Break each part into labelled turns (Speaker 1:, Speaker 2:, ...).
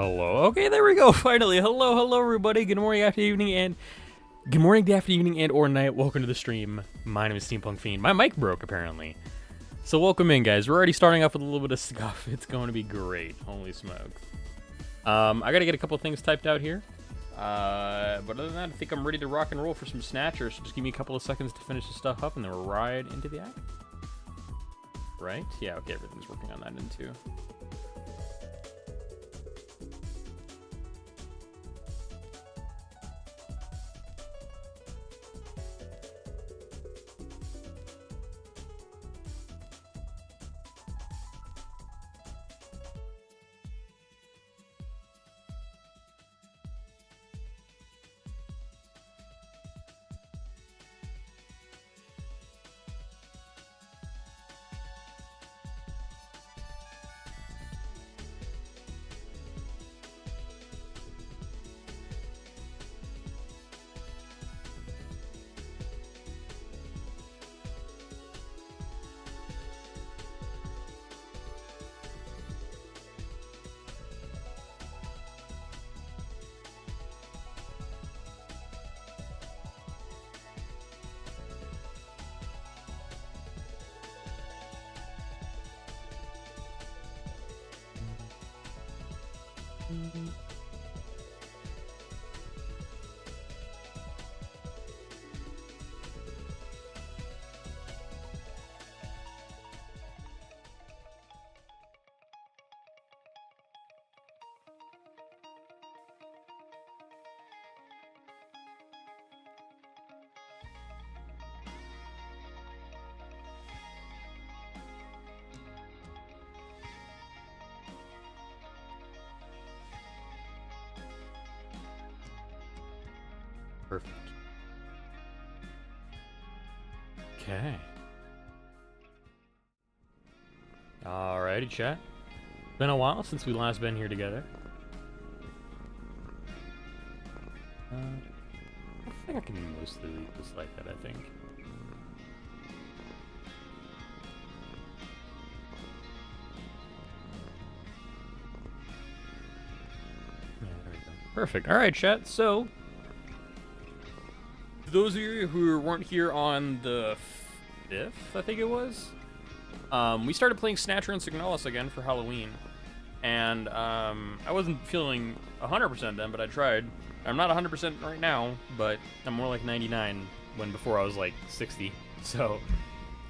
Speaker 1: Hello. Okay, there we go. Finally. Hello, everybody. Good morning, afternoon, or night. Welcome to the stream. My name is Steampunk Fiend. My mic broke apparently. So welcome in, guys. We're already starting off with a little bit of scuff. It's going to be great. Holy smokes. I gotta get a couple things typed out here. But other than that, I think I'm ready to rock and roll for some Snatchers. So just give me a couple of seconds to finish this stuff up, and then we'll ride into the act. Right? Yeah. Okay. Everything's working on that end too. Perfect. Okay. Alrighty, chat. Been a while since we last been here together. I think I can mostly leave this like that, I think. Yeah, there we go. Perfect. Alright, chat. So, those of you who weren't here on the 5th, I think it was, we started playing Snatcher and Signalis again for Halloween. And I wasn't feeling 100% then, but I tried. I'm not 100% right now, but I'm more like 99 when before I was like 60. So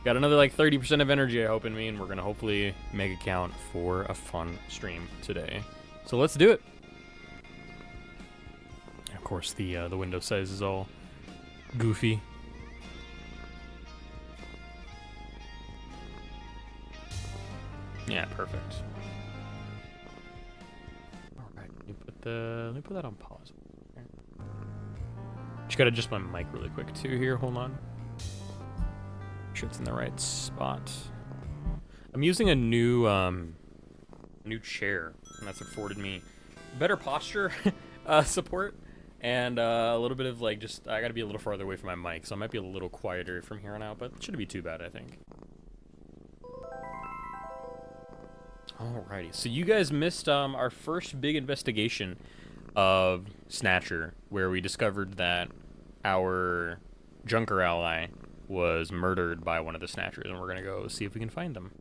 Speaker 1: got another like 30% of energy, I hope, in me, and we're going to hopefully make it count for a fun stream today. So let's do it. Of course, the window size is all goofy. Yeah, perfect. All right, let me put that on pause. Just gotta adjust my mic really quick too here. Hold on. Make sure it's in the right spot. I'm using a new chair, and that's afforded me better posture support. And a little bit of like I gotta be a little farther away from my mic, so I might be a little quieter from here on out, but it shouldn't be too bad, I think. Alrighty, so you guys missed our first big investigation of Snatcher, where we discovered that our Junker ally was murdered by one of the Snatchers, and we're gonna go see if we can find them.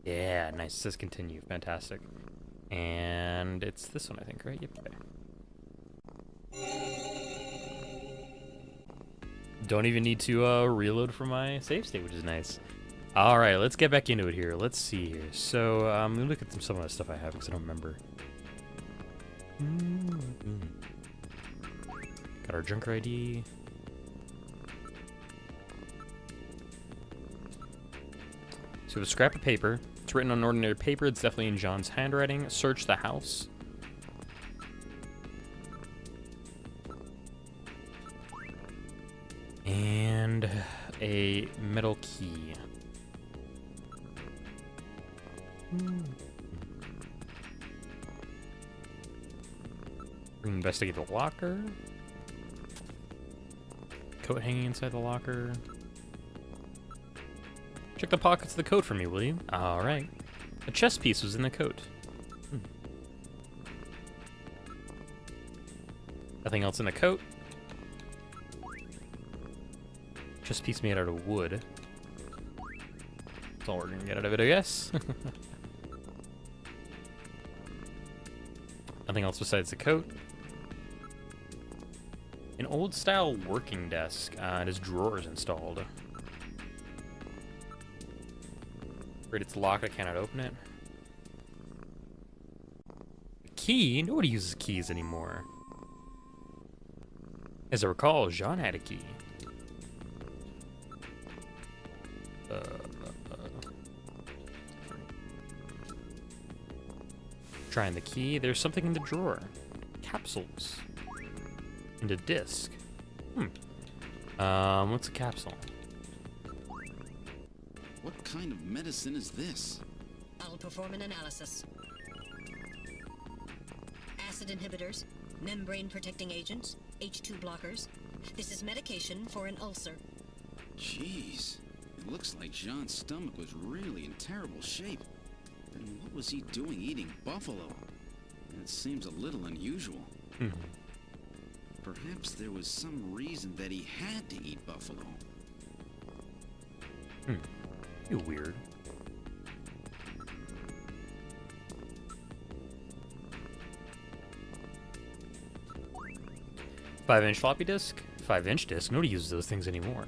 Speaker 1: Yeah, nice. It says continue. Fantastic. And it's this one, I think, right? Yep. Okay. Don't even need to reload from my save state, which is nice. All right, let's get back into it here. Let's see here. So let me look at some of the stuff I have because I don't remember. Got our Junker ID. So we have a scrap of paper. It's written on ordinary paper. It's definitely in John's handwriting. Search the house. And a metal key. Investigate the locker. Coat hanging inside the locker. Check the pockets of the coat for me, will you? Alright. A chest piece was in the coat. Nothing else in the coat. Chest piece made out of wood. That's all we're gonna get out of it, I guess. Nothing else besides the coat. An old-style working desk. It has drawers installed. Great, it's locked. I cannot open it. A key? Nobody uses keys anymore. As I recall, Jean had a key. Trying the key. There's something in the drawer. Capsules. And a disc. What's a capsule?
Speaker 2: What kind of medicine is this?
Speaker 3: I'll perform an analysis. Acid inhibitors, membrane protecting agents, H2 blockers. This is medication for an ulcer.
Speaker 2: Jeez. It looks like Jean's stomach was really in terrible shape. Then what was he doing eating buffalo? It seems a little unusual. Perhaps there was some reason that he had to eat buffalo.
Speaker 1: You weird. Five-inch floppy disk? 5-inch disk? Nobody uses those things anymore.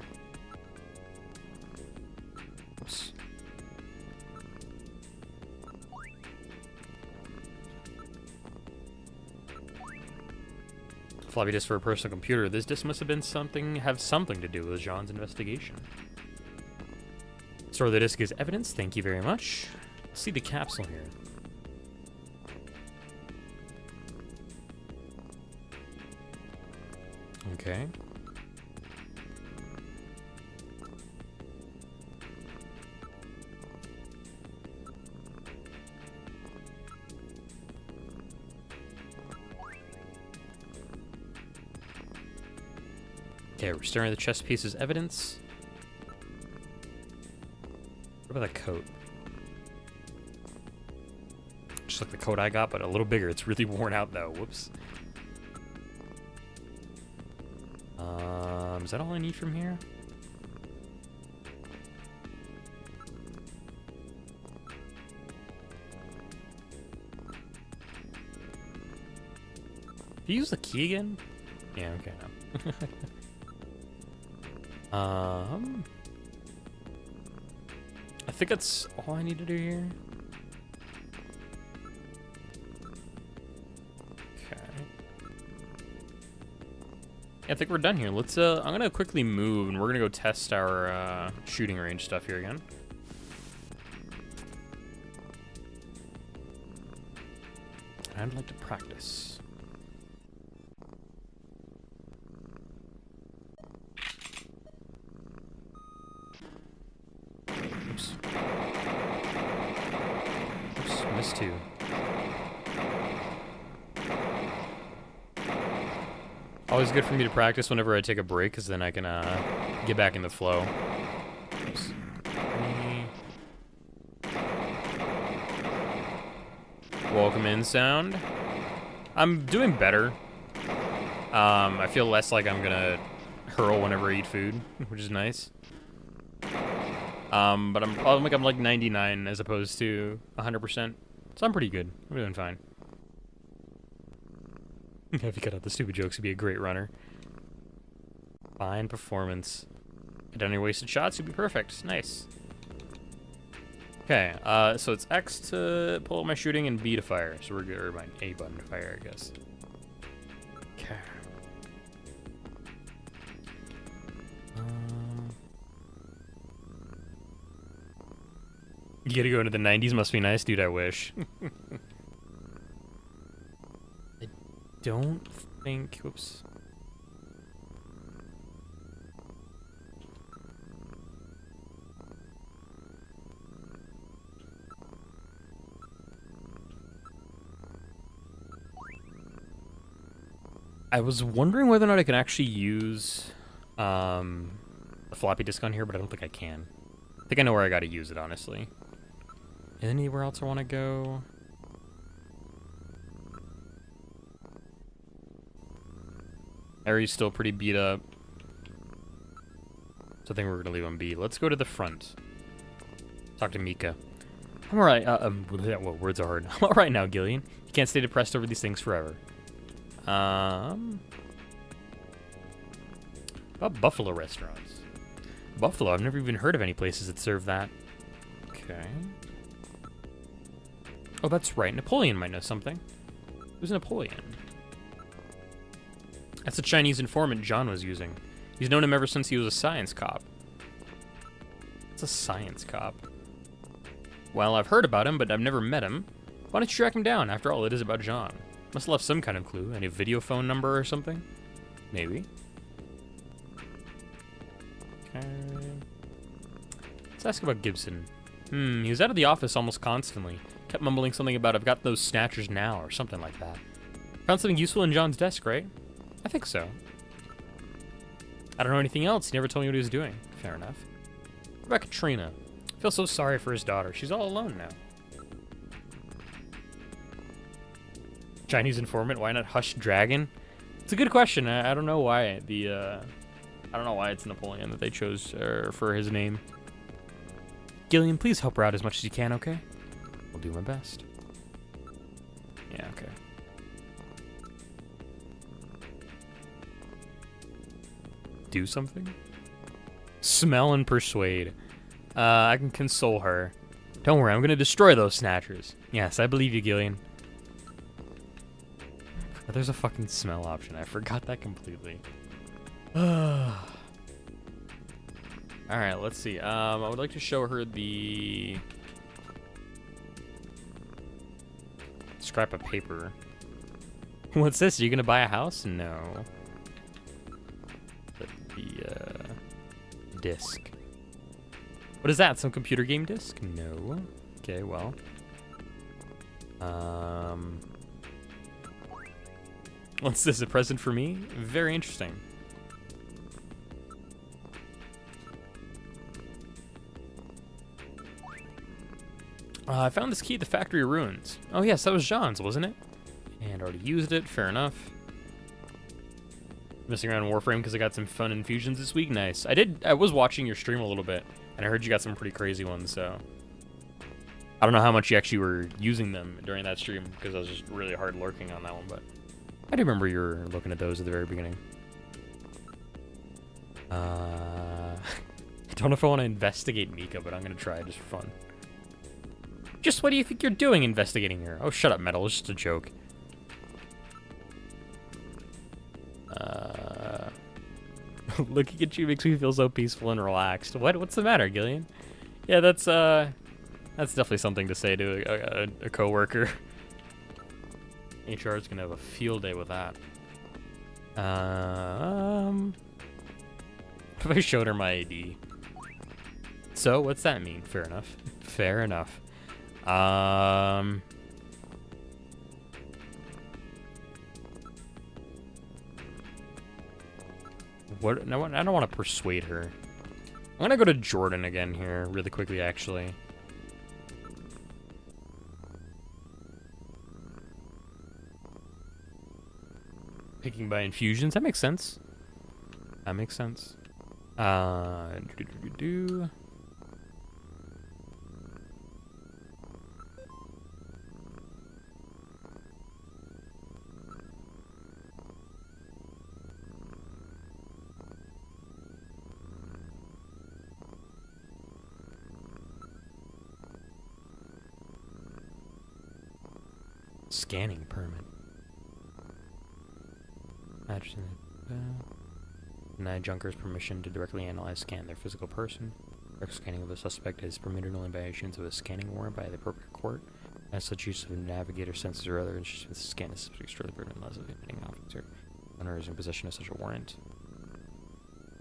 Speaker 1: Oops. Floppy disk for a personal computer. This disk must have been have something to do with Jean's investigation. Store the disk as evidence. Thank you very much. Let's see the capsule here. Okay. Okay, we're storing the chest piece as evidence. What about the coat? Just like the coat I got, but a little bigger. It's really worn out though. Whoops. Is that all I need from here? Do you use the key again? Yeah, okay, no. I think that's all I need to do here. Okay. Yeah, I think we're done here. Let's, I'm gonna quickly move and we're gonna go test our, shooting range stuff here again. I'd like to practice. Oops. Oops, missed two. Always good for me to practice whenever I take a break, because then I can get back in the flow. Oops. Welcome in sound. I'm doing better. I feel less like I'm gonna hurl whenever I eat food, which is nice. But I'm like 99 as opposed to 100%. So I'm pretty good. I'm doing fine. If you cut out the stupid jokes, you'd be a great runner. Fine performance. Cut down your wasted shots, you'd be perfect. Nice. Okay, so it's X to pull up my shooting and B to fire. So we're good, or my A button to fire, I guess. Okay. You gotta go into the 90s, must be nice, dude, I wish. I don't think, whoops. I was wondering whether or not I can actually use a floppy disk on here, but I don't think I can. think I know where I gotta use it, honestly. Anywhere else I want to go? Harry's still pretty beat up. So I think we're gonna leave him be. Let's go to the front. Talk to Mika. I'm alright. Well, words are hard. I'm alright now, Gillian. You can't stay depressed over these things forever. About Buffalo restaurants. Buffalo, I've never even heard of any places that serve that. Okay. Oh, that's right. Napoleon might know something. Who's Napoleon? That's the Chinese informant John was using. He's known him ever since he was a science cop. What's a science cop? Well, I've heard about him, but I've never met him. Why don't you track him down? After all, it is about John. Must have left some kind of clue. Any video phone number or something? Maybe. Okay. Let's ask about Gibson. He was out of the office almost constantly. Kept mumbling something about, I've got those snatchers now, or something like that. Found something useful in John's desk, right? I think so. I don't know anything else. He never told me what he was doing. Fair enough. What about Katrina? I feel so sorry for his daughter. She's all alone now. Chinese informant? Why not Hush Dragon? It's a good question. I don't know why I don't know why it's Napoleon that they chose for his name. Gillian, please help her out as much as you can, okay? I'll do my best. Yeah, okay. Do something? Smell and persuade. I can console her. Don't worry, I'm gonna destroy those snatchers. Yes, I believe you, Gillian. But there's a fucking smell option. I forgot that completely. Alright, let's see. I would like to show her the scrap of paper. What's this? Are you gonna buy a house? No. The disc. What is that? Some computer game disc? No. Okay, well. What's this? A present for me? Very interesting. I found this key at the factory ruins. Oh yes, that was Jean's, wasn't it? And already used it. Fair enough. Messing around in Warframe because I got some fun infusions this week. Nice. I was watching your stream a little bit, and I heard you got some pretty crazy ones, so I don't know how much you actually were using them during that stream because I was just really hard lurking on that one, but I do remember you were looking at those at the very beginning. I don't know if I want to investigate Mika, but I'm going to try just for fun. Just what do you think you're doing investigating her? Oh, shut up, Metal. It's just a joke. Looking at you makes me feel so peaceful and relaxed. What's the matter, Gillian? Yeah, that's definitely something to say to a coworker. HR is gonna have a field day with that. If I showed her my ID. So, what's that mean? Fair enough. Fair enough. What? No, I don't want to persuade her. I'm gonna go to Jordan again here, really quickly, actually. Picking by infusions. That makes sense. That makes sense. Scanning permit. Deny junkers permission to directly analyze, scan their physical person. Direct scanning of the suspect is permitted only by issuance of a scanning warrant by the appropriate court. As such, use of navigator sensors or other instruments to scan is extremely pertinent unless the offending officer owner is in possession of such a warrant.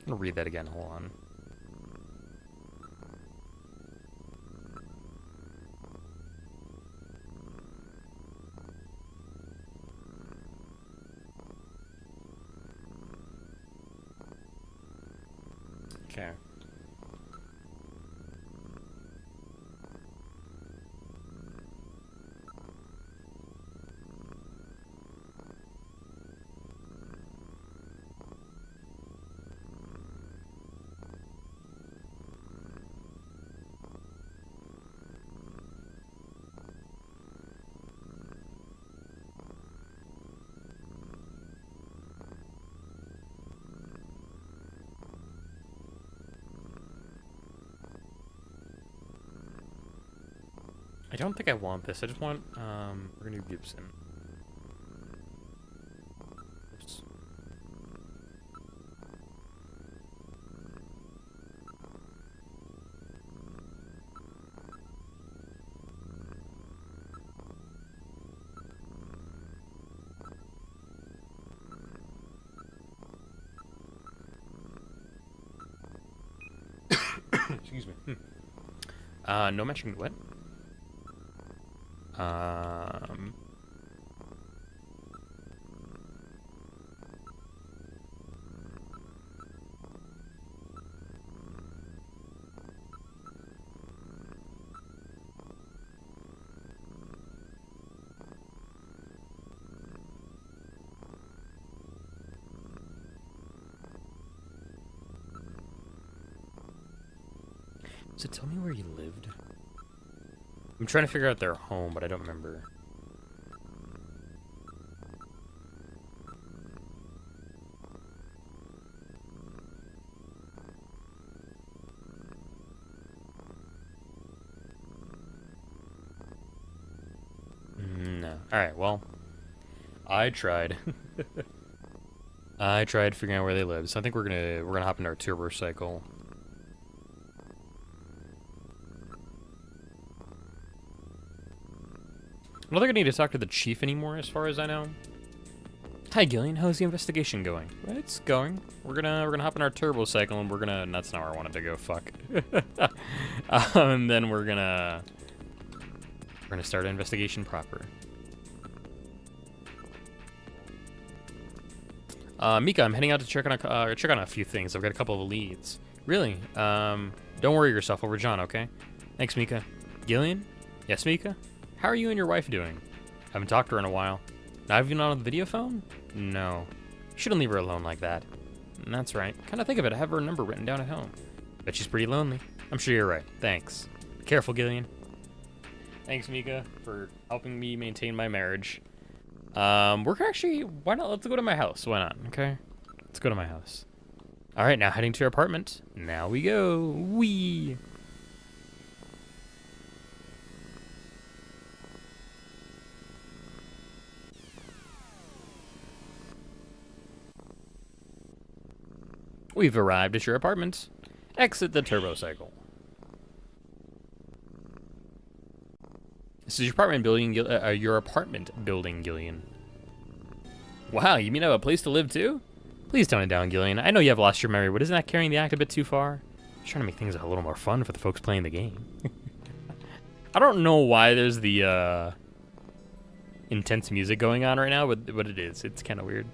Speaker 1: I'm gonna read that again. Hold on. Okay. I don't think I want this. I just want, we're gonna do Gibson. Oops. Excuse me. No matching what? So tell me where you lived. I'm trying to figure out their home, but I don't remember. No. Alright, well. I tried. I tried figuring out where they live, so I think we're gonna hop into our turbo cycle. I don't think I need to talk to the chief anymore, as far as I know. Hi, Gillian. How's the investigation going? It's going. We're gonna hop in our turbo cycle, and that's not where I wanted to go. Fuck. And then we're gonna start an investigation proper. Mika, I'm heading out to check on a few things. I've got a couple of leads. Really? Don't worry yourself over John, okay? Thanks, Mika. Gillian? Yes, Mika? How are you and your wife doing? Haven't talked to her in a while. Not even on the video phone? No. You shouldn't leave her alone like that. That's right. Kind of think of it, I have her number written down at home. Bet she's pretty lonely. I'm sure you're right. Thanks. Be careful, Gillian. Thanks, Mika, for helping me maintain my marriage. Why not? Let's go to my house. Why not? Okay. Let's go to my house. All right, now heading to your apartment. Now we go. Wee. We've arrived at your apartment. Exit the turbo cycle. This is your apartment building, Gillian. Wow, you mean I have a place to live too? Please tone it down, Gillian. I know you have lost your memory, but isn't that carrying the act a bit too far? Just trying to make things a little more fun for the folks playing the game. I don't know why there's the intense music going on right now, but it is. It's kind of weird.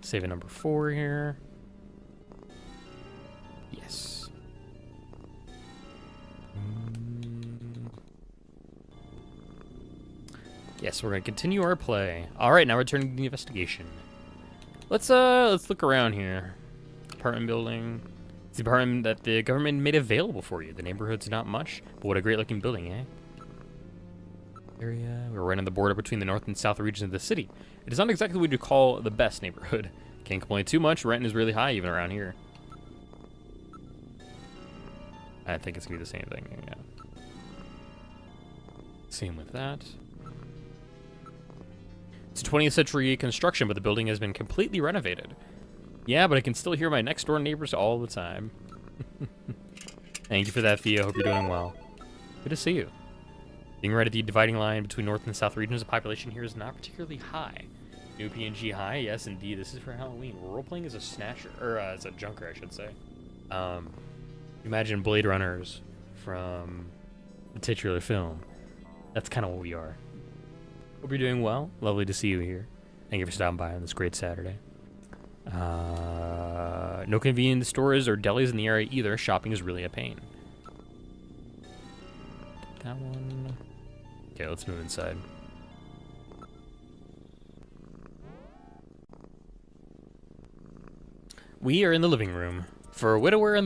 Speaker 1: Save at number 4 here. Yes. Yes, we're gonna continue our play. All right, now returning to the investigation. Let's look around here. Apartment building. It's the apartment that the government made available for you. The neighborhood's not much, but what a great-looking building, eh? Area. We're right on the border between the north and south regions of the city. It is not exactly what you'd call the best neighborhood. Can't complain too much. Rent is really high even around here. I think it's gonna be the same thing. Yeah. Same with that. It's a 20th century construction, but the building has been completely renovated. Yeah, but I can still hear my next door neighbors all the time. Thank you for that, Theo. Hope you're doing well. Good to see you. Being right at the dividing line between north and south regions, the population here is not particularly high. New PNG high? Yes, indeed. This is for Halloween. We're role-playing as a snatcher, or as a junker, I should say. Imagine Blade Runners from the titular film. That's kind of what we are. Hope you're doing well. Lovely to see you here. Thank you for stopping by on this great Saturday. No convenience stores or delis in the area either. Shopping is really a pain. That one. Okay, let's move inside. We are in the living room. For a widower,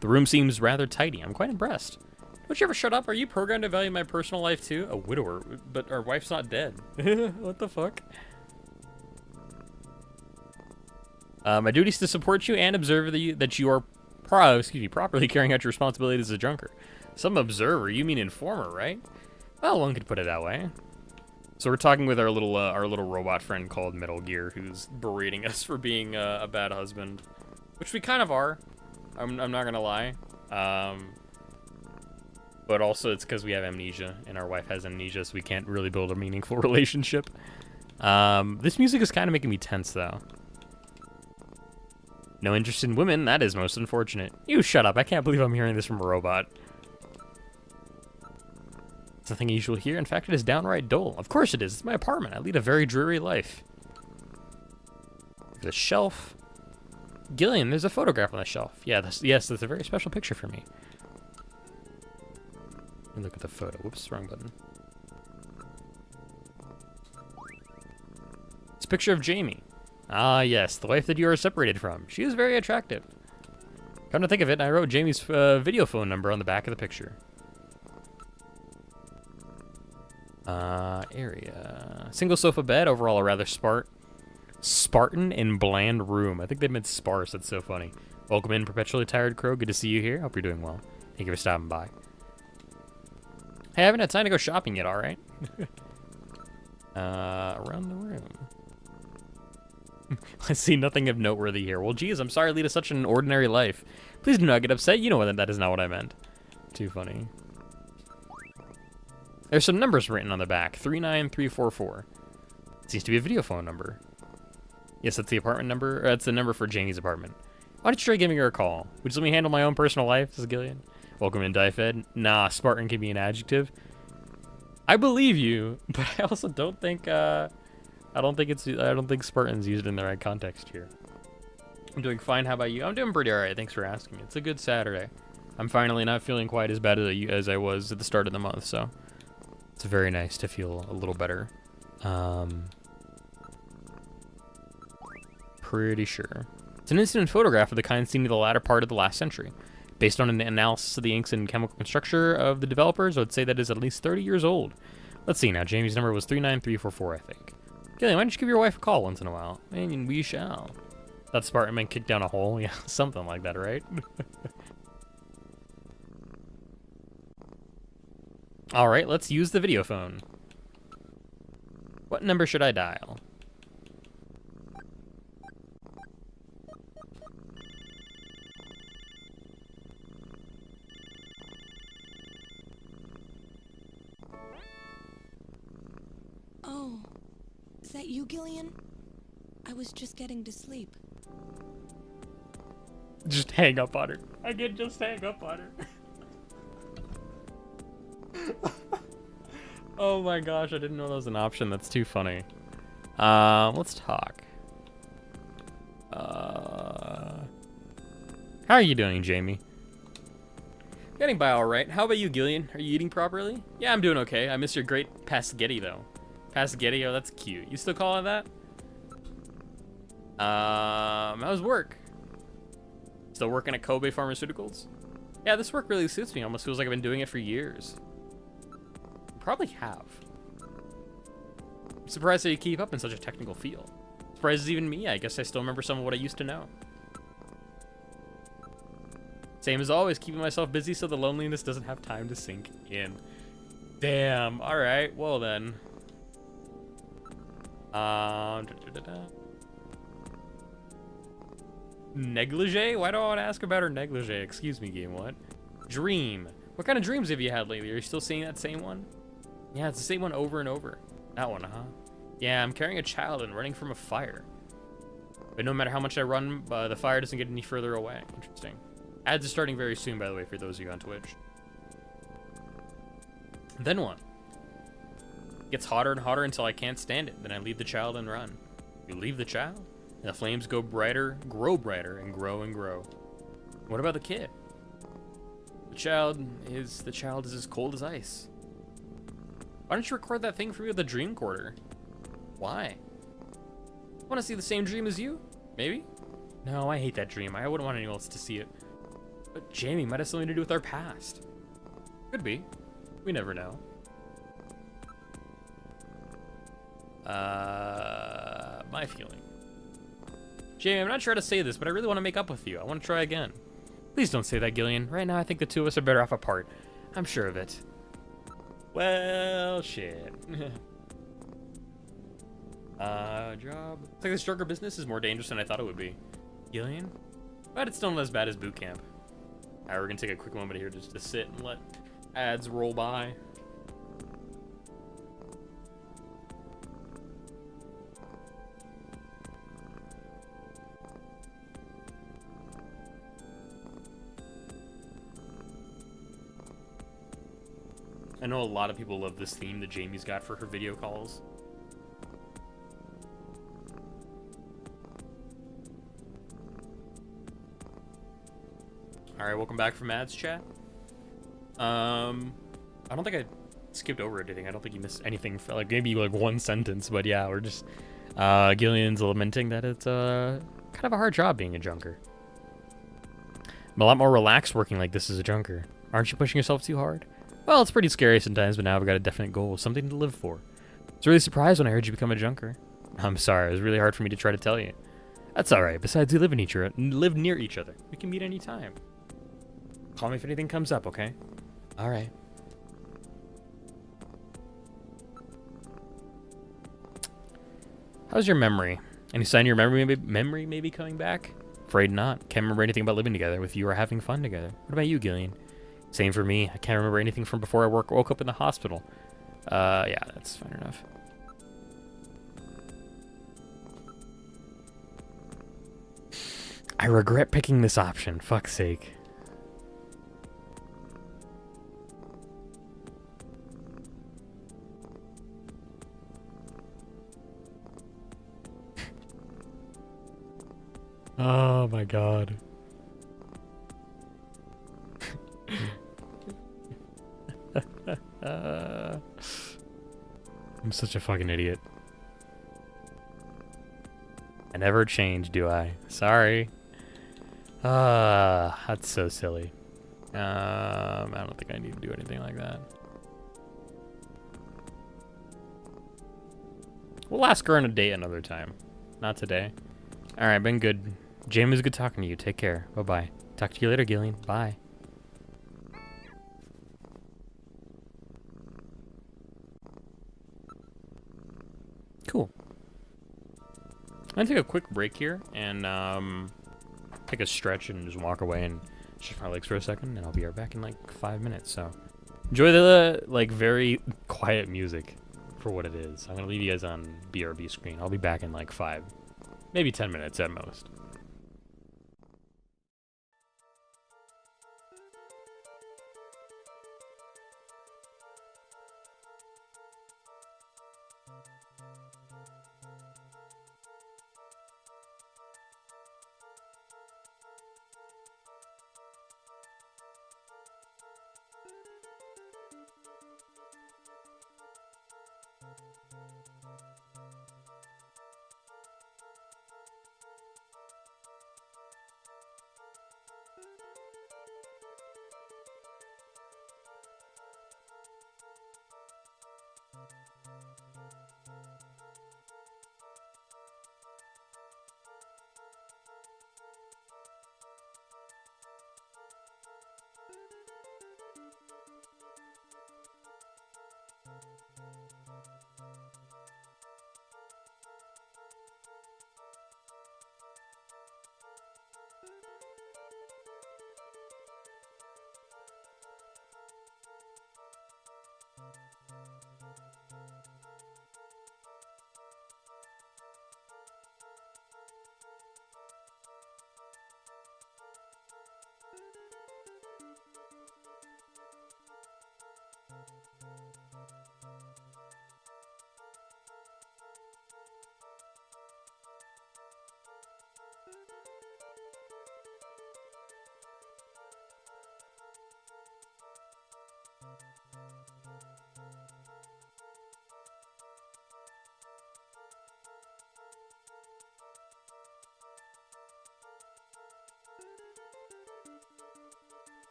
Speaker 1: the room seems rather tidy. I'm quite impressed. Don't you ever shut up? Are you programmed to value my personal life too? A widower, but our wife's not dead. What the fuck? My duty is to support you and observe that you are properly carrying out your responsibilities as a junker. Some observer, you mean informer, right? Well, one could put it that way. So we're talking with our little robot friend called Metal Gear, who's berating us for being a bad husband, which we kind of are. I'm not gonna lie. But also it's because we have amnesia, and our wife has amnesia, so we can't really build a meaningful relationship. This music is kind of making me tense, though. No interest in women, that is most unfortunate. You shut up, I can't believe I'm hearing this from a robot. It's nothing usual here, in fact it is downright dull. Of course it is, it's my apartment, I lead a very dreary life. The shelf. Gillian, there's a photograph on the shelf. Yeah, yes, that's a very special picture for me. Let me look at the photo. Whoops, wrong button. It's a picture of Jamie. Ah, yes, the wife that you are separated from. She is very attractive. Come to think of it, I wrote Jamie's video phone number on the back of the picture. Area. Single sofa bed, overall a rather Spartan and bland room. I think they meant sparse, that's so funny. Welcome in, perpetually tired crow. Good to see you here. Hope you're doing well. Thank you for stopping by. Hey, I haven't had time to go shopping yet, alright? Around the room. I see nothing of noteworthy here. Well, geez, I'm sorry I lead such an ordinary life. Please do not get upset. You know that is not what I meant. Too funny. There's some numbers written on the back. 39344. Seems to be a video phone number. Yes, that's the apartment number. That's the number for Jamie's apartment. Why don't you try giving her a call? Would you let me handle my own personal life? Says Gillian. Welcome in, Dyfed. Nah, Spartan can be an adjective. I believe you, but I also don't think I don't think Spartan's used in the right context here. I'm doing fine. How about you? I'm doing pretty alright. Thanks for asking. It's a good Saturday. I'm finally not feeling quite as bad as I was at the start of the month, so it's very nice to feel a little better. Pretty sure. It's an instant photograph of the kind seen in the latter part of the last century. Based on an analysis of the inks and chemical structure of the developers, I would say that it is at least 30 years old. Let's see now. Jamie's number was 39344, I think. Gillian, why don't you give your wife a call once in a while? And we shall. That Spartan man kicked down a hole? Yeah, something like that, right? Alright, let's use the video phone. What number should I dial?
Speaker 4: Oh, is that you, Gillian? I was just getting to sleep.
Speaker 1: Just hang up on her. I can just hang up on her. Oh my gosh, I didn't know that was an option. That's too funny. Let's talk. How are you doing, Jamie? Getting by all right. How about you, Gillian? Are you eating properly? Yeah, I'm doing okay. I miss your great Pasquetti, though. Pasquetti, oh, that's cute. You still call it that? How's work? Still working at Kobe Pharmaceuticals? Yeah, this work really suits me. Almost feels like I've been doing it for years. Probably have. I'm surprised that you keep up in such a technical field. Surprises even me. I guess I still remember some of what I used to know. Same as always, keeping myself busy so the loneliness doesn't have time to sink in. Damn. All right. Well then. Negligee? Why do I want to ask about her negligee? Excuse me, game. What? Dream. What kind of dreams have you had lately? Are you still seeing that same one? Yeah, it's the same one over and over. That one, huh? Yeah, I'm carrying a child and running from a fire. But no matter how much I run, the fire doesn't get any further away. Interesting. Ads are starting very soon, by the way, for those of you on Twitch. Then what? It gets hotter and hotter until I can't stand it. Then I leave the child and run. You leave the child? And the flames go brighter, and grow and grow. What about the kid? The child is as cold as ice. Why don't you record that thing for me with a dream recorder? Why? Want to see the same dream as you? Maybe? No, I hate that dream. I wouldn't want anyone else to see it. But Jamie might have something to do with our past. Could be. We never know. My feeling. Jamie, I'm not sure how to say this, but I really want to make up with you. I want to try again. Please don't say that, Gillian. Right now, I think the two of us are better off apart. I'm sure of it. Well, shit. Job. Looks like this drugger business is more dangerous than I thought it would be. Gillian? But it's still not as bad as boot camp. Alright, we're gonna take a quick moment here just to sit and let ads roll by. I know a lot of people love this theme that Jamie's got for her video calls. Alright, welcome back from ads, chat. I don't think I skipped over anything. I don't think you missed anything for like maybe like one sentence, but yeah, we're just Gillian's lamenting that it's kind of a hard job being a junker. I'm a lot more relaxed working like this as a junker. Aren't you pushing yourself too hard? Well, it's pretty scary sometimes, but now I've got a definite goal, something to live for. I was really surprised when I heard you become a junker. I'm sorry, it was really hard for me to try to tell you. That's alright, besides we live near each other. We can meet any time. Call me if anything comes up, okay? Alright. How's your memory? Any sign your memory may be coming back? Afraid not. Can't remember anything about living together with you or having fun together. What about you, Gillian? Same for me. I can't remember anything from before I woke up in the hospital. Yeah, that's fine enough. I regret picking this option. Fuck's sake. Oh my god. I'm such a fucking idiot. I never change, do I? Sorry. That's so silly. I don't think I need to do anything like that. We'll ask her on a date another time. Not today. Alright, been good. Jamie, it was good talking to you. Take care. Bye-bye. Talk to you later, Gillian. Bye. Cool. I'm gonna take a quick break here and take a stretch and just walk away and shift my legs for a second, and I'll be right back in like 5 minutes. So enjoy the like very quiet music for what it is. I'm gonna leave you guys on BRB screen. I'll be back in like 5, maybe 10 minutes at most.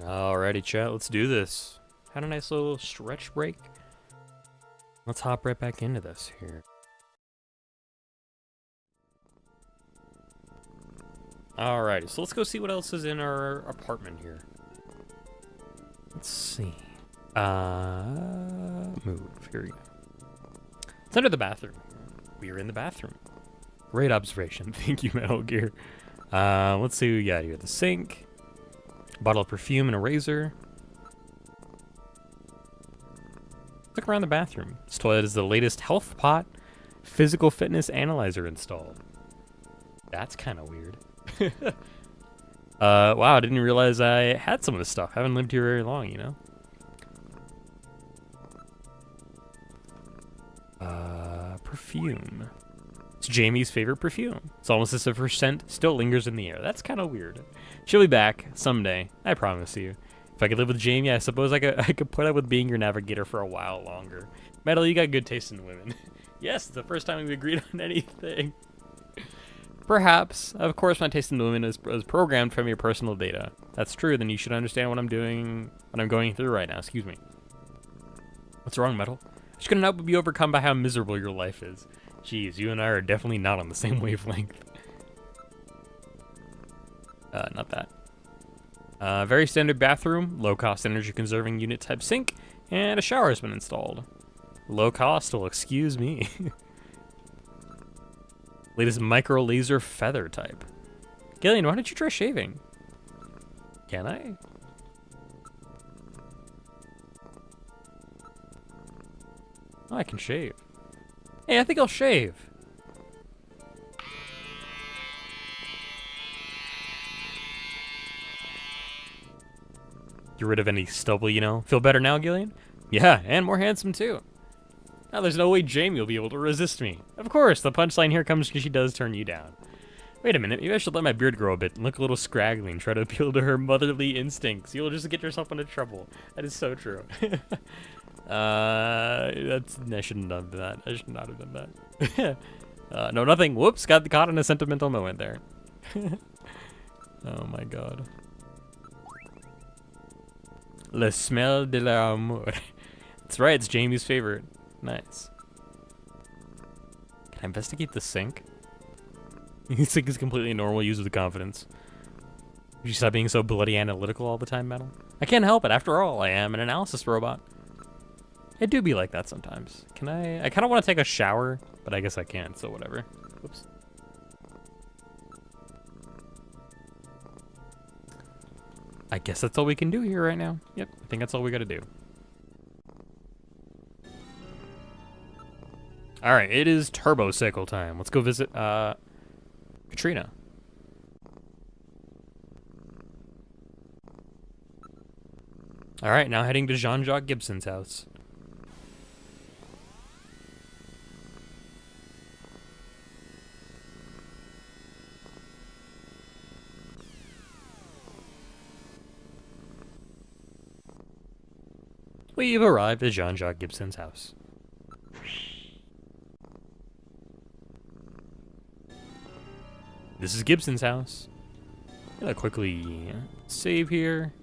Speaker 1: Alrighty, chat, let's do this. Had a nice little stretch break. Let's hop right back into this here. Alrighty, so let's go see what else is in our apartment here. Let's see. Move. Here we go. It's under the bathroom. We are in the bathroom. Great observation. Thank you, Metal Gear. Let's see what we got here. The sink. Bottle of perfume and a razor. Look around the bathroom. This toilet is the latest health pot physical fitness analyzer installed. That's kind of weird. Wow, I didn't realize I had some of this stuff. I haven't lived here very long, you know? Perfume. It's Jamie's favorite perfume. It's almost as if her scent still lingers in the air. That's kind of weird. She'll be back someday, I promise you. If I could live with Jamie, I suppose I could put up with being your navigator for a while longer. Metal, you got good taste in women. Yes, it's the first time we've agreed on anything. Perhaps. Of course, my taste in women is programmed from your personal data. That's true, then you should understand what I'm doing, what I'm going through right now. Excuse me. What's wrong, Metal? I just couldn't help but be overcome by how miserable your life is. Jeez, you and I are definitely not on the same wavelength. Not that. Very standard bathroom, low-cost energy-conserving unit type sink, and a shower has been installed. Low cost? Well, excuse me. Latest micro laser feather type. Gillian, why don't you try shaving? Can I? Oh, I can shave. Hey, I think I'll shave. Get rid of any stubble, you know? Feel better now, Gillian? Yeah, and more handsome too. Now there's no way Jamie will be able to resist me. Of course, the punchline here comes because she does turn you down. Wait a minute, maybe I should let my beard grow a bit and look a little scraggly and try to appeal to her motherly instincts. You'll just get yourself into trouble. That is so true. I shouldn't have done that. I should not have done that. No, nothing. Whoops, got caught in a sentimental moment there. Oh my god. Le smell de l'amour. That's right, it's Jamie's favorite. Nice. Can I investigate the sink? The sink is completely normal, use with confidence. Would you stop being so bloody analytical all the time, Metal? I can't help it. After all, I am an analysis robot. I do be like that sometimes. Can I kind of want to take a shower, but I guess I can't, so whatever. Whoops. I guess that's all we can do here right now. Yep, I think that's all we gotta do. Alright, it is turbo cycle time. Let's go visit, Katrina. Alright, now heading to Jean-Jacques Gibson's house. We've arrived at Jean-Jacques Gibson's house. This is Gibson's house. Gotta quickly save here.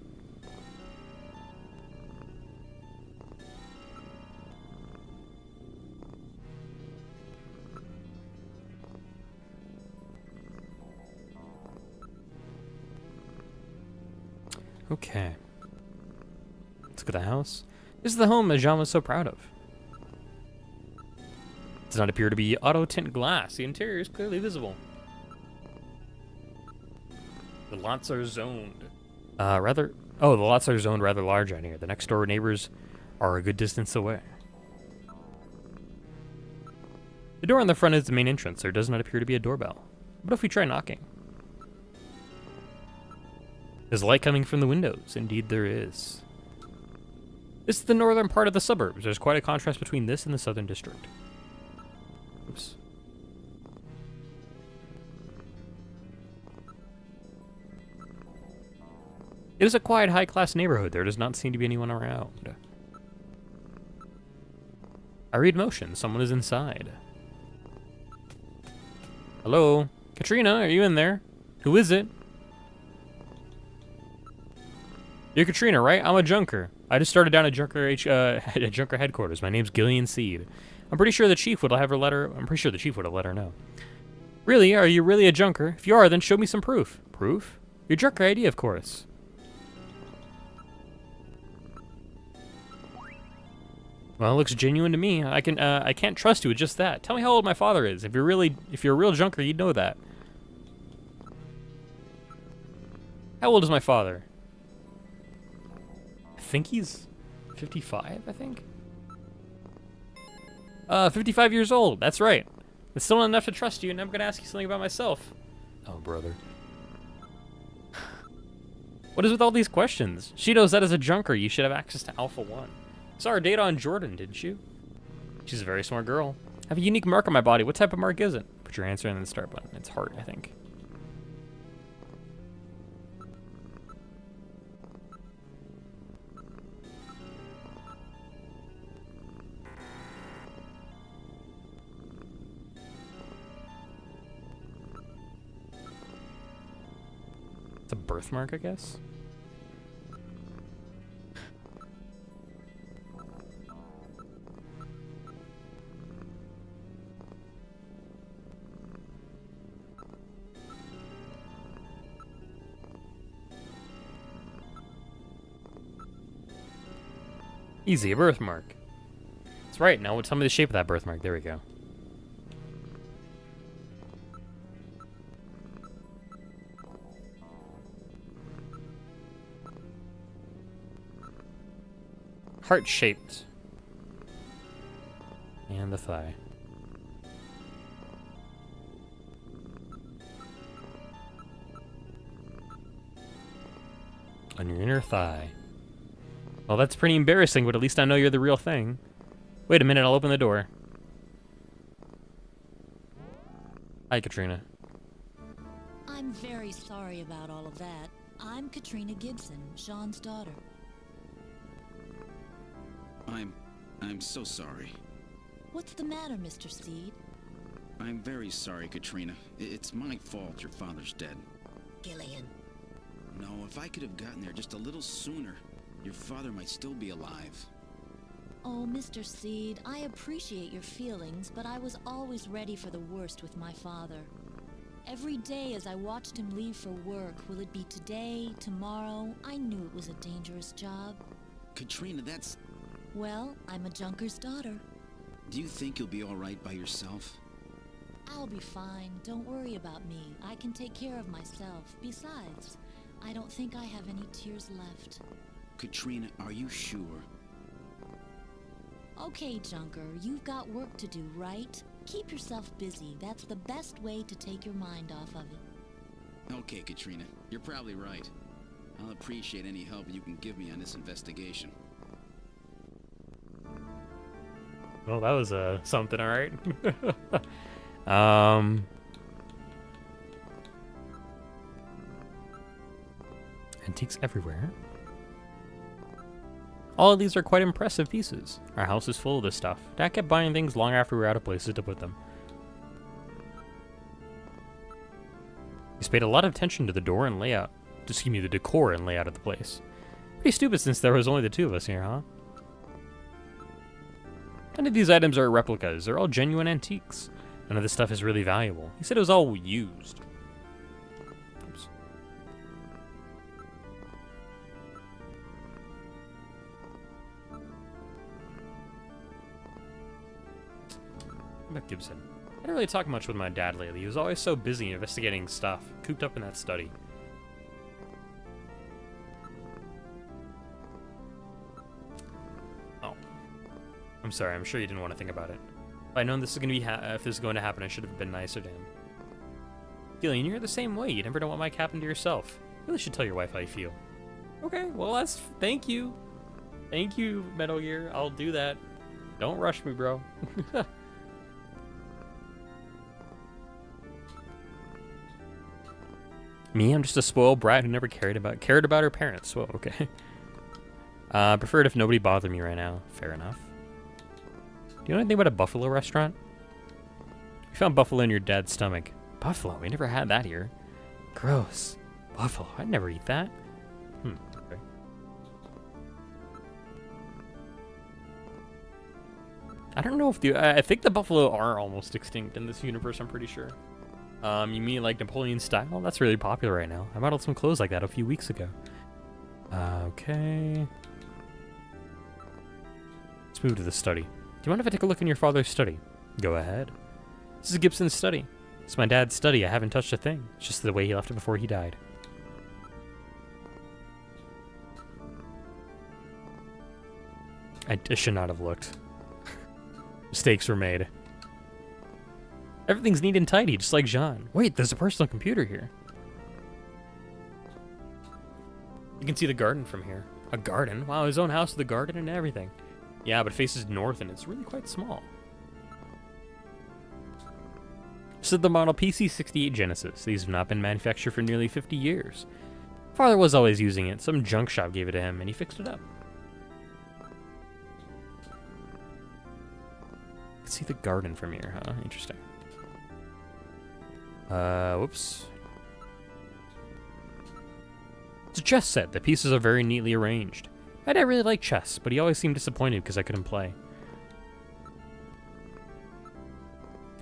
Speaker 1: Okay. Let's look at the house. This is the home that Jean was so proud of. It does not appear to be auto tint glass. The interior is clearly visible. The lots are zoned. The lots are zoned rather large out here. The next door neighbors are a good distance away. The door on the front is the main entrance. There does not appear to be a doorbell. What if we try knocking? There's light coming from the windows. Indeed there is. This is the northern part of the suburbs. There's quite a contrast between this and the southern district. Oops. It is a quiet, high-class neighborhood. There does not seem to be anyone around. I read motion. Someone is inside. Hello? Katrina, are you in there? Who is it? You're Katrina, right? I'm a junker. I just started down at junker headquarters. My name's Gillian Seed. I'm pretty sure the chief would have her let her. I'm pretty sure the chief would have let her know. Really? Are you really a junker? If you are, then show me some proof. Proof? Your junker ID, of course. Well, it looks genuine to me. I can't trust you with just that. Tell me how old my father is. If you're a real junker, you'd know that. How old is my father? I think he's 55, I think. 55 years old. That's right. It's still not enough to trust you, and I'm gonna ask you something about myself. Oh, brother. What is with all these questions? She knows that as a junker, you should have access to Alpha 1. Saw her data on Jordan, didn't you? She's a very smart girl. I have a unique mark on my body. What type of mark is it? Put your answer in the start button. It's heart, I think. It's a birthmark, I guess? Easy, a birthmark. That's right, now tell me the shape of that birthmark. There we go. Heart-shaped. And the thigh. On your inner thigh. Well, that's pretty embarrassing, but at least I know you're the real thing. Wait a minute, I'll open the door. Hi, Katrina.
Speaker 4: I'm very sorry about all of that. I'm Katrina Gibson, Sean's daughter.
Speaker 2: I'm so sorry.
Speaker 4: What's the matter, Mr. Seed?
Speaker 2: I'm very sorry, Katrina. It's my fault your father's dead.
Speaker 3: Gillian.
Speaker 2: No, if I could have gotten there just a little sooner, your father might still be alive.
Speaker 4: Oh, Mr. Seed, I appreciate your feelings, but I was always ready for the worst with my father. Every day as I watched him leave for work, will it be today, tomorrow? I knew it was a dangerous job.
Speaker 2: Katrina, that's...
Speaker 4: Well, I'm a junker's daughter.
Speaker 2: Do you think you'll be all right by yourself?
Speaker 4: I'll be fine. Don't worry about me. I can take care of myself. Besides, I don't think I have any tears left.
Speaker 2: Katrina, are you sure?
Speaker 4: Okay, Junker, you've got work to do, right? Keep yourself busy. That's the best way to take your mind off of it.
Speaker 2: Okay, Katrina, you're probably right. I'll appreciate any help you can give me on this investigation.
Speaker 1: Well, that was something, all right. Antiques everywhere. All of these are quite impressive pieces. Our house is full of this stuff. Dad kept buying things long after we were out of places to put them. He's paid a lot of attention to the door and layout. Excuse me, the decor and layout of the place. Pretty stupid since there was only the two of us here, huh? None of these items are replicas. They're all genuine antiques. None of this stuff is really valuable. He said it was all used. Oops. About Gibson. I didn't really talk much with my dad lately. He was always so busy investigating stuff, cooped up in that study. Oh. I'm sorry, I'm sure you didn't want to think about it. If I'd known this is going to be if this is going to happen, I should have been nicer to him. Gillian, you're the same way. You never know what might happen to yourself. You really should tell your wife how you feel. Okay, well, thank you. Thank you, Metal Gear. I'll do that. Don't rush me, bro. Me, I'm just a spoiled brat who never cared about her parents. Well, okay. Prefer it if nobody bothered me right now. Fair enough. Do you know anything about a buffalo restaurant? You found buffalo in your dad's stomach. Buffalo? We never had that here. Gross. Buffalo. I'd never eat that. Okay. I don't know if I think the buffalo are almost extinct in this universe, I'm pretty sure. You mean like Napoleon style? That's really popular right now. I modeled some clothes like that a few weeks ago. Okay. Let's move to the study. Do you mind if I take a look in your father's study? Go ahead. This is Gibson's study. It's my dad's study. I haven't touched a thing. It's just the way he left it before he died. I should not have looked. Mistakes were made. Everything's neat and tidy, just like Jean. Wait, there's a personal computer here. You can see the garden from here. A garden? Wow, his own house with a garden and everything. Yeah, but it faces north and it's really quite small. This is the model PC-68 Genesis. These have not been manufactured for nearly 50 years. Father was always using it. Some junk shop gave it to him and he fixed it up. See the garden from here, huh? Interesting. Whoops. It's a chess set. The pieces are very neatly arranged. My dad really liked chess, but he always seemed disappointed because I couldn't play.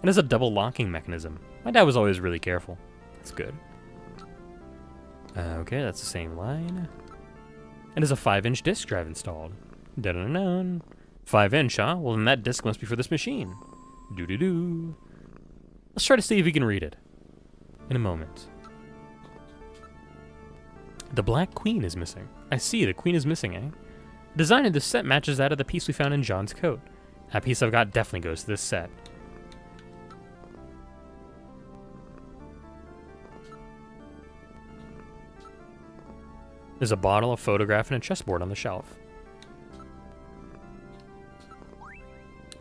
Speaker 1: It has a double locking mechanism. My dad was always really careful. That's good. Okay, that's the same line. It has a 5-inch disc drive installed. Da-da-da-da. 5-inch, huh? Well, then that disc must be for this machine. Doo-doo-doo. Let's try to see if we can read it. In a moment. The Black Queen is missing. I see, the Queen is missing, eh? The design of this set matches that of the piece we found in John's coat. That piece I've got definitely goes to this set. There's a bottle, a photograph, and a chessboard on the shelf.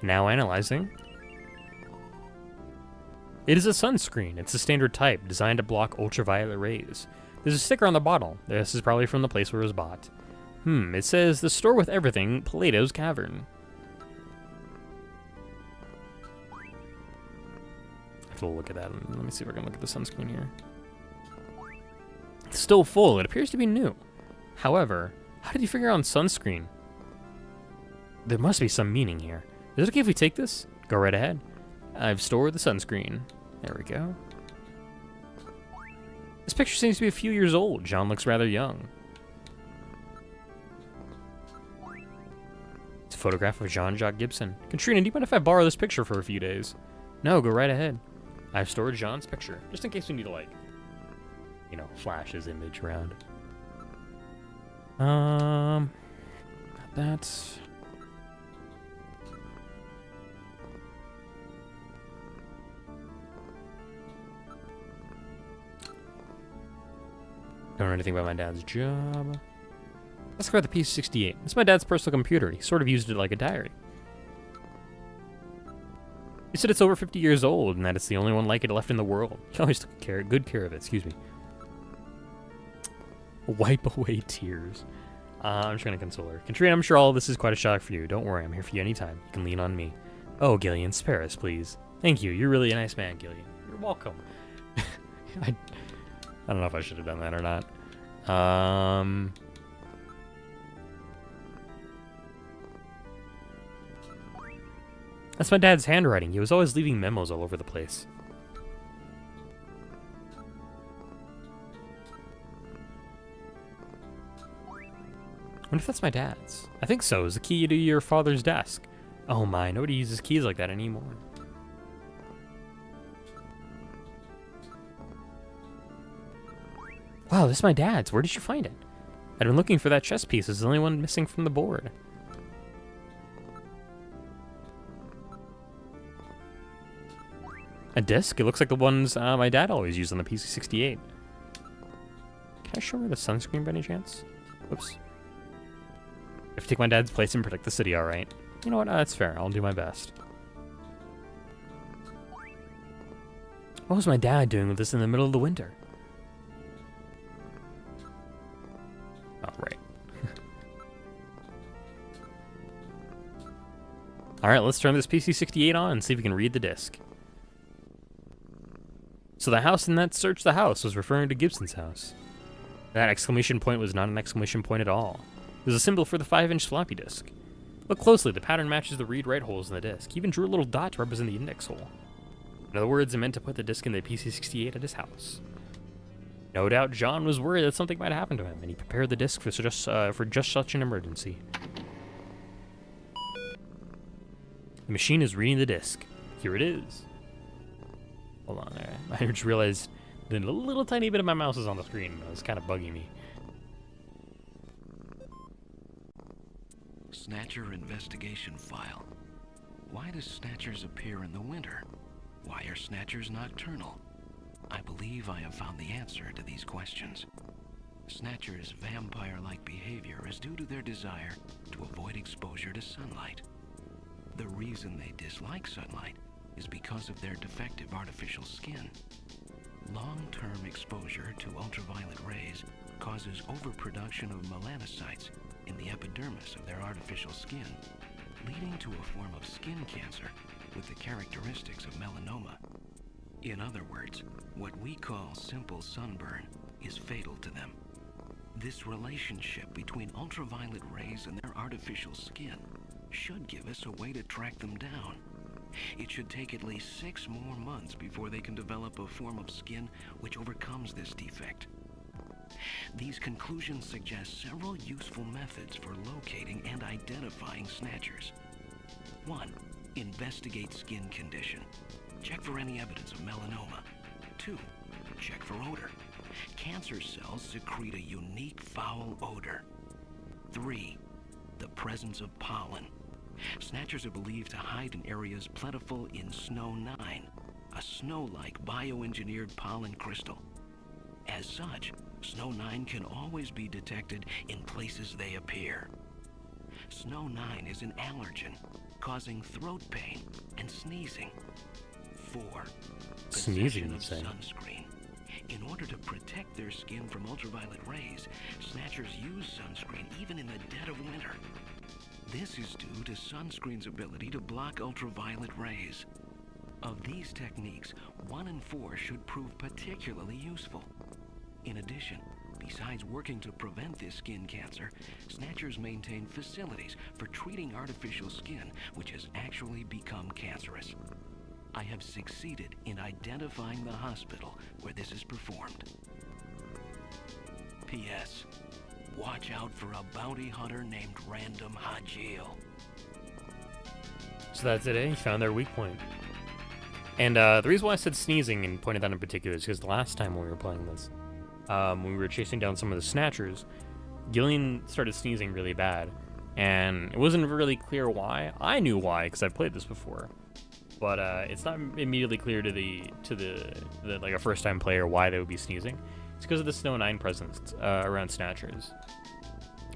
Speaker 1: Now analyzing. It is a sunscreen. It's a standard type, designed to block ultraviolet rays. There's a sticker on the bottle. This is probably from the place where it was bought. It says, the store with everything, Plato's Cavern. I have to look at that. Let me see if I can look at the sunscreen here. It's still full. It appears to be new. However, how did you figure out sunscreen? There must be some meaning here. Is it okay if we take this? Go right ahead. I've stored the sunscreen. There we go. This picture seems to be a few years old. John looks rather young. It's a photograph of Jean-Jacques Gibson. Katrina, do you mind if I borrow this picture for a few days? No, go right ahead. I've stored Jean's picture, just in case we need to, like, you know, flash his image around. That's... Don't know anything about my dad's job. Let's go with the PC-68. It's my dad's personal computer. He sort of used it like a diary. He said it's over 50 years old and that it's the only one like it left in the world. He always took good care of it. Excuse me. Wipe away tears. I'm just going to console her. Katrina, I'm sure all of this is quite a shock for you. Don't worry, I'm here for you anytime. You can lean on me. Oh, Gillian, spare us, please. Thank you. You're really a nice man, Gillian. You're welcome. I don't know if I should have done that or not. That's my dad's handwriting. He was always leaving memos all over the place. I wonder if that's my dad's. I think so. It's the key to your father's desk. Oh my, nobody uses keys like that anymore. Wow, this is my dad's. Where did you find it? I'd been looking for that chess piece. It's the only one missing from the board. A disc? It looks like the ones my dad always used on the PC-68. Can I show her the sunscreen by any chance? Whoops. I have to take my dad's place and protect the city, alright. You know what? That's fair. I'll do my best. What was my dad doing with this in the middle of the winter? Oh, right. Alright, let's turn this PC-68 on and see if we can read the disc. So the house in that search the house was referring to Gibson's house. That exclamation point was not an exclamation point at all. It was a symbol for the 5-inch floppy disk. Look closely, the pattern matches the read-write holes in the disc. He even drew a little dot to represent the index hole. In other words, it meant to put the disc in the PC-68 at his house. No doubt John was worried that something might happen to him, and he prepared the disc for just such an emergency. The machine is reading the disc. Here it is. Hold on there. I just realized that a little tiny bit of my mouse is on the screen. It was kind of bugging me.
Speaker 5: Snatcher investigation file. Why do Snatchers appear in the winter? Why are Snatchers nocturnal? I believe I have found the answer to these questions. Snatchers' vampire-like behavior is due to their desire to avoid exposure to sunlight. The reason they dislike sunlight is because of their defective artificial skin. Long-term exposure to ultraviolet rays causes overproduction of melanocytes in the epidermis of their artificial skin, leading to a form of skin cancer with the characteristics of melanoma. In other words, what we call simple sunburn is fatal to them. This relationship between ultraviolet rays and their artificial skin should give us a way to track them down. It should take at least 6 more months before they can develop a form of skin which overcomes this defect. These conclusions suggest several useful methods for locating and identifying Snatchers. 1. Investigate skin condition. Check for any evidence of melanoma. 2. Check for odor. Cancer cells secrete a unique foul odor. 3. The presence of pollen. Snatchers are believed to hide in areas plentiful in Snow 9, a snow-like bioengineered pollen crystal. As such, Snow 9 can always be detected in places they appear. Snow 9 is an allergen, causing throat pain and sneezing. 4.
Speaker 1: Sneezing,
Speaker 5: Possession
Speaker 1: you
Speaker 5: of
Speaker 1: say?
Speaker 5: sunscreen. In order to protect their skin from ultraviolet rays, Snatchers use sunscreen even in the dead of winter. This is due to sunscreen's ability to block ultraviolet rays. Of these techniques, 1 and 4 should prove particularly useful. In addition, besides working to prevent this skin cancer, Snatchers maintain facilities for treating artificial skin which has actually become cancerous. I have succeeded in identifying the hospital where this is performed. P.S. Watch out for a bounty hunter named Random Hajil.
Speaker 1: So that's it, eh? You found their weak point. And the reason why I said sneezing and pointed that in particular is because the last time when we were playing this, when we were chasing down some of the Snatchers, Gillian started sneezing really bad. And it wasn't really clear why. I knew why, because I've played this before. But it's not immediately clear to the like a first-time player why they would be sneezing. It's because of the Snow 9 presence around Snatchers.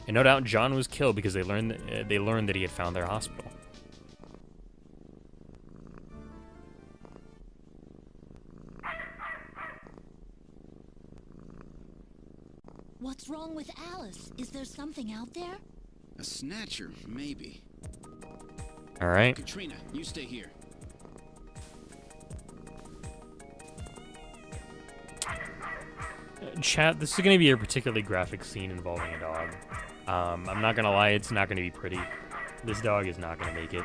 Speaker 1: And no doubt John was killed because they learned that he had found their hospital.
Speaker 4: What's wrong with Alice? Is there something out there?
Speaker 2: A Snatcher, maybe.
Speaker 1: All right.
Speaker 2: Katrina, you stay here.
Speaker 1: Chat, this is going to be a particularly graphic scene involving a dog. I'm not going to lie, it's not going to be pretty. This dog is not going to make it.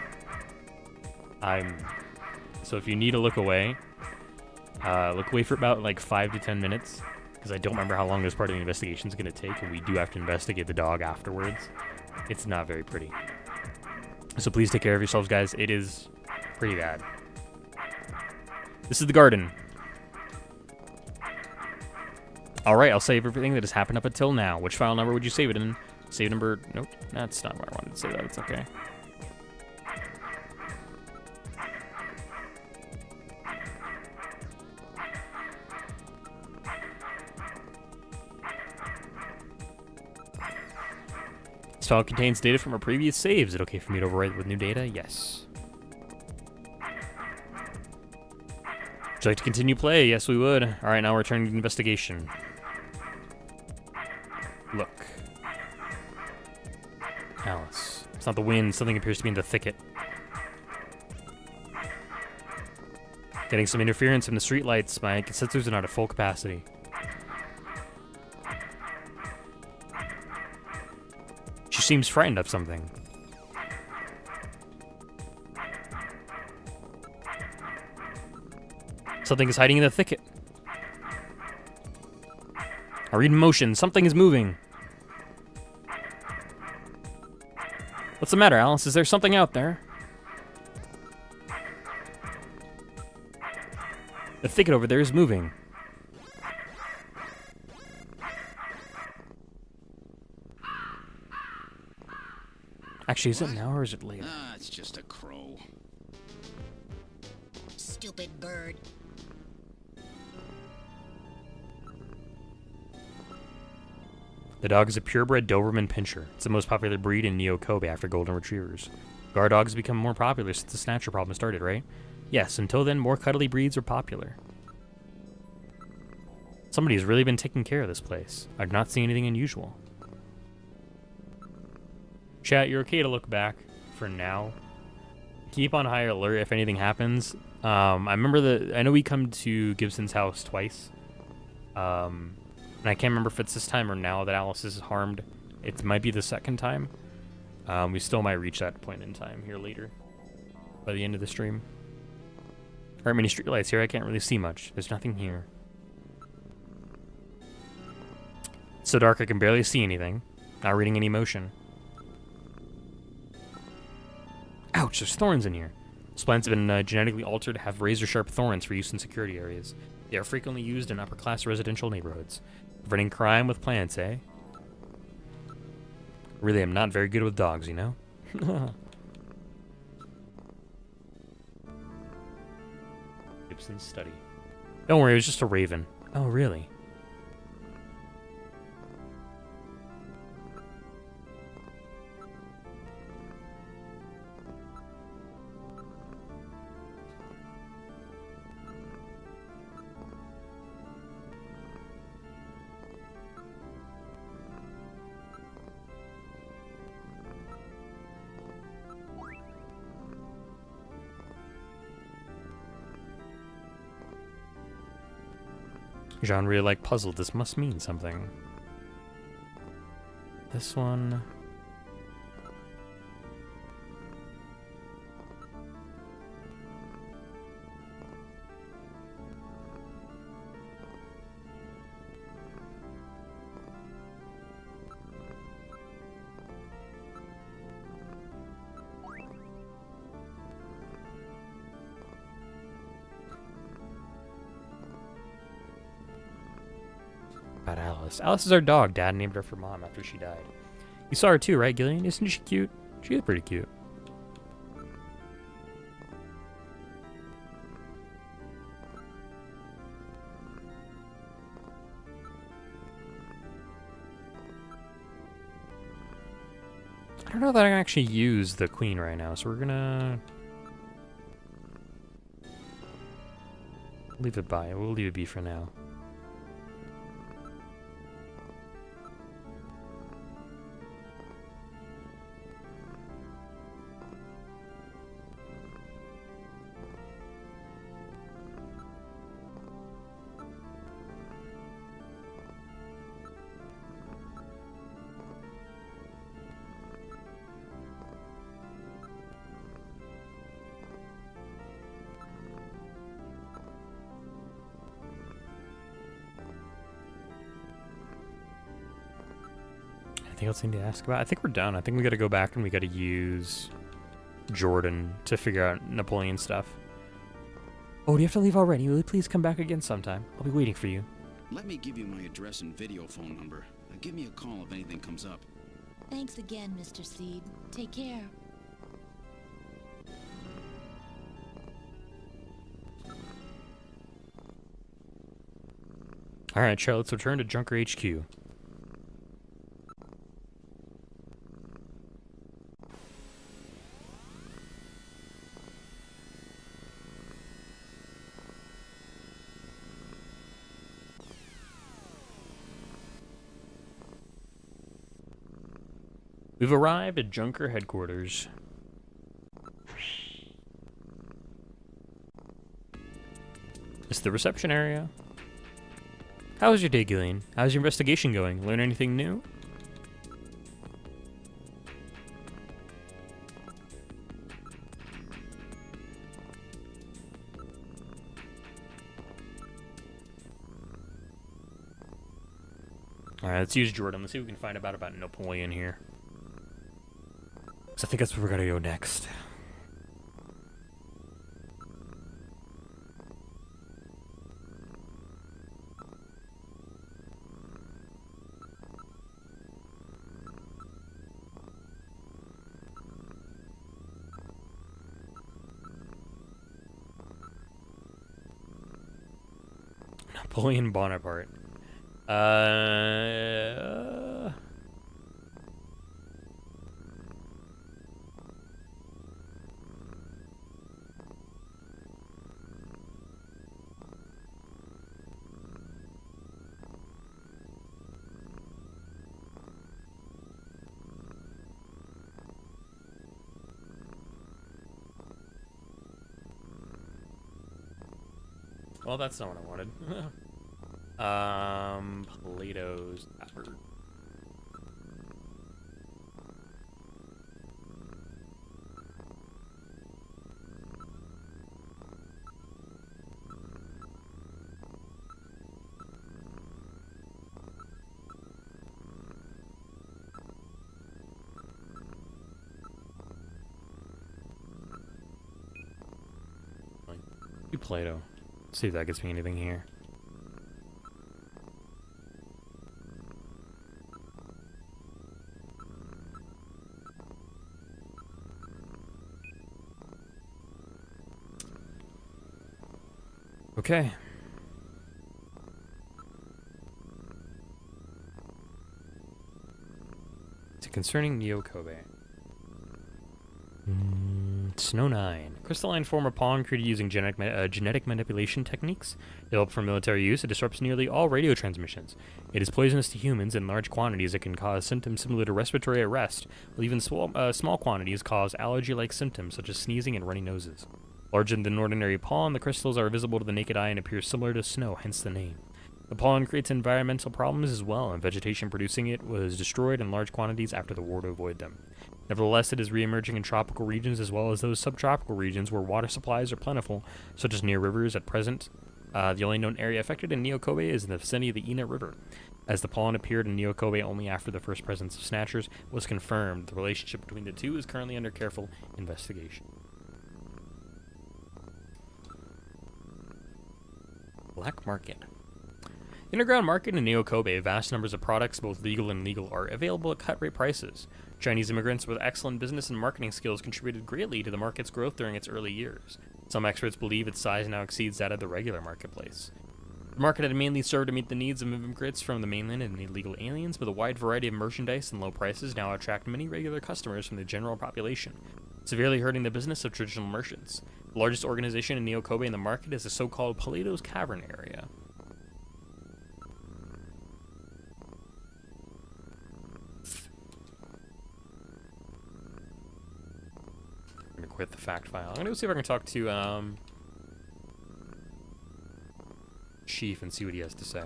Speaker 1: So if you need to look away for about like 5 to 10 minutes, because I don't remember how long this part of the investigation is going to take, and we do have to investigate the dog afterwards. It's not very pretty. So please take care of yourselves, guys. It is pretty bad. This is the garden. Alright, I'll save everything that has happened up until now. Which file number would you save it in? Save number... Nope, that's not what I wanted to say. That it's okay. This file contains data from our previous saves. Is it okay for me to overwrite with new data? Yes. Would you like to continue play? Yes, we would. Alright, now we're turning to investigation. Look. Alice. It's not the wind. Something appears to be in the thicket. Getting some interference from the streetlights. My sensors are not at full capacity. She seems frightened of something. Something is hiding in the thicket. I read motion. Something is moving. What's the matter, Alice? Is there something out there? The thicket over there is moving. Actually, is it now or is it later?
Speaker 2: Ah, it's just a crow.
Speaker 3: Stupid bird.
Speaker 1: The dog is a purebred Doberman Pinscher. It's the most popular breed in Neo Kobe after Golden Retrievers. Guard dogs have become more popular since the Snatcher problem started, right? Yes, until then, more cuddly breeds were popular. Somebody's really been taking care of this place. I've not seen anything unusual. Chat, you're okay to look back for now. Keep on high alert if anything happens. I know we come to Gibson's house twice. And I can't remember if it's this time or now that Alice is harmed. It might be the second time. We still might reach that point in time here later. By the end of the stream. There aren't many streetlights here. I can't really see much. There's nothing here. It's so dark I can barely see anything. Not reading any motion. Ouch, there's thorns in here. These plants have been genetically altered to have razor-sharp thorns for use in security areas. They are frequently used in upper-class residential neighborhoods. Preventing crime with plants, eh? Really, I'm not very good with dogs, you know? Gibson's study. Don't worry, it was just a raven. Oh, really? Jean really like puzzle. This must mean something. This one. About Alice. Alice is our dog. Dad named her for Mom after she died. You saw her too, right, Gillian? Isn't she cute? She is pretty cute. I don't know that I can actually use the queen right now, so we're gonna leave it by. We'll leave it be for now. Anything else I need to ask about? I think we're done. I think we gotta go back and we gotta use Jordan to figure out Napoleon stuff. Oh, do you have to leave already? Will you please come back again sometime? I'll be waiting for you.
Speaker 2: Let me give you my address and video phone number. Give me a call if anything comes up.
Speaker 4: Thanks again, Mr. Seed. Take care.
Speaker 1: Alright, Charlotte, let's return to Junker HQ. We've arrived at Junker headquarters. It's the reception area. How was your day, Gillian? How's your investigation going? Learn anything new? Alright, let's use Jordan. Let's see what we can find about Napoleon here. So I think that's where we're gonna go next. Napoleon Bonaparte. Well, that's not what I wanted. Plato's effort. Do Plato. See if that gets me anything here. Okay. It's concerning Neo Kobe. Snow 9. Crystalline form of pollen created using genetic manipulation techniques. Developed for military use, it disrupts nearly all radio transmissions. It is poisonous to humans. In large quantities, it can cause symptoms similar to respiratory arrest, while even small quantities cause allergy-like symptoms such as sneezing and runny noses. Larger than ordinary pollen, the crystals are visible to the naked eye and appear similar to snow, hence the name. The pollen creates environmental problems as well, and vegetation producing it was destroyed in large quantities after the war to avoid them. Nevertheless, it is re-emerging in tropical regions as well as those subtropical regions where water supplies are plentiful, such as near rivers at present. The only known area affected in Neo Kobe is in the vicinity of the Ina River. As the pollen appeared in Neo Kobe only after the first presence of Snatchers was confirmed, the relationship between the two is currently under careful investigation. Black Market. The underground market in Neo Kobe, vast numbers of products, both legal and illegal, are available at cut-rate prices. Chinese immigrants with excellent business and marketing skills contributed greatly to the market's growth during its early years. Some experts believe its size now exceeds that of the regular marketplace. The market had mainly served to meet the needs of immigrants from the mainland and illegal aliens, but a wide variety of merchandise and low prices now attract many regular customers from the general population, severely hurting the business of traditional merchants. The largest organization in Neo Kobe in the market is the so-called Plato's Cavern area. I'm gonna quit the fact file. I'm gonna go see if I can talk to Chief and see what he has to say.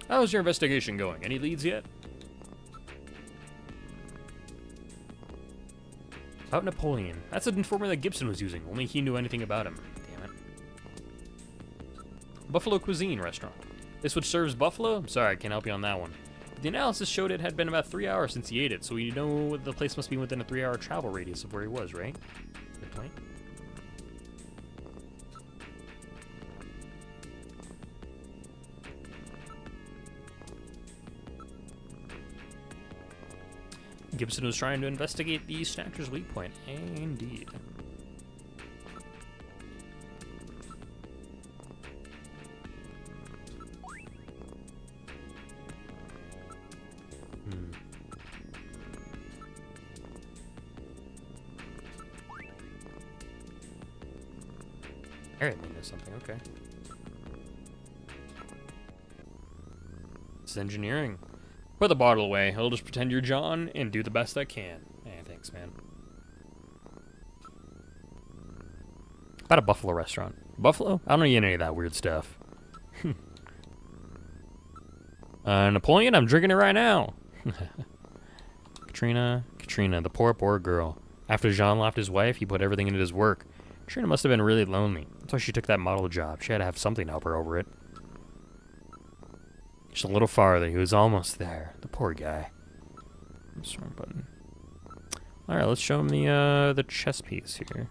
Speaker 1: How's your investigation going? Any leads yet? About Napoleon. That's an informant that Gibson was using. Only he knew anything about him. Damn it. Buffalo Cuisine restaurant. This which serves buffalo? I'm sorry, I can't help you on that one. The analysis showed it had been about 3 hours since he ate it, so we know the place must be within a 3-hour travel radius of where he was, right? Good point. Gibson was trying to investigate the Snatcher's weak point. Indeed. Apparently knows something, okay. This is engineering. Put the bottle away. I'll just pretend you're John and do the best I can. Hey, thanks, man. About a buffalo restaurant. Buffalo? I don't eat any of that weird stuff. Napoleon, I'm drinking it right now. Katrina, the poor girl. After Jean left his wife, he put everything into his work. Trina must have been really lonely. That's why she took that model job. She had to have something to help her over it. Just a little farther. He was almost there. The poor guy. Wrong button. Alright, let's show him the chess piece here.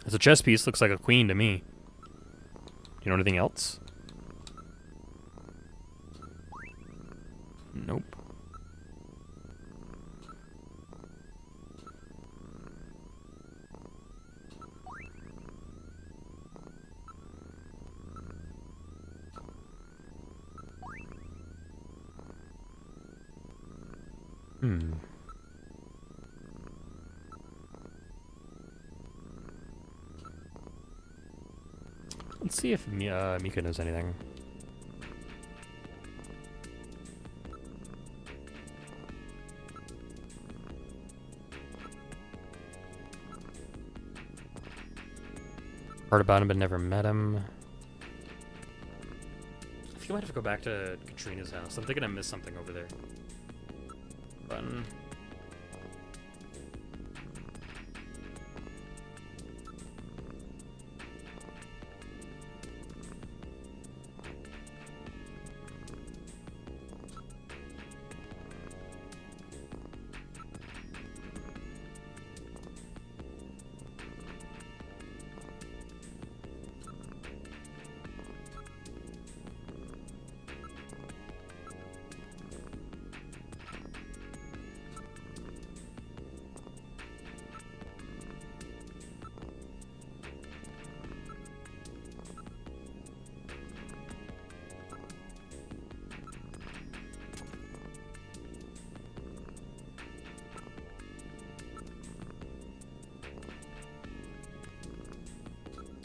Speaker 1: It's a chess piece. Looks like a queen to me. Do you know anything else? Nope. Let's see if Mika knows anything. Heard about him but never met him. I think I might have to go back to Katrina's house. I'm thinking I missed something over there. Button.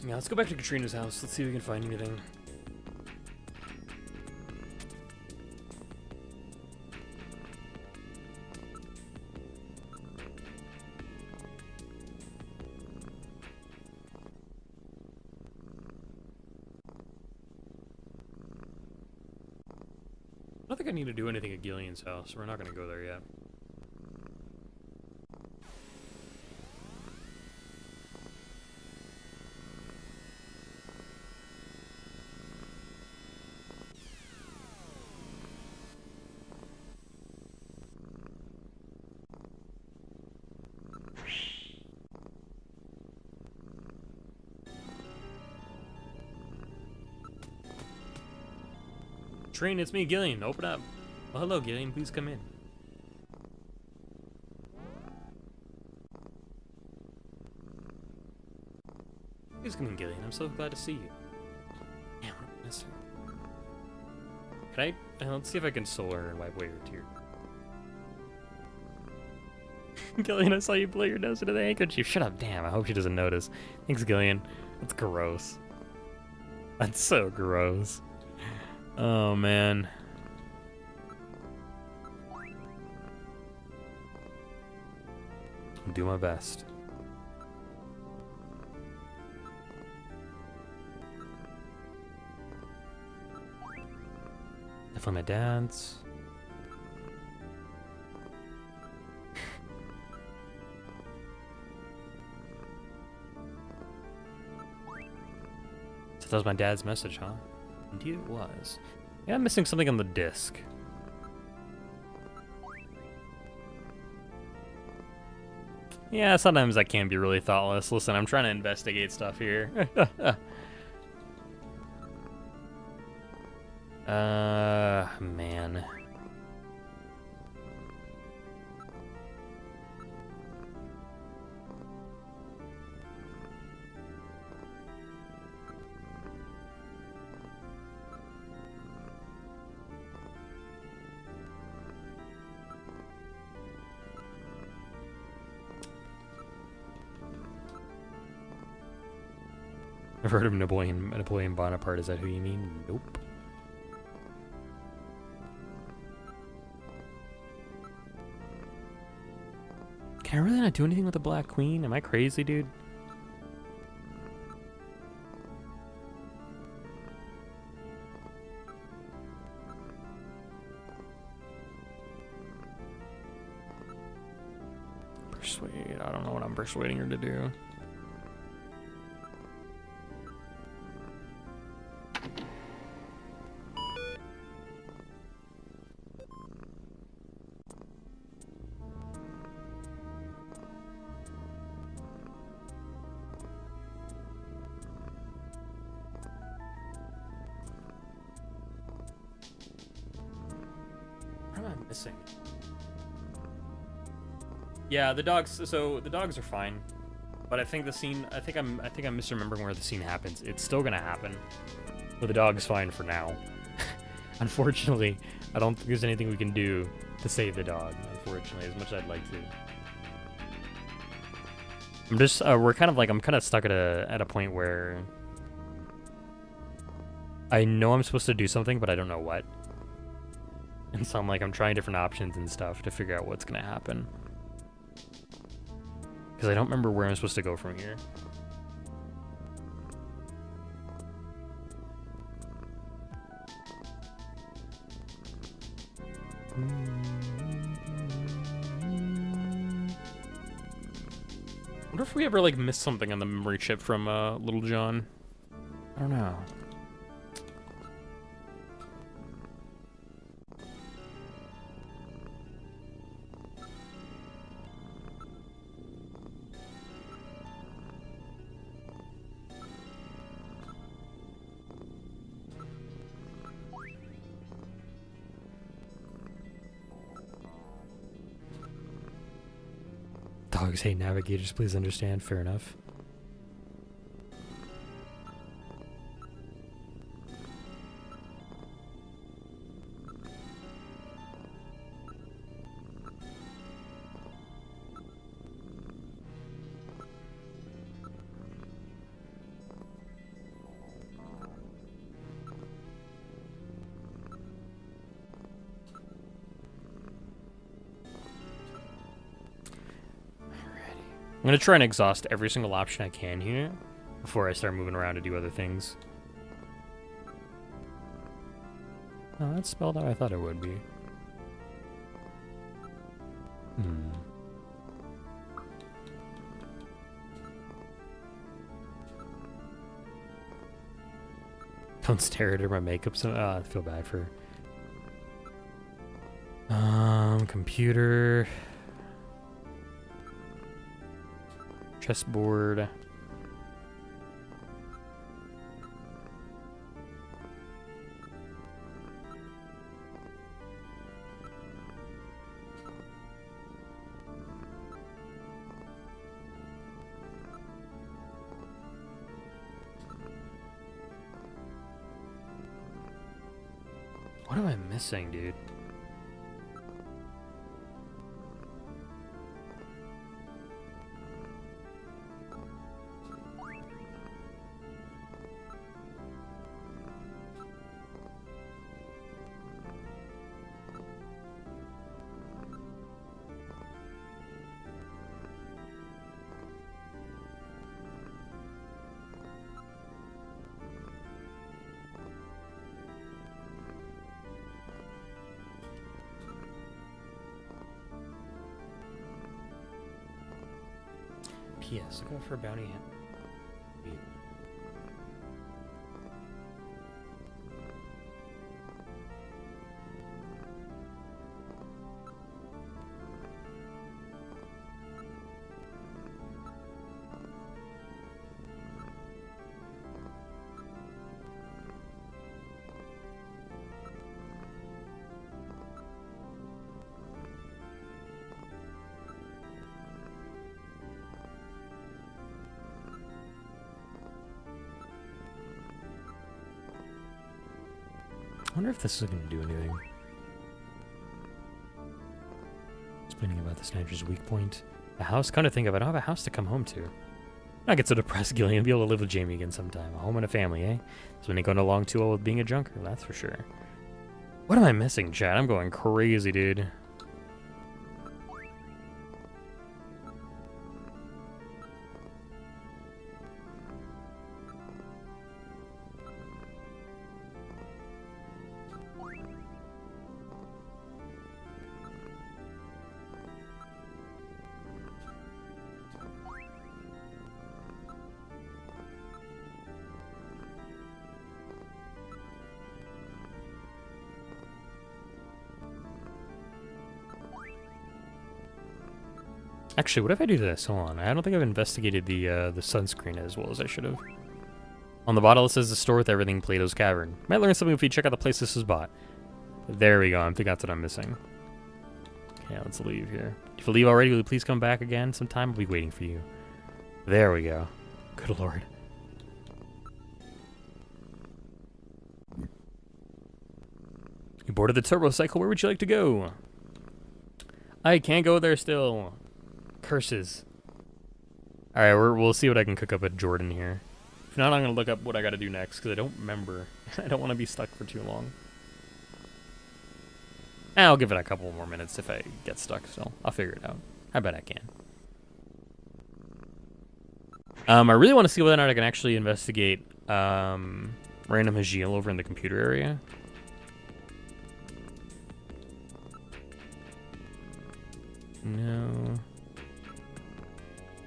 Speaker 1: Yeah, let's go back to Katrina's house. Let's see if we can find anything. I don't think I need to do anything at Gillian's house. We're not going to go there yet. Train, it's me, Gillian. Open up. Well, hello, Gillian. Please come in. Please come in, Gillian. I'm so glad to see you. Damn, I missed her. Can I? Let's see if I can soul her and wipe away her tear. Gillian, I saw you blow your nose into the handkerchief. Shut up, damn. I hope she doesn't notice. Thanks, Gillian. That's gross. That's so gross. Oh, man. I'll do my best. Definitely my dad's. So that was my dad's message, huh? Indeed it was. Yeah, I'm missing something on the disc. Yeah, sometimes I can be really thoughtless. Listen, I'm trying to investigate stuff here. Man. I've heard of Napoleon Bonaparte. Is that who you mean? Nope. Can I really not do anything with the Black Queen? Am I crazy, dude? Persuade. Wait, I don't know what I'm persuading her to do. What am I missing? Yeah, the dogs. So the dogs are fine, but I think the scene. I think I'm misremembering where the scene happens. It's still gonna happen, but the dog's fine for now. Unfortunately, I don't think there's anything we can do to save the dog. Unfortunately, as much as I'd like to. I'm just. We're kind of like. I'm kind of stuck at a point where I know I'm supposed to do something, but I don't know what. And so I'm trying different options and stuff to figure out what's gonna happen. Because I don't remember where I'm supposed to go from here. I wonder if we ever missed something on the memory chip from Little John. I don't know. Dogs hate navigators, please understand. Fair enough. I'm gonna try and exhaust every single option I can here before I start moving around to do other things. Oh, that's spelled out I thought it would be. Don't stare at her, my makeup. So I feel bad for her. Computer. Chessboard. What am I missing, dude? P.S. Look out for a bounty hit. I wonder if this is going to do anything. Explaining about the Snatcher's weak point. A house? Come to think of it, I don't have a house to come home to. I get so depressed, Gillian. Be able to live with Jamie again sometime. A home and a family, eh? So when ain't going along too well with being a junker, that's for sure. What am I missing, chat? I'm going crazy, dude. Actually, what if I do this? Hold on. I don't think I've investigated the sunscreen as well as I should have. On the bottle, it says the store with everything Plato's Cavern. Might learn something if we check out the place this is bought. There we go. I think that's what I'm missing. Okay, let's leave here. If you leave already, will you please come back again sometime? I'll be waiting for you. There we go. Good lord. You boarded the turbo cycle. Where would you like to go? I can't go there still. Curses. Alright, we'll see what I can cook up at Jordan here. If not, I'm going to look up what I got to do next, because I don't remember. I don't want to be stuck for too long. I'll give it a couple more minutes if I get stuck, so I'll figure it out. I bet I can. I really want to see whether or not I can actually investigate random Hagil over in the computer area. No.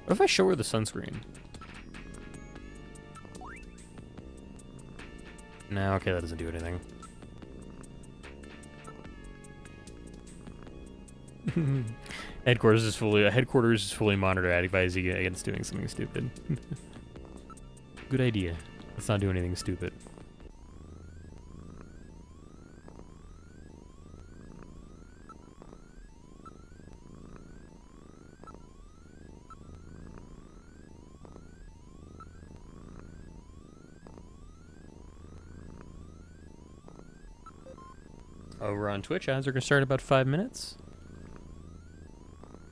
Speaker 1: What if I show her the sunscreen? No, okay, that doesn't do anything. Headquarters is fully monitored. I advise you against doing something stupid. Good idea. Let's not do anything stupid. Over on Twitch, ads are going to start in about 5 minutes.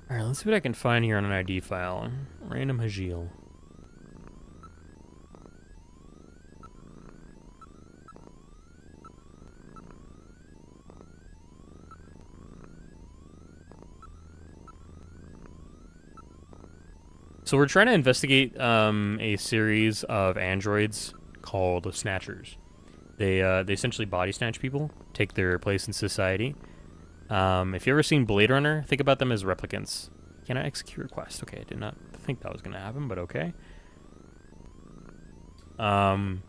Speaker 1: Alright, let's see what I can find here on an ID file. Random Hagil. So we're trying to investigate a series of androids called Snatchers. They essentially body snatch people, take their place in society. If you've ever seen Blade Runner, think about them as replicants. Can I execute request? Okay, I did not think that was going to happen, but okay. And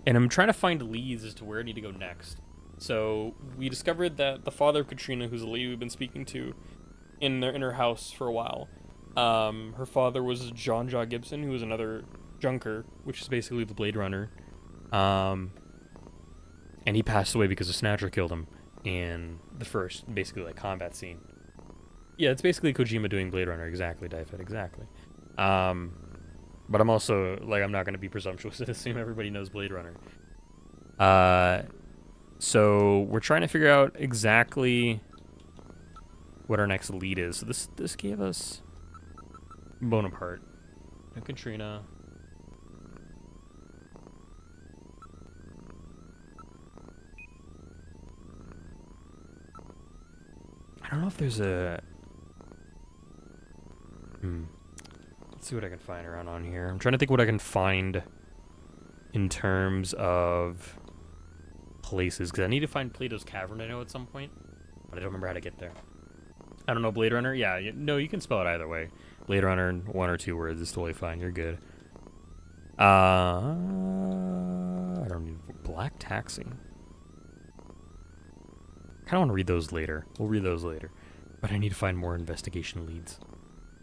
Speaker 1: I'm trying to find leads as to where I need to go next. So we discovered that the father of Katrina, who's a lady we've been speaking to, in her house for a while. Her father was John Jaw Gibson, who was another Junker, which is basically the Blade Runner. And he passed away because a Snatcher killed him in the first, basically, like, combat scene. Yeah, it's basically Kojima doing Blade Runner. Exactly, Dyfed, exactly. But I'm also, like, I'm not going to be presumptuous and assume everybody knows Blade Runner. So we're trying to figure out exactly what our next lead is. So this gave us Bonaparte and Katrina. I don't know if there's a... Let's see what I can find around on here. I'm trying to think what I can find in terms of places, because I need to find Plato's Cavern, I know, at some point, but I don't remember how to get there. I don't know, Blade Runner? Yeah, no, you can spell it either way. Blade Runner in 1 or 2 words is totally fine. You're good. I don't need... Black Taxi. I kind of want to read those later. We'll read those later. But I need to find more investigation leads.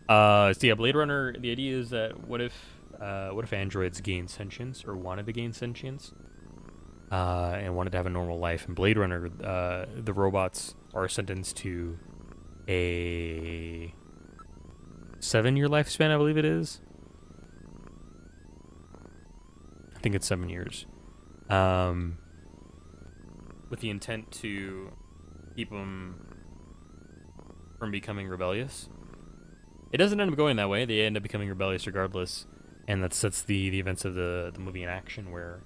Speaker 1: So yeah, Blade Runner, the idea is that what if androids gained sentience, or wanted to gain sentience, and wanted to have a normal life. And Blade Runner, the robots are sentenced to a 7-year lifespan, I believe it is. I think it's 7 years. With the intent to keep them from becoming rebellious. It doesn't end up going that way. They end up becoming rebellious regardless, and that sets the events of the movie in action, where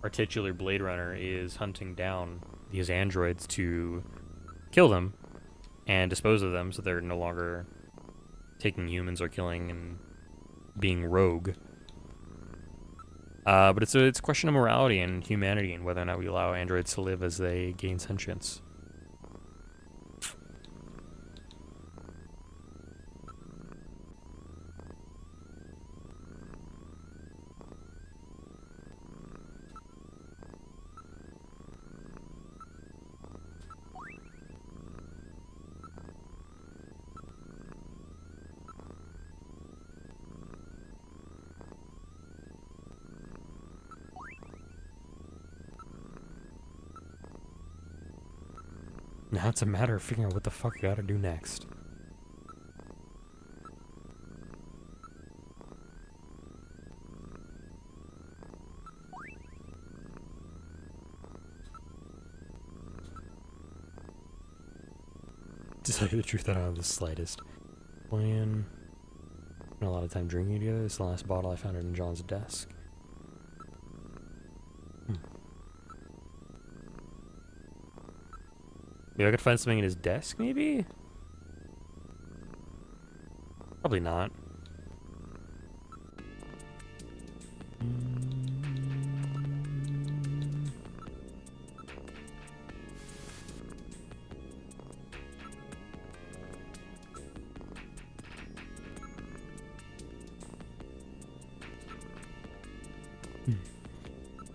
Speaker 1: our titular Blade Runner is hunting down these androids to kill them and dispose of them, so they're no longer taking humans or killing and being rogue. But it's a question of morality and humanity, and whether or not we allow androids to live as they gain sentience. Now it's a matter of figuring out what the fuck I gotta do next. To tell you the truth, I don't have the slightest plan. Spent a lot of time drinking together. This is the last bottle I found in John's desk. Maybe I could find something in his desk, maybe? Probably not.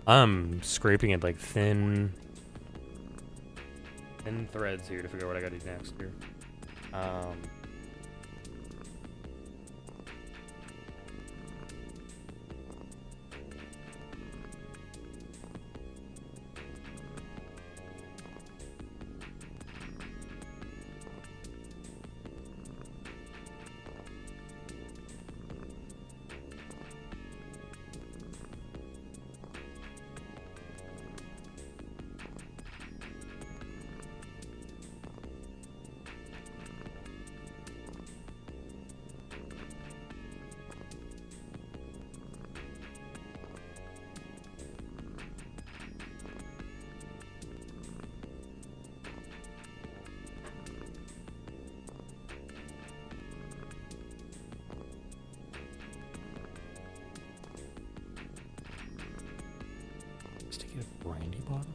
Speaker 1: I'm scraping at like thin threads here to figure out what I gotta do next here. Brandy bottle?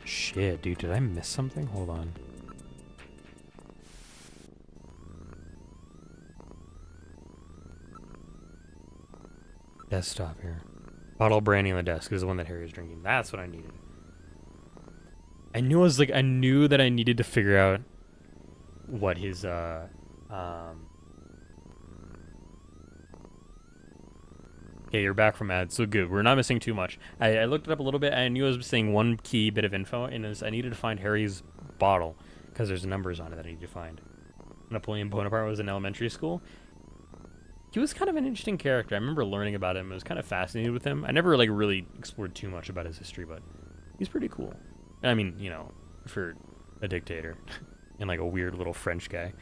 Speaker 1: Shit, dude, did I miss something? Hold on. Desktop here. Bottle of brandy on the desk is the one that Harry was drinking. That's what I needed. I knew that I needed to figure out what his Okay, you're back from ads, so good. We're not missing too much. I looked it up a little bit. I knew I was missing one key bit of info, and I needed to find Harry's bottle, because there's numbers on it that I need to find. Napoleon Bonaparte was in elementary school. He was kind of an interesting character. I remember learning about him. I was kind of fascinated with him. I never, like, really explored too much about his history, but he's pretty cool. I mean, you know, for a dictator and, like, a weird little French guy.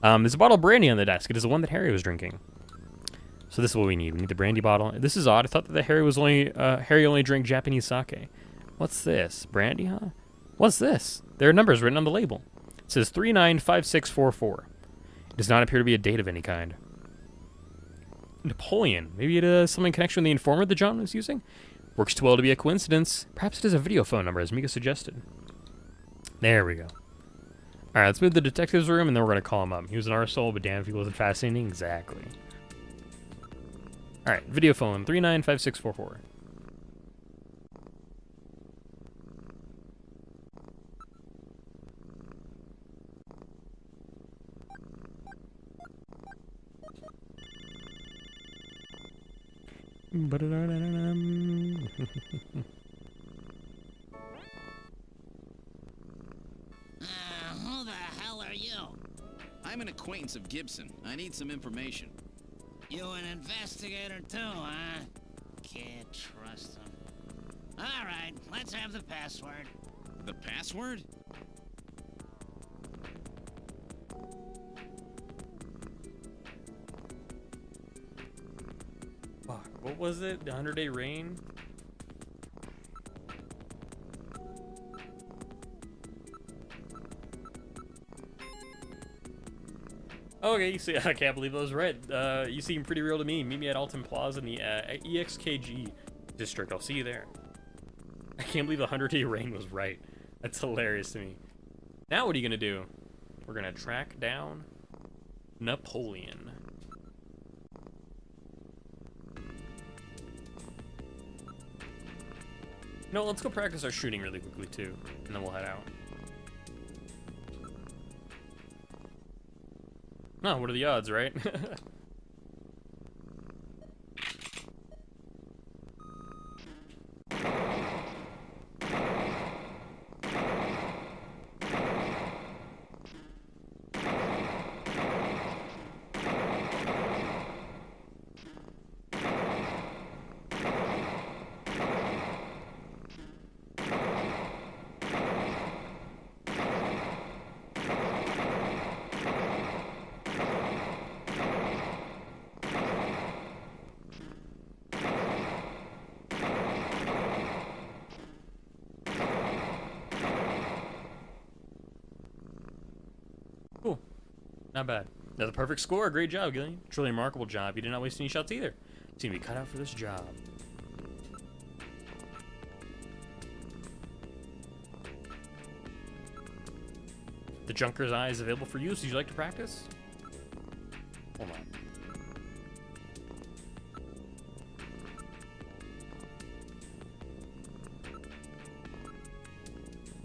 Speaker 1: There's a bottle of brandy on the desk. It is the one that Harry was drinking. So this is what we need. We need the brandy bottle. This is odd. I thought that Harry only drank Japanese sake. What's this? Brandy, huh? What's this? There are numbers written on the label. It says 395644. It does not appear to be a date of any kind. Napoleon. Maybe it has something in connection with the informant that John was using? Works too well to be a coincidence. Perhaps it is a video phone number, as Mika suggested. There we go. Alright, let's move to the detective's room, and then we're going to call him up. He was an arsehole, but damn if he wasn't fascinating. Exactly. Alright, video phone, 395644.
Speaker 2: Who the hell are you? I'm an acquaintance of Gibson. I need some information. You an investigator too, huh? Can't trust him. All right, let's have the password. The password?
Speaker 1: Fuck, what was it? The 100-day reign? Okay, you see, I can't believe I was right. You seem pretty real to me. Meet me at Alton Plaza in the EXKG district. I'll see you there. I can't believe the 100-day reign was right. That's hilarious to me. Now what are you gonna do? We're gonna track down Napoleon. No, let's go practice our shooting really quickly too, and then we'll head out. No, what are the odds, right? Not bad. Another perfect score. Great job, Gillian. Truly remarkable job. You did not waste any shots either. You seem to be cut out for this job. The Junker's Eye is available for use. Would you like to practice? Hold on.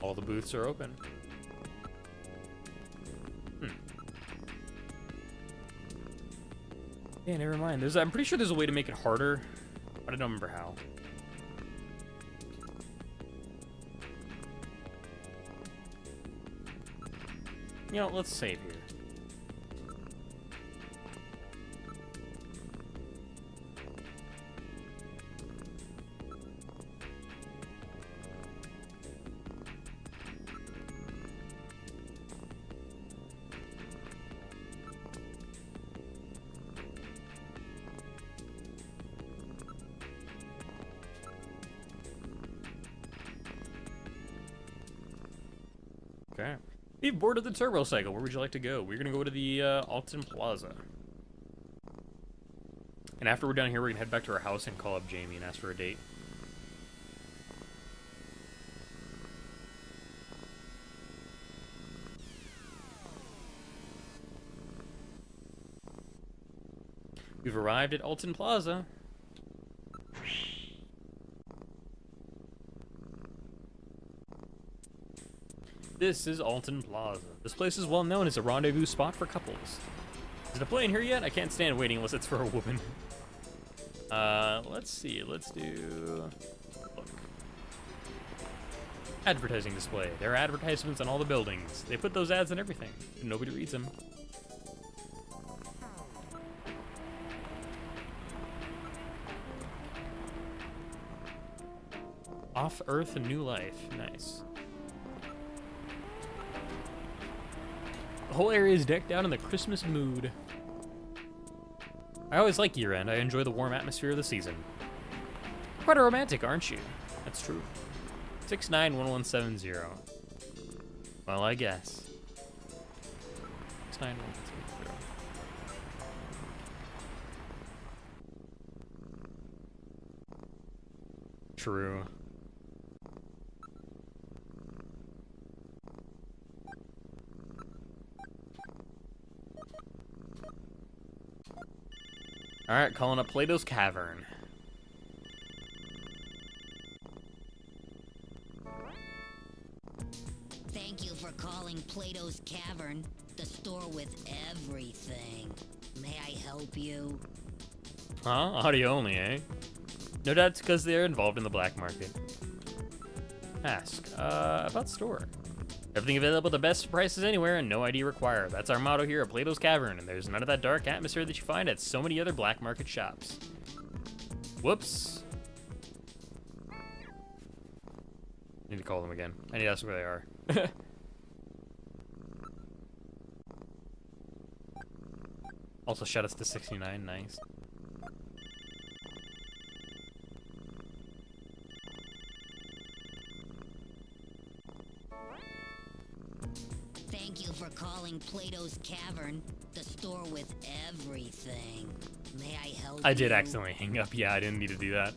Speaker 1: All the booths are open. Yeah, never mind. I'm pretty sure there's a way to make it harder, but I don't remember how. You know, let's save here. Okay. We've boarded the turbo cycle. Where would you like to go? We're gonna go to the Alton Plaza. And after we're done here, we're gonna head back to our house and call up Jamie and ask for a date. We've arrived at Alton Plaza. This is Alton Plaza. This place is well known as a rendezvous spot for couples. Is it a plane here yet? I can't stand waiting unless it's for a woman. Let's see. Let's do... Look. Advertising display. There are advertisements on all the buildings. They put those ads on everything. Nobody reads them. Off Earth, a new life. Nice. The whole area is decked out in the Christmas mood. I always like year-end. I enjoy the warm atmosphere of the season. Quite a romantic, aren't you? That's true. 691170. Well, I guess. 691170. True. Alright, calling up Plato's Cavern.
Speaker 6: Thank you for calling Plato's Cavern, the store with everything. May I help you?
Speaker 1: Huh? Audio only, eh? No doubt it's because they're involved in the black market. Ask. About store. Everything available at the best prices anywhere and no ID required. That's our motto here at Plato's Cavern, and there's none of that dark atmosphere that you find at so many other black market shops. Whoops. Need to call them again. I need to ask where they are. Also, shout outs to 69, nice.
Speaker 6: Thank you for calling Plato's Cavern, the store with everything. May I help you?
Speaker 1: I did accidentally hang up. Yeah, I didn't need to do that.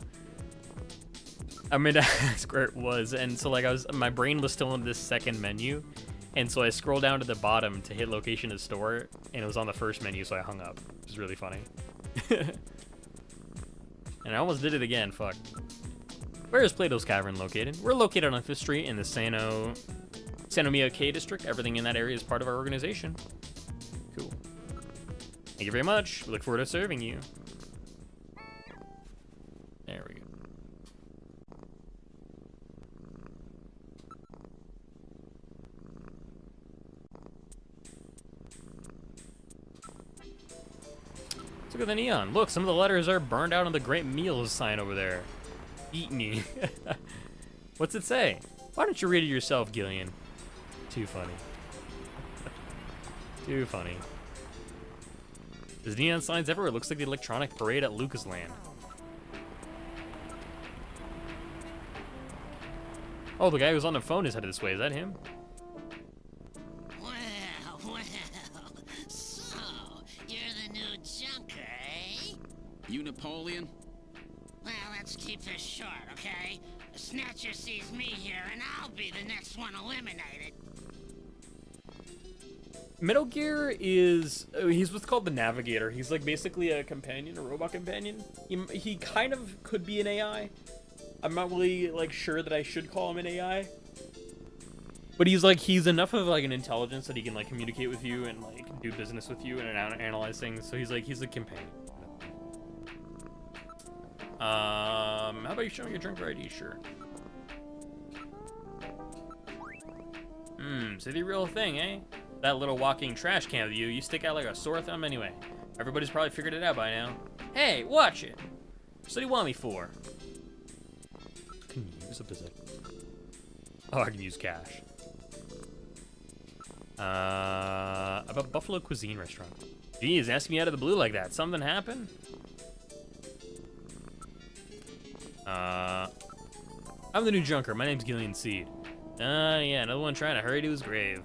Speaker 1: I meant to ask where it was, and so like my brain was still in this second menu, and so I scrolled down to the bottom to hit location of store, and it was on the first menu, so I hung up. It was really funny. And I almost did it again. Fuck. Where is Plato's Cavern located? We're located on 5th Street in the Sanomia K district. Everything in that area is part of our organization. Cool. Thank you very much. We look forward to serving you. There we go. Let's look at the neon. Look, some of the letters are burned out on the Great Meals sign over there. Eat me. What's it say? Why don't you read it yourself, Gillian? Too funny. Too funny. There's neon signs everywhere. It looks like the electronic parade at Lucasland. Oh, the guy who's on the phone is headed this way. Is that him?
Speaker 2: Well, You Napoleon?
Speaker 6: Well, let's keep this short, okay? The Snatcher sees me here, and I'll be the next one eliminated.
Speaker 1: Metal Gear is, he's what's called the Navigator. He's like basically a companion, a robot companion. He kind of could be an AI. I'm not really like sure that I should call him an AI. But he's enough of like an intelligence that he can like communicate with you and like do business with you and analyze things. So he's a companion. How about you show me your drinker ID? Sure. So the real thing, eh? That little walking trash can of you stick out like a sore thumb anyway. Everybody's probably figured it out by now. Hey, watch it! So what do you want me for? Can you use a position? Oh, I can use cash. About Buffalo Cuisine Restaurant. Geez, ask me out of the blue like that. Something happened? I'm the new junker. My name's Gillian Seed. Yeah, another one trying to hurry to his grave.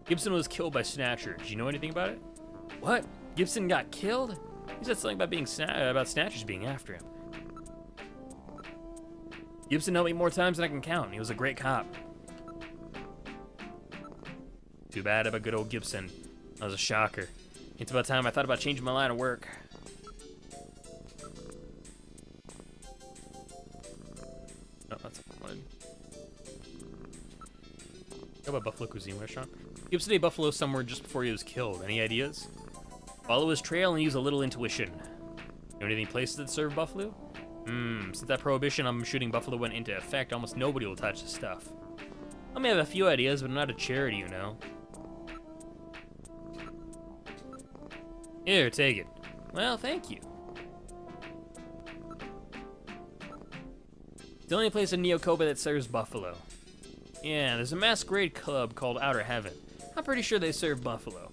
Speaker 1: Gibson was killed by Snatcher. Did you know anything about it? What? Gibson got killed? He said something about Snatchers being after him. Gibson helped me more times than I can count. He was a great cop. Too bad about good old Gibson. That was a shocker. It's about time I thought about changing my line of work. Oh, that's what I wanted. How about Buffalo Cuisine Restaurant? Gibson ate buffalo somewhere just before he was killed. Any ideas? Follow his trail and use a little intuition. Know anything places that serve buffalo? Since that prohibition on shooting buffalo went into effect, almost nobody will touch the stuff. I may have a few ideas, but I'm not a charity, you know. Here, take it. Well, thank you. It's the only place in Neokoba that serves buffalo. Yeah, there's a masquerade club called Outer Heaven. I'm pretty sure they serve buffalo.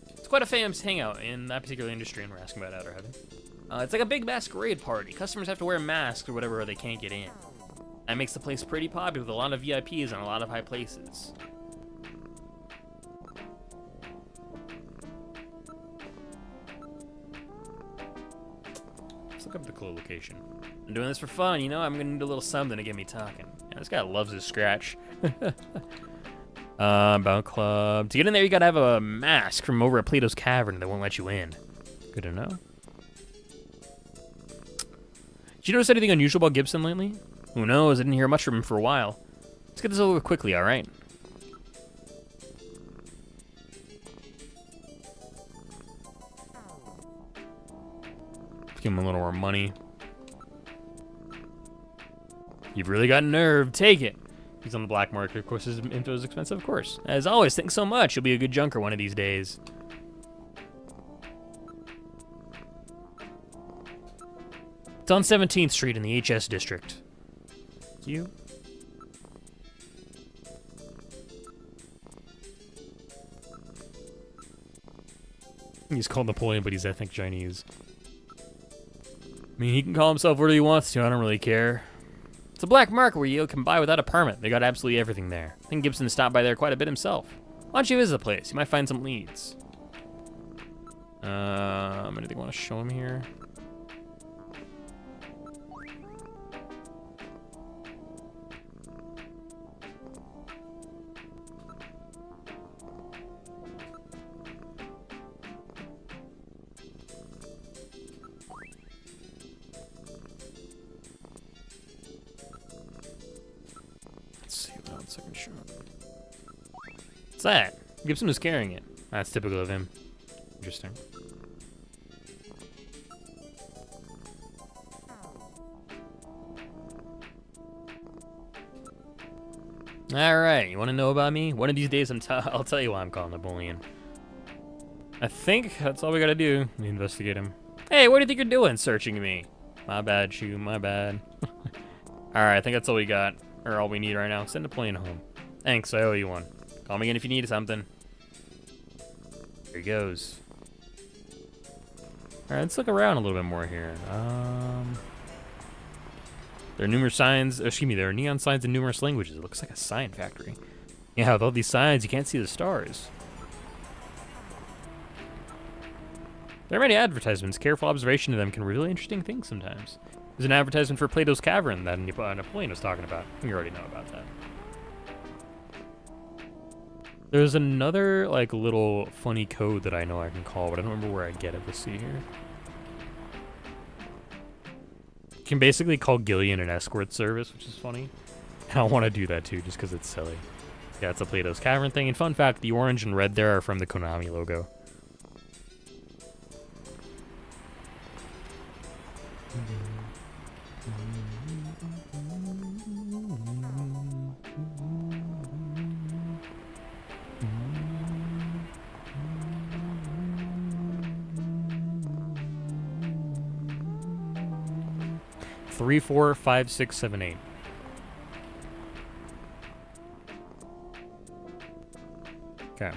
Speaker 1: It's quite a famous hangout in that particular industry, and we're asking about Outer Heaven. It's like a big masquerade party. Customers have to wear masks or whatever or they can't get in. That makes the place pretty popular with a lot of VIPs and a lot of high places. Let's look up the co-location. I'm doing this for fun, you know? I'm gonna need a little something to get me talking. Yeah, this guy loves his scratch. Bound Club. To get in there, you gotta have a mask from over at Plato's Cavern. They won't let you in. Good to know. Did you notice anything unusual about Gibson lately? Who knows? I didn't hear much from him for a while. Let's get this over quickly, all right? Give him a little more money. You've really got nerve. Take it. He's on the black market. Of course, his info is expensive, of course. As always, thanks so much. You'll be a good junker one of these days. It's on 17th Street in the HS district. You? He's called Napoleon, but he's, I think, Chinese. I mean, he can call himself whatever he wants to. I don't really care. It's a black market where you can buy without a permit. They got absolutely everything there. I think Gibson stopped by there quite a bit himself. Why don't you visit the place? You might find some leads. Anything I want to show him here? Second shot. What's that? Gibson was carrying it. That's typical of him. Interesting. All right, you want to know about me? One of these days, I'll tell you why I'm called Napoleon. I think that's all we gotta do. We investigate him. Hey, what do you think you're doing, searching me? My bad, Shu. My bad. All right, I think that's all we got. Or all we need right now. Send Napoleon home. Thanks, I owe you one. Call me again if you need something. Here he goes. Alright, let's look around a little bit more here. There are numerous signs, excuse me, there are neon signs in numerous languages. It looks like a sign factory. Yeah, with all these signs, you can't see the stars. There are many advertisements. Careful observation of them can reveal interesting things sometimes. There's an advertisement for Plato's Cavern that Napoleon was talking about. You already know about that. There's another, like, little funny code that I know I can call, but I don't remember where I get it. Let's see here. You can basically call Gillian an escort service, which is funny. And I want to do that too, just because it's silly. Yeah, it's a Plato's Cavern thing. And fun fact, the orange and red there are from the Konami logo. Three, 4, 5, 6, 7, 8. Okay.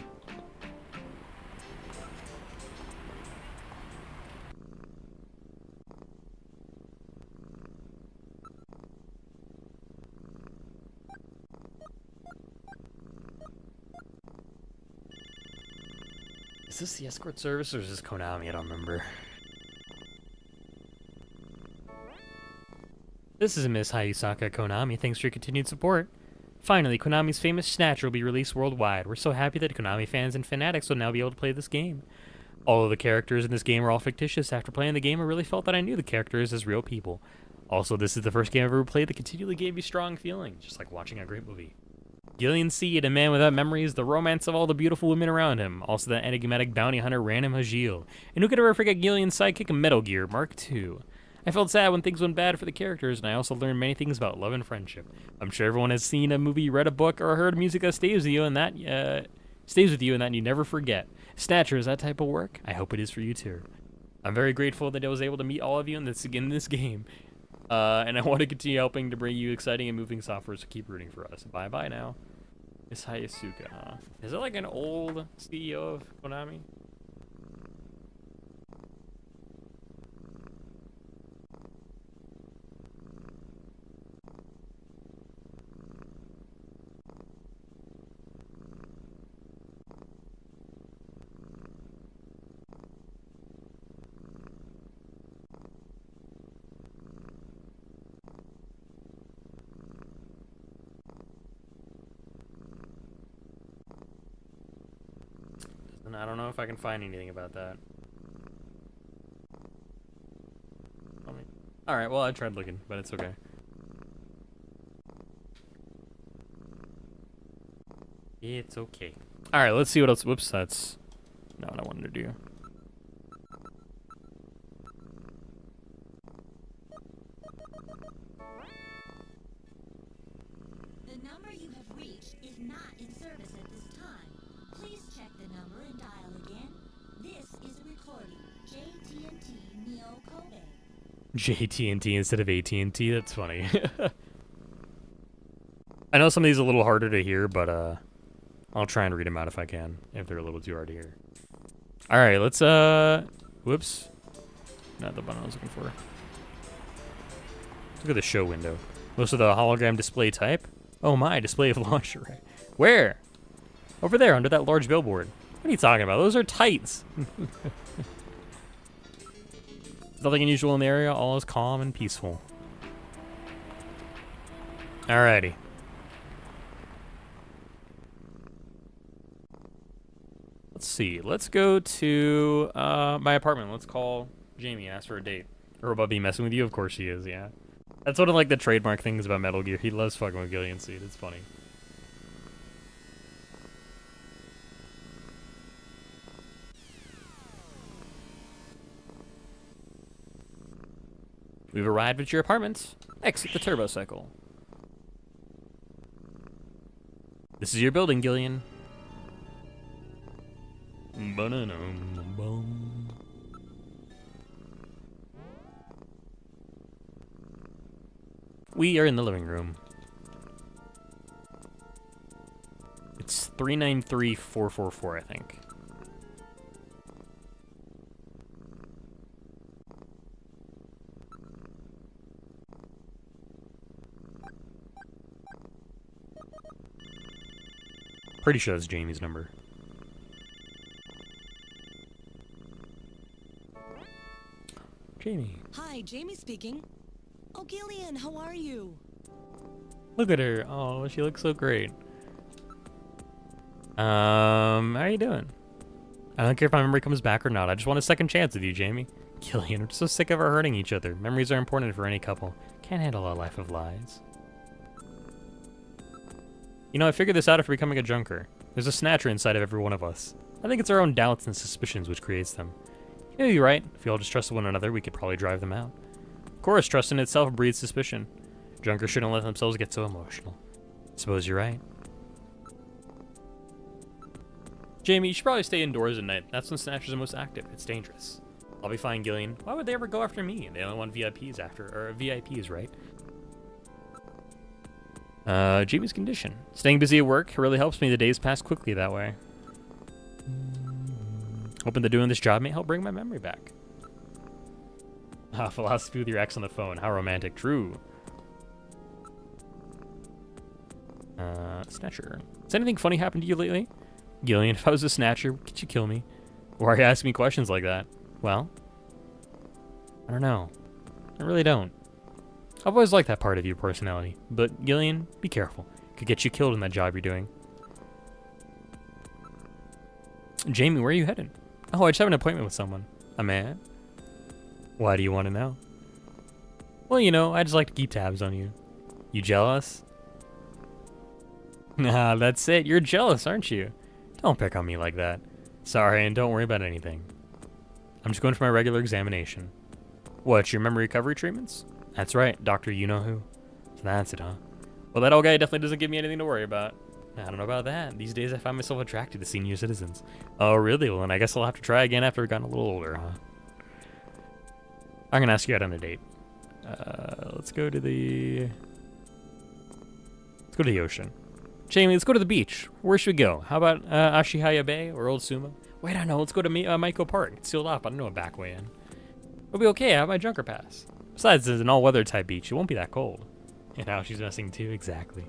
Speaker 1: Is this the escort service or is this Konami? I don't remember. This is Miss Hayusaka Konami. Thanks for your continued support. Finally, Konami's famous Snatcher will be released worldwide. We're so happy that Konami fans and fanatics will now be able to play this game. Although the characters in this game are all fictitious, after playing the game I really felt that I knew the characters as real people. Also, this is the first game I've ever played that continually gave me strong feelings, just like watching a great movie. Gillian Seed, a man without memories, the romance of all the beautiful women around him, also that enigmatic bounty hunter Random Hajil. And who could ever forget Gillian's sidekick Metal Gear Mark II? I felt sad when things went bad for the characters, and I also learned many things about love and friendship. I'm sure everyone has seen a movie, read a book, or heard music that stays with you, and that you never forget. Snatcher, is that type of work? I hope it is for you too. I'm very grateful that I was able to meet all of you in this game, and I want to continue helping to bring you exciting and moving software. So keep rooting for us. Bye bye now. It's Hayasuka, huh? Is it like an old CEO of Konami? I don't know if I can find anything about that. Alright, well, I tried looking, but it's okay. It's okay. Alright, let's see what else. Whoops, that's not what I wanted to do.
Speaker 4: The number you have reached is not in service at this time. Please check the number and dial again. This is a recording. JT&T Neo Kobe.
Speaker 1: JT&T instead of AT&T, that's funny. I know some of these are a little harder to hear, but I'll try and read them out if I can, if they're a little too hard to hear. Alright, let's whoops. Not the button I was looking for. Look at the show window. Most of the hologram display type. Oh my, display of launch array. Where? Over there, under that large billboard. What are you talking about? Those are tights. Nothing unusual in the area. All is calm and peaceful. Alrighty. Let's see. Let's go to my apartment. Let's call Jamie, ask for a date. Or about be messing with you? Of course she is, yeah. That's one of like the trademark things about Metal Gear. He loves fucking with Gillian Seed. It's funny. We've arrived at your apartment. Exit the turbo cycle. This is your building, Gillian. We are in the living room. It's 393444, I think. Pretty sure that's Jamie's number. Jamie.
Speaker 7: Hi, Jamie speaking. Oh, Gillian, how are you?
Speaker 1: Look at her. Oh, she looks so great. How are you doing? I don't care if my memory comes back or not. I just want a second chance with you, Jamie. Gillian, we're so sick of our hurting each other. Memories are important for any couple. Can't handle a life of lies. You know, I figured this out after becoming a junker. There's a snatcher inside of every one of us. I think it's our own doubts and suspicions which creates them. You may be right. If we all just trusted one another, we could probably drive them out. Of course, trust in itself breeds suspicion. Junkers shouldn't let themselves get so emotional. Suppose you're right. Jamie, you should probably stay indoors at night. That's when Snatchers are most active. It's dangerous. I'll be fine, Gillian. Why would they ever go after me? They only want VIPs VIPs, right? Jamie's condition. Staying busy at work really helps me. The days pass quickly that way. Hoping that doing this job may help bring my memory back. Philosophy with your ex on the phone. How romantic. True. Snatcher. Has anything funny happened to you lately? Gillian, if I was a Snatcher, could you kill me? Why are you asking me questions like that? Well, I don't know. I really don't. I've always liked that part of your personality. But, Gillian, be careful. It could get you killed in that job you're doing. Jamie, where are you headed? Oh, I just have an appointment with someone. A man? Why do you want to know? Well, you know, I just like to keep tabs on you. You jealous? Nah, that's it. You're jealous, aren't you? Don't pick on me like that. Sorry, and don't worry about anything. I'm just going for my regular examination. What, your memory recovery treatments? That's right, Dr. You-Know-Who. So that's it, huh? Well, that old guy definitely doesn't give me anything to worry about. I don't know about that. These days I find myself attracted to senior citizens. Oh, really? Well, then I guess I'll have to try again after I've gotten a little older, huh? I'm gonna ask you out on a date. Let's go to the ocean. Jamie, let's go to the beach. Where should we go? How about Ashihaya Bay or Old Suma? Wait, I don't know. Let's go to Maiko Park. It's sealed off. I don't know a back way in. It'll be okay. I have my junker pass. Besides, it's an all-weather type beach. It won't be that cold. And now she's messing too. Exactly.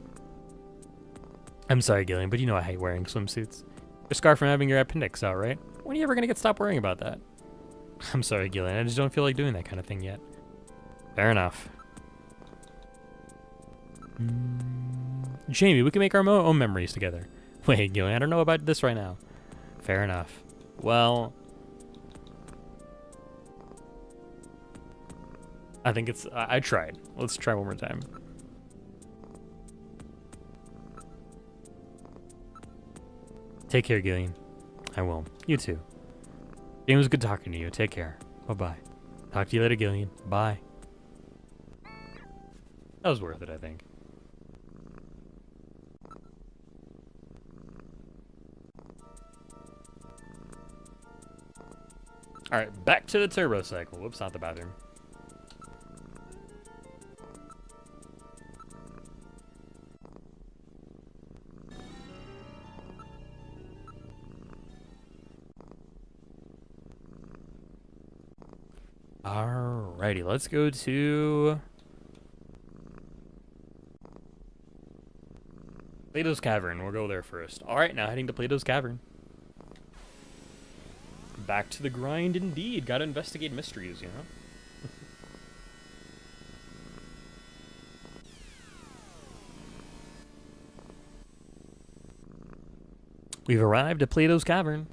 Speaker 1: I'm sorry, Gillian, but you know I hate wearing swimsuits. You're scarred from having your appendix out, right? When are you ever gonna stop worrying about that? I'm sorry, Gillian. I just don't feel like doing that kind of thing yet. Fair enough. Jamie, we can make our own memories together. Wait, Gillian, I don't know about this right now. Fair enough. Well, I think it's... I tried. Let's try one more time. Take care, Gillian. I will. You too. It was good talking to you. Take care. Bye-bye. Talk to you later, Gillian. Bye. That was worth it, I think. Alright, back to the turbo cycle. Whoops, not the bathroom. Alrighty, let's go to Plato's Cavern. We'll go there first. Alright, now heading to Plato's Cavern. Back to the grind indeed. Gotta investigate mysteries, you know? We've arrived at Plato's Cavern.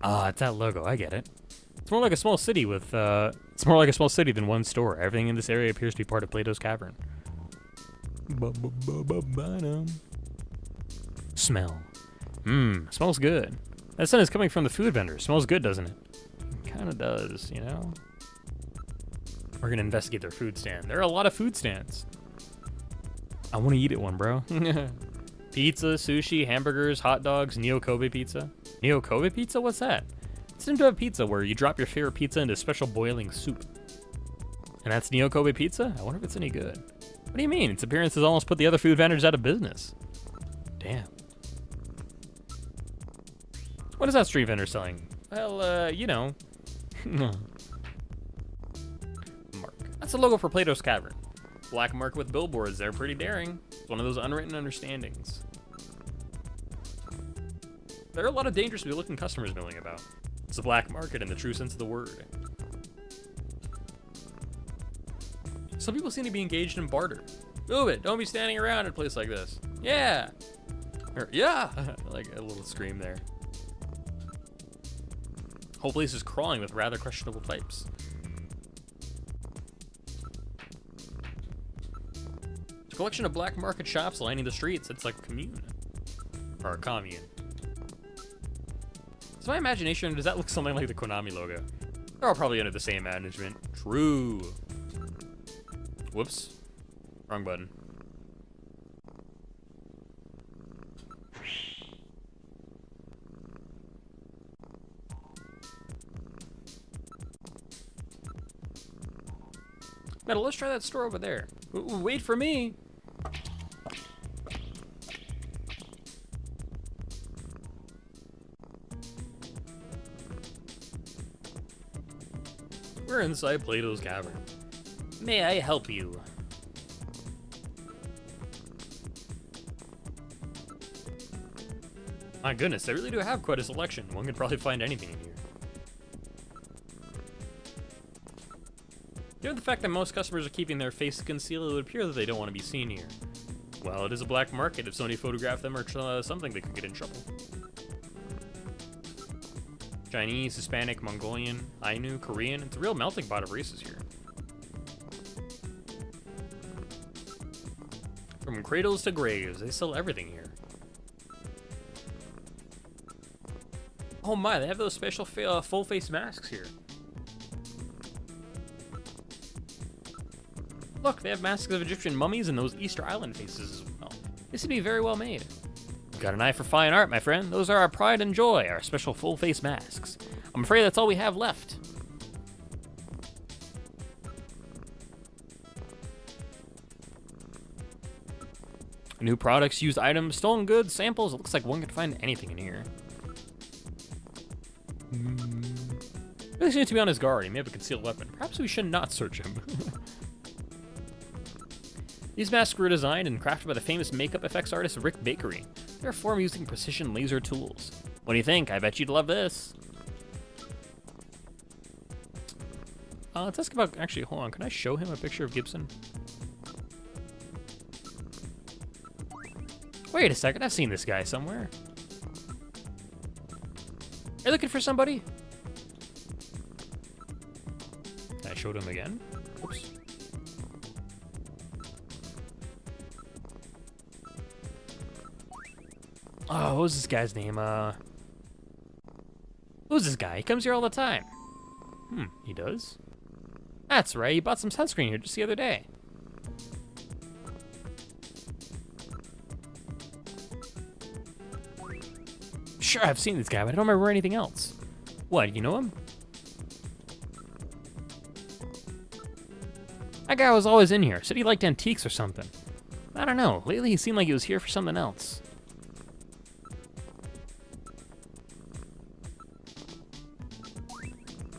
Speaker 1: Ah, it's that logo. I get it. It's more like a small city with, it's more like a small city than one store. Everything in this area appears to be part of Plato's Cavern. Smell. Smells good. That scent is coming from the food vendor. Smells good, doesn't it? Kinda does, you know? We're gonna investigate their food stand. There are a lot of food stands. I wanna eat at one, bro. Pizza, sushi, hamburgers, hot dogs, Neo Kobe pizza. Neo Kobe pizza? What's that? It's into a pizza where you drop your favorite pizza into special boiling soup. And that's Neo Kobe pizza? I wonder if it's any good. What do you mean? Its appearance has almost put the other food vendors out of business. Damn. What is that street vendor selling? Well, you know. Mark. That's the logo for Plato's Cavern. Black mark with billboards. They're pretty daring. It's one of those unwritten understandings. There are a lot of dangerously looking customers milling about. It's a black market in the true sense of the word. Some people seem to be engaged in barter. Move it! Don't be standing around at a place like this. Yeah! Or, yeah! Like a little scream there. Whole place is crawling with rather questionable types. It's a collection of black market shops lining the streets. It's like a commune. Or a commune. Is my imagination, does that look something like the Konami logo? They're all probably under the same management. True. Whoops. Wrong button. Metal, let's try that store over there. Wait for me. We're inside Plato's Cavern. May I help you? My goodness, they really do have quite a selection. One could probably find anything in here. Given the fact that most customers are keeping their faces concealed, it would appear that they don't want to be seen here. Well, it is a black market. If somebody photographed them or something, they could get in trouble. Chinese, Hispanic, Mongolian, Ainu, Korean. It's a real melting pot of races here. From cradles to graves, they sell everything here. Oh my, they have those special full-face masks here. Look, they have masks of Egyptian mummies and those Easter Island faces as well. They seem to be very well made. You've got an eye for fine art, my friend. Those are our pride and joy, our special full-face masks. I'm afraid that's all we have left. New products, used items, stolen goods, samples. It looks like one could find anything in here. Really seems to be on his guard. He may have a concealed weapon. Perhaps we should not search him. These masks were designed and crafted by the famous makeup effects artist Rick Bakery. They're formed using precision laser tools. What do you think? I bet you'd love this. Let's ask about, actually, hold on. Can I show him a picture of Gibson? Wait a second, I've seen this guy somewhere. Are you looking for somebody? I showed him again. Oops. Oh, what was this guy's name? Who's this guy? He comes here all the time. He does? That's right, he bought some sunscreen here just the other day. Sure, I've seen this guy, but I don't remember anything else. What, you know him? That guy was always in here. Said he liked antiques or something. I don't know. Lately he seemed like he was here for something else.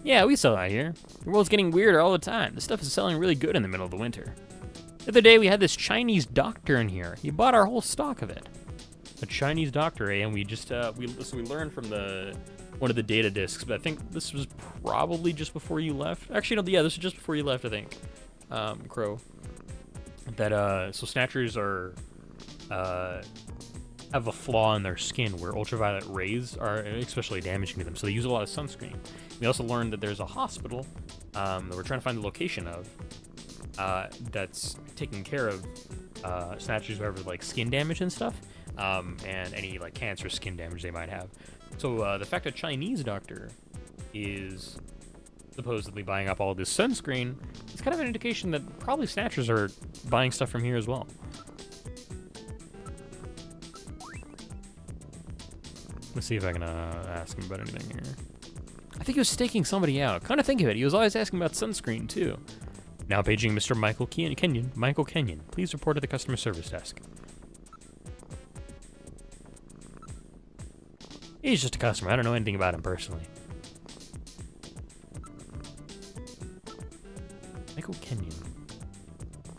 Speaker 1: Yeah, we sell out here. The world's getting weirder all the time. This stuff is selling really good in the middle of the winter. The other day we had this Chinese doctor in here. He bought our whole stock of it. A Chinese doctor, eh? And we just we learned from one of the data discs, but I think this was probably just before you left. Actually, no, yeah, this was just before you left, I think. Crow. That so Snatchers are have a flaw in their skin where ultraviolet rays are especially damaging to them, so they use a lot of sunscreen. We also learned that there's a hospital that we're trying to find the location of that's taking care of Snatchers who have like skin damage and stuff, and any like cancerous skin damage they might have. So the fact that Chinese doctor is supposedly buying up all this sunscreen, it's kind of an indication that probably Snatchers are buying stuff from here as well. Let's see if I can ask him about anything here. I think he was staking somebody out. Kind of think of it, he was always asking about sunscreen too. Now paging Mr. Michael Kenyon. Michael Kenyon, please report to the customer service desk. He's just a customer. I don't know anything about him personally. Michael Kenyon.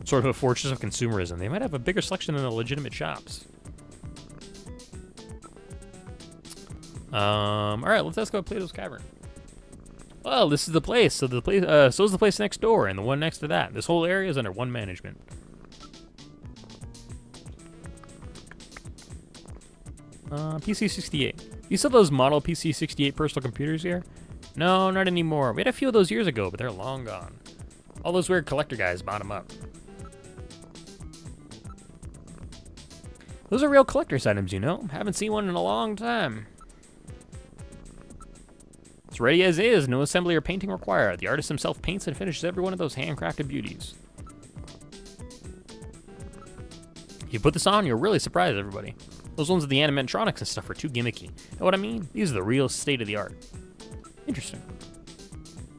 Speaker 1: Sort of a fortress of consumerism. They might have a bigger selection than the legitimate shops. All right, let's go to Plato's Cavern. Well, this is the place. So the place, so is the place next door, and the one next to that. This whole area is under one management. PC68. You saw those model PC68 personal computers here? No, not anymore. We had a few of those years ago, but they're long gone. All those weird collector guys bought them up. Those are real collector's items, you know? Haven't seen one in a long time. It's ready as is, no assembly or painting required. The artist himself paints and finishes every one of those handcrafted beauties. If you put this on, you'll really surprise everybody. Those ones with the animatronics and stuff are too gimmicky. Know what I mean? These are the real state of the art. Interesting.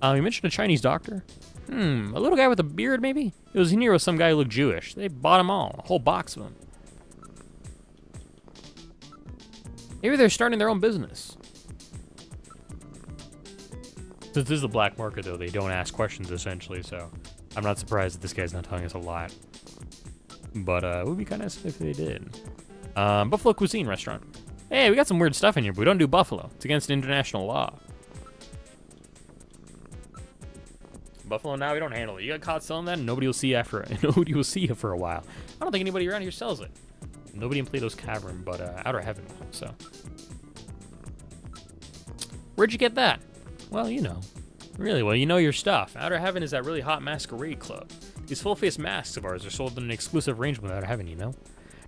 Speaker 1: You mentioned a Chinese doctor? A little guy with a beard, maybe? It was in here with some guy who looked Jewish. They bought them all, a whole box of them. Maybe they're starting their own business. Since this is the black market, though, they don't ask questions, essentially, so I'm not surprised that this guy's not telling us a lot. But it would be kind of nice if they did. Buffalo Cuisine Restaurant. Hey, we got some weird stuff in here, but we don't do buffalo. It's against international law. Buffalo now, we don't handle it. You got caught selling that, and nobody will see you for a while. I don't think anybody around here sells it. Nobody in Plato's Cavern, but Outer Heaven, so. Where'd you get that? Well, you know. Really, well, you know your stuff. Outer Heaven is that really hot masquerade club. These full-face masks of ours are sold in an exclusive arrangement with Outer Heaven, you know?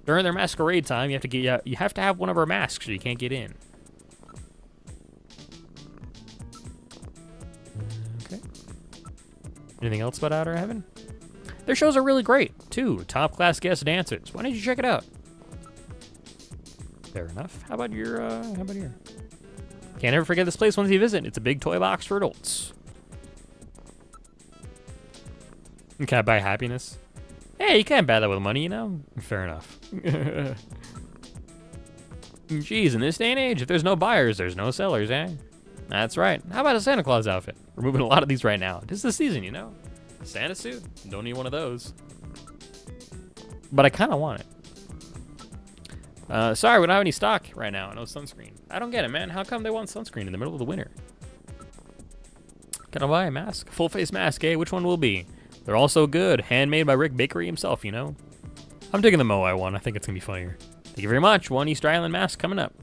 Speaker 1: During their masquerade time, you have to have one of our masks or you can't get in. Okay. Anything else about Outer Heaven? Their shows are really great, too. Top-class guest dancers. Why don't you check it out? Fair enough. How about your, Can't ever forget this place once you visit. It's a big toy box for adults. Can I buy happiness? Hey, you can't buy that with money, you know? Fair enough. Geez, in this day and age, if there's no buyers, there's no sellers, eh? That's right. How about a Santa Claus outfit? We're moving a lot of these right now. This is the season, you know? Santa suit? Don't need one of those. But I kind of want it. Sorry, we don't have any stock right now. No sunscreen. I don't get it, man. How come they want sunscreen in the middle of the winter? Can I buy a mask? Full face mask, eh? Which one will be? They're all so good. Handmade by Rick Bakery himself, you know? I'm taking the Moai one. I think it's going to be funnier. Thank you very much. One Easter Island mask coming up.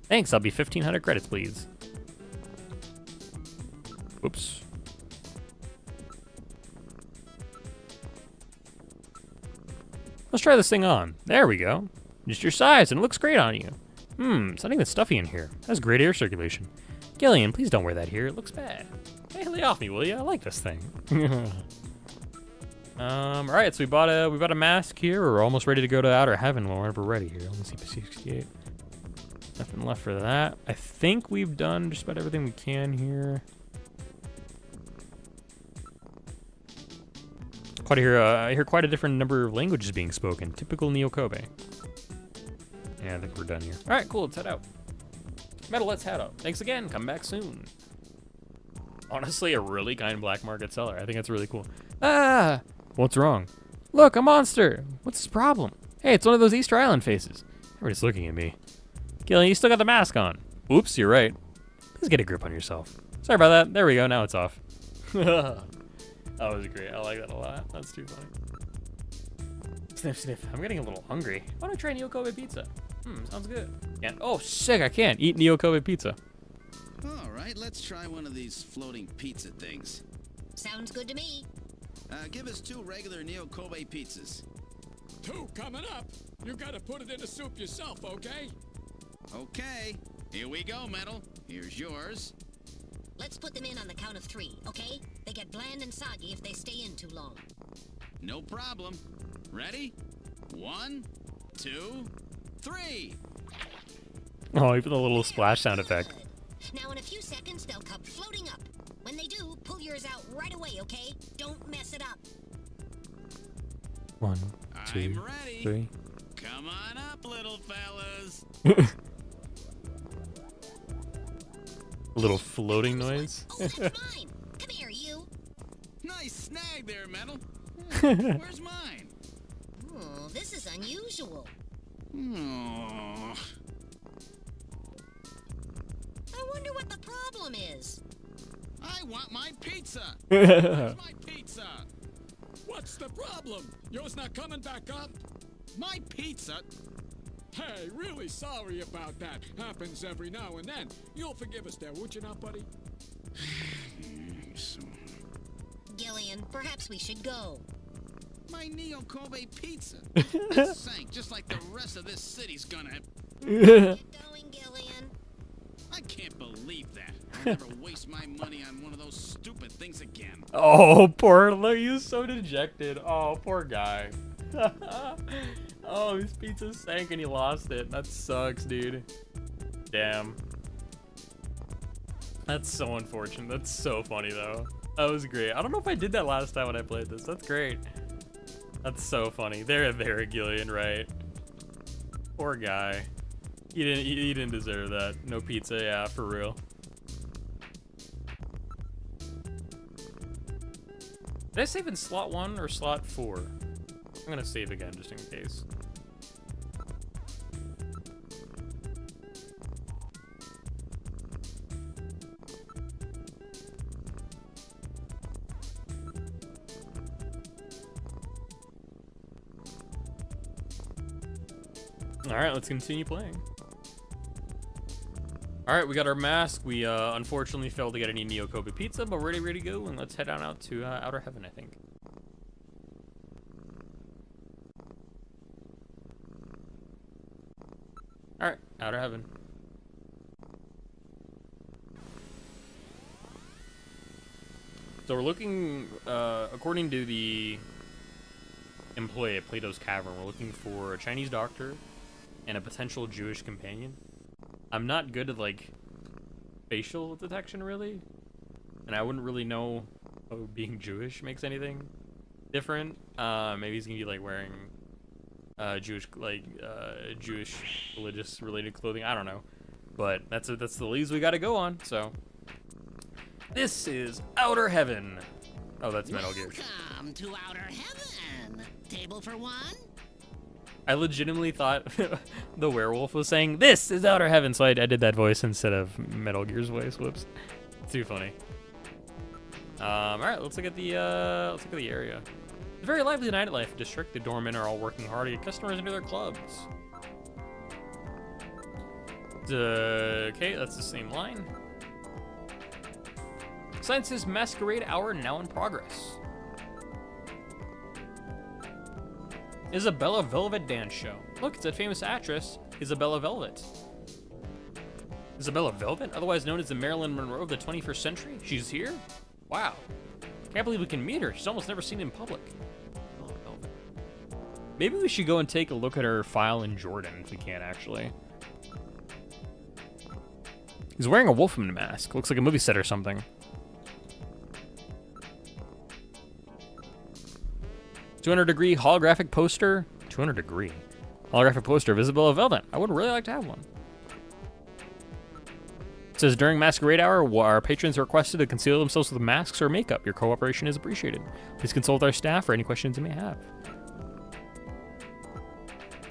Speaker 1: Thanks. I'll be 1,500 credits, please. Whoops. Let's try this thing on. There we go. Just your size, and it looks great on you. It's not even stuffy in here. It has great air circulation. Gillian, please don't wear that here. It looks bad. Hey, lay off me, will you? I like this thing. All right, so we bought a mask here. We're almost ready to go to Outer Heaven whenever we're ready here. Let's see, 68. Nothing left for that. I think we've done just about everything we can here. I hear quite a different number of languages being spoken. Typical Neo Kobe. Yeah, I think we're done here. All right, cool. Let's head out. Metal, let's head out. Thanks again. Come back soon. Honestly, a really kind black market seller. I think that's really cool. Ah! What's wrong? Look, a monster. What's his problem? Hey, it's one of those Easter Island faces. Everybody's looking at me. Gillian, you still got the mask on. Oops, you're right. Please get a grip on yourself. Sorry about that. There we go. Now it's off. That was great. I like that a lot. That's too funny. Sniff, sniff. I'm getting a little hungry. Why don't I try Neo Kobe pizza? Sounds good. Yeah. Oh, sick. I can't eat Neo Kobe pizza.
Speaker 2: All right, let's try one of these floating pizza things.
Speaker 3: Sounds good to me.
Speaker 2: Give us 2 regular Neo Kobe pizzas.
Speaker 8: 2 coming up. You gotta put it in the soup yourself, okay?
Speaker 2: Okay. Here we go, Metal. Here's yours.
Speaker 3: Let's put them in on the count of 3, okay? They get bland and soggy if they stay in too long.
Speaker 2: No problem. Ready? 1, 2, 3.
Speaker 1: Oh, even the little splash sound effect.
Speaker 3: Good. Now in a few seconds, they'll come floating up. When they do, pull yours out right away, okay? Don't mess it up.
Speaker 1: 1, 2,
Speaker 2: I'm ready.
Speaker 1: 3.
Speaker 2: Come on up, little fellas.
Speaker 1: A little floating noise.
Speaker 3: Oh, that's mine. Come here, you.
Speaker 2: Nice snag there, Metal. Where's mine?
Speaker 3: Oh, this is unusual.
Speaker 2: Oh.
Speaker 3: I wonder what the problem is.
Speaker 2: I want my pizza. Where's my pizza?
Speaker 8: What's the problem? Yours not coming back up?
Speaker 2: My pizza?
Speaker 8: Hey, really sorry about that. Happens every now and then. You'll forgive us there, would you not, buddy?
Speaker 3: Gillian, perhaps we should go.
Speaker 2: My Neo Kobe pizza. It sank just like the rest of this city's gonna.
Speaker 3: Get going, Gillian.
Speaker 2: I can't believe that. I'll never waste my money on one of those stupid things again.
Speaker 1: Oh, poor look, he was so dejected. Oh, poor guy. Oh, his pizza sank and he lost it. That sucks, dude. Damn. That's so unfortunate. That's so funny, though. That was great. I don't know if I did that last time when I played this. That's great. That's so funny. There, Gillian, right? Poor guy. He didn't deserve that. No pizza, yeah, for real. Did I save in slot 1 or slot 4? I'm gonna save again just in case. Alright, let's continue playing. Alright, we got our mask. We unfortunately failed to get any Neo Kobe pizza, but we're ready to go, and let's head on out to Outer Heaven, I think. Alright, Outer Heaven. So we're looking, according to the employee at Plato's Cavern, we're looking for a Chinese doctor and a potential Jewish companion. I'm not good at, like, facial detection, really. And I wouldn't really know how being Jewish makes anything different. Maybe he's gonna be, like, wearing Jewish religious related clothing. I don't know. But that's the leads we gotta go on, so. This is Outer Heaven. Oh, that's Metal Gear.
Speaker 6: Welcome to Outer Heaven. Table for one?
Speaker 1: I legitimately thought the werewolf was saying, "This is Outer Heaven," so I did that voice instead of Metal Gear's voice. Whoops. Too funny. All right, let's look at the area. It's a very lively nightlife district. The doormen are all working hard to get customers into their clubs. Okay, that's the same line. Sign says Masquerade Hour now in progress. Isabella Velvet Dance Show. Look, it's that famous actress, Isabella Velvet. Isabella Velvet, otherwise known as the Marilyn Monroe of the 21st century? She's here? Wow. Can't believe we can meet her. She's almost never seen in public. Oh, Velvet. Maybe we should go and take a look at her file in Jordan, if we can, actually. He's wearing a Wolfman mask. Looks like a movie set or something. 200-degree holographic poster. 200-degree holographic poster of Isabella Velvet. I would really like to have one. It says, during Masquerade Hour, our patrons are requested to conceal themselves with masks or makeup. Your cooperation is appreciated. Please consult our staff for any questions you may have.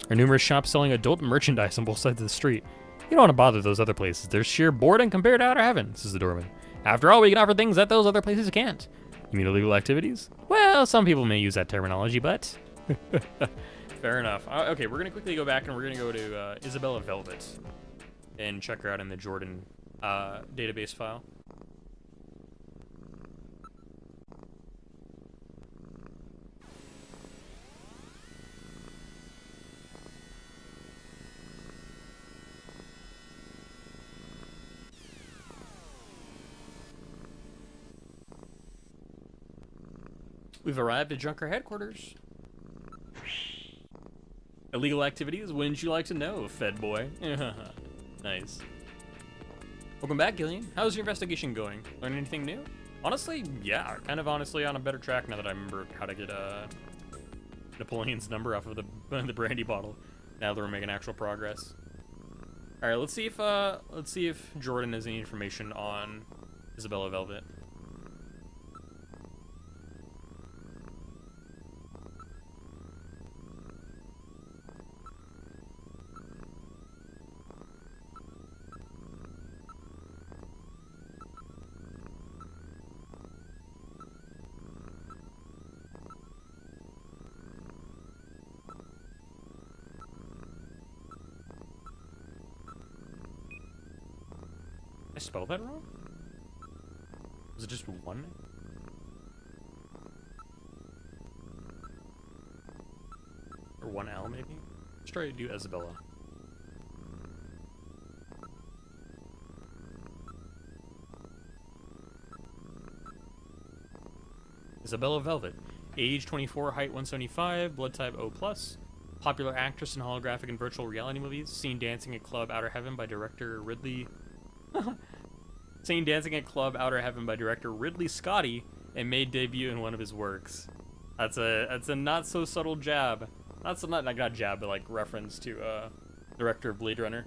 Speaker 1: There are numerous shops selling adult merchandise on both sides of the street. You don't want to bother those other places. They're sheer boredom compared to Outer Heaven, says the doorman. After all, we can offer things that those other places can't. You mean illegal activities? Well, some people may use that terminology, but... Fair enough. Okay, we're going to quickly go back and we're going to go to Isabella Velvet and check her out in the Jordan database file. We've arrived at Junker headquarters. Illegal activities? Wouldn't you like to know, Fed boy? Nice. Welcome back, Gillian. How's your investigation going? Learn anything new? Honestly, yeah. Kind of honestly on a better track now that I remember how to get Napoleon's number off of the brandy bottle. Now that we're making actual progress. All right, let's see if Jordan has any information on Isabella Velvet. I spelled that wrong? Was it just one? Or one L, maybe? Let's try to do Isabella. Isabella Velvet. Age 24, height 175, blood type O+. Popular actress in holographic and virtual reality movies. Seen dancing at Club Outer Heaven by director Ridley... Seen dancing at Club Outer Heaven by director Ridley Scotty and made debut in one of his works. That's a not so subtle jab. Not jab, but like reference to director of Blade Runner.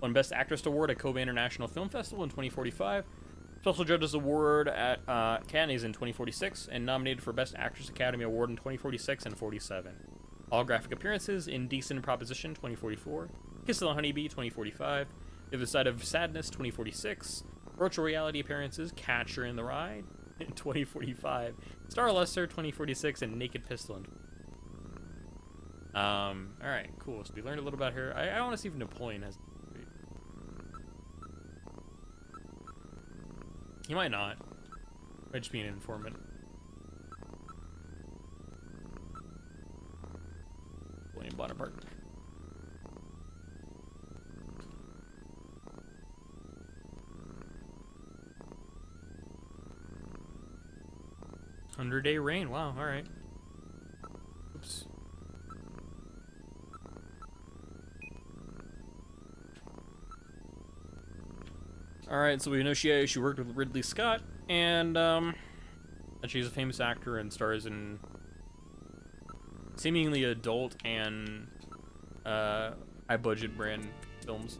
Speaker 1: Won Best Actress Award at Kobe International Film Festival in 2045. Special Judges Award at Cannes in 2046, and nominated for Best Actress Academy Award in 2046 and 47. Holographic appearances: Indecent Proposition 2044, Kiss of the Honeybee 2045, The Other Side of Sadness 2046, Virtual Reality appearances: Catcher in the Rye in 2045, Star Luster 2046, and Naked Pistol in alright, cool. So we learned a little about her. I want to see if Napoleon has... He might not. Might just be an informant. William Bonaparte. Day Reign. Wow. All right. Oops. All right. So we know she worked with Ridley Scott, and that she's a famous actor and stars in seemingly adult and high budget brand films.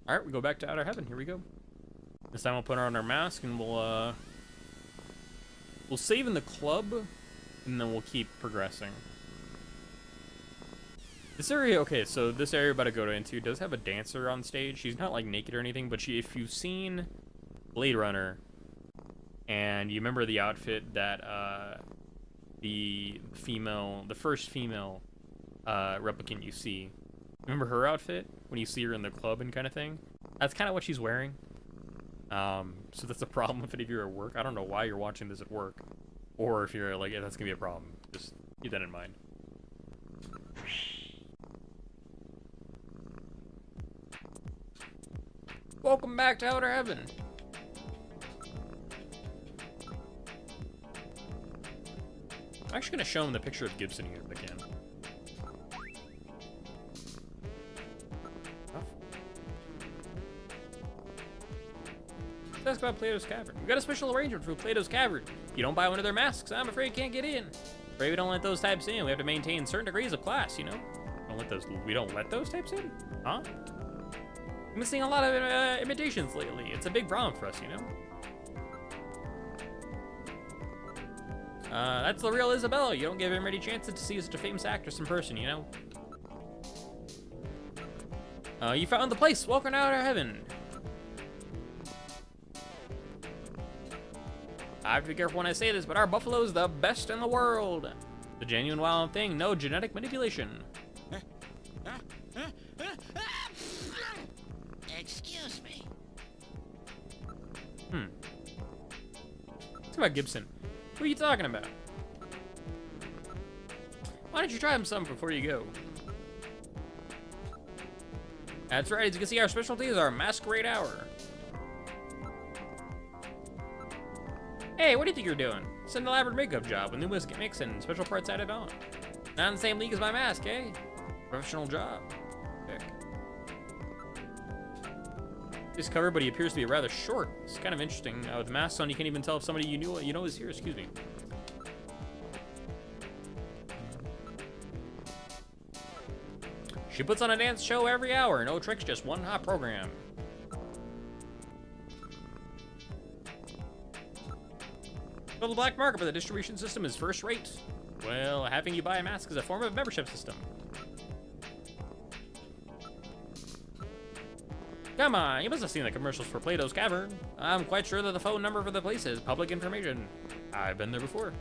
Speaker 1: All right, we go back to Outer Heaven. Here we go. This time we'll put on our mask and we'll save in the club, and then we'll keep progressing. This area, okay, so this area we're about to go into does have a dancer on stage. She's not like naked or anything, but if you've seen Blade Runner and you remember the outfit that the first female replicant you see, remember her outfit when you see her in the club and kind of thing? That's kind of what she's wearing. So that's a problem if any of you are at work. I don't know why you're watching this at work, or if you're like, yeah, that's gonna be a problem. Just keep that in mind. Welcome back to Outer Heaven. I'm actually gonna show him the picture of Gibson here if I can. Ask about Plato's Cavern. We've got a special arrangement for Plato's Cavern. If you don't buy one of their masks, I'm afraid you can't get in. Afraid we don't let those types in. We have to maintain certain degrees of class, you know? We don't let those types in? Huh? I'm missing a lot of imitations lately. It's a big problem for us, you know? That's the real Isabella. You don't give him any chances to see such a famous actress in person, you know? You found the place. Welcome to Outer Heaven. I have to be careful when I say this, but our buffalo is the best in the world. The genuine wild thing, no genetic manipulation.
Speaker 2: Excuse me.
Speaker 1: What's about Gibson? What are you talking about? Why don't you try some before you go? That's right, as you can see, our specialty is our masquerade hour. Hey, what do you think you're doing? It's an elaborate makeup job with new mix and special parts added on. Not in the same league as my mask, eh? Professional job. Heck. He's covered, but he appears to be rather short. It's kind of interesting. With the mask on, you can't even tell if somebody you know is here. Excuse me. She puts on a dance show every hour. No tricks, just one hot program. Well, the black market for the distribution system is first rate. Well, having you buy a mask is a form of membership system. Come on, you must have seen the commercials for Plato's Cavern. I'm quite sure that the phone number for the place is public information. I've been there before.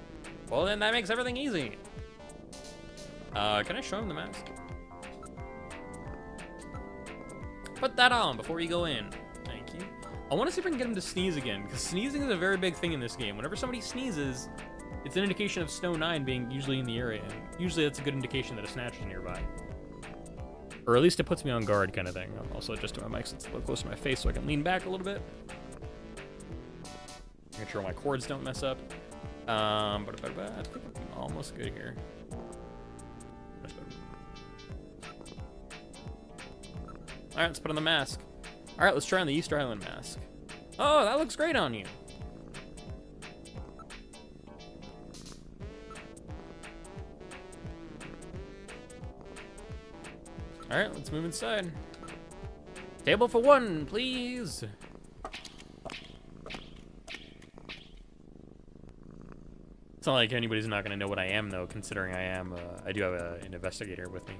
Speaker 1: Well, then that makes everything easy. Can I show him the mask? Put that on before you go in. Thank you. I want to see if I can get him to sneeze again, because sneezing is a very big thing in this game. Whenever somebody sneezes, it's an indication of Snow 9 being usually in the area, and usually that's a good indication that a Snatcher is nearby. Or at least it puts me on guard kind of thing. I'll also adjust to my mic so it's a little closer to my face so I can lean back a little bit. Make sure my cords don't mess up. I think I'm almost good here. Alright, let's put on the mask. Alright, let's try on the Easter Island mask. Oh, that looks great on you. Alright, let's move inside. Table for one, please. It's not like anybody's not gonna know what I am, though, considering I do have an investigator with me.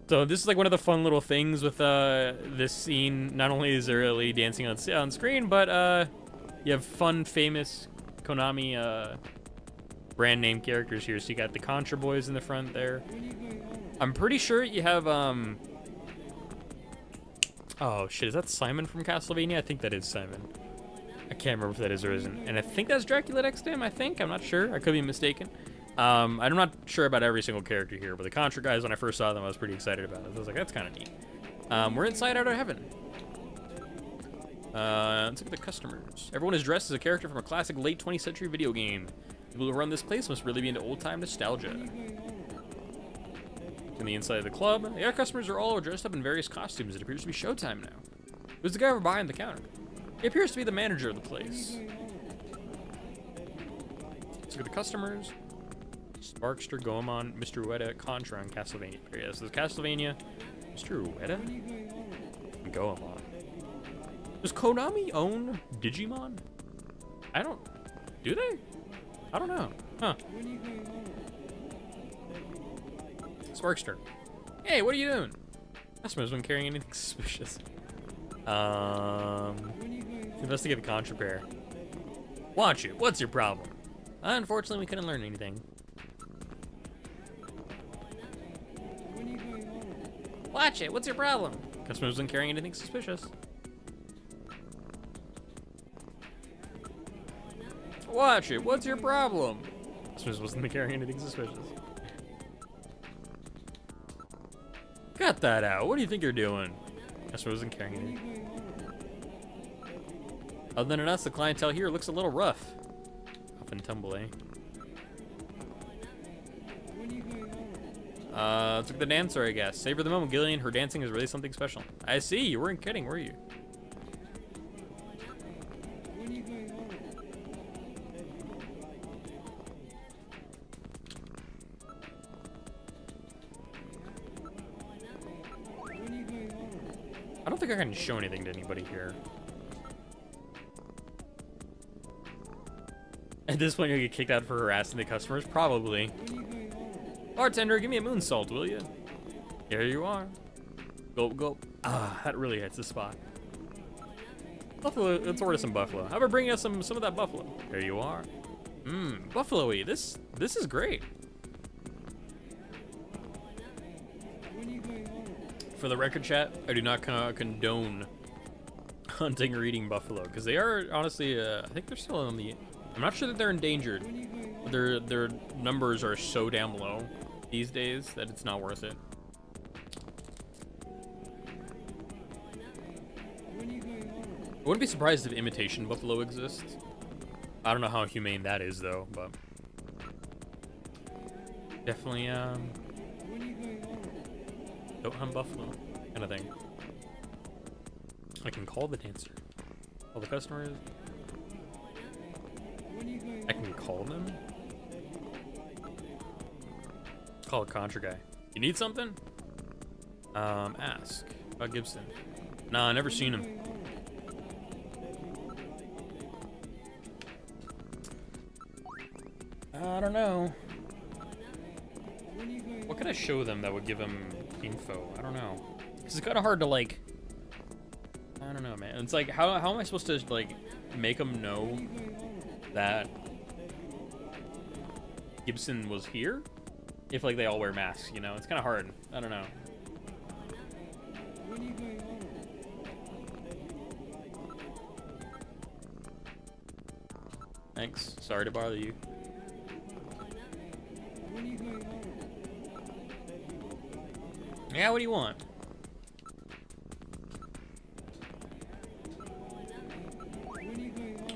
Speaker 1: So this is like one of the fun little things with this scene. Not only is there Lily dancing on screen, but you have fun, famous Konami brand name characters here. So you got the Contra Boys in the front there. I'm pretty sure you have oh shit, is that Simon from Castlevania? I think that is Simon. I can't remember if that is or isn't. And I think that's Dracula next to him, I think. I'm not sure. I could be mistaken. I'm not sure about every single character here, but the Contra guys, when I first saw them, I was pretty excited about it. I was like, that's kind of neat. We're inside Out of Heaven. Let's look at the customers. Everyone is dressed as a character from a classic late 20th century video game. People who run this place must really be into old-time nostalgia. In the inside of the club, the other customers are all dressed up in various costumes. It appears to be showtime now. Who's the guy over behind the counter? He appears to be the manager of the place. Let's look at the customers. Sparkster, Goemon, Mr. Ueda, Contra, and Castlevania. Okay, this is Castlevania, Mr. Ueda, and Goemon. Does Konami own Digimon? Do they? I don't know. Huh. Sparkster. Hey, what are you doing? Customer's been carrying anything suspicious. Investigate the Contra pair. Watch it. What's your problem? Unfortunately, we couldn't learn anything. Watch it. What's your problem? Customer wasn't carrying anything suspicious. Watch it. What's your problem? Customer wasn't carrying anything suspicious. Cut that out. What do you think you're doing? Customer wasn't carrying anything. Other than us, the clientele here looks a little rough. Up and tumble, eh? Let's look at the dancer, I guess. Savor the moment, Gillian. Her dancing is really something special. I see. You weren't kidding, were you? I don't think I can show anything to anybody here. At this point, you'll get kicked out for harassing the customers? Probably. Bartender, give me a moonsault, will you? Here you are. Gulp, gulp. Ah, that really hits the spot. Buffalo, let's order some buffalo. How about bringing us some of that buffalo? Here you are. Mmm, buffalo-y. This is great. For the record, chat, I do not condone hunting or eating buffalo, because they are honestly, I think they're still on the. I'm not sure that they're endangered. Their numbers are so damn low these days that it's not worth it. I wouldn't be surprised if imitation buffalo exists. I don't know how humane that is though, but definitely don't hunt buffalo kind of thing. I can call the dancer. Call the customers. I can call them. Call a Contra guy. You need something? Ask about Gibson. Nah, never seen him. I don't know. What can I show them that would give them info? I don't know. Because it's kind of hard to, like, don't know, man. It's like, how am I supposed to, like, make them know that Gibson was here? If, like, they all wear masks, you know? It's kind of hard. I don't know. Thanks. Sorry to bother you. Yeah, what do you want?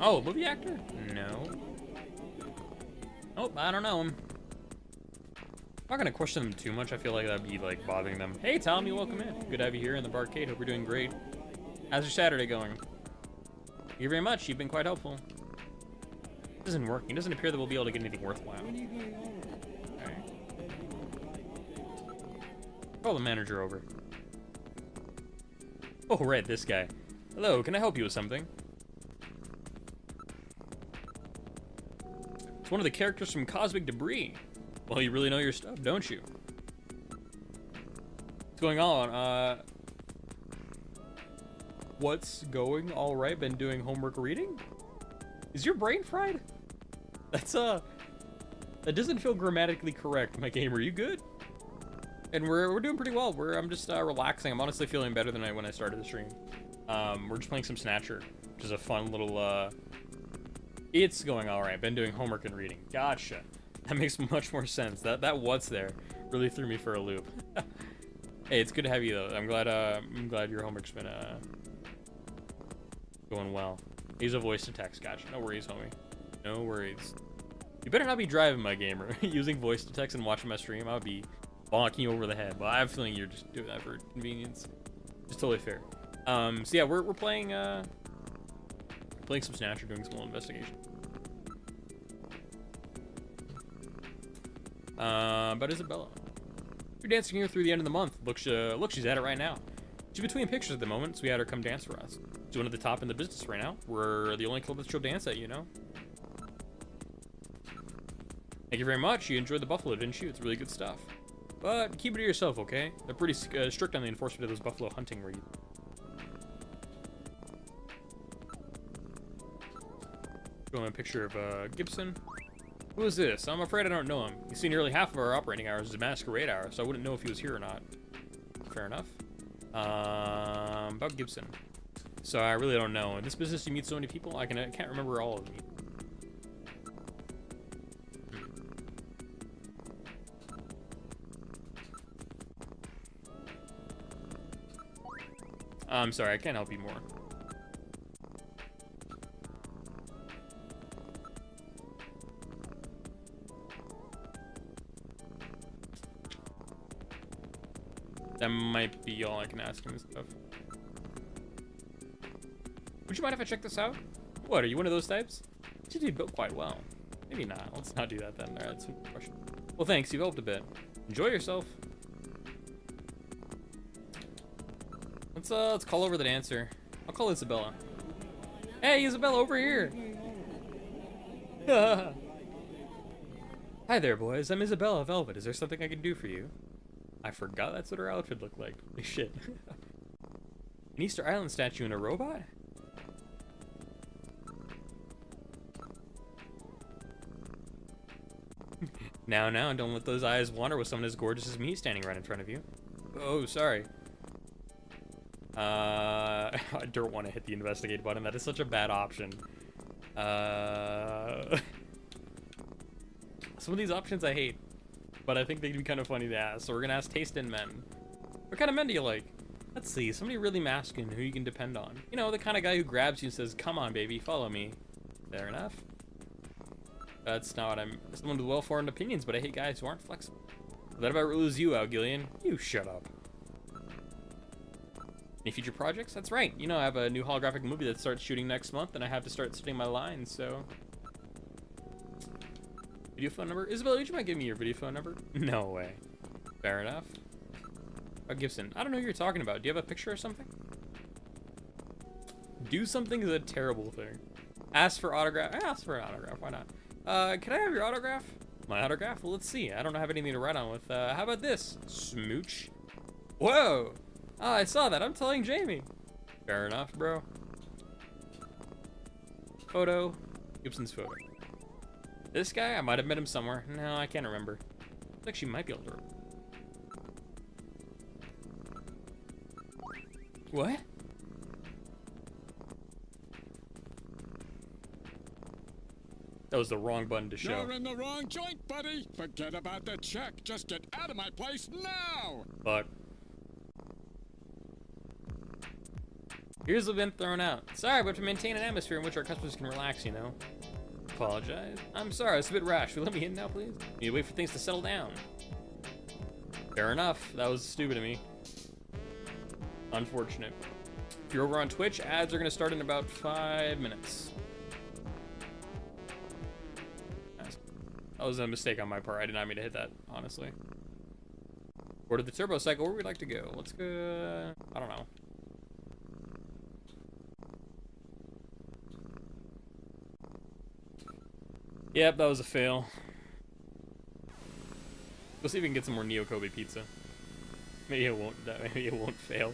Speaker 1: Oh, movie actor? No. Oh, I don't know him. I'm not gonna question them too much. I feel like that'd be like bothering them. Hey, Tommy, welcome in. Good to have you here in the Barkade. Hope you're doing great. How's your Saturday going? Thank you very much. You've been quite helpful. This isn't working. It doesn't appear that we'll be able to get anything worthwhile. Alright. Call the manager over. Oh, right, this guy. Hello, can I help you with something? It's one of the characters from Cosmic Debris. Well, you really know your stuff, don't you? What's going on? What's going all right? Been doing homework reading? Is your brain fried? That's, that doesn't feel grammatically correct, my gamer. You good? And we're doing pretty well. I'm just relaxing. I'm honestly feeling better than when I started the stream. We're just playing some Snatcher, which is a fun little, it's going all right. Been doing homework and reading. Gotcha. That makes much more sense. That what's there really threw me for a loop. Hey, it's good to have you though. I'm glad your homework's been going well. Use a voice to text. Gotcha. No worries, homie. No worries. You better not be driving, my gamer. Using voice to text and watching my stream, I would be bonking you over the head. But I have a feeling you're just doing that for convenience. It's totally fair. So yeah, we're playing some Snatcher, doing some little investigation. About Isabella. You're dancing here through the end of the month. Look, she's at it right now. She's between pictures at the moment, so we had her come dance for us. She's one of the top in the business right now. We're the only club that she'll dance at, you know? Thank you very much. You enjoyed the buffalo, didn't you? It's really good stuff. But keep it to yourself, okay? They're pretty strict on the enforcement of those buffalo hunting reads. Showing a picture of Gibson. Who is this? I'm afraid I don't know him. You see, nearly half of our operating hours is masquerade hours, so I wouldn't know if he was here or not. Fair enough. About Gibson. So I really don't know. In this business, you meet so many people. I can't remember all of them. I'm sorry, I can't help you more. That might be all I can ask him and stuff. Would you mind if I check this out? What, are you one of those types? You seem to be built quite well. Maybe not. Let's not do that then. Alright, that's a question. Well, thanks. You've helped a bit. Enjoy yourself. Let's call over the dancer. I'll call Isabella. Hey, Isabella, over here. Hi there, boys. I'm Isabella Velvet. Is there something I can do for you? I forgot that's what her outfit looked like. Holy shit. An Easter Island statue and a robot? Now, don't let those eyes wander with someone as gorgeous as me standing right in front of you. Oh, sorry. I don't want to hit the investigate button. That is such a bad option. Some of these options I hate, but I think they'd be kind of funny to ask. So we're gonna ask taste in men. What kind of men do you like? Let's see, somebody really masculine who you can depend on. You know, the kind of guy who grabs you and says, "Come on, baby, follow me." Fair enough. That's not what I'm. Someone with well-formed opinions, but I hate guys who aren't flexible. That about rules you out, Gillian. You shut up. Any future projects? That's right. You know, I have a new holographic movie that starts shooting next month, and I have to start studying my lines, so... Video phone number? Isabella, would you mind giving me your video phone number? No way. Fair enough. Oh, Gibson, I don't know who you're talking about. Do you have a picture or something? Do something is a terrible thing. Ask for autograph. Ask for an autograph. Why not? Can I have your autograph? My autograph? Well, let's see. I don't have anything to write on with. How about this? Smooch. Whoa. Oh, I saw that. I'm telling Jamie. Fair enough, bro. Photo. Gibson's photo. This guy, I might have met him somewhere. No, I can't remember. I think she might be able to. What? That was the wrong button to show.
Speaker 8: You're in the wrong joint, buddy. Forget about the check. Just get out of my place now.
Speaker 1: Fuck. Here's the bin thrown out. Sorry, but to maintain an atmosphere in which our customers can relax, you know. Apologize. I'm sorry, it's a bit rash. Will you let me in now, please? Need to wait for things to settle down. Fair enough. That was stupid of me. Unfortunate. If you're over on Twitch, ads are going to start in about 5 minutes. That was a mistake on my part. I did not mean to hit that, honestly. Or to the turbo cycle, where would we like to go? Let's go... I don't know. Yep, that was a fail. We'll see if we can get some more Neo Kobe pizza. Maybe it won't. Maybe it won't fail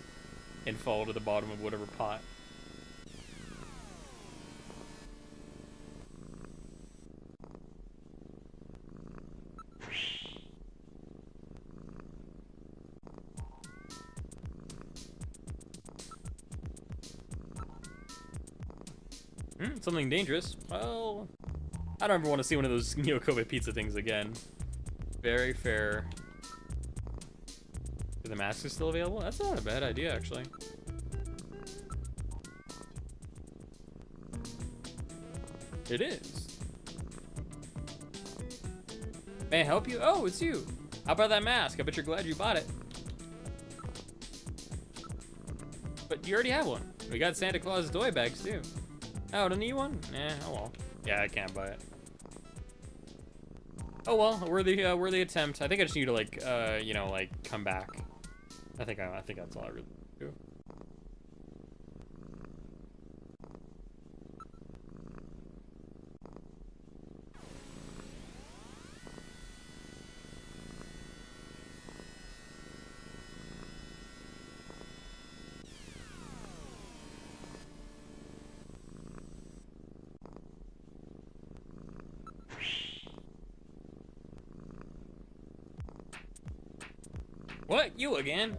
Speaker 1: and fall to the bottom of whatever pot. Something dangerous. Well, I don't ever want to see one of those Neo Kobe pizza things again. Very fair. The mask is still available? That's not a bad idea, actually. It is. May I help you? Oh, it's you. How about that mask? I bet you're glad you bought it. But you already have one. We got Santa Claus toy bags, too. Oh, don't need one? Eh, oh well. Yeah, I can't buy it. Oh well, worthy attempt. I think I just need to like, you know, like come back. I think that's all I really do. What? You again?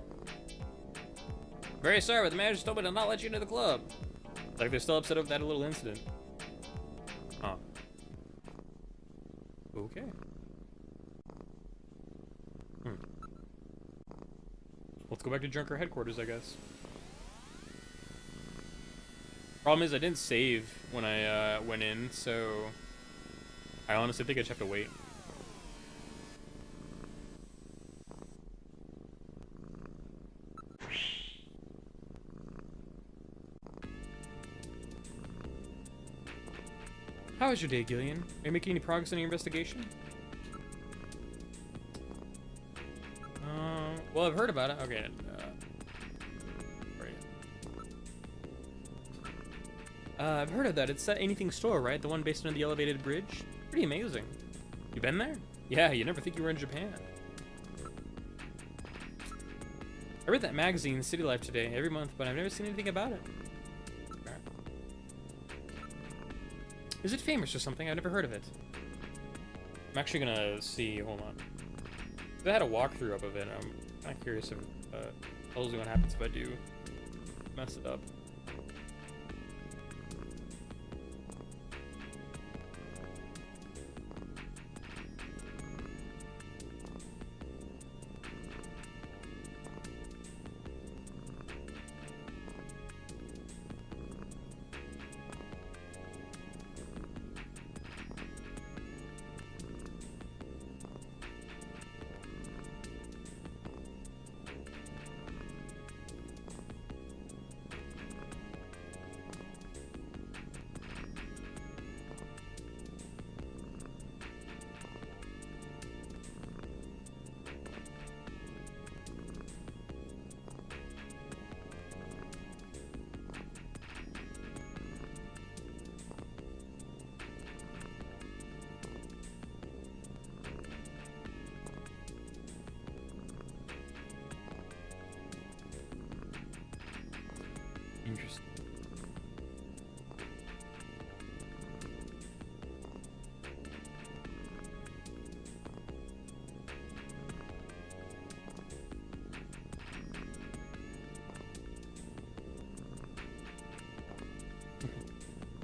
Speaker 1: Very sorry, but the manager told me to not let you into the club. It's like they're still upset over that little incident. Huh. Okay. Let's go back to Junker headquarters, I guess. Problem is, I didn't save when I went in, so I honestly think I just have to wait. How was your day, Gillian? Are you making any progress on your investigation? Well, I've heard about it. Okay. I've heard of that. It's that Anything store, right? The one based on the elevated bridge? Pretty amazing. You been there? Yeah, you never think you were in Japan. I read that magazine, City Life, today, every month, but I've never seen anything about it. Is it famous or something? I've never heard of it. I'm actually gonna see, hold on. They had a walkthrough up of it. I'm kind of curious if tells me what happens if I do mess it up.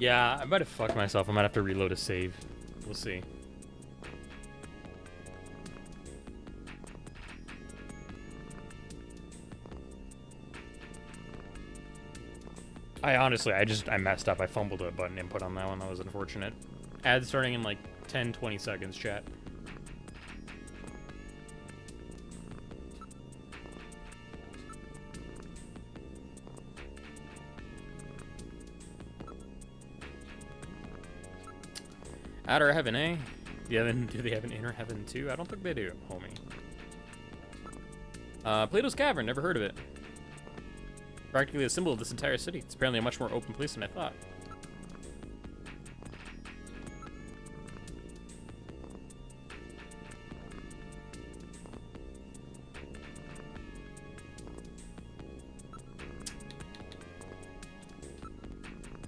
Speaker 1: Yeah, I might have fucked myself. I might have to reload a save. We'll see. I messed up. I fumbled a button input on that one. That was unfortunate. Ad starting in like 10, 20 seconds, chat. Outer Heaven, eh? Do they have an Inner Heaven too? I don't think they do, homie. Plato's Cavern, never heard of it. Practically a symbol of this entire city. It's apparently a much more open place than I thought.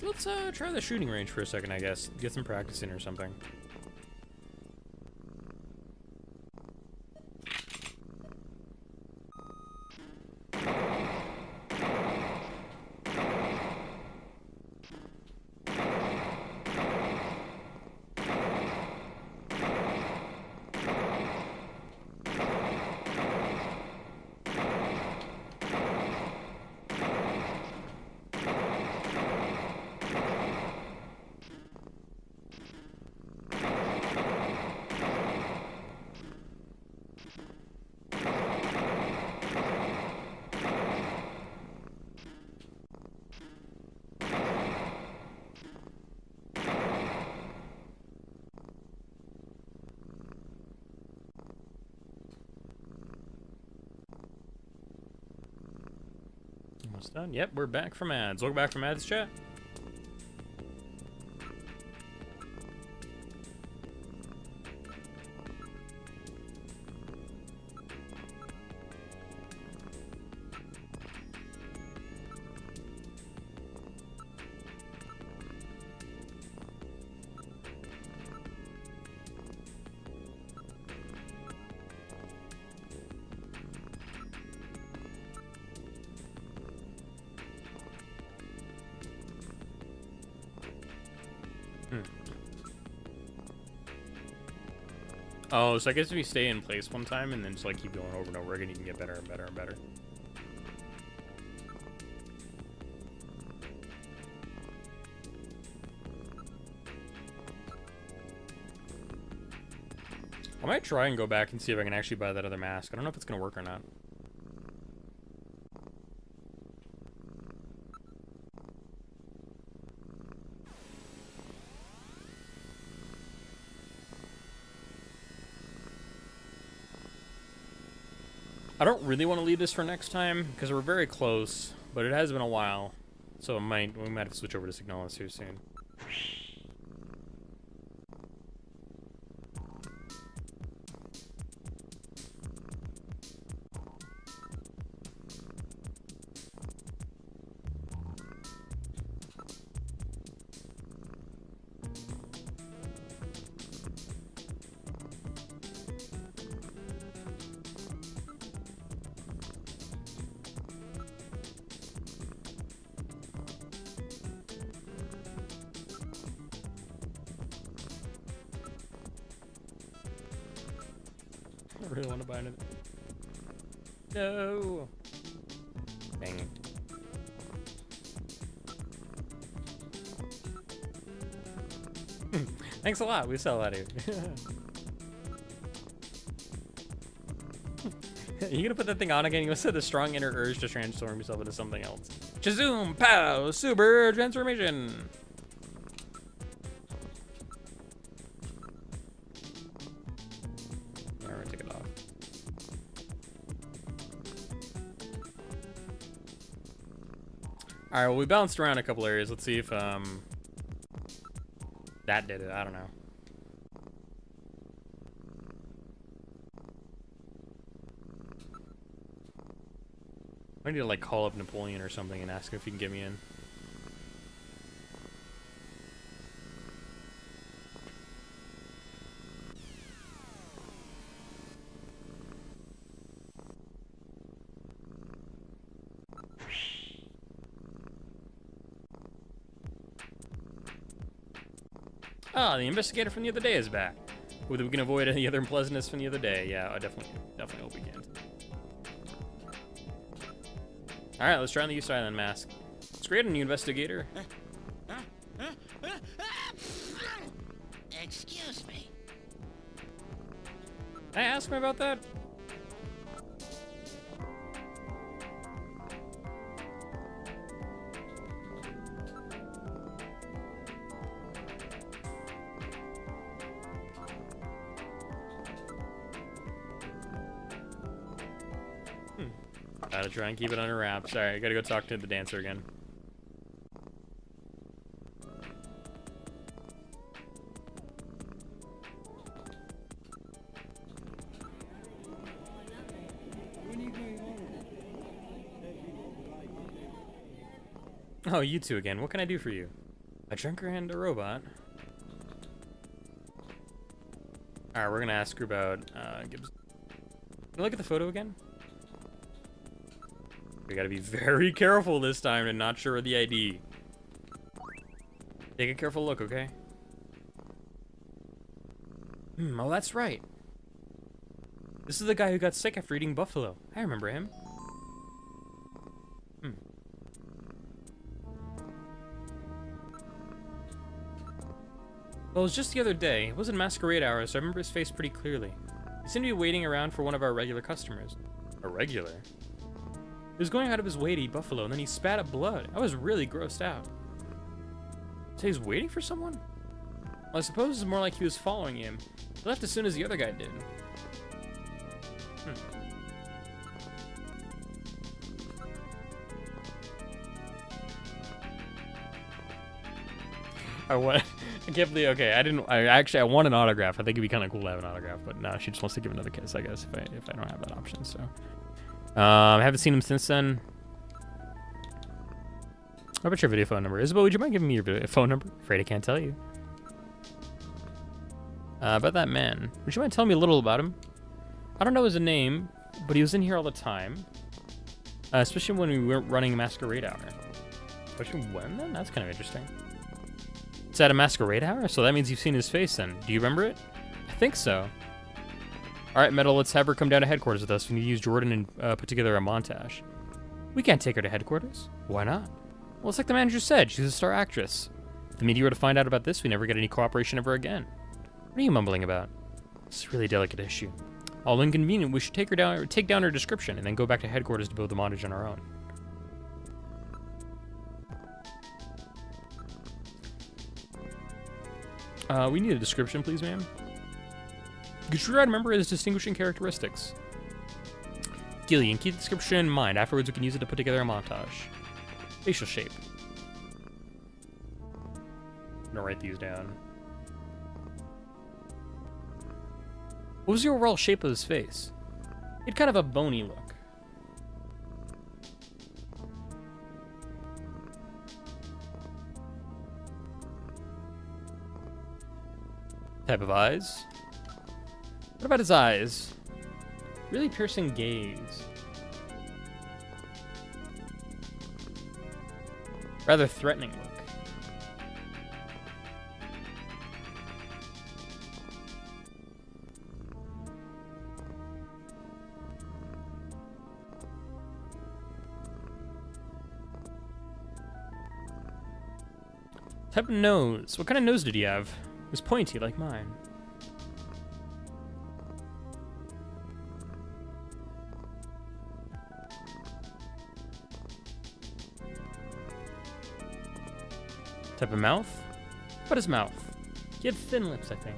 Speaker 1: Let's try the shooting range for a second, I guess. Get some practice in or something. Almost done. Yep, we're back from ads. Welcome back from ads, chat. Oh, so I guess if you stay in place one time and then just like keep going over and over again, you can get better and better and better. I might try and go back and see if I can actually buy that other mask. I don't know if it's gonna work or not. I don't really want to leave this for next time because we're very close, but it has been a while, so we might have to switch over to Signalis here soon. I really want to buy it. No. Dang it. Thanks a lot. We sell that here. You gonna put that thing on again? You said the strong inner urge to transform yourself into something else. Chazoom! Pow! Super transformation! Yeah, we're gonna take it off. Alright, well, we bounced around a couple areas. Let's see if, that did it. I don't know. I need to like call up Napoleon or something and ask him if he can get me in. Ah, the investigator from the other day is back. Whether we can avoid any other unpleasantness from the other day. Yeah, I definitely hope we can. Alright, let's try on the East Island mask. It's great on you, investigator.
Speaker 2: Excuse me.
Speaker 1: Can I ask him about that? Gotta try and keep it under wraps. Sorry, I gotta go talk to the dancer again. Oh, you two again. What can I do for you? A drinker and a robot. Alright, we're gonna ask her about Gibbs. Can I look at the photo again? We gotta be very careful this time and not show her the ID. Take a careful look, okay? Oh, that's right. This is the guy who got sick after eating buffalo. I remember him. Well, it was just the other day. It wasn't masquerade hour, so I remember his face pretty clearly. He seemed to be waiting around for one of our regular customers. A regular? He was going out of his way to eat buffalo, and then he spat up blood. I was really grossed out. So he's waiting for someone? Well, I suppose it's more like he was following him. He left as soon as the other guy did. I can't believe. Okay, I want an autograph. I think it'd be kind of cool to have an autograph, but no, she just wants to give another kiss, I guess, if I don't have that option. So, I haven't seen him since then. How about your video phone number, Isabel? Would you mind giving me your video phone number? Afraid I can't tell you. About that man, would you mind telling me a little about him? I don't know his name, but he was in here all the time, especially when we weren't running Masquerade Hour. Especially when then? That's kind of interesting. It's at a Masquerade Hour, so that means you've seen his face then. Do you remember it? I think so. Alright, Metal, let's have her come down to headquarters with us. We need to use Jordan and put together a montage. We can't take her to headquarters. Why not? Well, it's like the manager said, she's a star actress. If the media were to find out about this, we never get any cooperation ever again. What are you mumbling about? It's a really delicate issue. All inconvenient, we should take down her description and then go back to headquarters to build the montage on our own. We need a description, please, ma'am. You should try to remember his distinguishing characteristics. Gillian, keep the description in mind. Afterwards, we can use it to put together a montage. Facial shape. I'm gonna write these down. What was the overall shape of his face? He had kind of a bony look. Type of eyes? What about his eyes? Really piercing gaze. Rather threatening look. Type of nose. What kind of nose did he have? It was pointy like mine. Type of mouth? What is mouth? He had thin lips, I think.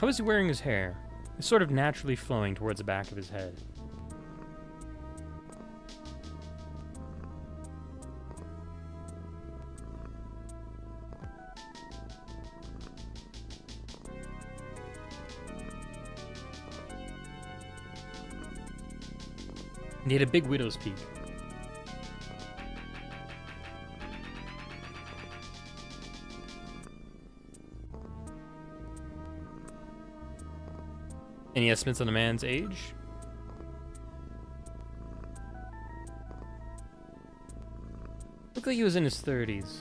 Speaker 1: How is he wearing his hair? It's sort of naturally flowing towards the back of his head. And he had a big widow's peak. Any estimates on the man's age? Looked like he was in his 30s.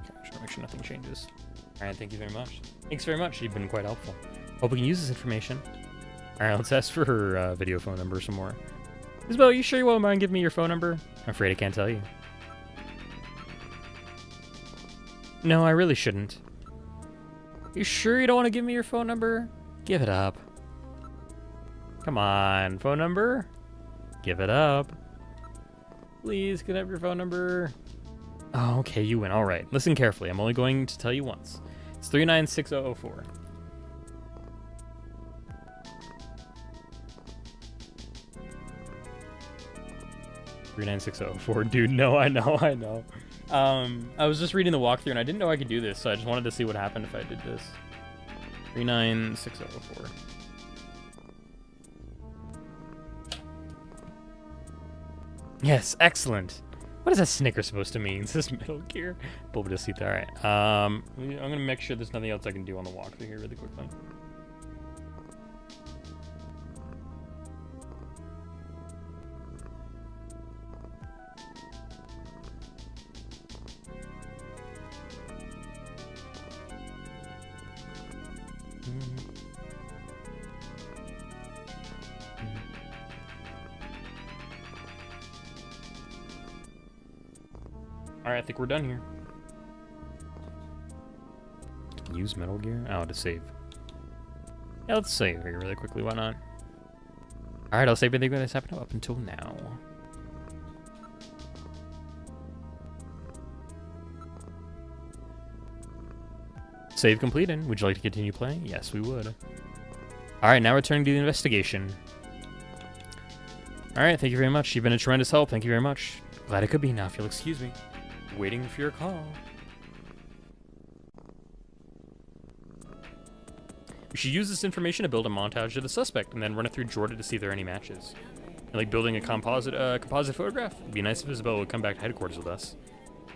Speaker 1: Okay, just make sure nothing changes. Alright, thank you very much. Thanks very much, you've been quite helpful. Hope we can use this information. Alright, let's ask for her video phone number some more. Isabel, you sure you won't mind giving me your phone number? I'm afraid I can't tell you. No, I really shouldn't. You sure you don't want to give me your phone number? Give it up. Come on, phone number? Give it up. Please, can I have your phone number? Oh, okay, you win. All right, listen carefully. I'm only going to tell you once. It's 396004. Dude, no, I know. I was just reading the walkthrough and I didn't know I could do this, so I just wanted to see what happened if I did this. 396004. Yes, excellent. What is that snicker supposed to mean? Is this Metal Gear? Bulbous. Alright. I'm gonna make sure there's nothing else I can do on the walkthrough here really quickly. Alright, I think we're done here. Use Metal Gear? Oh, to save. Yeah, let's save here really quickly, why not? Alright, I'll save everything that's happened up until now. Save completed. Would you like to continue playing? Yes, we would. Alright, now returning to the investigation. Alright, thank you very much. You've been a tremendous help. Thank you very much. Glad it could be now, if you'll excuse me. Waiting for your call. We should use this information to build a montage of the suspect and then run it through Jordan to see if there are any matches. And like building a composite photograph. It'd be nice if Isabel would come back to headquarters with us.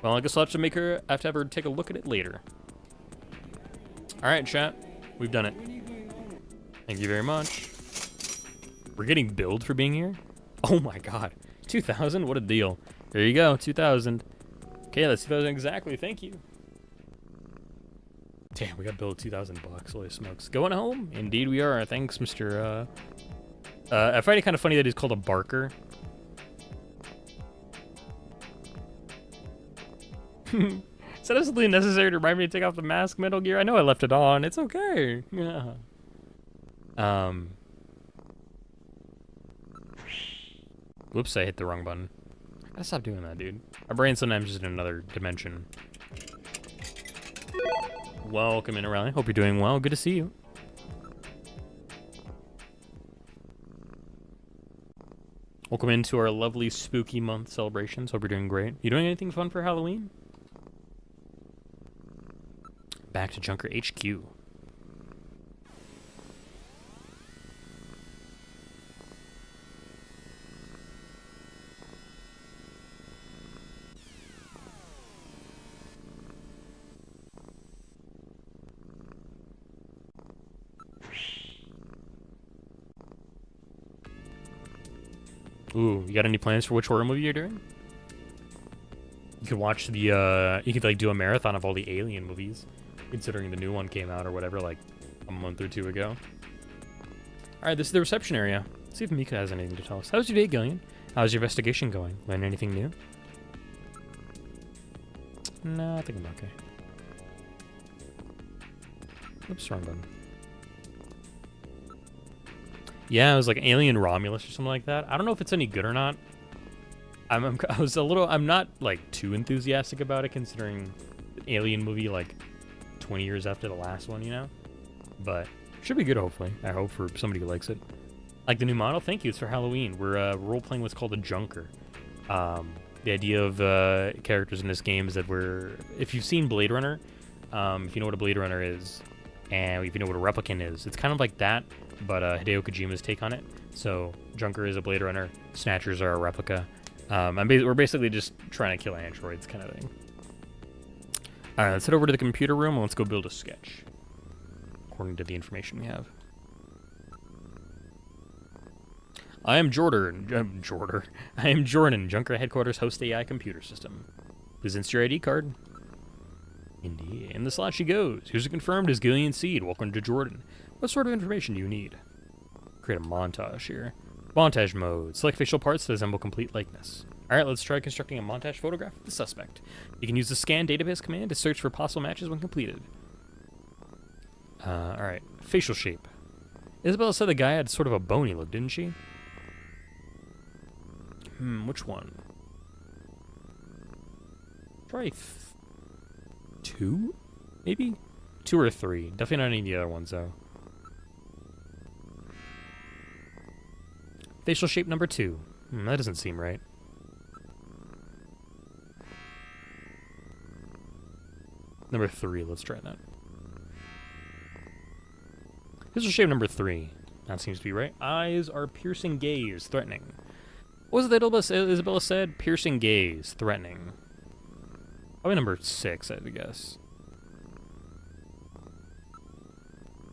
Speaker 1: Well, I guess I'll have to have her take a look at it later. Alright, chat. We've done it. Thank you very much. We're getting billed for being here? Oh my god. 2,000? What a deal. There you go, 2,000. Okay, let's see if that was exactly. Thank you. Damn, we got billed 2,000 bucks. Holy smokes. Going home? Indeed we are. Thanks, Mr. I find it kind of funny that he's called a barker. Is that absolutely necessary to remind me to take off the mask, Metal Gear? I know I left it on. It's okay. Yeah. Whoops, I hit the wrong button. I gotta stop doing that, dude. My brain's sometimes just in another dimension. Welcome in, O'Reilly. Hope you're doing well. Good to see you. Welcome into our lovely spooky month celebrations. Hope you're doing great. You doing anything fun for Halloween? Back to Junker HQ. Ooh, you got any plans for which horror movie you're doing? You could watch the, you could like do a marathon of all the Alien movies, considering the new one came out or whatever, like a month or two ago. Alright, this is the reception area. Let's see if Mika has anything to tell us. How's your day going? How's your investigation going? Learn anything new? No, I think I'm okay. Oops, wrong button. Yeah, it was like Alien Romulus or something like that. I don't know if it's any good or not. I'm not like too enthusiastic about it, considering the Alien movie like 20 years after the last one, you know? But should be good, hopefully. I hope for somebody who likes it. Like the new model? Thank you, it's for Halloween. We're role-playing what's called a Junker. The idea of characters in this game is that if you've seen Blade Runner, if you know what a Blade Runner is, and if you know what a replicant is, it's kind of like that, but Hideo Kojima's take on it. So Junker is a Blade Runner, Snatchers are a replica. We're basically just trying to kill androids kind of thing. Alright, let's head over to the computer room and let's go build a sketch. According to the information we have. I am Jordan. I am Jordan, Junker Headquarters Host AI Computer System. Please insert your ID card. Indeed. In the slot she goes. User confirmed as Gillian Seed. Welcome to Jordan. What sort of information do you need? Create a montage here. Montage mode. Select facial parts to resemble complete likeness. Alright, let's try constructing a montage photograph of the suspect. You can use the scan database command to search for possible matches when completed. Alright. Facial shape. Isabella said the guy had sort of a bony look, didn't she? Which one? Try 2? Maybe? 2 or 3. Definitely not any of the other ones, though. Facial shape number 2. That doesn't seem right. Number 3, let's try that. Facial shape number 3. That seems to be right. Eyes are piercing gaze, threatening. What was it that Isabella said? Piercing gaze, threatening. Probably number 6, I guess.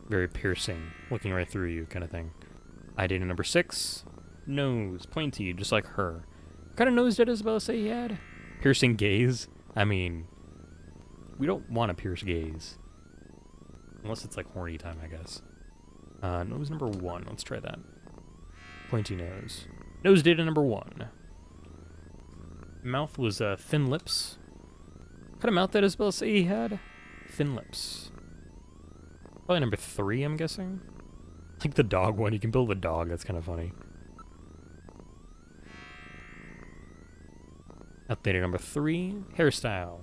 Speaker 1: Very piercing, looking right through you kind of thing. Eye data number 6. Nose, pointy, just like her. What kind of nose did Isabella say he had? Piercing gaze? I mean, we don't want to pierce gaze. Unless it's like horny time, I guess. Nose number 1, let's try that. Pointy nose. Nose data number 1. Mouth was thin lips. What kind of mouth did Isabella say he had? Thin lips. Probably number 3, I'm guessing. Like the dog one, you can build a dog, that's kind of funny. Updated number 3, hairstyle.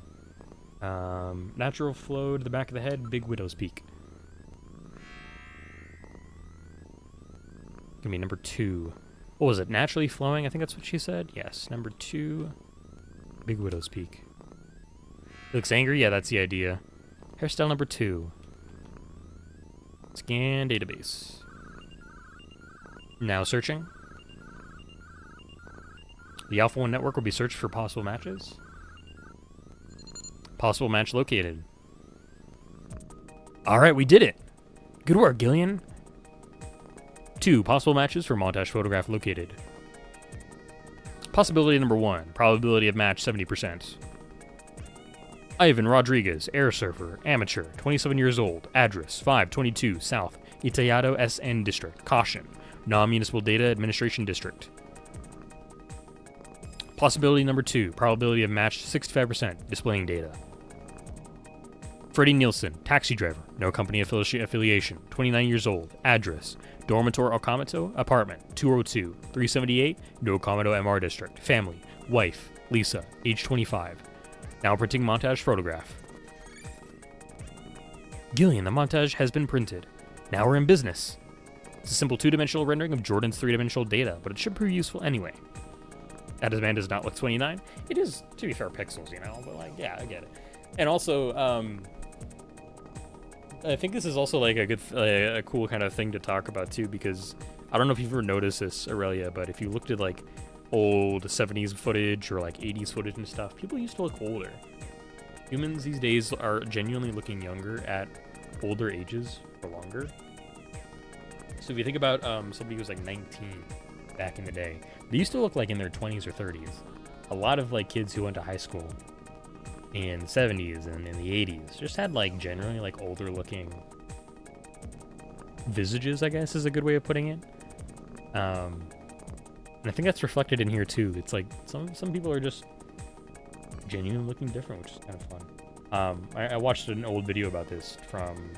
Speaker 1: Natural flow to the back of the head, big widow's peak. Gonna be number 2. What was it, naturally flowing? I think that's what she said. Yes, number 2, big widow's peak. He looks angry? Yeah, that's the idea. Hairstyle number 2. Scan database. Now searching. The Alpha 1 network will be searched for possible matches. Possible match located. Alright, we did it! Good work, Gillian. 2 possible matches for montage photograph located. Possibility number 1. Probability of match 70%. Ivan Rodriguez, air surfer, amateur, 27 years old, address 522 South, Itayado SN District, Caution, Non-Municipal Data Administration District. Possibility number 2, probability of match 65%, displaying data. Freddie Nielsen, taxi driver, no company affiliation, 29 years old, address, Dormitor Okamoto, apartment, 202, 378, No Komodo MR District, family, wife, Lisa, age 25. Now printing montage photograph. Gillian, the montage has been printed. Now we're in business. It's a simple 2-dimensional rendering of Jordan's 3-dimensional data, but it should prove useful anyway. That man does not look 29. It is, to be fair, pixels, you know, but like, yeah, I get it. And also, I think this is also like a good, a cool kind of thing to talk about too, because I don't know if you've ever noticed this, Aurelia, but if you looked at like old 70s footage or like 80s footage and stuff, people used to look older. Humans these days are genuinely looking younger at older ages for longer. So if you think about somebody who was like 19 back in the day, they used to look like in their 20s or 30s. A lot of like kids who went to high school in the 70s and in the 80s just had like generally like older looking visages, I guess is a good way of putting it. And I think that's reflected in here too. It's like some people are just genuinely looking different, which is kind of fun. I watched an old video about this from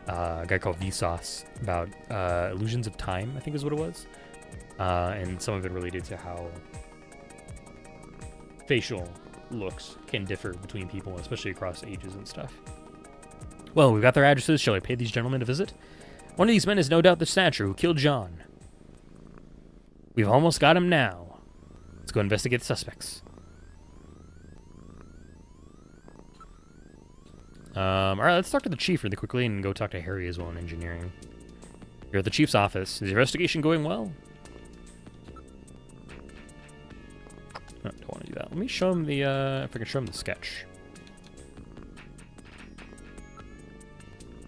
Speaker 1: a guy called Vsauce about Illusions of Time, I think is what it was. And some of it related to how facial looks can differ between people, especially across ages and stuff. Well, we've got their addresses. Shall I pay these gentlemen a visit? One of these men is no doubt the Snatcher who killed John. We've almost got him now. Let's go investigate the suspects. Alright, let's talk to the chief really quickly and go talk to Harry as well in engineering. You're at the chief's office. Is the investigation going well? No, don't want to do that. Let me show him the, if I can show him the sketch.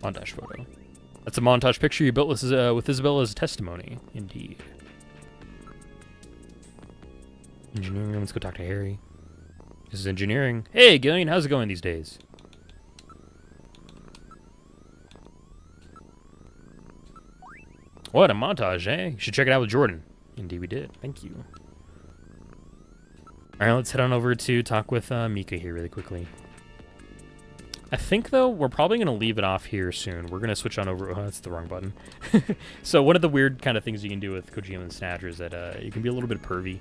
Speaker 1: Montage photo. That's a montage picture you built with Isabella's testimony. Indeed. Engineering. Let's go talk to Harry. This is engineering. Hey, Gillian, how's it going these days? What a montage, eh? You should check it out with Jordan. Indeed we did. Thank you. Alright, let's head on over to talk with Mika here really quickly. I think, though, we're probably going to leave it off here soon. We're going to switch on over... Oh, that's the wrong button. So one of the weird kind of things you can do with Kojima and Snatcher is that you can be a little bit pervy,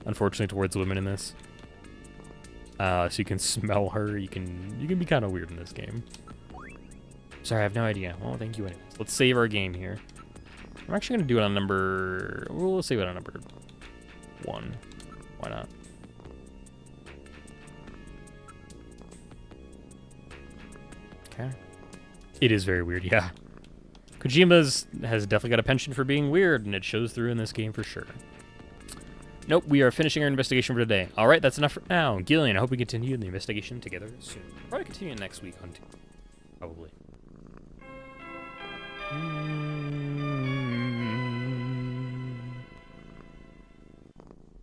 Speaker 1: unfortunately, towards women in this. So you can smell her. You can be kind of weird in this game. Sorry, I have no idea. Well, thank you anyways. Let's save our game here. I'm actually going to do it on number... Well, let's save it on number 1. Why not? Okay. It is very weird, yeah. Kojima's has definitely got a penchant for being weird, and it shows through in this game for sure. Nope, we are finishing our investigation for today. All right, that's enough for now. Gillian, I hope we continue the investigation together soon. Probably continue next week on 2. Probably.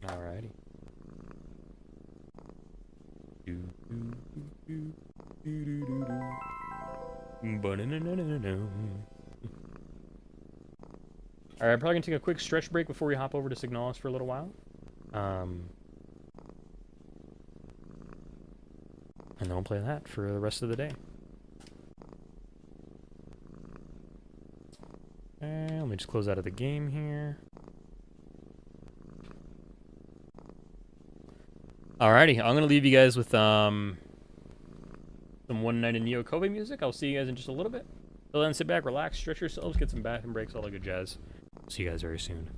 Speaker 1: Alrighty. Alright, I'm probably gonna take a quick stretch break before we hop over to Signalis for a little while. And then we'll play that for the rest of the day. Okay, let me just close out of the game here. Alrighty, I'm gonna leave you guys with some One Night in Neo Kobe music. I'll see you guys in just a little bit. Till then, sit back, relax, stretch yourselves, get some bathroom breaks, all the good jazz. See you guys very soon.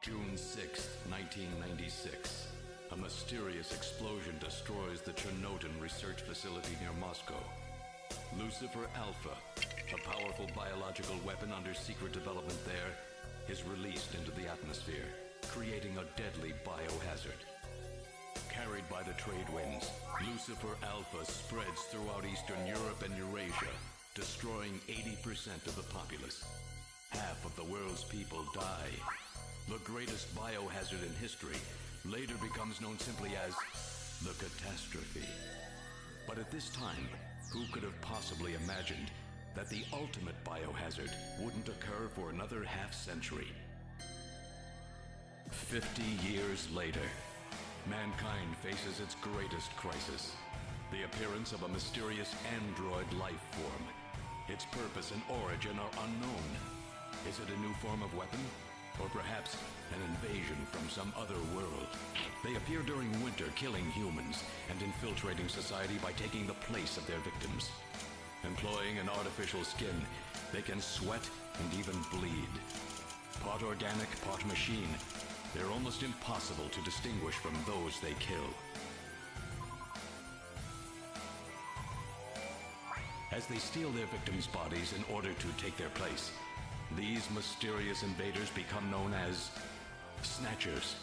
Speaker 5: June 6, 1996. A mysterious explosion destroys the Chernobyl research facility near Moscow. Lucifer Alpha, a powerful biological weapon under secret development there, is released into the atmosphere, creating a deadly biohazard. Carried by the trade winds, Lucifer Alpha spreads throughout Eastern Europe and Eurasia, destroying 80% of the populace. Half of the world's people die. The greatest biohazard in history later becomes known simply as the catastrophe. But at this time, who could have possibly imagined that the ultimate biohazard wouldn't occur for another half-century? 50 years later, mankind faces its greatest crisis, the appearance of a mysterious android life form. Its purpose and origin are unknown. Is it a new form of weapon? Or perhaps an invasion from some other world? They appear during winter, killing humans and infiltrating society by taking the place of their victims. Employing an artificial skin, they can sweat and even bleed. Part organic, part machine, they're almost impossible to distinguish from those they kill.
Speaker 9: as they steal their victims' bodies in order to take their place. These mysterious invaders become known as Snatchers.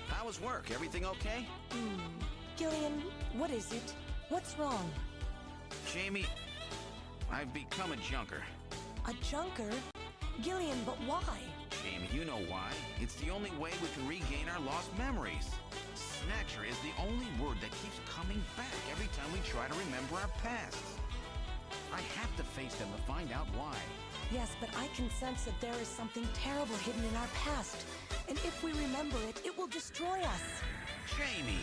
Speaker 2: How was work? Everything okay?
Speaker 7: Gillian, what is it? What's wrong?
Speaker 2: Jamie, I've become a junker.
Speaker 7: A junker? Gillian, but why?
Speaker 2: Jamie, you know why. It's the only way we can regain our lost memories. Snatcher is the only word that keeps coming back every time we try to remember our past. I have to face them to find out why.
Speaker 7: Yes, but I can sense that there is something terrible hidden in our past. And if we remember it, it will destroy us.
Speaker 2: Jamie!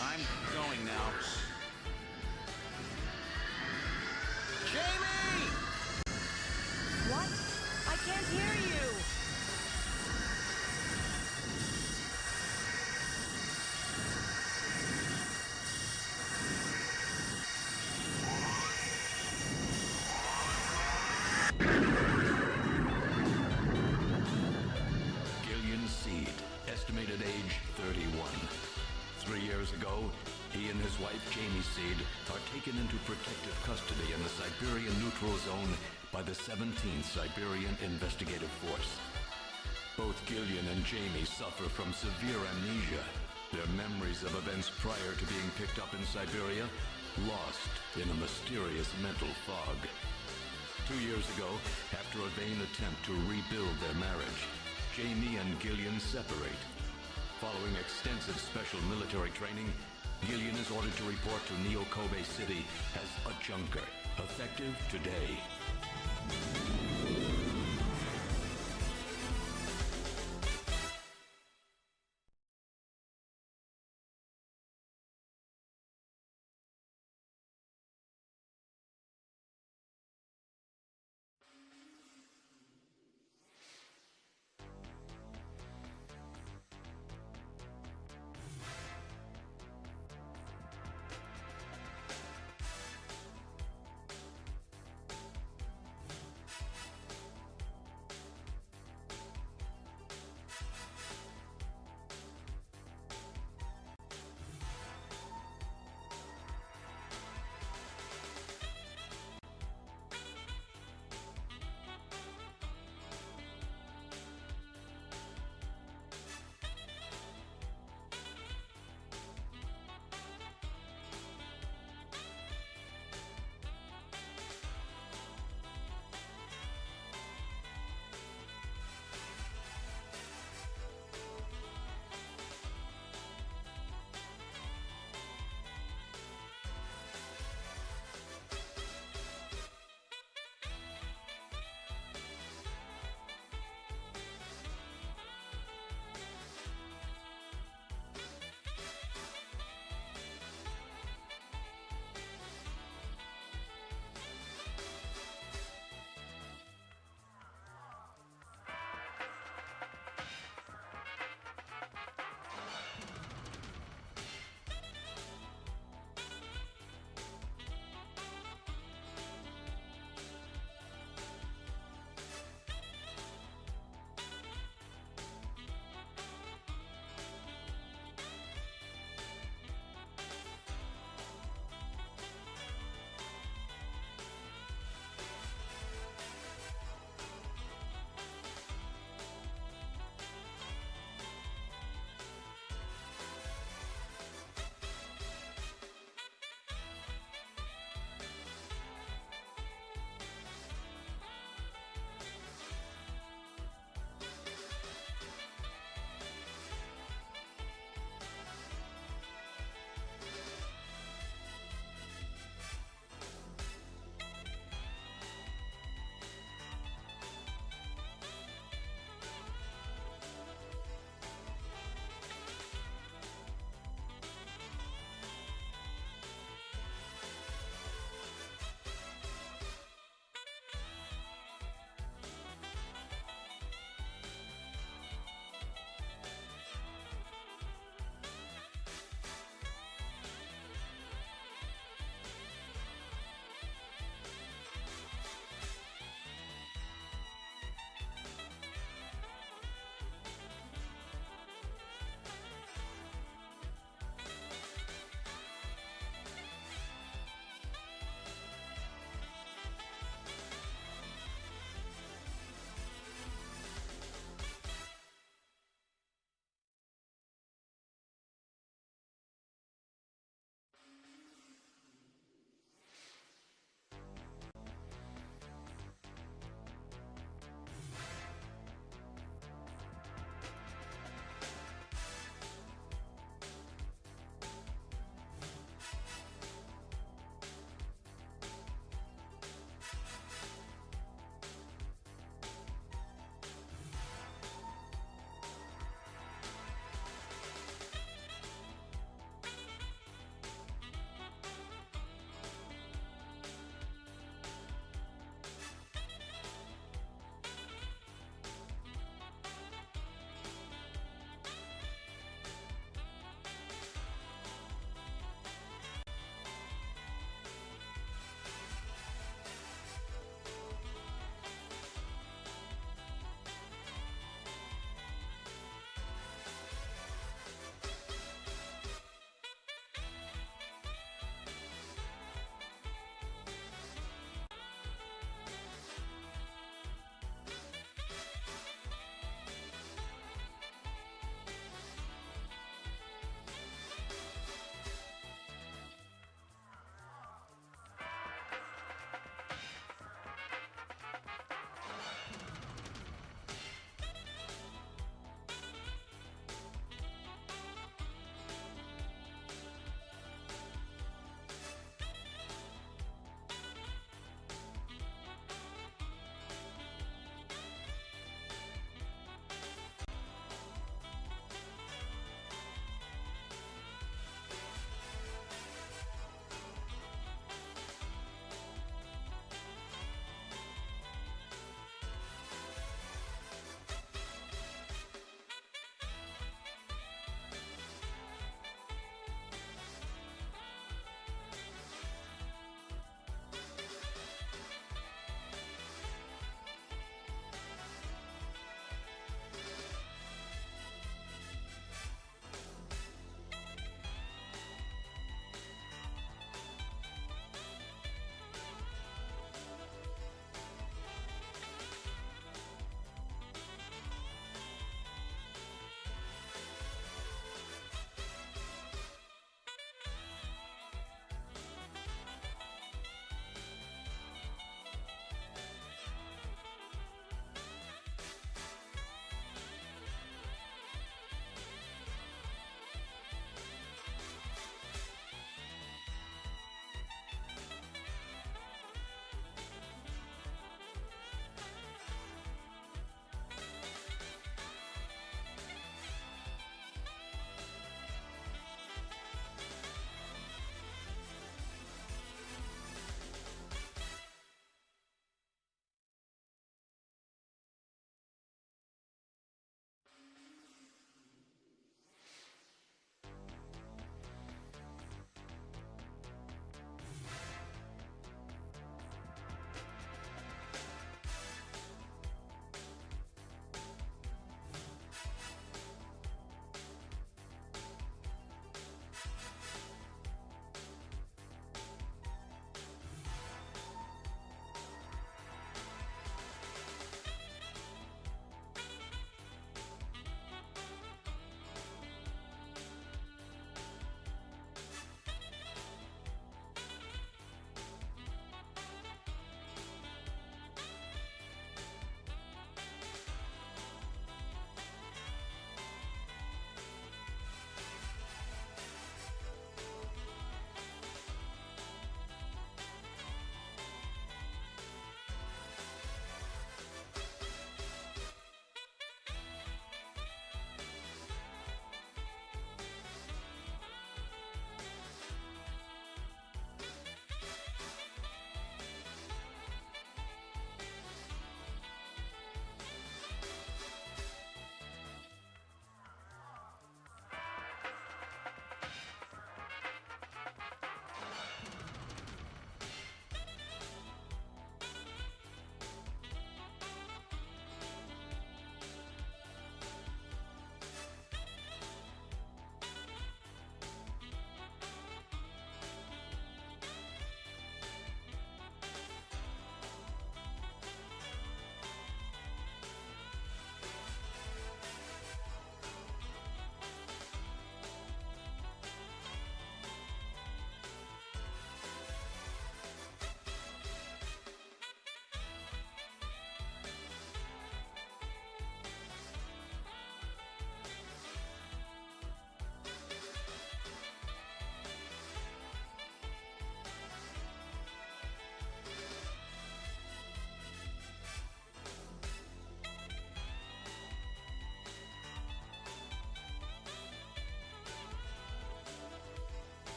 Speaker 2: I'm going now. Jamie!
Speaker 7: What? I can't hear you!
Speaker 9: Gillian Seed, estimated age 31. 3 years ago, he and his wife Jamie Seed are taken into protective custody in the Siberian Neutral Zone by the 17th Siberian Investigative Force. Both Gillian and Jamie suffer from severe amnesia. Their memories of events prior to being picked up in Siberia lost in a mysterious mental fog. 2 years ago, after a vain attempt to rebuild their marriage, Jamie and Gillian separate. Following extensive special military training, Gillian is ordered to report to Neo Kobe City as a junker, effective today.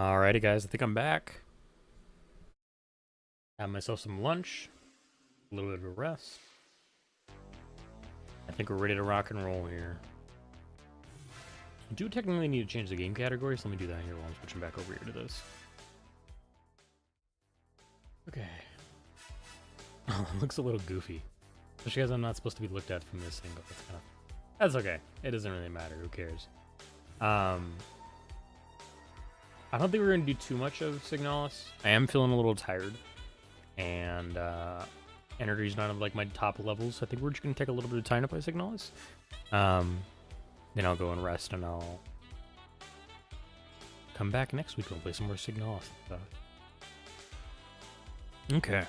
Speaker 1: Alrighty, guys, I think I'm back. Had myself some lunch, a little bit of a rest. I think we're ready to rock and roll here. I do technically need to change the game category, so let me do that here while I'm switching back over here to this. Okay. Oh, it looks a little goofy. Especially because I'm not supposed to be looked at from this angle. That's okay. It doesn't really matter. Who cares? I don't think we're going to do too much of Signalis. I am feeling a little tired. And energy's not of like my top levels. I think we're just going to take a little bit of time to play Signalis. Then I'll go and rest, and I'll come back next week and play some more Signalis stuff. Okay.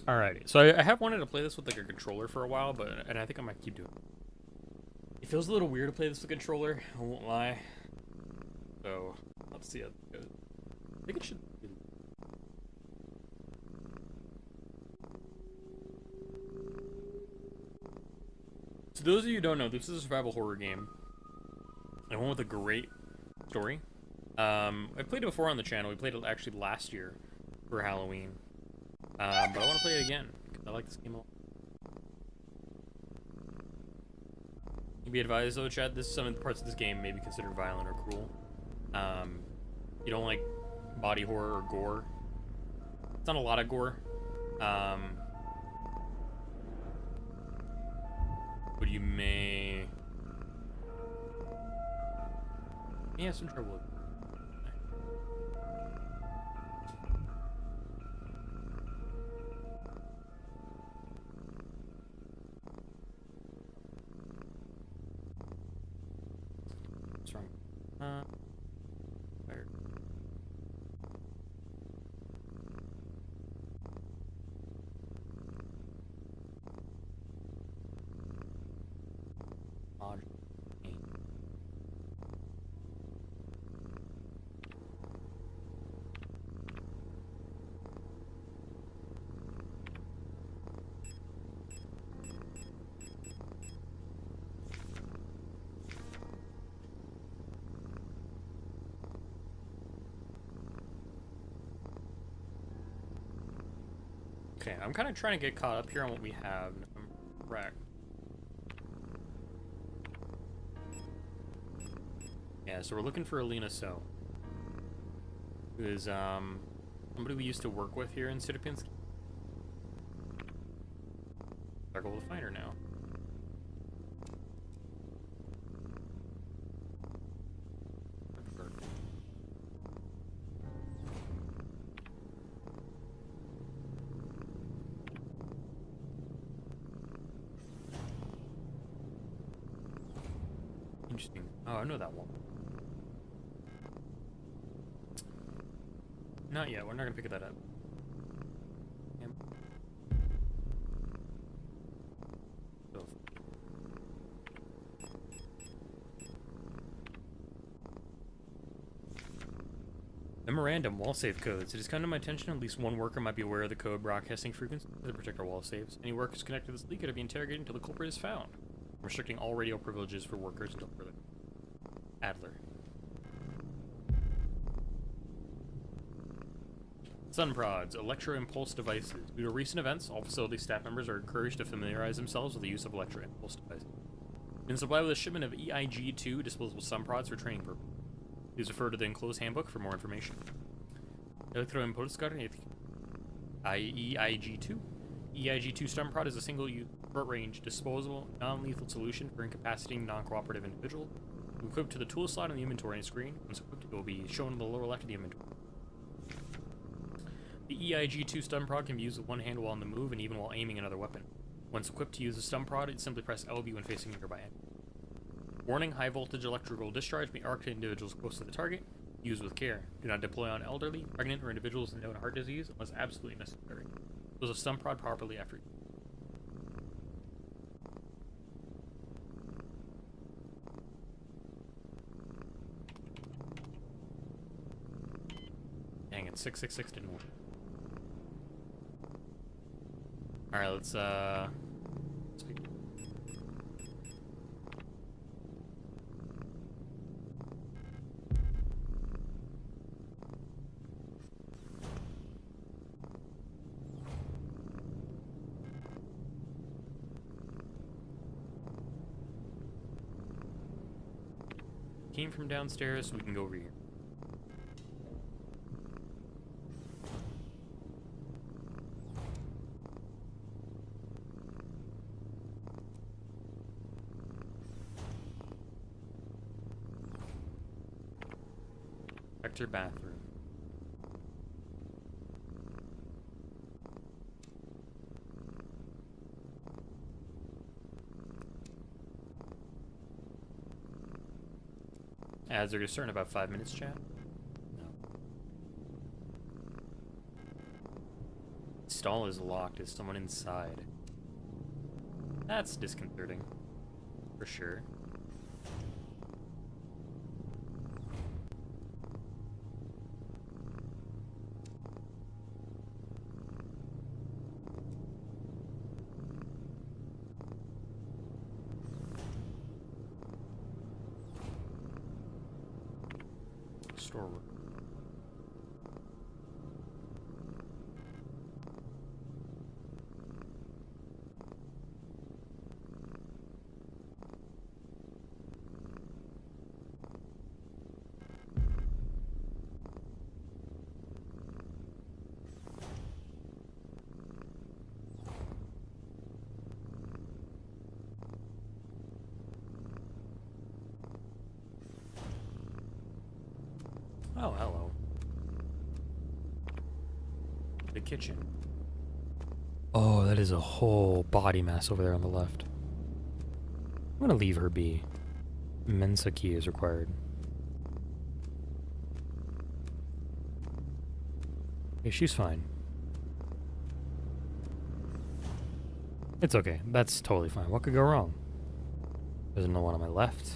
Speaker 1: Alrighty, so I have wanted to play this with like a controller for a while, and I think I might keep doing it. It feels a little weird to play this with a controller, I won't lie. So, let's see how it goes. I think it should... So those of you who don't know, this is a survival horror game. And one with a great story. I played it before on the channel. We played it actually last year for Halloween. But I want to play it again, because I like this game a lot. You be advised though, Chad, some of the parts of this game may be considered violent or cruel. You don't like body horror or gore. It's not a lot of gore. But you may have some trouble with it. What's wrong? Fire. Odd. Okay, I'm kind of trying to get caught up here on what we have, if I'm correct. Yeah, so we're looking for Alina So, who is somebody we used to work with here in Sitopinsk. Our goal to find her now. Interesting. Oh, I know that one. Not yet. We're not gonna pick that up. Yep. So. Memorandum: wall save codes. It has come to my attention at least one worker might be aware of the code broadcasting frequency to protect our wall saves. Any workers connected to this leak are to be interrogated until the culprit is found. Restricting all radio privileges for workers until further. Adler. Sun prods, electro-impulse devices. Due to recent events, all facility staff members are encouraged to familiarize themselves with the use of electro-impulse devices. Been supplied with a shipment of EIG-2 disposable sun prods for training purposes. Please refer to the enclosed handbook for more information. Electro-impulse EIG-2. EIG-2 stun prod is a single-use, short-range, disposable, non-lethal solution for incapacitating non-cooperative individuals. Equipped to the tool slot on the inventory screen. Once equipped, it will be shown in the lower left of the inventory. The EIG-2 stun prod can be used with one hand while on the move and even while aiming another weapon. Once equipped to use the stun prod, simply press LB when facing a nearby enemy. Warning: high voltage electrical discharge may arc to individuals close to the target. Use with care. Do not deploy on elderly, pregnant, or individuals with known heart disease unless absolutely necessary. Use a stun prod properly after. Dang it, 666 didn't work. Alright, let's speak. Came from downstairs, so we can go over here. Vector bathroom. Ads are going to start in about 5 minutes, chat. No. Stall is locked. Is someone inside? That's disconcerting. For sure. Storeroom. Oh, hello. The kitchen. Oh, that is a whole body mass over there on the left. I'm gonna leave her be. Mensa key is required. Okay, she's fine. It's okay. That's totally fine. What could go wrong? There's no one on my left.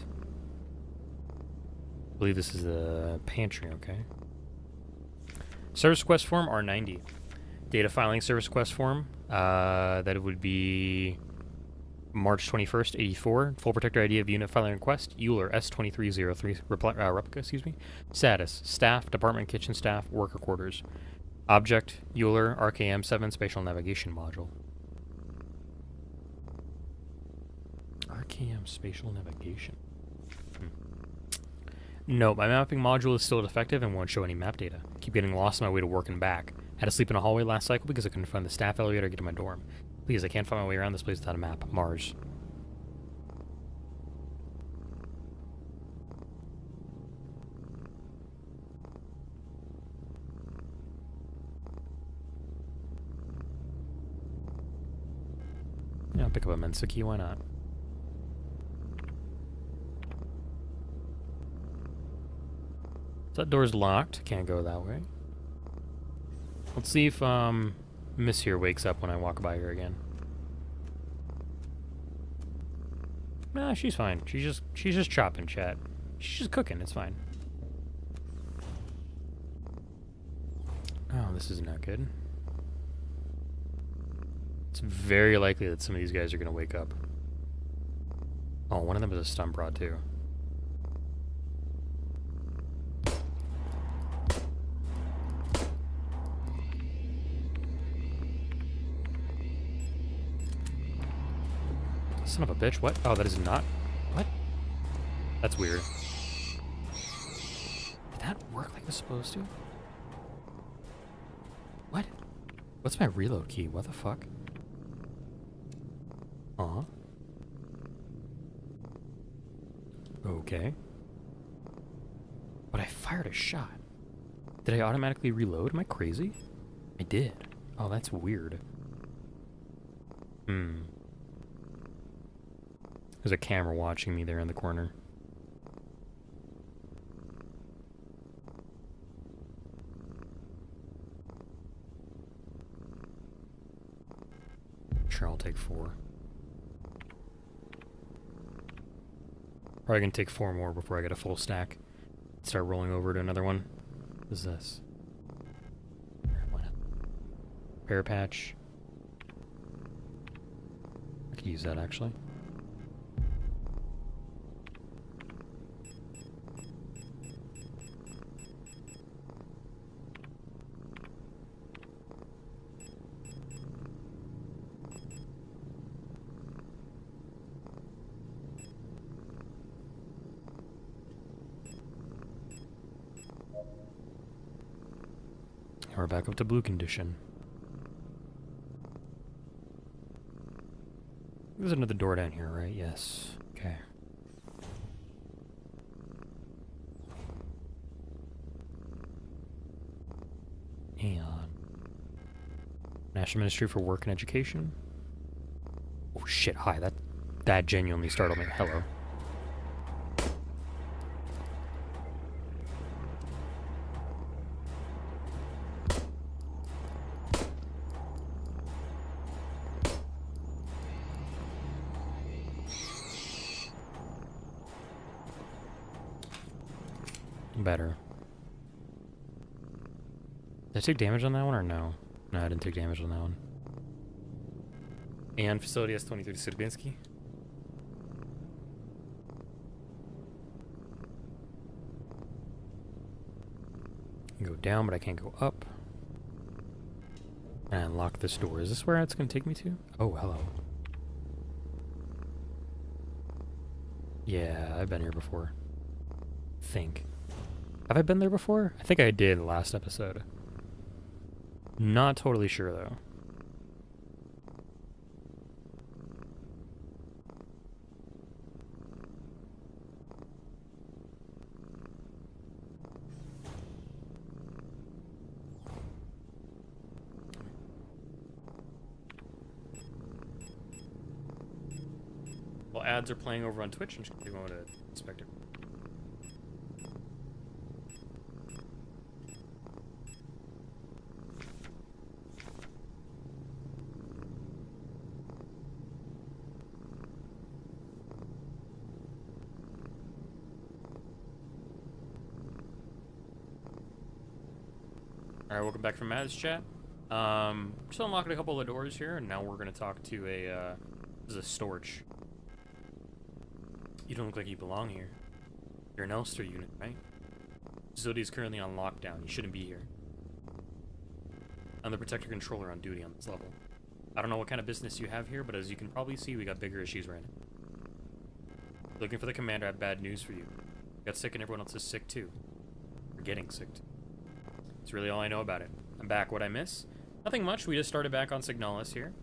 Speaker 1: I believe this is the pantry, okay. Service request form R90. Data filing service request form. That would be March 21st, 84. Full protector ID of unit filing request. Euler S2303 replica, excuse me. Status. Staff, department kitchen staff, worker quarters. Object, Euler RKM7 spatial navigation module. RKM spatial navigation. Nope, my mapping module is still defective and won't show any map data. Keep getting lost on my way to work and back. Had to sleep in a hallway last cycle because I couldn't find the staff elevator to get to my dorm. Please, I can't find my way around this place without a map. Mars. Yeah, I'll pick up a Mensa key, why not? That door's locked. Can't go that way. Let's see if Miss here wakes up when I walk by her again. Nah, she's fine. She's just chopping, chat. She's just cooking. It's fine. Oh, this is not good. It's very likely that some of these guys are gonna wake up. Oh, one of them is a stun prod too. Son of a bitch, what? Oh, that is not... What? That's weird. Did that work like it was supposed to? What? What's my reload key? What the fuck? Okay. But I fired a shot. Did I automatically reload? Am I crazy? I did. Oh, that's weird. There's a camera watching me there in the corner. Sure, I'll take 4. Probably gonna take 4 more before I get a full stack. Start rolling over to another one. What is this? Why not? Pear patch. I could use that actually. We're back up to blue condition. There's another door down here, right? Yes. Okay. And National Ministry for Work and Education. Oh shit! Hi. That genuinely startled me. Hello. Better. Did I take damage on that one or no? No, I didn't take damage on that one. And facility S23 to Sudybinski. I can go down, but I can't go up. And unlock this door. Is this where it's going to take me to? Oh, hello. Yeah, I've been here before. Think. Have I been there before? I think I did last episode. Not totally sure though. Well, ads are playing over on Twitch, and you want to inspect it. Alright, welcome back from Mad's chat. Just unlocking a couple of doors here, and now we're going to talk to this is a storage. You don't look like you belong here. You're an Elster unit, right? Facility is currently on lockdown. You shouldn't be here. I'm the Protector Controller on duty on this level. I don't know what kind of business you have here, but as you can probably see, we got bigger issues right now. Looking for the commander, I have bad news for you. You got sick and everyone else is sick too. We're getting sick too. That's really all I know about it. I'm back. What'd I miss? Nothing much. We just started back on Signalis here.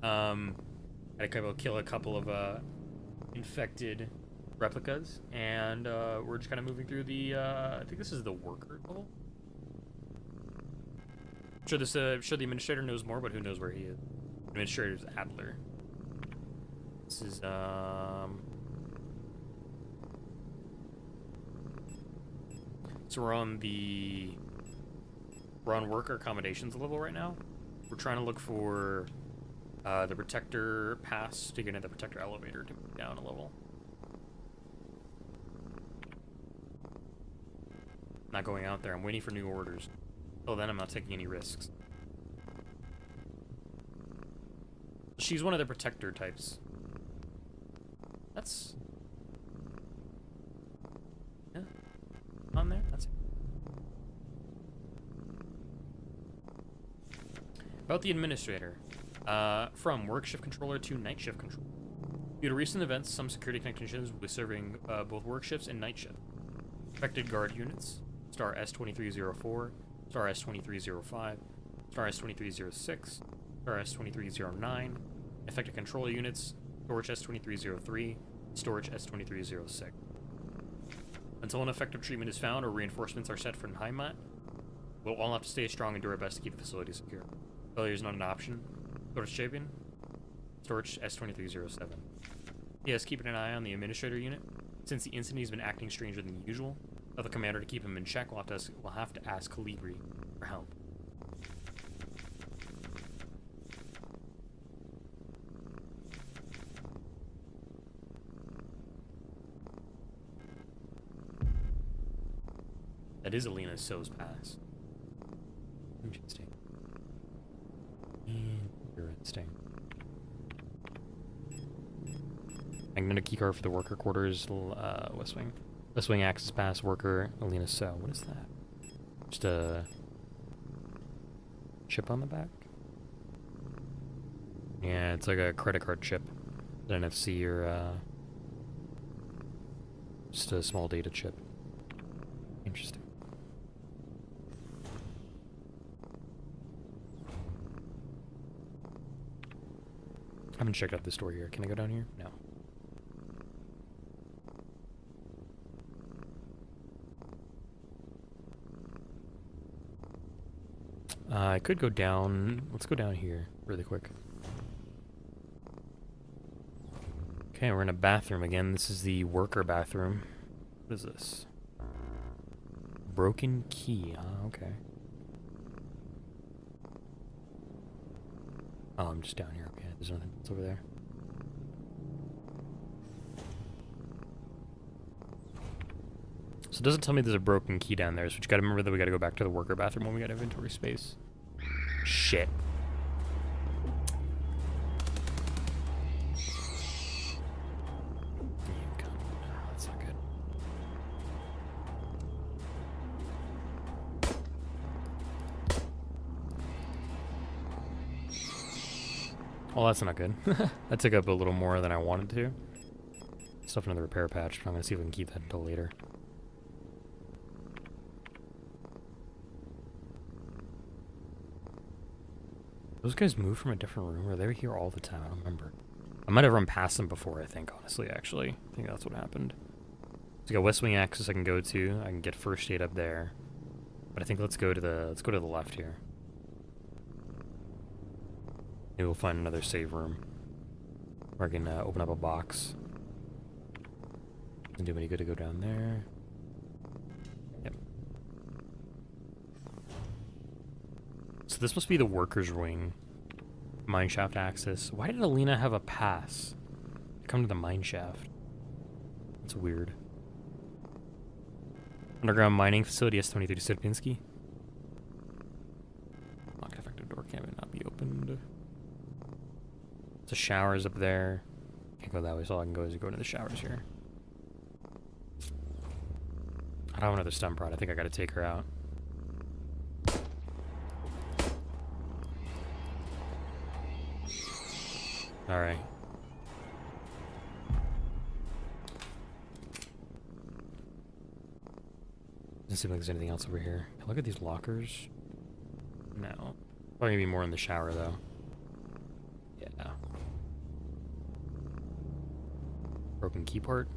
Speaker 1: Had to kill a couple of infected replicas, and we're just kind of moving through the. I think this is the worker level. Sure, sure the administrator knows more, but who knows where he is? Administrator's Adler. This is So we're on worker accommodations level right now. We're trying to look for the Protector pass to get into the Protector elevator to move down a level. Not going out there. I'm waiting for new orders. Until then, I'm not taking any risks. She's one of the Protector types. That's... yeah. On there? That's it. About the administrator. From work shift controller to night shift controller. Due to recent events, some security technicians will be serving both work shifts and night shift. Affected guard units. Star S2304, Star S2305, Star S2306, Star S2309, affected control units, Storage S2303, Storage S2306. Until an effective treatment is found or reinforcements are set for Heimat, we'll all have to stay strong and do our best to keep the facility secure. Failure is not an option. Storage champion, Storage S2307. Yes, keeping an eye on the administrator unit. Since the incident has been acting stranger than usual, tell the commander to keep him in check. We'll have to ask Calibri for help. That is Alina So's pass. Interesting. Interesting. Magnetic keycard for the worker quarters, West Wing. West Wing access pass, worker, Alina So. What is that? Just a chip on the back? Yeah, it's like a credit card chip. An NFC or just a small data chip. Interesting. I haven't checked out this door here. Can I go down here? No. I could go down. Let's go down here really quick. Okay, we're in a bathroom again. This is the worker bathroom. What is this? Broken key. Okay. Oh, I'm just down here. Okay, there's nothing. It's over there. So it doesn't tell me there's a broken key down there, so you gotta remember that we gotta go back to the worker bathroom when we got inventory space. Shit. That's not good. Well, that's not good. That took up a little more than I wanted to. Stuff into the repair patch, but I'm gonna see if we can keep that until later. Those guys moved from a different room, or they were here all the time? I don't remember. I might have run past them before, I think, honestly, actually. I think that's what happened. So we got West Wing access I can go to. I can get first aid up there. But I think let's go to the left here. Maybe we'll find another save room. Where I can open up a box. Doesn't do any good to go down there. Yep. So this must be the workers' wing. Mineshaft access. Why did Alina have a pass to come to the mineshaft? That's weird. Underground mining facility S23 to Sierpinski. Locked effective door can not be opened. The showers up there. Can't go that way, so all I can go is go into the showers here. I don't have another stun prod. I think I gotta take her out. Alright. Doesn't seem like there's anything else over here. Look at these lockers. No. Probably gonna be more in the shower though. Yeah. Broken key part.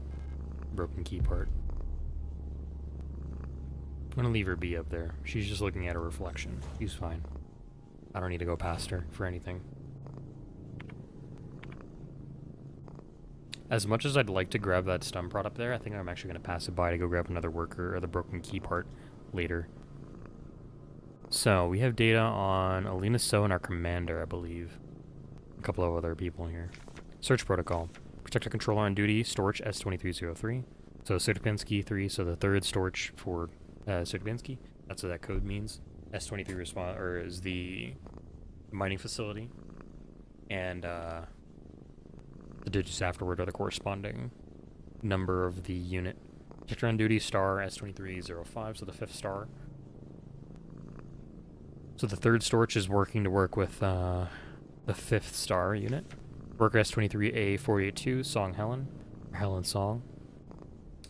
Speaker 1: Broken key part. I'm gonna leave her be up there. She's just looking at her reflection. She's fine. I don't need to go past her for anything. As much as I'd like to grab that stun prod up there, I think I'm actually going to pass it by to go grab another worker or the broken key part later. So, we have data on Alina So and our commander, I believe. A couple of other people here. Search protocol. Protector controller on duty, storage S2303. So, Sierpinski 3, so the third storage for Sierpinski. That's what that code means. S23 is the mining facility. And, the digits afterward are the corresponding number of the unit. Protector on duty, star S2305, so the 5th star. So the 3rd storage is working to work with the 5th star unit. Worker S23A482, Song Helen, or Helen Song.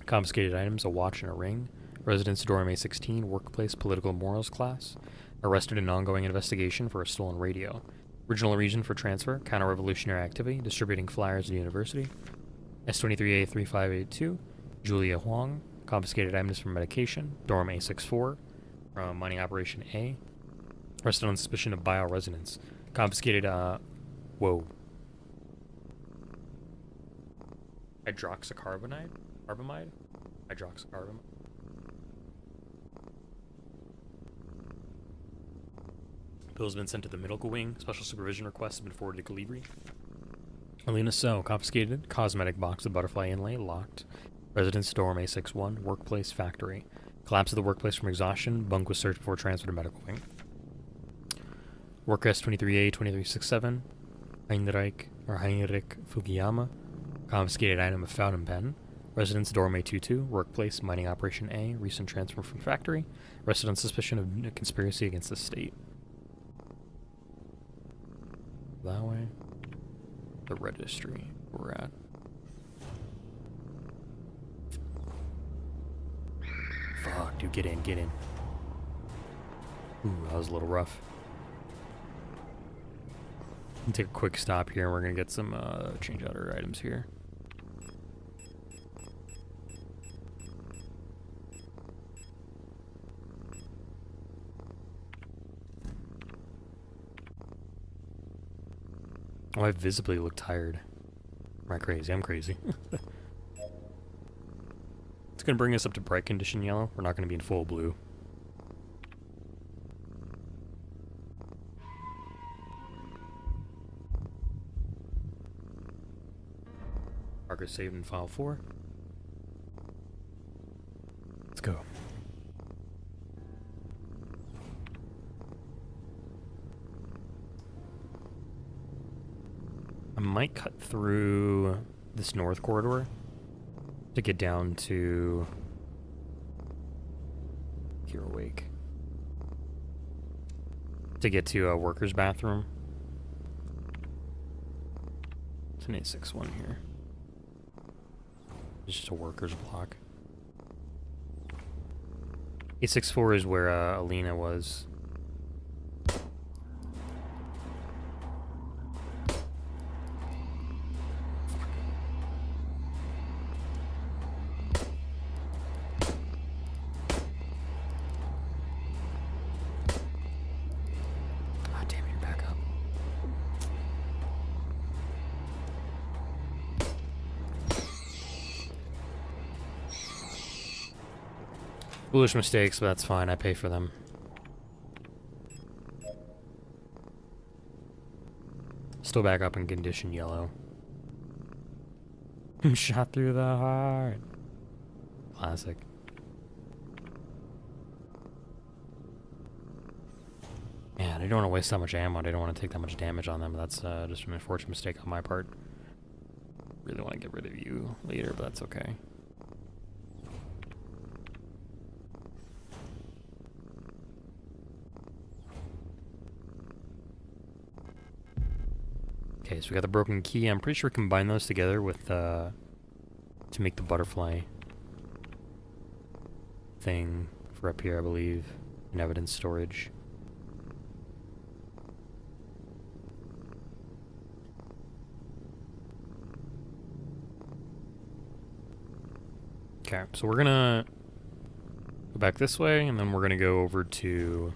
Speaker 1: Confiscated items, a watch and a ring. Residence dorm A16, workplace political morals class. Arrested in ongoing investigation for a stolen radio. Original reason for transfer, counter-revolutionary activity, distributing flyers at the university. S23A3582, Julia Huang, confiscated items from medication, dorm A64, from mining operation A. Arrested on suspicion of bioresonance. Confiscated, whoa. Hydroxycarbamide? Hydroxycarbamide? Bill has been sent to the medical wing. Special supervision request has been forwarded to Calibri. Alina So, confiscated. Cosmetic box of butterfly inlay, locked. Residence dorm A61, workplace factory. Collapse of the workplace from exhaustion. Bunk was searched before transfer to medical wing. Worker S23A 2367. Heinrich Fukuyama. Confiscated item of fountain pen. Residence Dorme 22. Workplace mining operation A. Recent transfer from factory. Arrested on suspicion of conspiracy against the state. That way. The registry we're at. Fuck, dude, get in, get in. Ooh, that was a little rough. Take a quick stop here, and we're gonna get some, change out our items here. Oh, I visibly look tired. Am I crazy? I'm crazy. It's gonna bring us up to bright condition yellow. We're not gonna be in full blue. Marker saved in file 4. Let's go. I might cut through this north corridor to get down to Hero Wake. To get to a worker's bathroom. It's an 861 here. It's just a worker's block. 864 is where Alina was. Foolish mistakes, but that's fine. I pay for them. Still back up in condition yellow. Shot through the heart. Classic. Man, I don't want to waste that much ammo. I don't want to take that much damage on them. That's just an unfortunate mistake on my part. Really want to get rid of you later, but that's okay. Okay, so we got the broken key. I'm pretty sure we combine those together with, to make the butterfly thing for up here, I believe, in evidence storage. Okay, so we're gonna go back this way, and then we're gonna go over to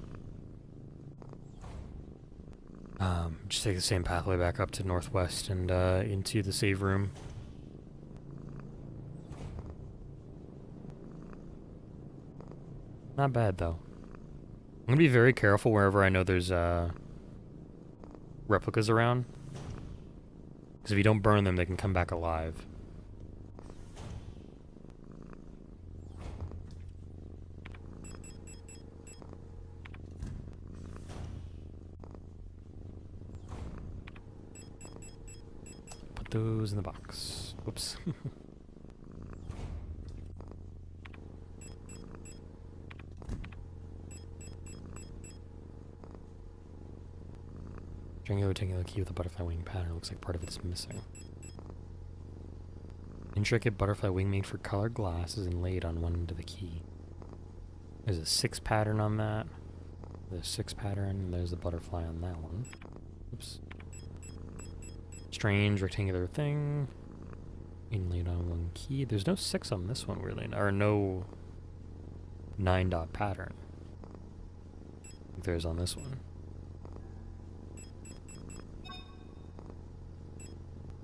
Speaker 1: just take the same pathway back up to northwest and into the save room. Not bad though. I'm gonna be very careful wherever I know there's replicas around, because if you don't burn them, they can come back alive. Those in the box. Whoops. Triangular rectangular key with a butterfly wing pattern. Looks like part of it is missing. Intricate butterfly wing made for colored glass is inlaid on one end of the key. There's a 6 pattern on that. There's 6 pattern, and there's the butterfly on that one. Oops. Strange rectangular thing. Inlaid on one key. There's no 6 on this one, really. Or no 9-dot pattern. Like there's on this one.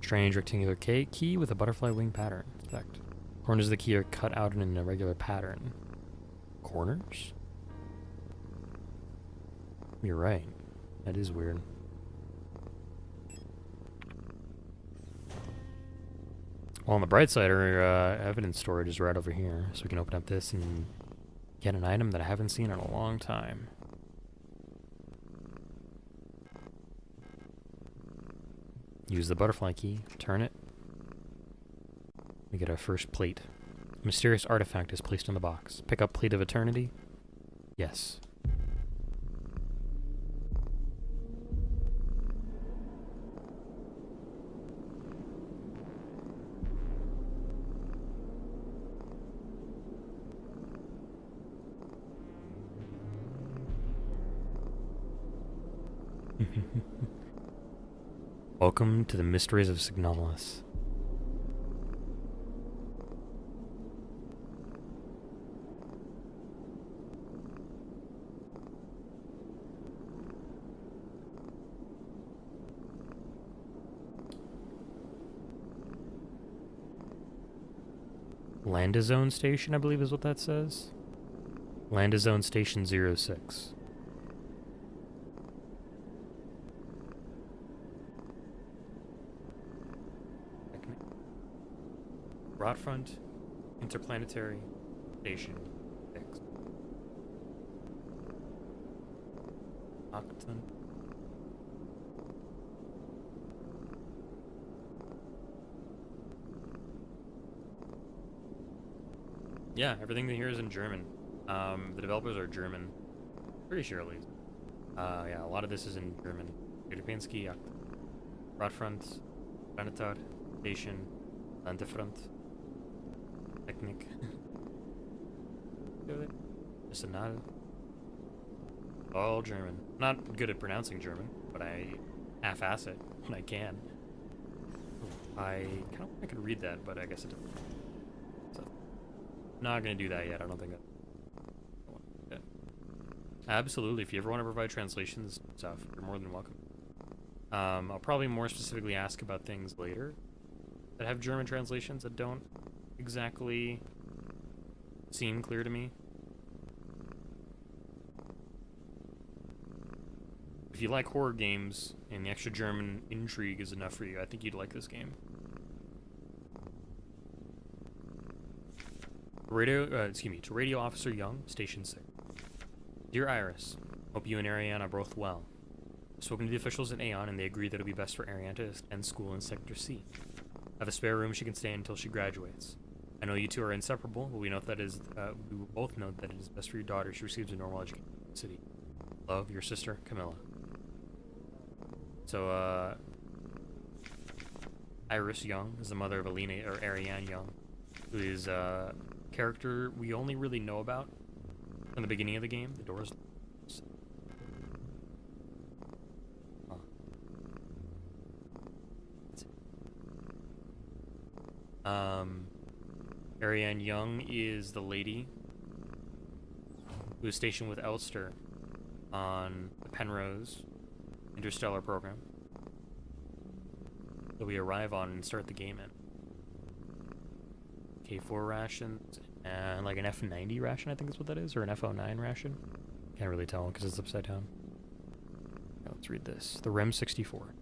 Speaker 1: Strange rectangular key with a butterfly wing pattern. Effect. Corners of the key are cut out in an irregular pattern. Corners? You're right. That is weird. Well, on the bright side, our evidence storage is right over here, so we can open up this and Get an item that I haven't seen in a long time. Use the butterfly key, turn it. We get our first plate. Mysterious artifact is placed in the box. Pick up Plate of Eternity. Yes. Welcome to the mysteries of Signalis. Landazone Station, I believe is what that says. Landazone Station 06. Broadfront Interplanetary Station 6. Octon. Yeah, everything here is in German. The developers are German. Pretty sure at least. Yeah, a lot of this is in German. Europeansky, Broadfront, Planetar, Station, Landefront, Technik. Senal. All German. Not good at pronouncing German, but I half-ass it when I can. I kind of I could read that, but I guess it doesn't. So, not gonna do that yet. I don't think that. Yeah. Absolutely. If you ever want to provide translations and stuff, you're more than welcome. I'll probably more specifically ask about things later that have German translations that don't exactly seem clear to me. If you like horror games and the extra German intrigue is enough for you, I think you'd like this game. To Radio Officer Young, Station 6. Dear Iris, hope you and Ariane are both well. I've spoken to the officials at Aeon and they agree that it'll be best for Ariane to attend school in Sector C. I have a spare room she can stay in until she graduates. I know you two are inseparable, but we both know that it is best for your daughter she receives a normal education in the city. Love, your sister, Camilla. So, Iris Young is the mother of Ariane Young, who is a character we only really know about from the beginning of the game. The doors. Ariane Young is the lady who is stationed with Elster on the Penrose Interstellar program that we arrive on and start the game in. K4 rations and like an F90 ration, I think is what that is, or an F09 ration. Can't really tell because it's upside down. Yeah, let's read this. The REM 64.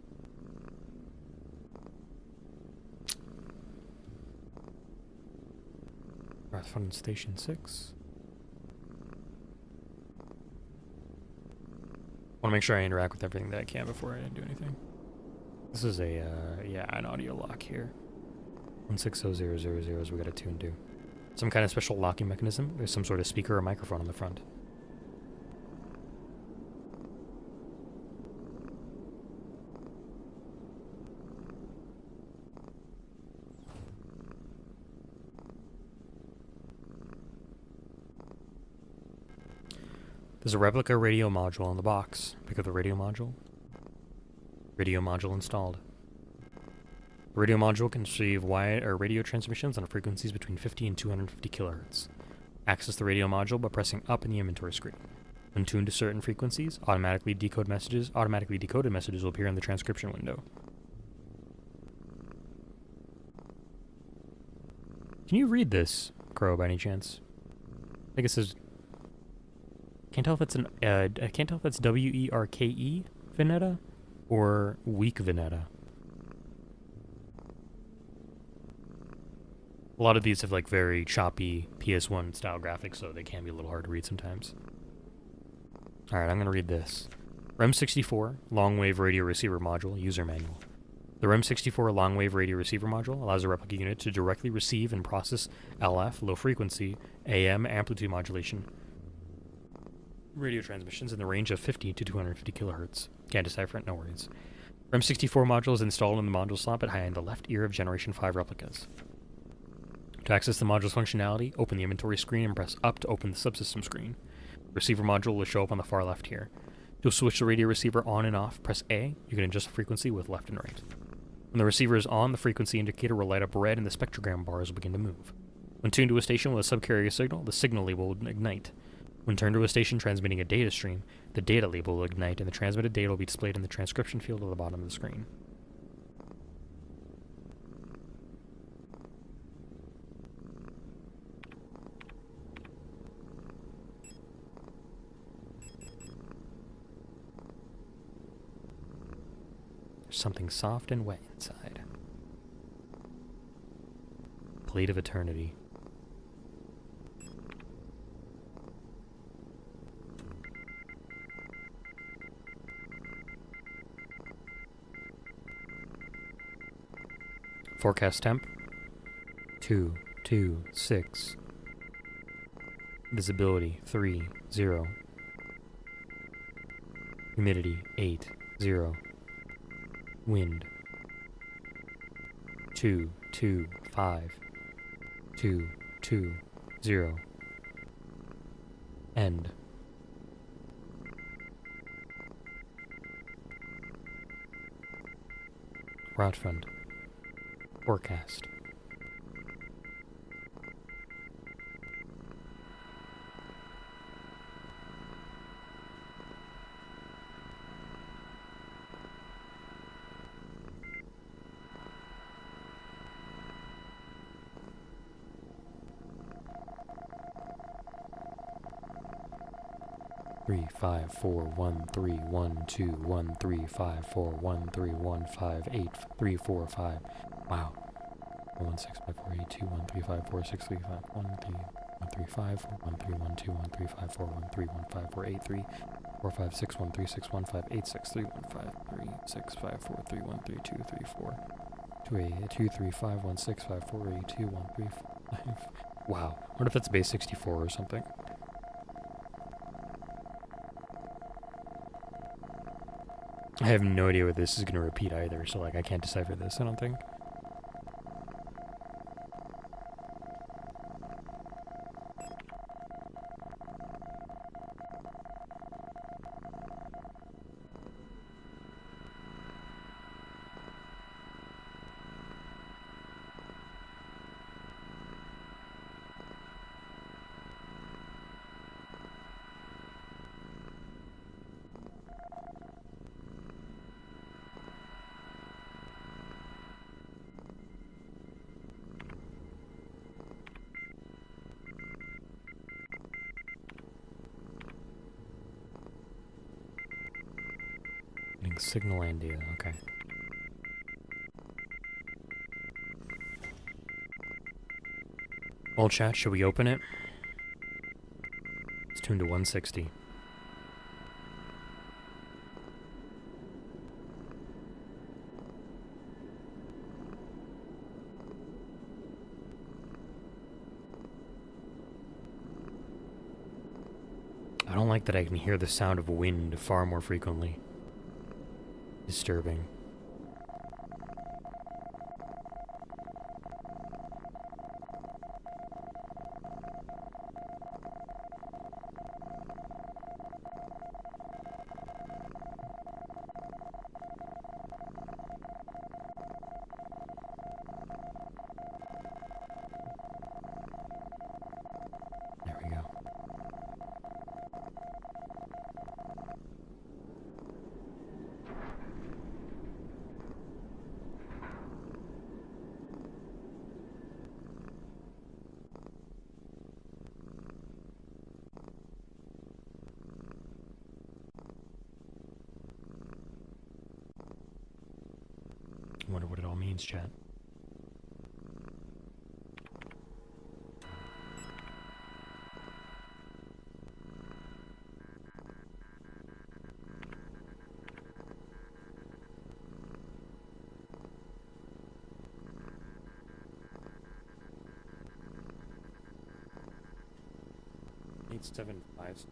Speaker 1: From Station 6. Want to make sure I interact with everything that I can before I do anything. This is a, yeah, an audio lock here. 160000 is we got to tune to. Some kind of special locking mechanism. There's some sort of speaker or microphone on the front. There's a replica radio module in the box. Pick up the radio module. Radio module installed. The radio module can receive radio transmissions on frequencies between 50 and 250 kilohertz. Access the radio module by pressing up in the inventory screen. When tuned to certain frequencies, automatically decoded messages will appear in the transcription window. Can you read this, Crow, by any chance? I think it says. Can't tell if it's I can't tell if that's WERKE Veneta or Weak Veneta. A lot of these have like very choppy PS1 style graphics, so they can be a little hard to read sometimes. Alright, I'm going to read this. REM64 Long Wave Radio Receiver Module User Manual. The REM64 Long Wave Radio Receiver Module allows a replica unit to directly receive and process LF, low frequency, AM amplitude modulation radio transmissions in the range of 50 to 250 kilohertz. Can't decipher it, no worries. REM64 module is installed in the module slot behind the left ear of Generation 5 replicas. To access the module's functionality, open the inventory screen and press up to open the subsystem screen. The receiver module will show up on the far left here. To switch the radio receiver on and off, press A. You can adjust the frequency with left and right. When the receiver is on, the frequency indicator will light up red and the spectrogram bars will begin to move. When tuned to a station with a subcarrier signal, the signal label will ignite. When turned to a station transmitting a data stream, the data label will ignite and the transmitted data will be displayed in the transcription field at the bottom of the screen. There's something soft and wet inside. Plate of Eternity. Forecast temp 226. Visibility 30. Humidity 80. Wind 225. 220. End. Route front. Forecast. Three, 5, 4, 1, 3, 1, 2, 1, 3, 5, 4, 1, 3, 1, 5, 8, 3, 4, 5. Wow. 1, 6, 5, 4, 8, 2, 1, 3, 5, 4, 6, 3, 5, 1, 3, 1, 3, 5, 4, 1, 3, 1, 2, 1, 3, 5, 4, 1, 3, 1, 5, 4, 8, 3, 4, 5, 6, 1, 3, 6, 1, 5, 8, 6, 3, 1, 5, 3, 6, 5, 4, 3, 1, 3, 2, 3, 4. 2, 8, 2, 3, 5, 1, 6, 5, 4, 8, 2, 1, 3, 4, 5. Wow. I wonder if that's base 64 or something. I have no idea what this is going to repeat either, so like I can't decipher this, I don't think. Signalandia, okay. Well, chat, should we open it? It's tuned to 160. I don't like that I can hear the sound of wind far more frequently. Disturbing. There we go. I wonder what it all means, chat. 875.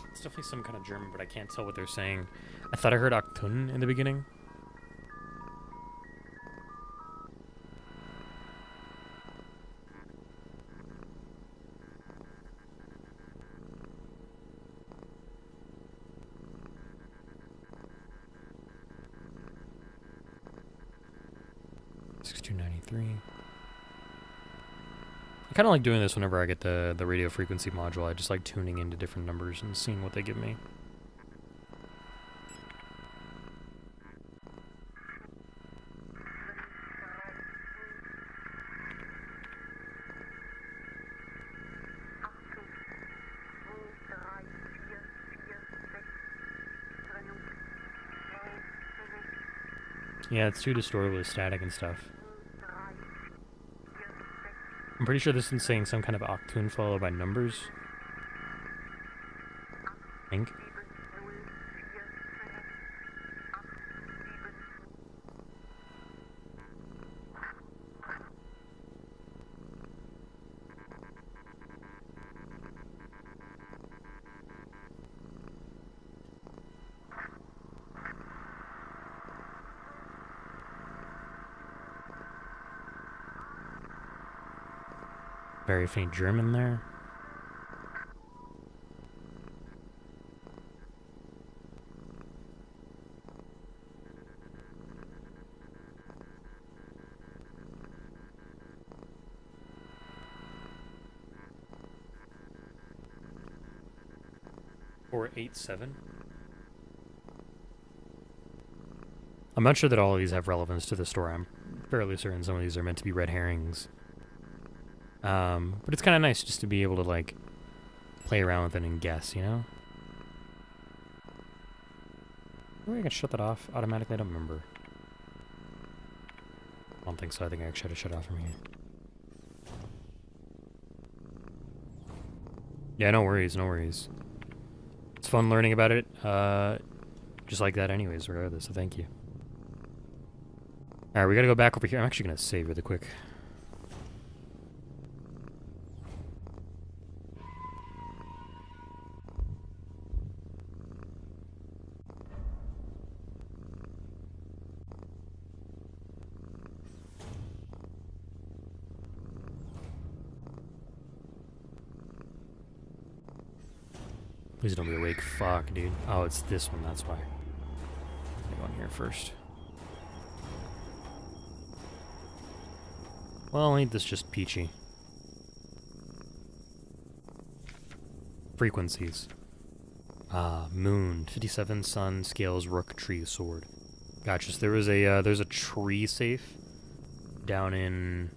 Speaker 1: It's definitely some kind of German, but I can't tell what they're saying. I thought I heard Aktun in the beginning. I kind of like doing this whenever I get the radio frequency module. I just like tuning into different numbers and seeing what they give me. Yeah, it's too distorted with static and stuff. I'm pretty sure this is saying some kind of octune followed by numbers. I think. Very faint German there. Or 8-7. I'm not sure that all of these have relevance to the story. I'm fairly certain some of these are meant to be red herrings. But it's kind of nice just to be able to, like, play around with it and guess, you know? Maybe I can shut that off automatically, I don't remember. I don't think so, I think I actually had to shut off from here. Yeah, no worries, no worries. It's fun learning about it, just like that anyways, regardless, so thank you. Alright, we gotta go back over here. I'm actually gonna save really quick. Please don't be awake. Fuck, dude. Oh, it's this one, that's why. Go on here first. Well, ain't this just peachy? Frequencies. Moon, 57, sun, scales, rook, tree, sword. Gotcha. So there was a, there's a tree safe down in,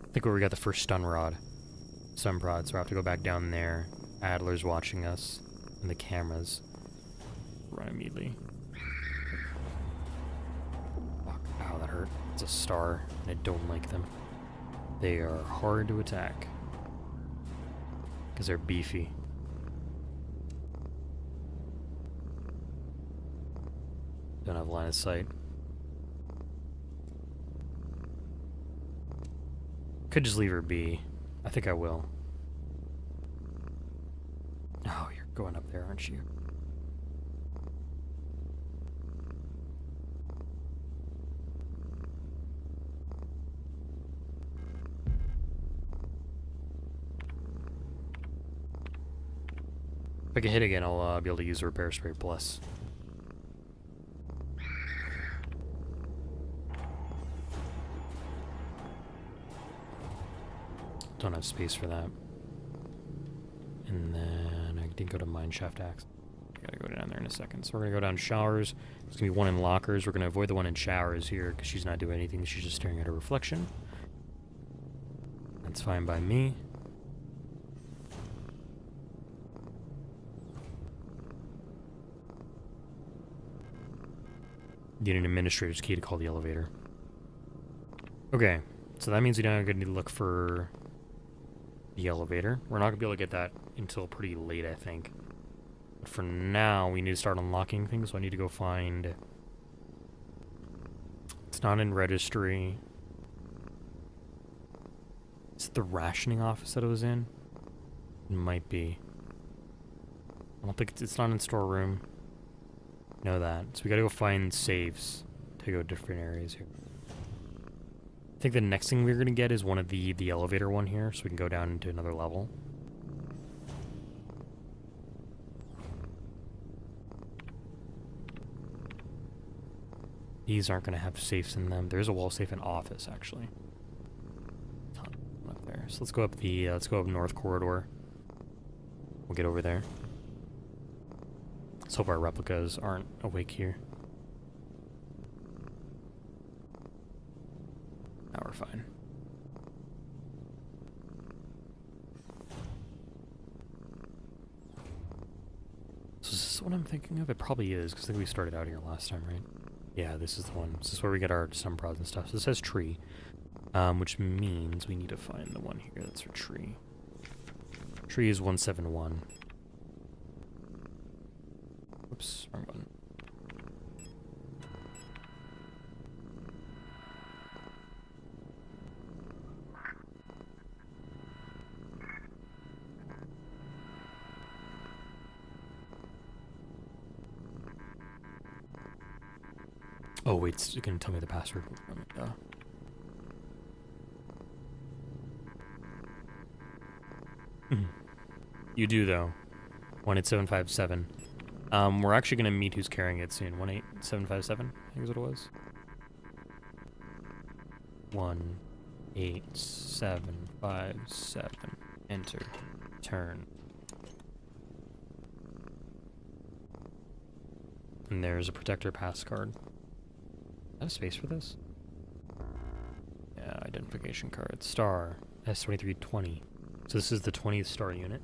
Speaker 1: I think where we got the first stun rod. Stun prod, so I have to go back down there. Adler's watching us, and the cameras. Run immediately. Fuck. Ow, that hurt. It's a star, and I don't like them. They are hard to attack. Because they're beefy. Don't have line of sight. Could just leave her be. I think I will. Oh, you're going up there, aren't you? If I get hit again, I'll be able to use the repair spray plus. Don't have space for that. And then I didn't go to mineshaft axe. gotta go down there in a second. So we're gonna go down showers. There's gonna be one in lockers. We're gonna avoid the one in showers here because she's not doing anything. She's just staring at her reflection. That's fine by me. Need an administrator's key to call the elevator. Okay, so that means we don't need to look for the elevator. We're not gonna be able to get that until pretty late, I think. But for now, we need to start unlocking things, so I need to go find... It's not in registry. Is it the rationing office that it was in? It might be. I don't think it's not in storeroom. Know that. So we gotta go find saves to go different areas here. I think the next thing we're gonna get is one of the elevator one here, so we can go down into another level. These aren't gonna have safes in them. There's a wall safe in office, actually. Ton up there. So let's go up the let's go up north corridor. We'll get over there. Let's hope our replicas aren't awake here. Now we're fine. So is this what I'm thinking of? It probably is, because I think we started out here last time, right? Yeah, this is the one. This is where we get our stun prods and stuff. So this says tree, which means we need to find the one here that's for tree. Tree is 171. Oops, wrong button. Oh wait, it's gonna tell me the password. You do though. 18757. We're actually gonna meet who's carrying it soon. 18757, I think is what it was. 18757. Enter. Turn. And there's a protector pass card. Is that a space for this? Yeah, identification card. Star. S2320. So this is the 20th star unit.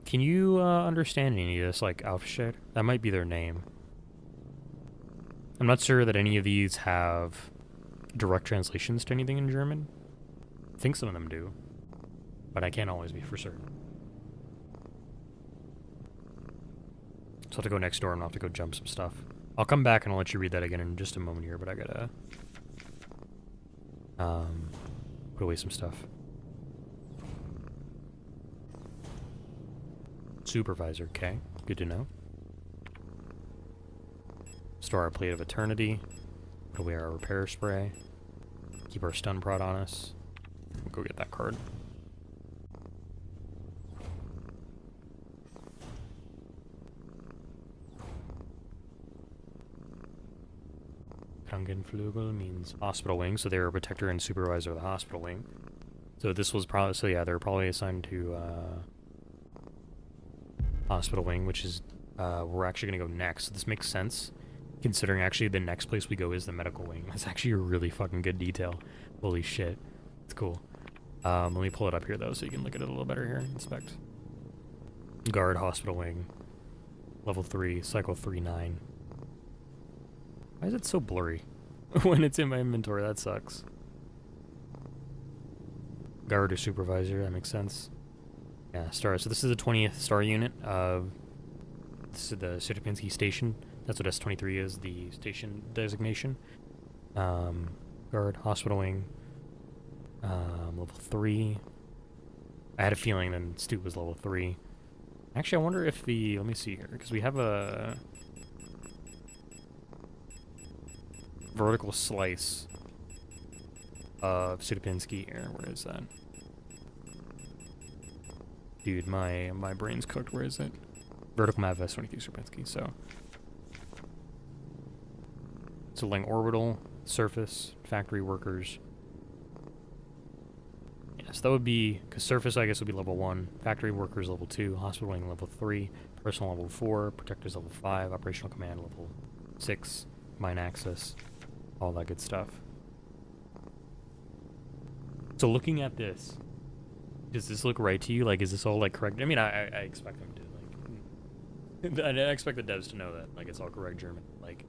Speaker 1: Can you understand any of this, like, Aufstedt? That might be their name. I'm not sure that any of these have direct translations to anything in German. I think some of them do, but I can't always be for certain. So I'll have to go next door and I'll have to go jump some stuff. I'll come back and I'll let you read that again in just a moment here, but I gotta put away some stuff. Supervisor, okay. Good to know. Store our plate of eternity. Put away our repair spray. Keep our stun prod on us. We'll go get that card. Krankenflügel means hospital wing, so they're a protector and supervisor of the hospital wing. So this was probably, so yeah, they're probably assigned to hospital wing, which is we're actually going to go next. So this makes sense, considering actually the next place we go is the medical wing. That's actually a really fucking good detail. Holy shit. It's cool. Let me pull it up here, though, so you can look at it a little better here. Inspect. Guard, hospital wing. Level 3, cycle 3-9. Why is it so blurry when it's in my inventory? That sucks. Guard or supervisor, that makes sense. Yeah, star. So this is the 20th star unit of this is the Sierpinski station. That's what S23 is, the station designation. Guard, hospital wing. Level 3. I had a feeling then Stu was level 3. Actually, I wonder if the... Let me see here, because we have a... vertical slice of Sierpinski here. Where is that? Dude, my brain's cooked. Where is it? Vertical map S23 Sierpinski. So laying orbital, surface, factory workers. Yeah, so that would be, because surface I guess would be level 1, factory workers level 2, hospital wing level 3, Personal level 4, protectors level 5, operational command level 6, mine access, all that good stuff. So looking at this, does this look right to you? Like, is this all like correct? I mean, I expect them to, like, I expect the devs to know that, like, it's all correct German. Like,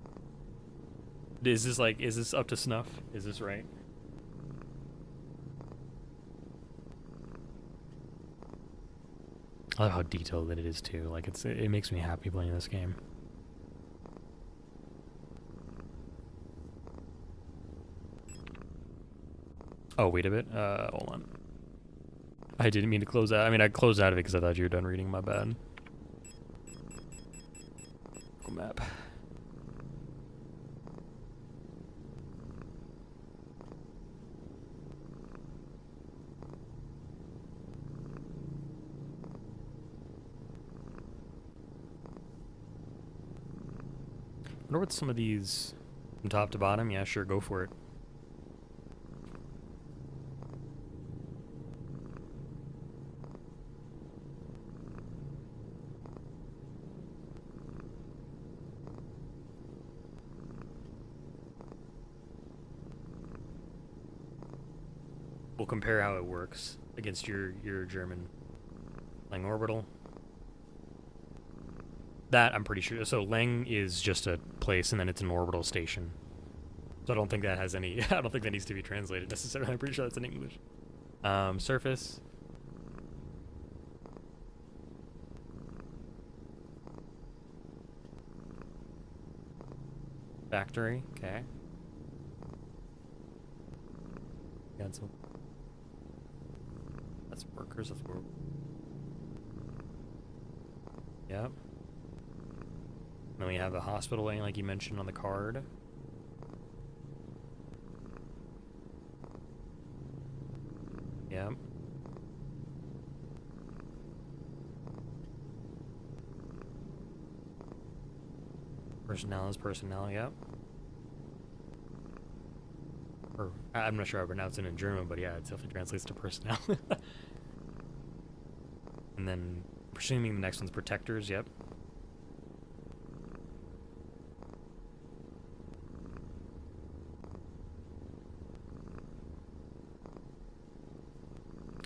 Speaker 1: is this up to snuff? Is this right? I love how detailed it is too. Like, it makes me happy playing this game. Oh, wait a bit. Hold on. I didn't mean to close out. I mean, I closed out of it because I thought you were done reading. My bad. Google map. I wonder what some of these from top to bottom. Yeah, sure, go for it. We'll compare how it works against your German Lang orbital. That I'm pretty sure. So Lang is just a place, and then it's an orbital station. So I don't think that has any. I don't think that needs to be translated necessarily. I'm pretty sure that's in English. Surface. Factory. Okay. Got some. That's workers. That's work. Yep. Then we have the hospital wing, like you mentioned on the card. Yep. Personnel is personnel, yep. Or, I'm not sure how to pronounce it in German, but yeah, it definitely translates to personnel. And then, presuming the next one's protectors, yep.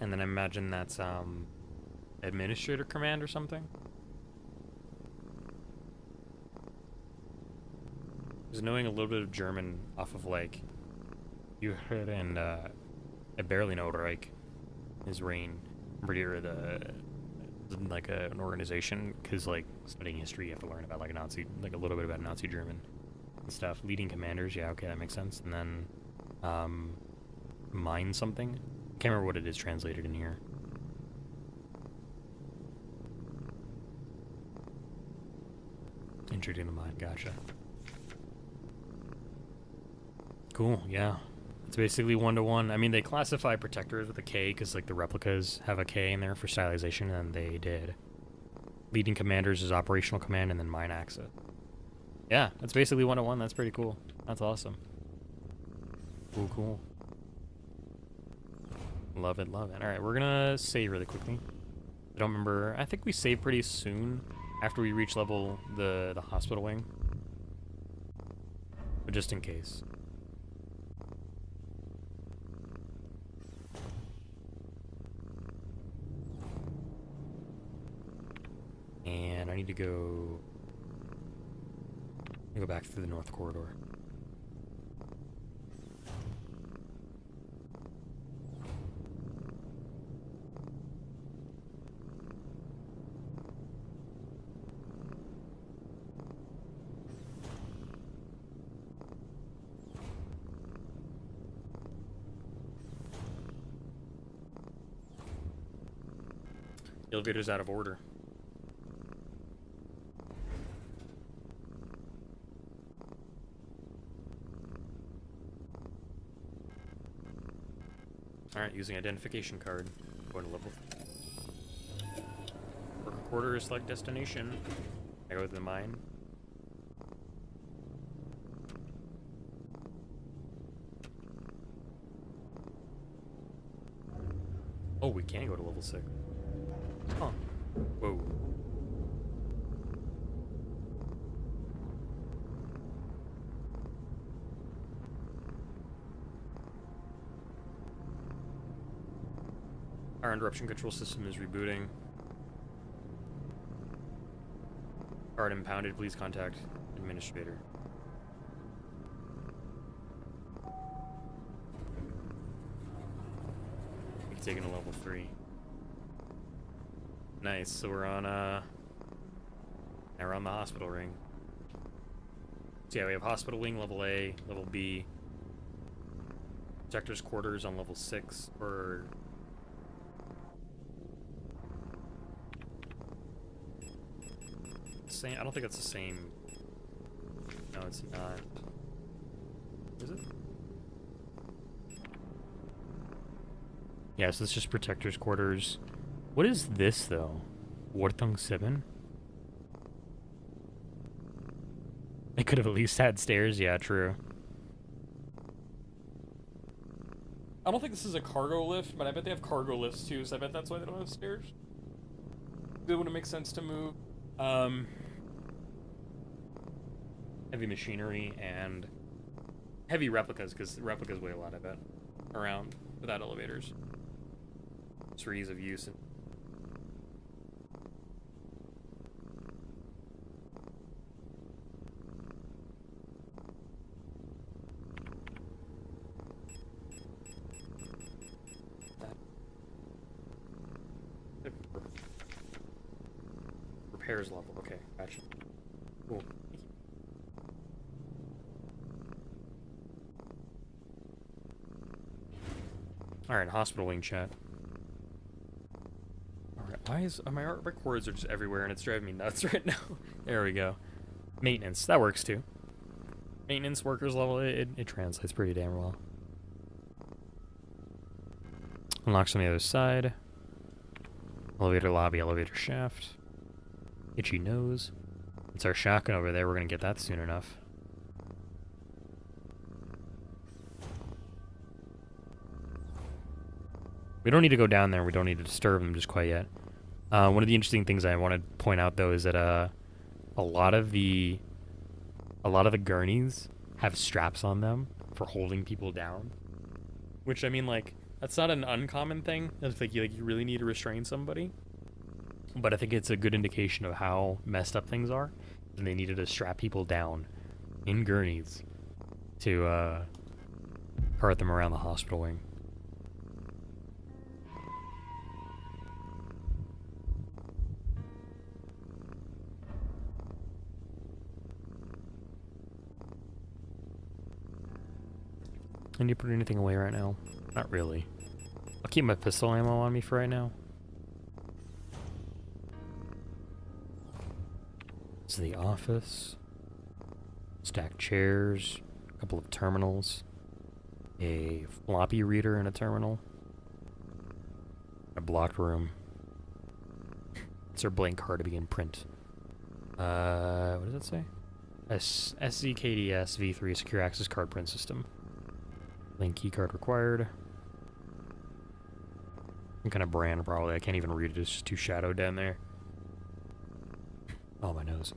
Speaker 1: And then I imagine that's administrator command or something. Because knowing a little bit of German off of like Juhur and I barely know Reich, his reign, pretty sure like an organization. Because like studying history, you have to learn about like Nazi, like a little bit about Nazi German and stuff. Leading commanders, yeah, okay, that makes sense. And then mine something. Can't remember what it is translated in here. Entry in the mind, gotcha. Cool, yeah. It's basically 1-to-1. I mean, they classify protectors with a K because, like, the replicas have a K in there for stylization, and they did. Leading commanders is operational command, and then mine access. Yeah, that's basically 1-to-1. That's pretty cool. That's awesome. Cool, cool. Love it, love it. Alright, we're gonna save really quickly. I don't remember. I think we save pretty soon after we reach level the hospital wing. But just in case. And I need to go back through the north corridor. The elevator's out of order. Alright, using identification card. Going to level. Worker quarters, select destination. I go to the mine. Oh, we can go to level 6. Huh. Whoa. Our interruption control system is rebooting. Card impounded. Please contact administrator. We've taken a level 3. Nice. So we're on now we're on the hospital ring. So yeah, we have hospital wing level A, level B. Protector's quarters on level 6 or same. I don't think that's the same. No, it's not. Is it? Yeah, so it's just Protector's quarters. What is this though? Wartung 7? They could have at least had stairs. Yeah, true. I don't think this is a cargo lift, but I bet they have cargo lifts too, so I bet that's why they don't have stairs. It wouldn't make sense to move heavy machinery and heavy replicas, because replicas weigh a lot, I bet, around without elevators. It's for ease of use. Repairs level. Okay, gotcha. Cool. Alright, hospital wing chat. Alright, why is my cords are just everywhere and it's driving me nuts right now. There we go. Maintenance, that works too. Maintenance workers level, it translates pretty damn well. Unlocks on the other side. Elevator lobby, elevator shaft. Itchy nose. It's our shotgun over there. We're gonna get that soon enough. We don't need to go down there. We don't need to disturb them just quite yet. One of the interesting things I want to point out though is that a lot of the gurneys have straps on them for holding people down. Which, I mean, like, that's not an uncommon thing. It's like you really need to restrain somebody. But I think it's a good indication of how messed up things are. And they needed to strap people down in gurneys to cart them around the hospital wing. I need to put anything away right now? Not really. I'll keep my pistol ammo on me for right now. This is the office. Stacked chairs. A couple of terminals. A floppy reader in a terminal. A blocked room. It's our blank card to begin print. What does it say? SCKDS V3 Secure Access Card Print System. Link keycard required. Some kind of brand, probably. I can't even read it. It's just too shadowed down there. Oh, my nose.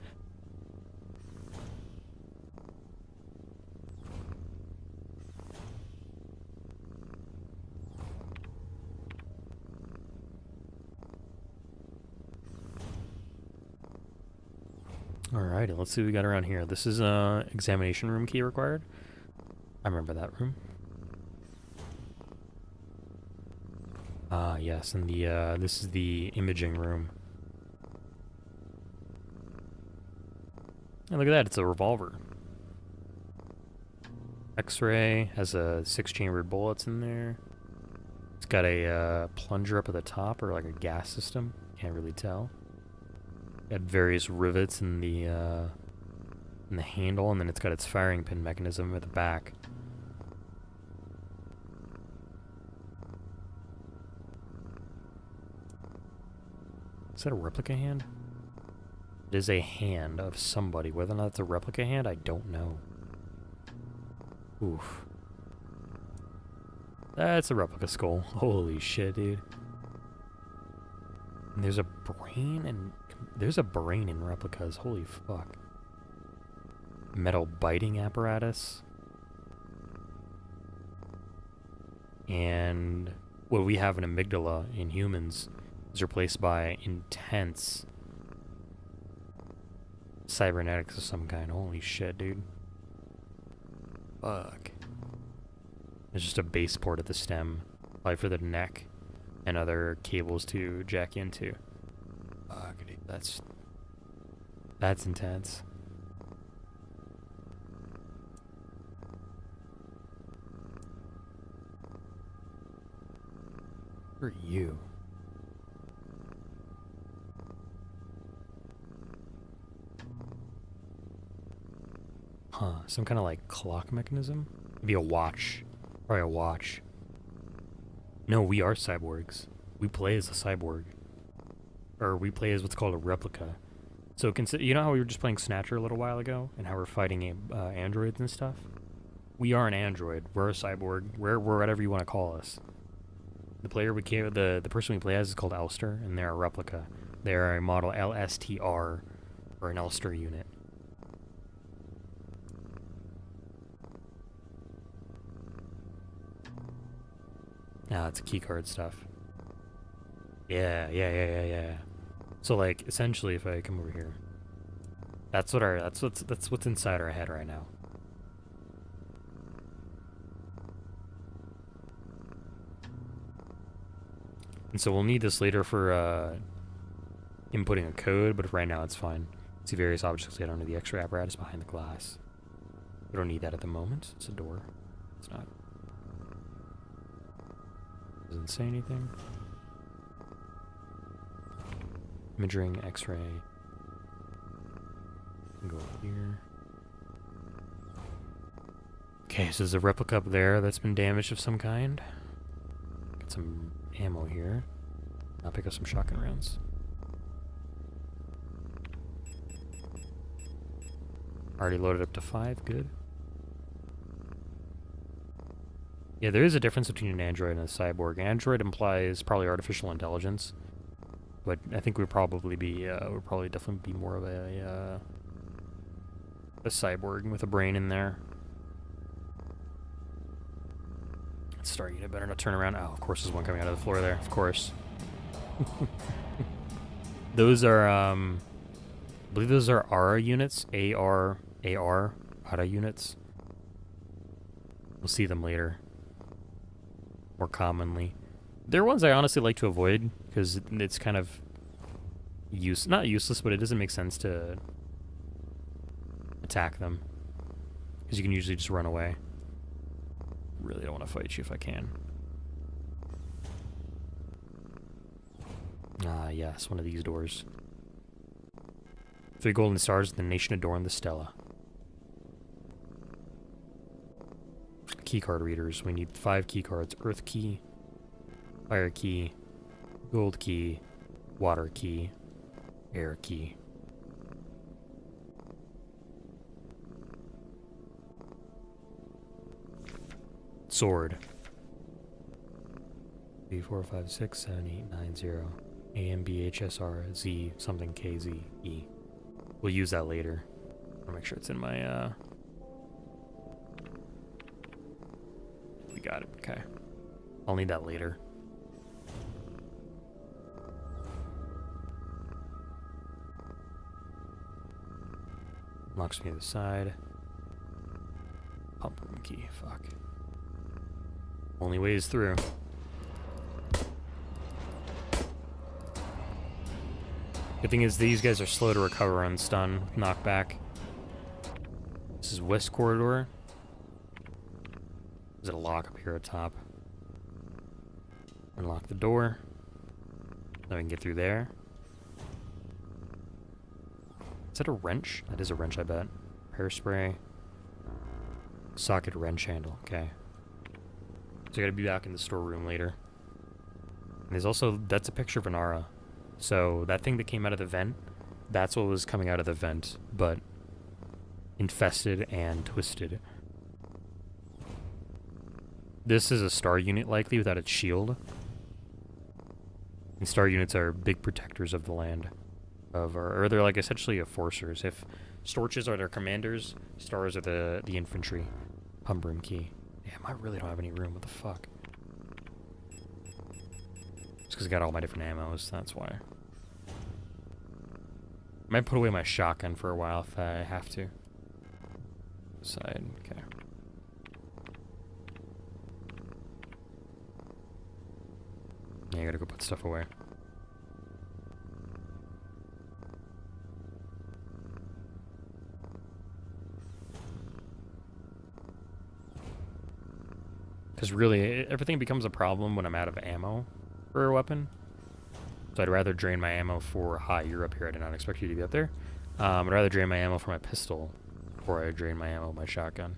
Speaker 1: Alrighty, let's see what we got around here. This is examination room key required. I remember that room. Yes, and the this is the imaging room. And look at that, it's a revolver. X-ray has 6-chambered bullets in there. It's got a plunger up at the top, or like a gas system. Can't really tell. Got various rivets in the handle, and then it's got its firing pin mechanism at the back. Is that a replica hand? It is a hand of somebody. Whether or not it's a replica hand, I don't know. Oof. That's a replica skull. Holy shit, dude. And there's a brain and... There's a brain in replicas. Holy fuck. Metal biting apparatus. And what we have an amygdala in humans is replaced by intense cybernetics of some kind. Holy shit, dude. Fuck. There's just a base port at the stem, probably for the neck, and other cables to jack into. Fuck, dude, that's intense. Who are you? Huh, some kind of like clock mechanism? Maybe a watch. Probably a watch. No, we are cyborgs. We play as a cyborg. Or we play as what's called a replica. So you know how we were just playing Snatcher a little while ago? And how we're fighting androids and stuff? We are an android. We're a cyborg. We're whatever you want to call us. The person we play as is called Elster, and they're a replica. They're a model LSTR, or an Elster unit. Ah, it's keycard stuff. Yeah. So like, essentially, if I come over here, that's what's inside our head right now. And so we'll need this later for inputting a code, but right now it's fine. See various objects laid under the X-ray apparatus behind the glass. We don't need that at the moment. It's a door. It's not. Doesn't say anything. Imaging, X-ray. Go over here. Okay, so there's a replica up there that's been damaged of some kind. Got some ammo here. I'll pick up some shotgun rounds. Already loaded up to 5, good. Yeah, there is a difference between an android and a cyborg. Android implies probably artificial intelligence, but I think we'd probably definitely be more of a cyborg with a brain in there. Let's start. You better not turn around. Oh, of course, there's one coming out of the floor there. Of course. Those are, I believe those are ARA units. ARA units. We'll see them later. More commonly. They're ones I honestly like to avoid, because it's kind of not useless, but it doesn't make sense to attack them. Because you can usually just run away. Really don't want to fight you if I can. Ah, yes, one of these doors. 3 golden stars, the nation adorned the Stella. Keycard readers. We need 5 keycards. Earth key, fire key, gold key, water key, air key. Sword. 3, 4, 5, 6, 7, 8, 9, 0. A, M, B, H, S, R, Z, something, K, Z, E. We'll use that later. I'll make sure it's in my, We got it, okay. I'll need that later. Locks me to the side. Pump room key, fuck. Only way is through. Good thing is these guys are slow to recover on stun, knockback. This is West Corridor. There's a lock up here at top. Unlock the door. Now we can get through there. Is that a wrench? That is a wrench, I bet. Hairspray. Socket wrench handle, okay. So I gotta be back in the storeroom later. And there's also, that's a picture of an Ara. So that thing that came out of the vent, that's what was coming out of the vent, but infested and twisted. This is a star unit likely without its shield. And star units are big protectors of the land. Or they're like essentially enforcers. If Storches are their commanders, stars are the infantry. Pump room key. Damn, I really don't have any room. What the fuck? because I got all my different ammos, that's why. I might put away my shotgun for a while if I have to. Side, okay. Yeah, I gotta go put stuff away. Because really, everything becomes a problem when I'm out of ammo for a weapon. So I'd rather drain my ammo for... Hi, you're up here. I did not expect you to be up there. I'd rather drain my ammo for my pistol before I drain my ammo with my shotgun.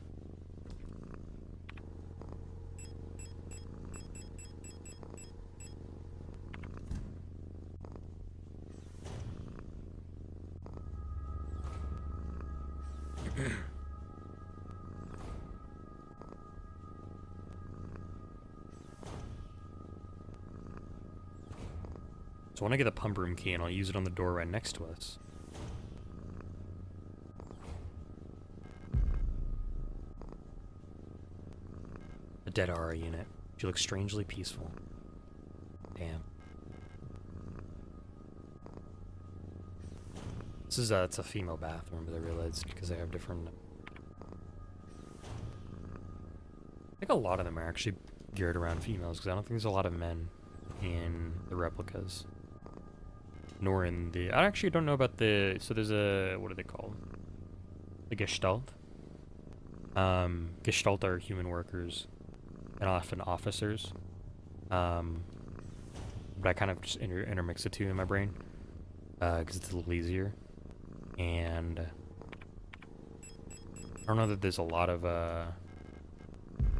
Speaker 1: So when I get the pump room key, and I'll use it on the door right next to us. A dead RA unit. She looks strangely peaceful. Damn. This is it's a female bathroom, but I realized because they have different. I think a lot of them are actually geared around females because I don't think there's a lot of men in the replicas. Nor in the... I actually don't know about the... So there's a... What are they called? The Gestalt. Gestalt are human workers. And often officers. But I kind of just intermix the two in my brain. Because it's a little easier. And... I don't know that there's a lot of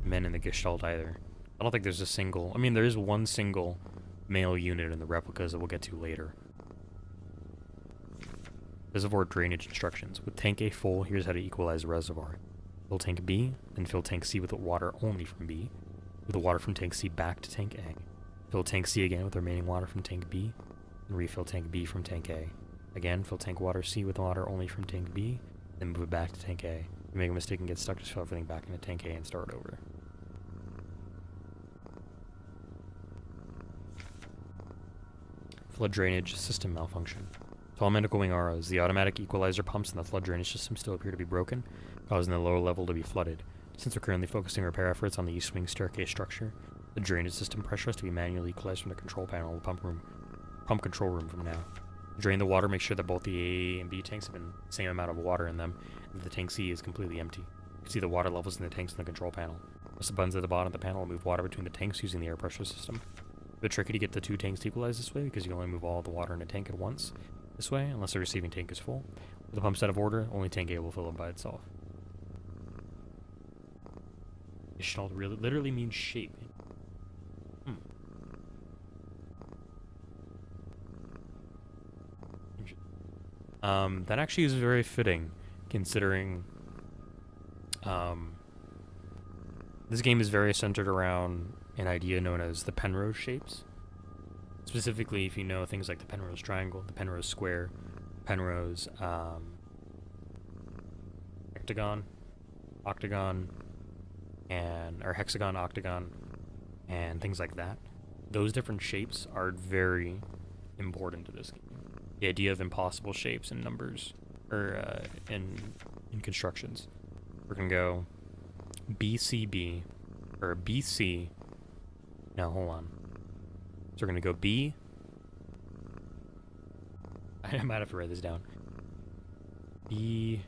Speaker 1: men in the Gestalt either. I don't think there's a single... I mean, there is one single male unit in the replicas that we'll get to later. Reservoir drainage instructions. With tank A full, here's how to equalize the reservoir. Fill tank B, then fill tank C with the water only from B. With the water from tank C back to tank A. Fill tank C again with the remaining water from tank B, and refill tank B from tank A. Again, fill tank water C with water only from tank B, then move it back to tank A. If you make a mistake and get stuck, just fill everything back into tank A and start over. Flood drainage system malfunction. To all medical wing ROs, the automatic equalizer pumps in the flood drainage system still appear to be broken, causing the lower level to be flooded. Since we're currently focusing repair efforts on the east wing staircase structure, the drainage system pressure has to be manually equalized from the control panel of the pump control room from now. To drain the water, make sure that both the A and B tanks have the same amount of water in them, and that the tank C is completely empty. You can see the water levels in the tanks in the control panel. Press the buttons at the bottom of the panel will move water between the tanks using the air pressure system. It's a bit tricky to get the two tanks to equalize this way because you can only move all the water in a tank at once this way, unless the receiving tank is full. With the pumps out of order, only tank A will fill up by itself. Gestalt really literally means shape. That actually is very fitting, considering this game is very centered around an idea known as the Penrose shapes. Specifically, if you know things like the Penrose triangle, the Penrose square, Penrose hectagon, octagon, or hexagon, octagon, and things like that. Those different shapes are very important to this game. The idea of impossible shapes and numbers, or in constructions. We're gonna go BCB, or BC. No, hold on. So we're gonna go B. I might have to write this down. B.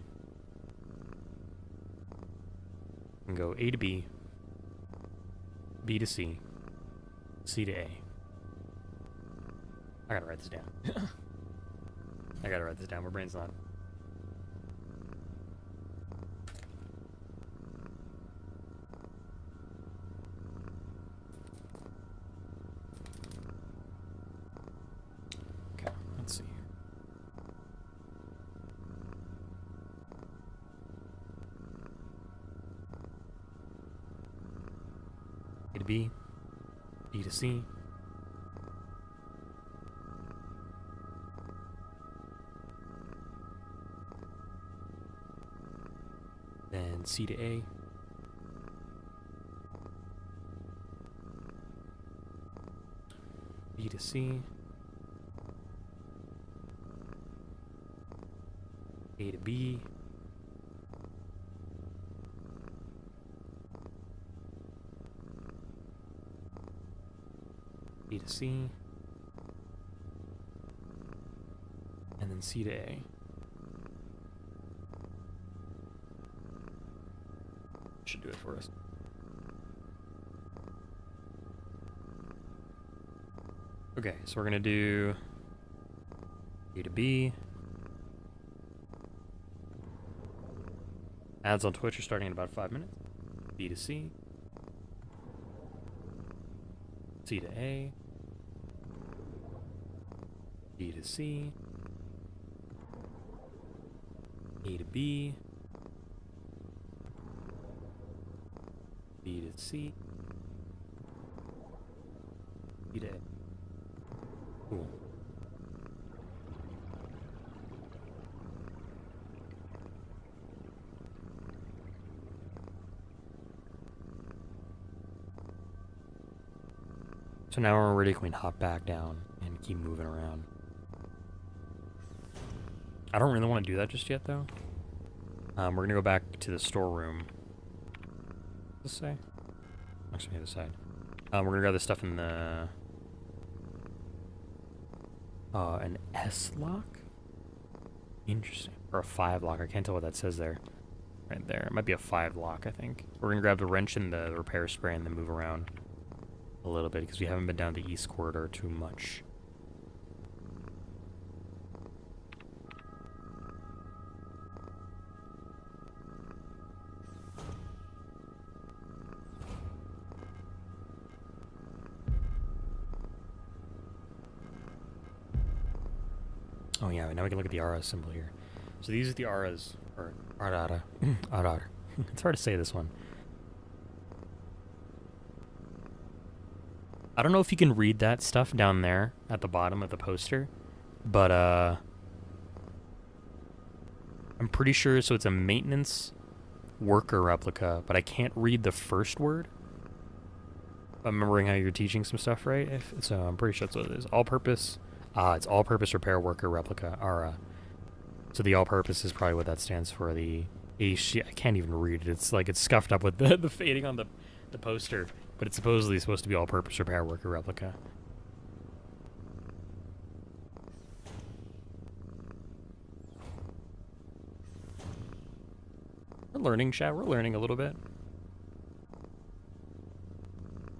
Speaker 1: And go A to B, B to C, C to A. I gotta write this down. I gotta write this down. My brain's not. Okay, let's see here. A to B, B to C. Then C to A. B to C. A to B. B to C. And then C to A. Should do it for us. Okay, so we're gonna do A to B. Ads on Twitch are starting in about 5 minutes. B to C. C to A. B to C. A to B. B to C. B to A. Cool. So now we're ready, can we hop back down and keep moving around? I don't really want to do that just yet, though. We're going to go back to the storeroom. What does this say? Next on the other side. We're going to grab the stuff in the... an S lock? Interesting. Or a 5 lock. I can't tell what that says there. Right there. It might be a 5 lock, I think. We're going to grab the wrench and the repair spray and then move around a little bit because we haven't been down the east corridor too much. Oh yeah, now we can look at the aura symbol here. So these are the auras, or aurara. Aurara. It's hard to say this one. I don't know if you can read that stuff down there at the bottom of the poster, but I'm pretty sure, so it's a maintenance worker replica, but I can't read the first word. I'm remembering how you're teaching some stuff, right? So I'm pretty sure that's what it is. All-purpose, it's all-purpose repair worker replica, ARA. So the all-purpose is probably what that stands for. The I can't even read it. It's like it's scuffed up with the fading on the poster. But it's supposedly supposed to be all-purpose repair worker replica. We're learning, chat. We're learning a little bit.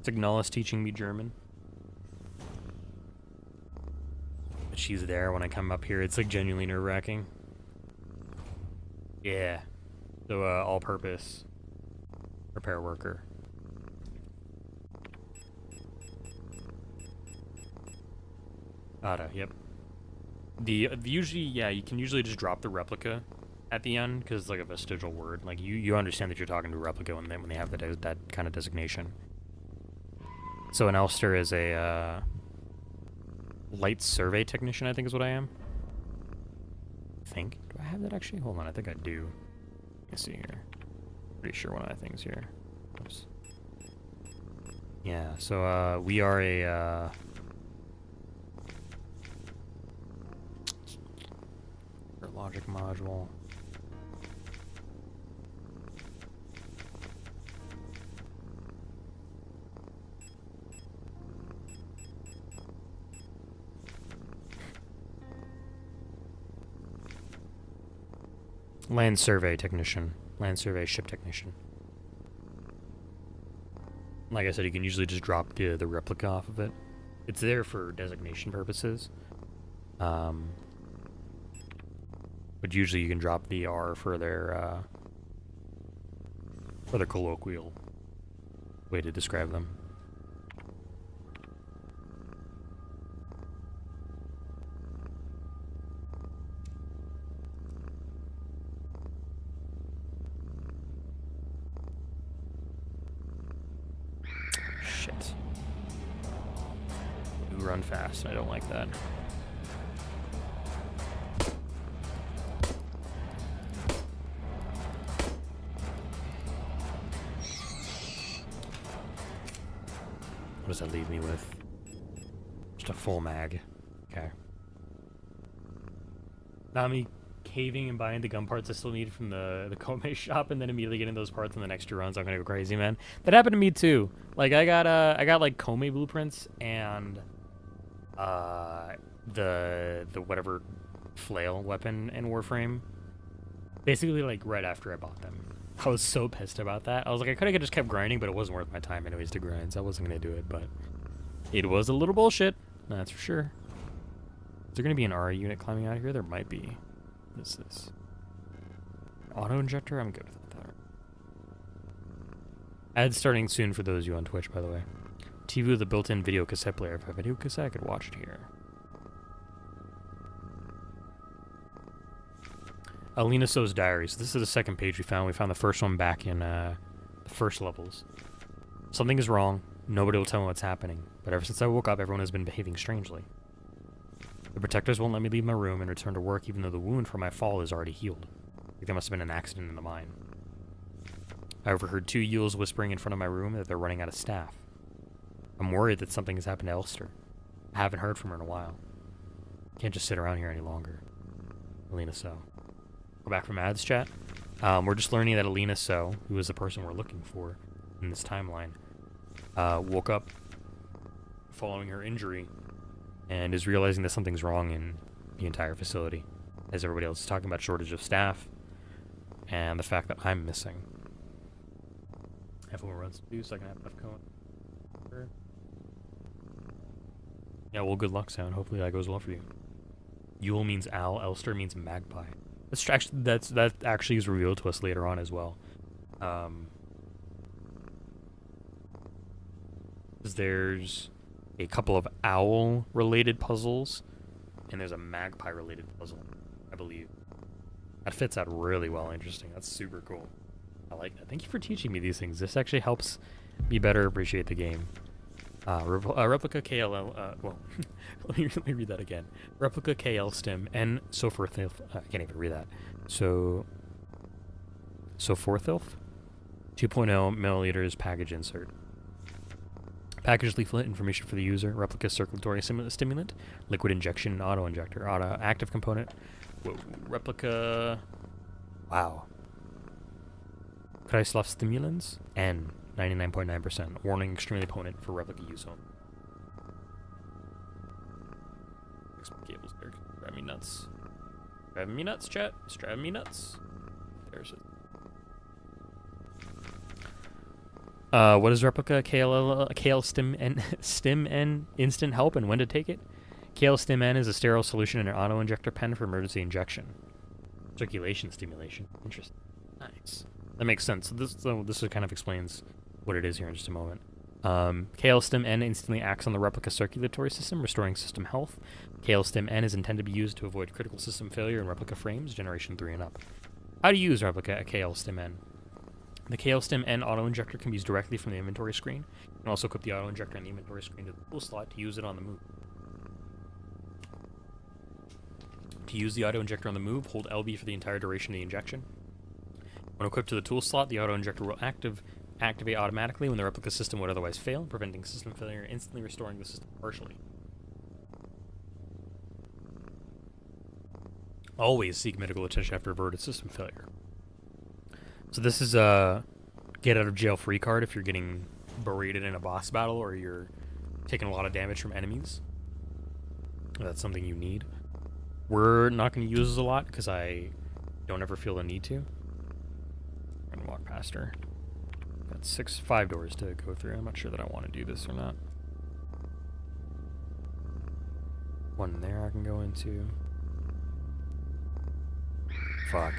Speaker 1: Signalis teaching me German. But she's there when I come up here. It's like genuinely nerve-wracking. Yeah. So, all-purpose repair worker. Yep. The usually, yeah, you can usually just drop the replica at the end because it's like a vestigial word. Like you understand that you're talking to a replica when they have that kind of designation. So an Elster is a light survey technician, I think is what I am. Do I have that actually? Hold on, I think I do. Let me see here. Pretty sure one of my things here. Oops. Yeah. So we are a. Logic module. Land survey technician. Land survey ship technician. Like I said, you can usually just drop the replica off of it. It's there for designation purposes. But usually you can drop the R for their colloquial way to describe them. Shit. You run fast. I don't like that. What does that leave me with? Just a full mag. Okay. Not me caving and buying the gun parts I still need from the Kome shop and then immediately getting those parts in the next 2 runs. I'm gonna go crazy, man. That happened to me too. Like I got like Kome blueprints and the whatever flail weapon in Warframe. Basically like right after I bought them. I was so pissed about that. I was like, I could have just kept grinding, but it wasn't worth my time anyways to grind, so I wasn't gonna do it, but it was a little bullshit, that's for sure. Is there gonna be an RA unit climbing out of here? There might be. What is this? Auto injector? I'm good with that. Ads starting soon for those of you on Twitch, by the way. TV with a built-in video cassette player. If I have a video cassette, I could watch it here. Alina So's diaries. This is the second page we found. We found the first one back in the first levels. Something is wrong. Nobody will tell me what's happening. But ever since I woke up, everyone has been behaving strangely. The protectors won't let me leave my room and return to work even though the wound from my fall is already healed. Like there must have been an accident in the mine. I overheard 2 Yules whispering in front of my room that they're running out of staff. I'm worried that something has happened to Elster. I haven't heard from her in a while. Can't just sit around here any longer. Alina So. We're back from ads chat. We're just learning that Alina So, who is the person we're looking for in this timeline, woke up following her injury and is realizing that something's wrong in the entire facility, as everybody else is talking about shortage of staff and the fact that I'm missing. I have more runs to do, so I can have enough going. Yeah, well, good luck, Sound. Hopefully that goes well for you. Yule means owl, Elster means magpie. That actually is revealed to us later on as well. There's a couple of owl-related puzzles, and there's a magpie-related puzzle, I believe. That fits out really well. Interesting. That's super cool. I like that. Thank you for teaching me these things. This actually helps me better appreciate the game. Replica KLL, well, let me read that again. Replica KL stim and so forth. I can't even read that. So forthilf 2.0 milliliters package insert. Package leaflet, information for the user. Replica circulatory stimulant, liquid injection, auto injector, auto active component. Whoa, replica. Wow. Kreislauf stimulants and 99.9%. Warning, extremely potent for replica use only. Some cables there. Drive me nuts. Driving me nuts, chat. It's driving me nuts. There's it. What is replica? KL stim N instant help and when to take it? KL stim N is a sterile solution in an auto injector pen for emergency injection. Circulation stimulation. Interesting. Nice. That makes sense. This kind of explains what it is here in just a moment. KL stim N instantly acts on the replica circulatory system, restoring system health. KL stim N is intended to be used to avoid critical system failure in replica frames, generation 3 and up. How to use replica KL stim N? The KL stim N auto injector can be used directly from the inventory screen. You can also equip the auto injector on the inventory screen to the tool slot to use it on the move. To use the auto injector on the move, hold LB for the entire duration of the injection. When equipped to the tool slot, the auto injector will activate automatically when the replica system would otherwise fail, preventing system failure and instantly restoring the system partially. Always seek medical attention after averted system failure. So this is a get out of jail free card if you're getting berated in a boss battle or you're taking a lot of damage from enemies. That's something you need. We're not going to use this a lot because I don't ever feel the need to. I'm going to walk past her. Got 5 doors to go through. I'm not sure that I want to do this or not. One there I can go into. Fuck.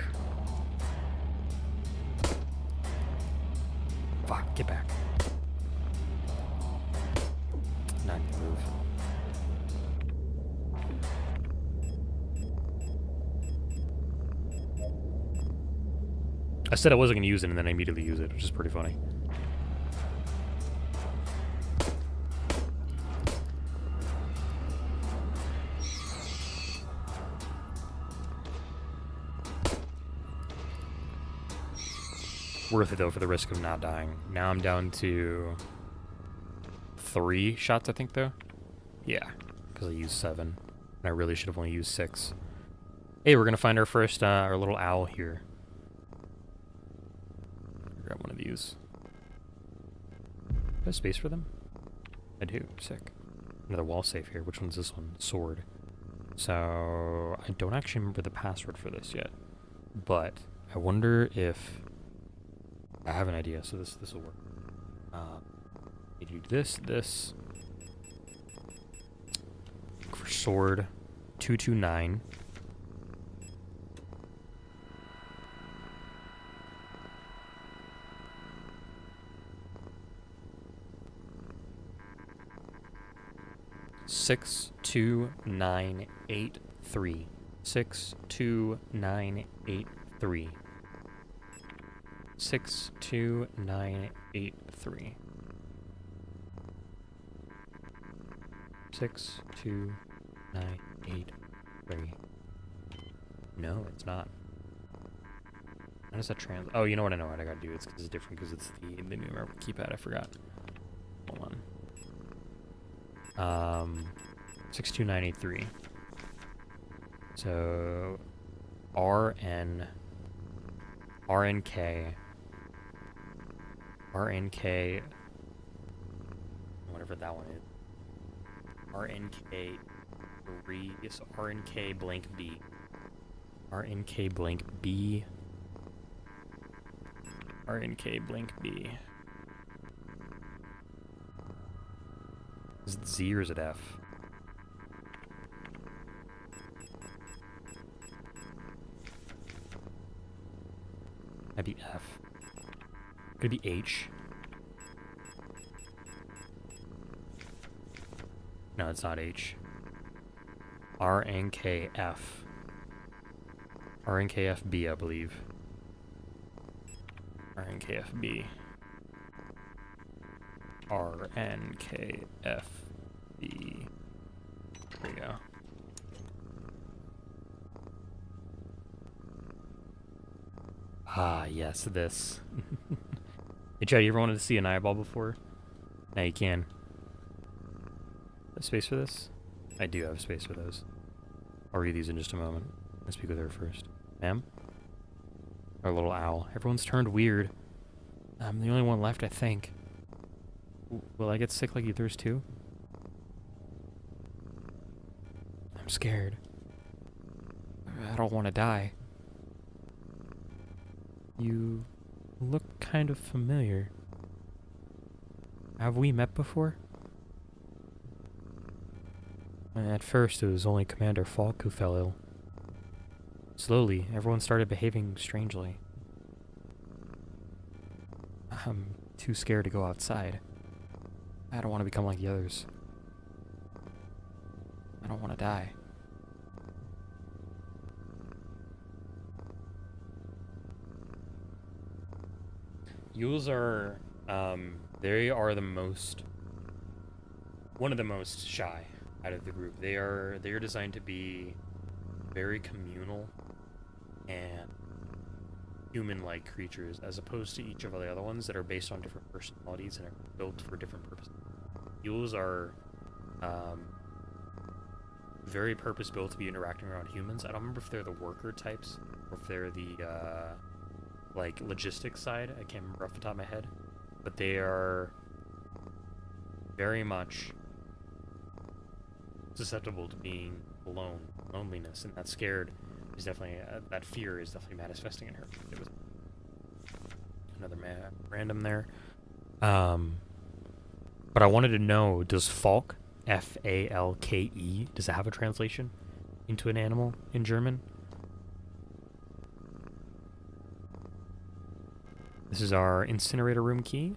Speaker 1: Fuck, get back. Not gonna move. I said I wasn't gonna use it and then I immediately use it, which is pretty funny. Worth it though for the risk of not dying. Now I'm down to 3 shots, I think, though. Yeah, because I used 7. And I really should have only used 6. Hey, we're gonna find our first, our little owl here. Grab one of these. Do I have space for them? I do. Sick. Another wall safe here. Which one's this one? Sword. So I don't actually remember the password for this yet, but I wonder if I have an idea. So this will work. You do this. For sword, 229. Six, 2, 9, 8, 3. 6, 2, 9, 8, 3. 6, 2, 9, 8, 3. 6, 2, 9, 8, 3. No, it's not. How does that trans? Oh, you know what? I know what I gotta do. It's because it's different because it's the numerical keypad. I forgot. Hold on. 62983. So RNK, whatever that one is. RNK 3 is RNK blank B. RNK blank B. RNK blank B. Is it Z or is it F? That'd be F. Could it be H? No, it's not H. RNKF. RNKFB, I believe. RNKFB. RNKFB. There you go. Ah, yes, this. Hey, Chad, you ever wanted to see an eyeball before? Now you can. Have space for this? I do have space for those. I'll read these in just a moment. Let's speak with her first. Ma'am? Our little owl. Everyone's turned weird. I'm the only one left, I think. Will I get sick like yours too? I'm scared. I don't want to die. You look kind of familiar. Have we met before? At first, it was only Commander Falk who fell ill. Slowly, everyone started behaving strangely. I'm too scared to go outside. I don't want to become like the others. I don't want to die. Yules are, they are the most, one of the most shy out of the group. They are designed to be very communal and human-like creatures, as opposed to each of the other ones that are based on different personalities and are built for different purposes. Yules are very purpose-built to be interacting around humans. I don't remember if they're the worker types or if they're the like logistics side. I can't remember off the top of my head, but they are very much susceptible to being alone, loneliness, and that scared is definitely that fear is definitely manifesting in her. It was another random there. But I wanted to know, does Falk, Falke, does it have a translation into an animal in German? This is our incinerator room key.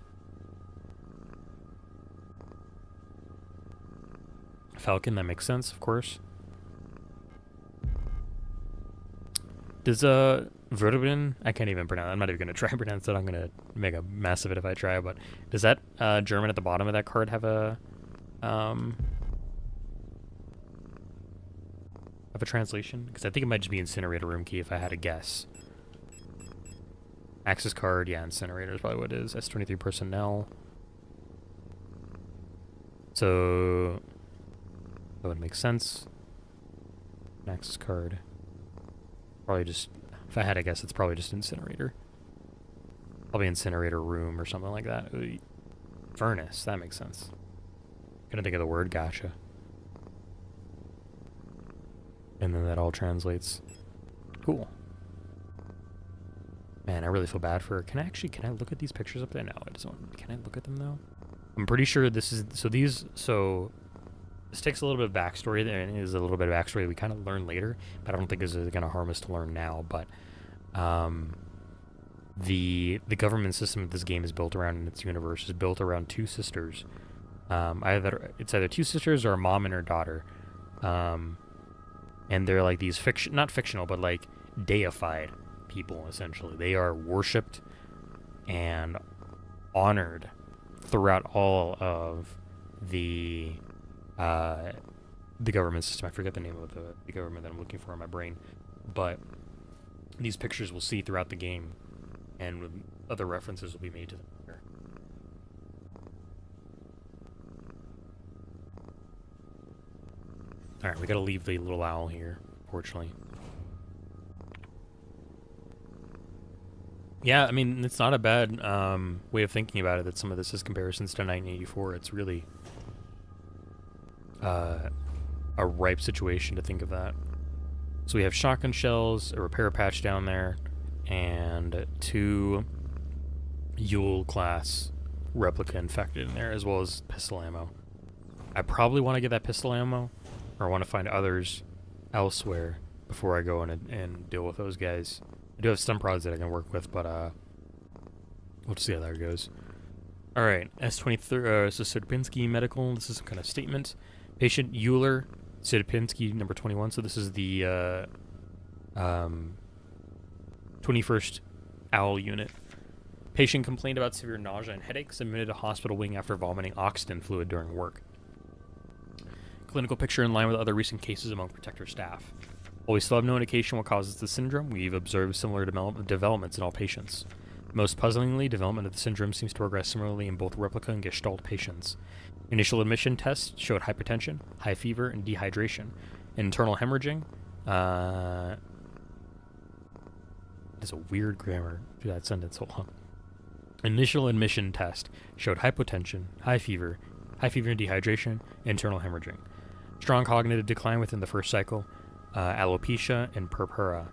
Speaker 1: Falcon, that makes sense, of course. Does Vertebrin, I can't even pronounce it. I'm not even going to try to pronounce it. I'm going to make a mess of it if I try, but does that German at the bottom of that card have a translation? Because I think it might just be incinerator room key if I had to guess. Access card, yeah, incinerator is probably what it is. S23 personnel. So That would make sense. Access card. Probably just, if I had to guess, it's probably just incinerator. Probably incinerator room or something like that. Ooh. Furnace, that makes sense. Couldn't think of the word, gotcha. And then that all translates. Cool. Man, I really feel bad for her. Can I look at these pictures up there? No, I just don't. Can I look at them though? I'm pretty sure this is, so this takes a little bit of backstory there, and is a little bit of backstory that we kind of learn later, but I don't think is going to harm us to learn now. But the government system that this game is built around in its universe is built around two sisters. It's either two sisters or a mom and her daughter, and they're like these not fictional, but like deified people. Essentially, they are worshipped and honored throughout all of the government system. I forget the name of the government that I'm looking for in my brain, but these pictures we'll see throughout the game, and other references will be made to them here. Alright, we gotta leave the little owl here, fortunately. Yeah, I mean, it's not a bad way of thinking about it, that some of this is comparisons to 1984. It's really a ripe situation to think of that. So we have shotgun shells, a repair patch down there, and 2 Yule class replica infected in there, as well as pistol ammo. I probably want to get that pistol ammo, or I want to find others elsewhere before I go in and deal with those guys. I do have stun prods that I can work with, but we'll just see how that goes. Alright, S23, so Sierpinski Medical, this is some kind of statement. Patient Euler Sierpinski, number 21, so this is the 21st OWL unit. Patient complained about severe nausea and headaches, admitted to hospital wing after vomiting oxygen fluid during work. Clinical picture in line with other recent cases among Protector staff. While we still have no indication what causes the syndrome, we've observed similar developments in all patients. Most puzzlingly, development of the syndrome seems to progress similarly in both replica and Gestalt patients. Initial admission tests showed hypertension, high fever, and dehydration. Internal hemorrhaging. There's a weird grammar to that sentence. Hold on. Initial admission test showed hypotension, high fever and dehydration, internal hemorrhaging. Strong cognitive decline within the first cycle. Alopecia and purpura.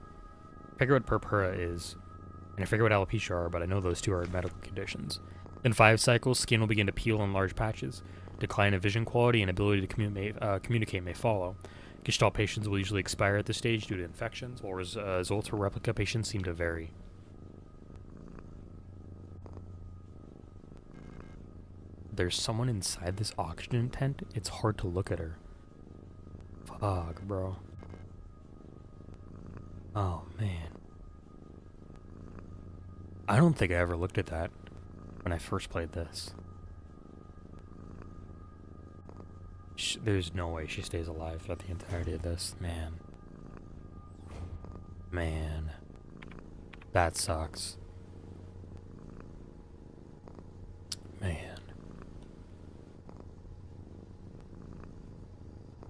Speaker 1: I figure what purpura is, and I figure what alopecia are, but I know those two are medical conditions. In 5 cycles, skin will begin to peel in large patches. Decline of vision quality and ability to communicate may follow. Gestalt patients will usually expire at this stage due to infections, while results for replica patients seem to vary. There's someone inside this oxygen tent? It's hard to look at her. Fuck, bro. Oh, man. I don't think I ever looked at that when I first played this. There's no way she stays alive throughout the entirety of this. Man. Man. That sucks. Man.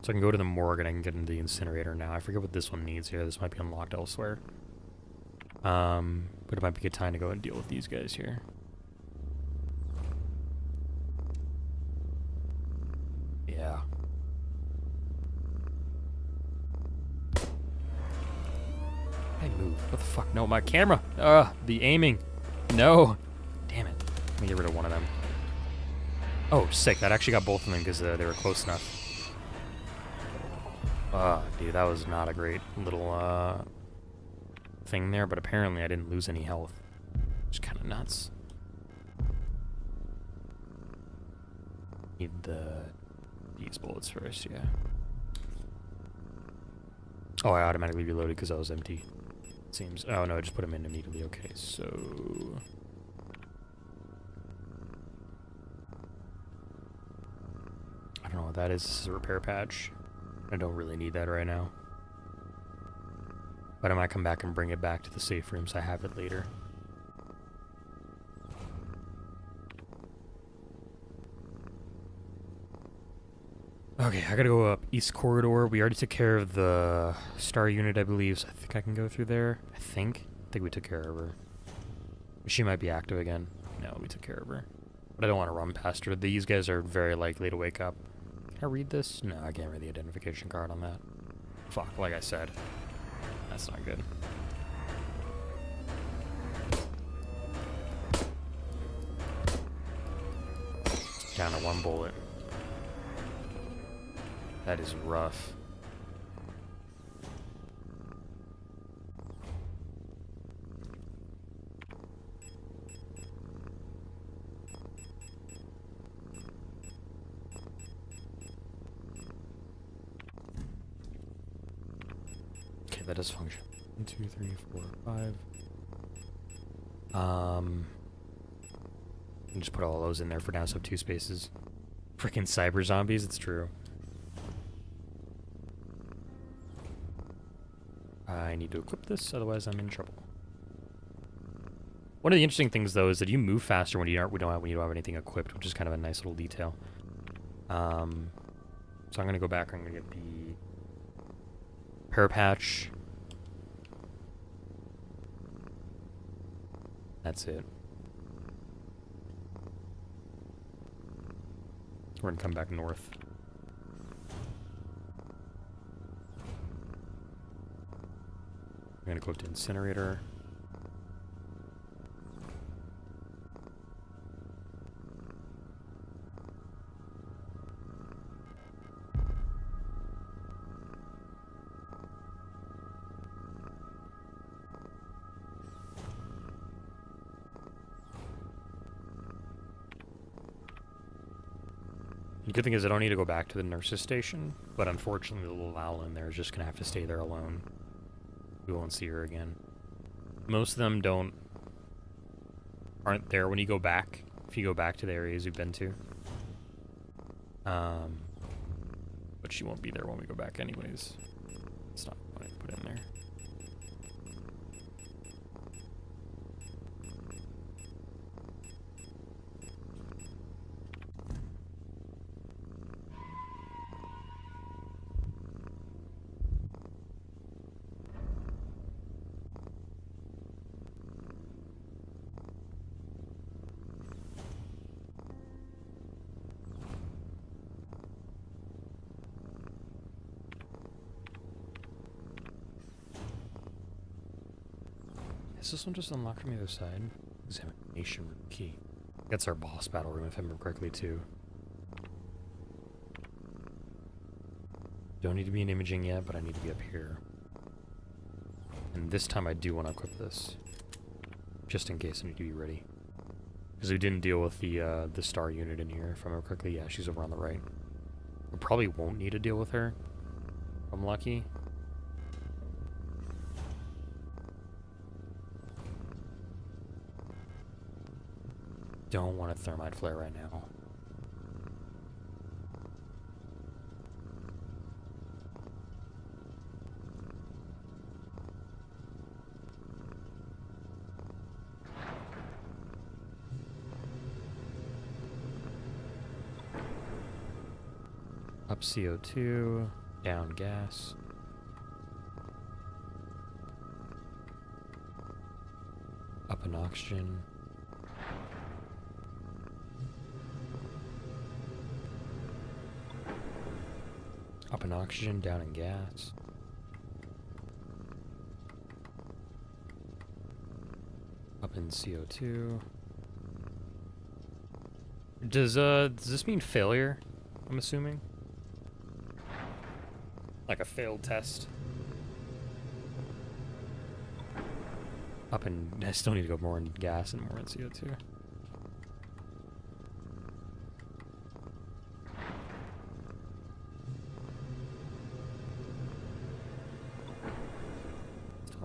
Speaker 1: So I can go to the morgue and I can get into the incinerator now. I forget what this one needs here. This might be unlocked elsewhere. But it might be a good time to go and deal with these guys here. Yeah. I moved. What the fuck? No, my camera. The aiming. No. Damn it. Let me get rid of one of them. Oh, sick. That actually got both of them because they were close enough. Dude, that was not a great little thing there, but apparently I didn't lose any health. Which is kind of nuts. Need these bullets first, yeah. Oh, I automatically reloaded because I was empty. It seems. Oh no, I just put them in immediately. Okay, so I don't know what that is. This is a repair patch. I don't really need that right now. But I might come back and bring it back to the safe room so I have it later. Okay, I gotta go up East Corridor. We already took care of the star unit, I believe, so I think I can go through there. I think we took care of her. She might be active again. No, we took care of her. But I don't want to run past her. These guys are very likely to wake up. Can I read this? No, I can't read the identification card on that. Fuck, like I said. That's not good. Down to 1 bullet. That is rough. Okay, that does function. 1, 2, 3, 4, 5. Just put all those in there for now, so 2 spaces. Freaking cyber zombies, it's true. I need to equip this, otherwise I'm in trouble. One of the interesting things, though, is that you move faster when you don't have anything equipped, which is kind of a nice little detail. So I'm gonna go back. I'm gonna get the pear patch. That's it. We're gonna come back north. I'm gonna go up to incinerator. The good thing is I don't need to go back to the nurse's station, but unfortunately the little owl in there is just gonna have to stay there alone. We won't see her again. Most of them aren't there when you go back, if you go back to the areas you've been to. But she won't be there when we go back anyways. It's not what I put in there. Is this one just unlocked from the other side? Examination room key. That's our boss battle room, if I remember correctly, too. Don't need to be in imaging yet, but I need to be up here. And this time I do want to equip this. Just in case I need to be ready. Because we didn't deal with the star unit in here, if I remember correctly. Yeah, she's over on the right. We probably won't need to deal with her. If I'm lucky. Don't want a thermite flare right now. Up CO2, down gas. Up in oxygen. Up in oxygen, down in gas. Up in CO2. Does this mean failure? I'm assuming. Like a failed test. Up in, I still need to go more in gas and more in CO2.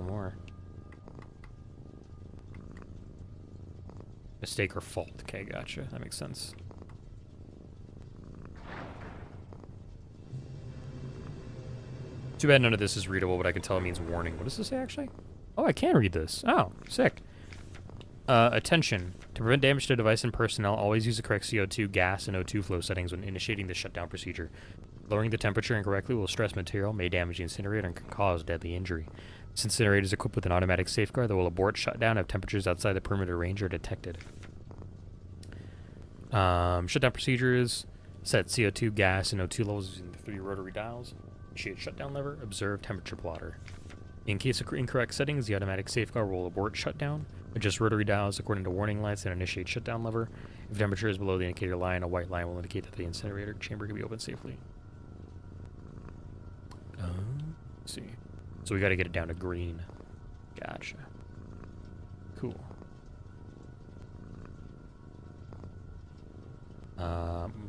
Speaker 1: More. Mistake or fault. Okay, gotcha. That makes sense. Too bad none of this is readable, but I can tell it means warning. What does this say, actually? Oh, I can read this. Oh, sick. Attention. To prevent damage to device and personnel, always use the correct CO2, gas, and O2 flow settings when initiating the shutdown procedure. Lowering the temperature incorrectly will stress material, may damage the incinerator, and can cause deadly injury. This incinerator is equipped with an automatic safeguard that will abort shutdown if temperatures outside the perimeter range are detected. Shutdown procedures. Set CO2, gas, and O2 levels using the 3 rotary dials. Initiate shutdown lever. Observe temperature plotter. In case of incorrect settings, the automatic safeguard will abort shutdown. Adjust rotary dials according to warning lights and initiate shutdown lever. If temperature is below the indicator line, a white line will indicate that the incinerator chamber can be opened safely. Let's see. So we got to get it down to green. Gotcha. Cool.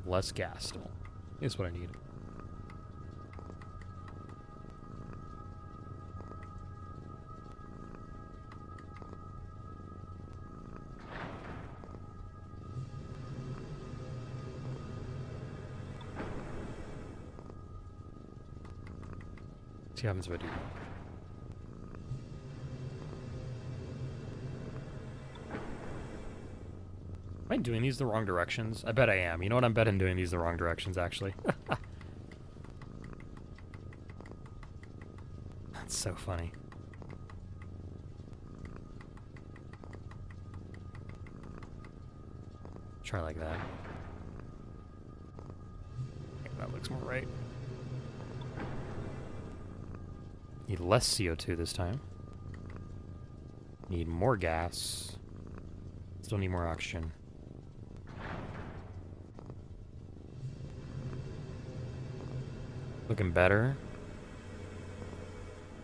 Speaker 1: Less gas still. Is what I need. See what happens if I do. Am I doing these the wrong directions? I bet I am. You know what? I'm betting doing these the wrong directions, actually. That's so funny. Try like that. Okay, that looks more right. Need less CO2 this time. Need more gas. Still need more oxygen. Looking better.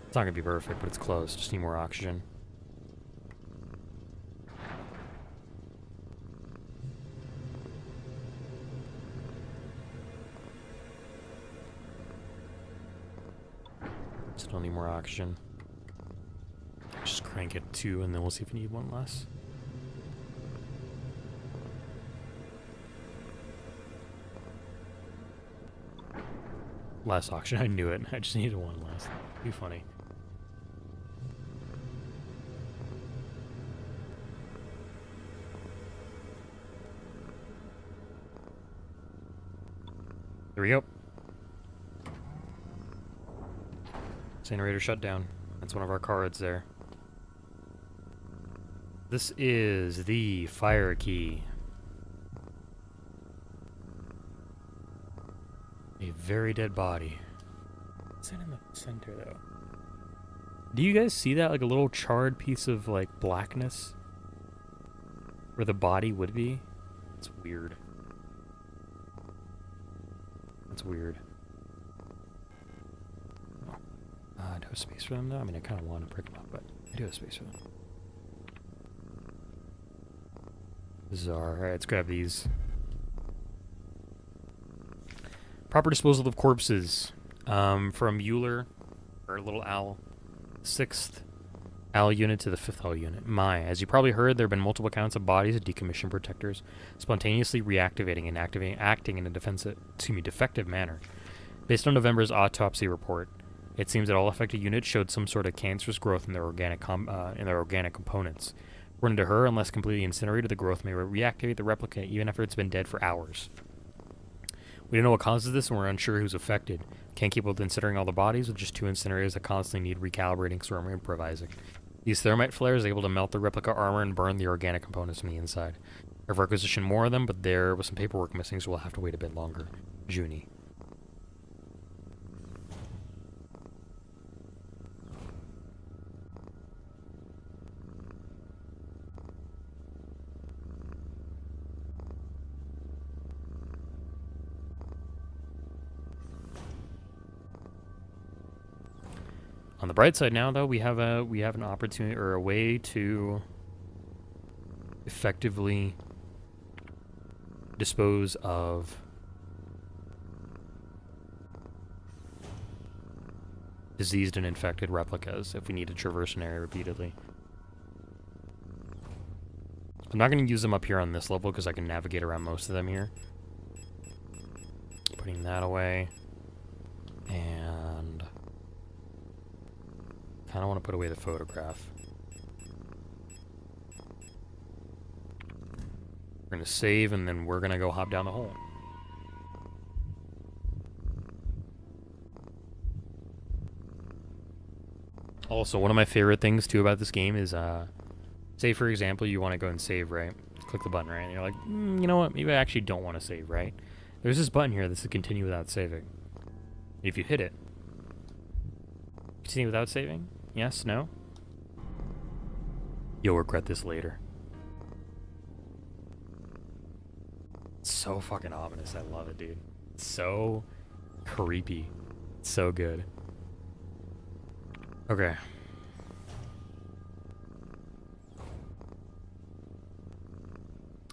Speaker 1: It's not gonna be perfect, but it's close. Just need more oxygen. Still need more oxygen. Just crank it 2 and then we'll see if we need one less. Less oxygen, I knew it. I just needed one less. Too funny. There we go. Incinerator shut down. That's one of our cards there. This is the fire key. A very dead body. What's that in the center, though? Do you guys see that? Like a little charred piece of, like, blackness? Where the body would be? It's weird. That's weird. Oh. Do I have space for them, though? I mean, I kind of want to break them up, but I do have space for them. Bizarre. Alright, let's grab these. Proper disposal of corpses. From Euler, or Little Owl, 6th Owl unit to the 5th Owl unit. As you probably heard, there have been multiple counts of bodies of decommissioned protectors spontaneously reactivating and acting in a defective manner. Based on November's autopsy report, it seems that all affected units showed some sort of cancerous growth in their organic components. According to her, unless completely incinerated, the growth may reactivate the replica even after it's been dead for hours. We don't know what causes this, and we're unsure who's affected. Can't keep up with incinerating all the bodies with just 2 incinerators that constantly need recalibrating, so we're improvising. These thermite flares are able to melt the replica armor and burn the organic components from the inside. I've requisitioned more of them, but there was some paperwork missing, so we'll have to wait a bit longer. Junie. On the bright side now, though, we have an opportunity or a way to effectively dispose of diseased and infected replicas if we need to traverse an area repeatedly. I'm not going to use them up here on this level because I can navigate around most of them here. Putting that away. And I don't want to put away the photograph. We're going to save, and then we're going to go hop down the hole. Also, one of my favorite things too about this game is, say for example, you want to go and save, right? Click the button, right? And you're like, you know what? Maybe I actually don't want to save, right? There's this button here that says continue without saving. If you hit it, continue without saving? Yes? No? You'll regret this later. It's so fucking ominous. I love it, dude. It's so creepy. It's so good. Okay.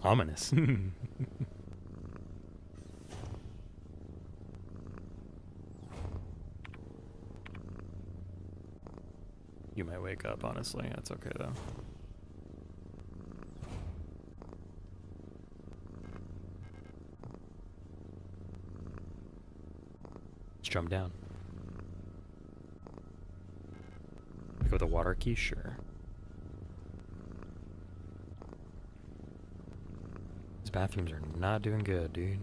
Speaker 1: Ominous. You might wake up, honestly. That's okay, though. Let's jump down. Go with the water key? Sure. These bathrooms are not doing good, dude.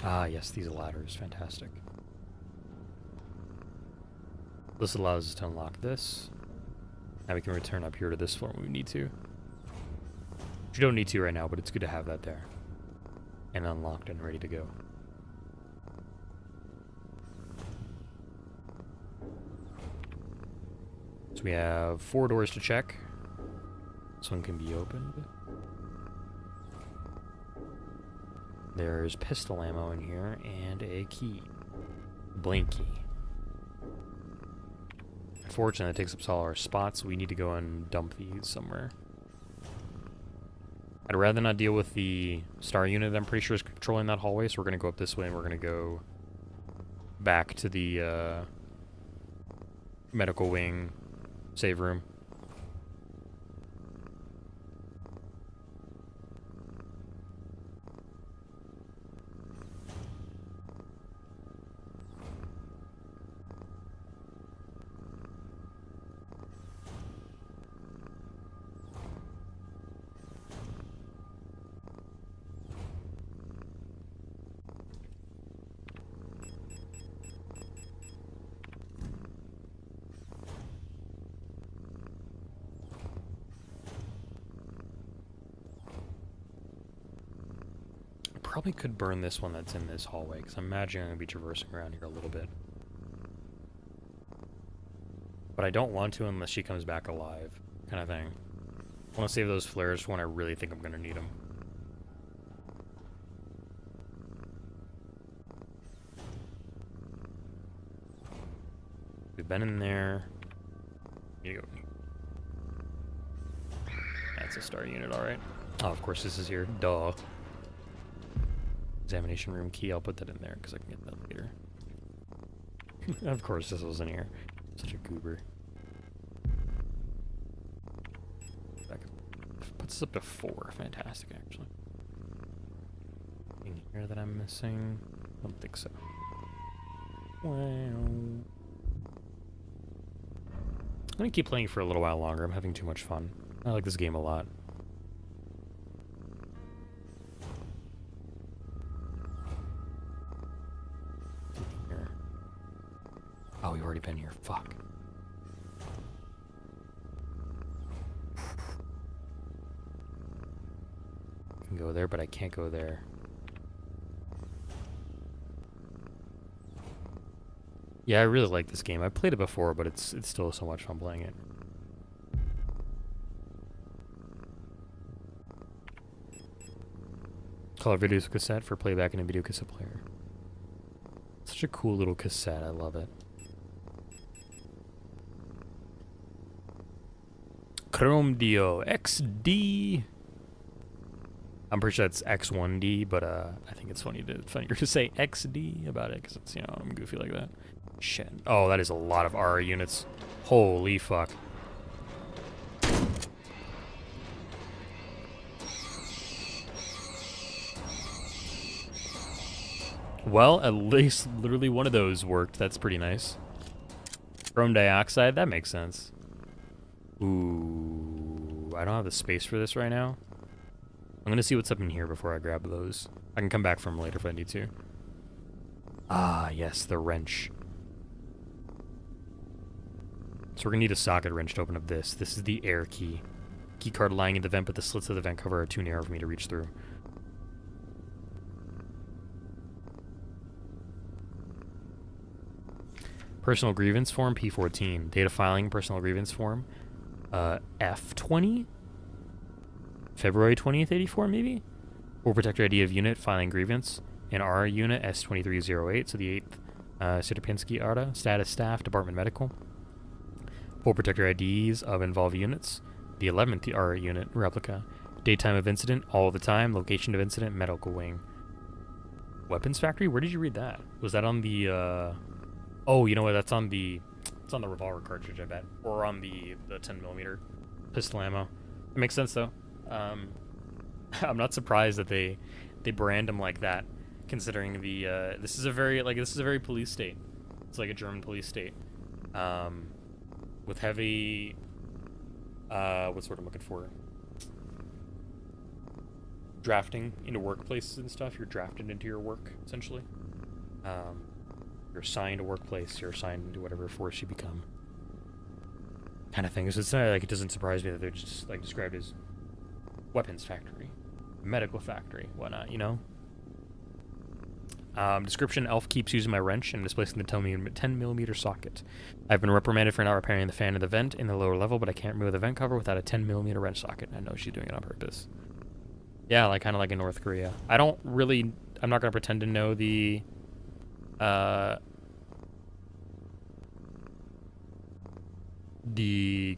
Speaker 1: Ah, yes, these ladders. Fantastic. This allows us to unlock this. Now we can return up here to this floor when we need to. You don't need to right now, but it's good to have that there. And unlocked and ready to go. So we have 4 doors to check. This one can be opened. There's pistol ammo in here and a key. Blank key. Unfortunately, it takes up all our spots, so we need to go and dump these somewhere. I'd rather not deal with the star unit that I'm pretty sure is controlling that hallway, so we're going to go up this way and we're going to go back to the medical wing save room. Probably could burn this one that's in this hallway, because I'm imagining I'm going to be traversing around here a little bit. But I don't want to unless she comes back alive, kind of thing. I want to save those flares for when I really think I'm going to need them. We've been in there. Here you go. That's a star unit, alright. Oh, of course this is here. Duh. Examination room key, I'll put that in there because I can get that later. Of course this was in here. Such a goober. That puts us up to 4. Fantastic, actually. Anything here that I'm missing? I don't think so. Well, I'm gonna keep playing for a little while longer. I'm having too much fun. I like this game a lot. Oh, we've already been here. Fuck. I can go there, but I can't go there. Yeah, I really like this game. I've played it before, but it's still so much fun playing it. Color video cassette for playback in a video cassette player. Such a cool little cassette. I love it. Chrome Dio XD. I'm pretty sure that's X1D, but I think it's funnier to say XD about it because it's, you know, I'm goofy like that. Shit. Oh, that is a lot of RA units. Holy fuck. Well, at least literally one of those worked. That's pretty nice. Chrome dioxide, that makes sense. Ooh, I don't have the space for this right now. I'm gonna see what's up in here before I grab those. I can come back for them later if I need to. Ah, yes, the wrench. So we're gonna need a socket wrench to open up this. This is the air key. Key card lying in the vent, but the slits of the vent cover are too narrow for me to reach through. Personal grievance form, P14. Data filing, personal grievance form, F20? February 20th, 84, maybe? Or protector ID of unit, filing grievance. And R unit, S2308, so the 8th Sitopinski ARDA. Status staff, department medical. Full protector IDs of involved units. The 11th R unit, replica. Daytime of incident, all the time. Location of incident, medical wing. Weapons factory? Where did you read that? Was that on the, Oh, you know what? That's on the... It's on the revolver cartridge, I bet. Or on the 10mm pistol ammo. It makes sense, though. I'm not surprised that they brand them like that, considering the this is a very police state. It's like a German police state, with heavy what's what I'm looking for, drafting into workplaces and stuff. You're drafted into your work, essentially. You're assigned a workplace. You're assigned to whatever force you become, kind of thing. So it's not like, it doesn't surprise me that they're just like described as weapons factory, medical factory, whatnot, you know? Description: Elf keeps using my wrench and displacing the 10mm socket. I've been reprimanded for not repairing the fan in the vent in the lower level, but I can't remove the vent cover without a 10mm wrench socket. I know she's doing it on purpose. Yeah, like kind of like in North Korea. I'm not gonna pretend to know the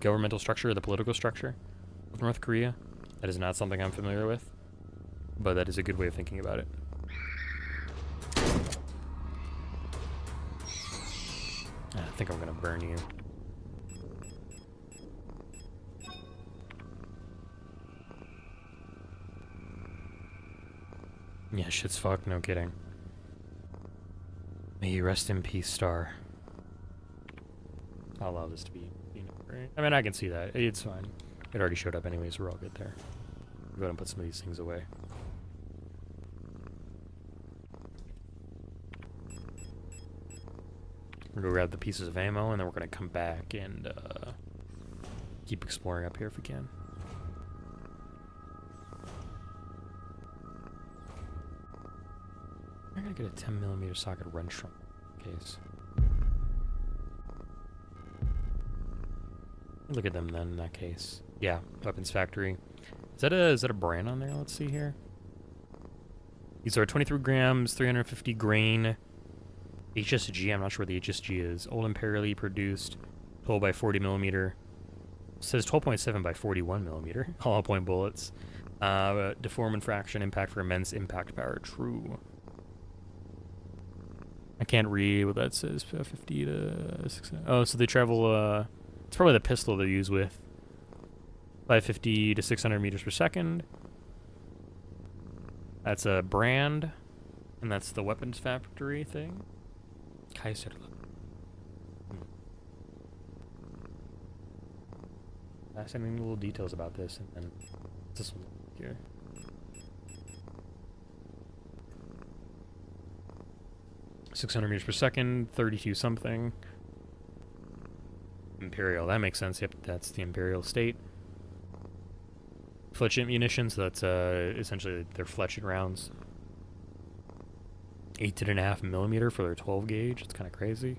Speaker 1: governmental structure or the political structure of North Korea. That is not something I'm familiar with, but that is a good way of thinking about it. I think I'm gonna burn you. Yeah, shit's fucked, no kidding. May you rest in peace, Star. I'll allow this to be, right? I mean, I can see that. It's fine. It already showed up anyway, so we're all good there. Go ahead and put some of these things away. We're gonna go grab the pieces of ammo, and then we're gonna come back and keep exploring up here if we can. I'm gonna get a 10mm socket wrench from case. Look at them then in that case. Yeah, weapons factory. Is that a brand on there? Let's see here. These are 23 grams, 350 grain HSG. I'm not sure what the HSG is. Old Imperially produced, 12 by 40mm. It says 12.7 by 41mm. Hollow point bullets. Deform and fraction impact for immense impact power. True. I can't read what that says. 50 to 6. Oh, so they travel. It's probably the pistol they use with. 550 to 600 meters per second. That's a brand, and that's the weapons factory thing. Kaiserl. Fascinating little details about this, and then this one here. .600 meters per second, 32 something. Imperial, that makes sense. Yep, that's the Imperial state. Fletchet munitions, so that's essentially their fletchet rounds. 18.5mm for their 12 gauge. It's kind of crazy.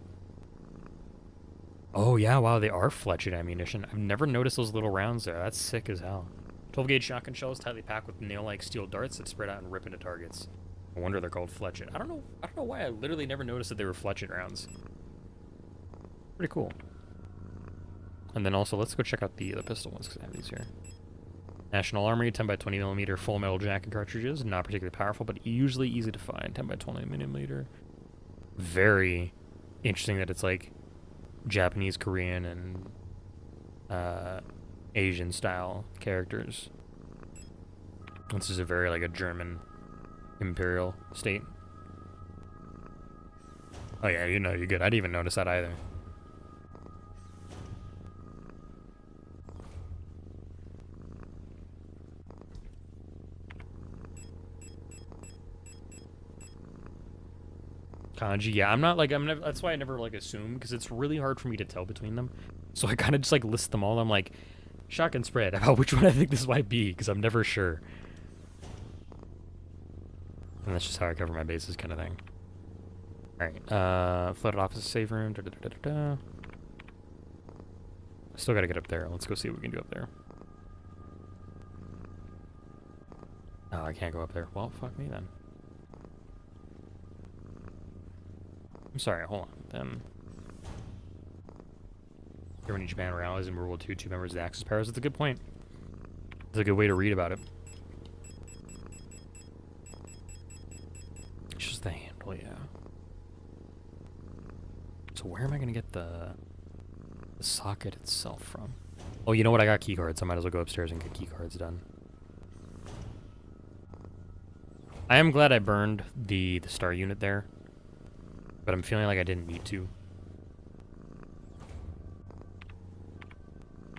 Speaker 1: Oh yeah, wow, they are fletchet ammunition. I've never noticed those little rounds there. That's sick as hell. 12 gauge shotgun shells tightly packed with nail-like steel darts that spread out and rip into targets. No wonder they're called fletchet. I don't know why I literally never noticed that they were fletchet rounds. Pretty cool. And then also, let's go check out the pistol ones, because I have these here. National Armory, 10 by 20mm full metal jacket cartridges. Not particularly powerful, but usually easy to find. 10 by 20mm. Very interesting that it's like Japanese, Korean, and Asian style characters. This is a very like a German imperial state. Oh yeah, you know, you're good. I didn't even notice that either. Kanji, yeah. I'm never, that's why I never like assume, because it's really hard for me to tell between them. So I kind of just like list them all. I'm like, shotgun spread about which one I think this might be, because I'm never sure. And that's just how I cover my bases, kind of thing. Alright, flooded office save room. I still gotta get up there. Let's go see what we can do up there. Oh, I can't go up there. Well, fuck me then. I'm sorry, hold on. Then Germany, Japan, were allies in World War II, 2 members of the Axis powers. That's a good point. It's a good way to read about it. It's just the handle, yeah. So where am I gonna get the socket itself from? Oh, you know what? I got key cards. I might as well go upstairs and get key cards done. I am glad I burned the star unit there, but I'm feeling like I didn't need to.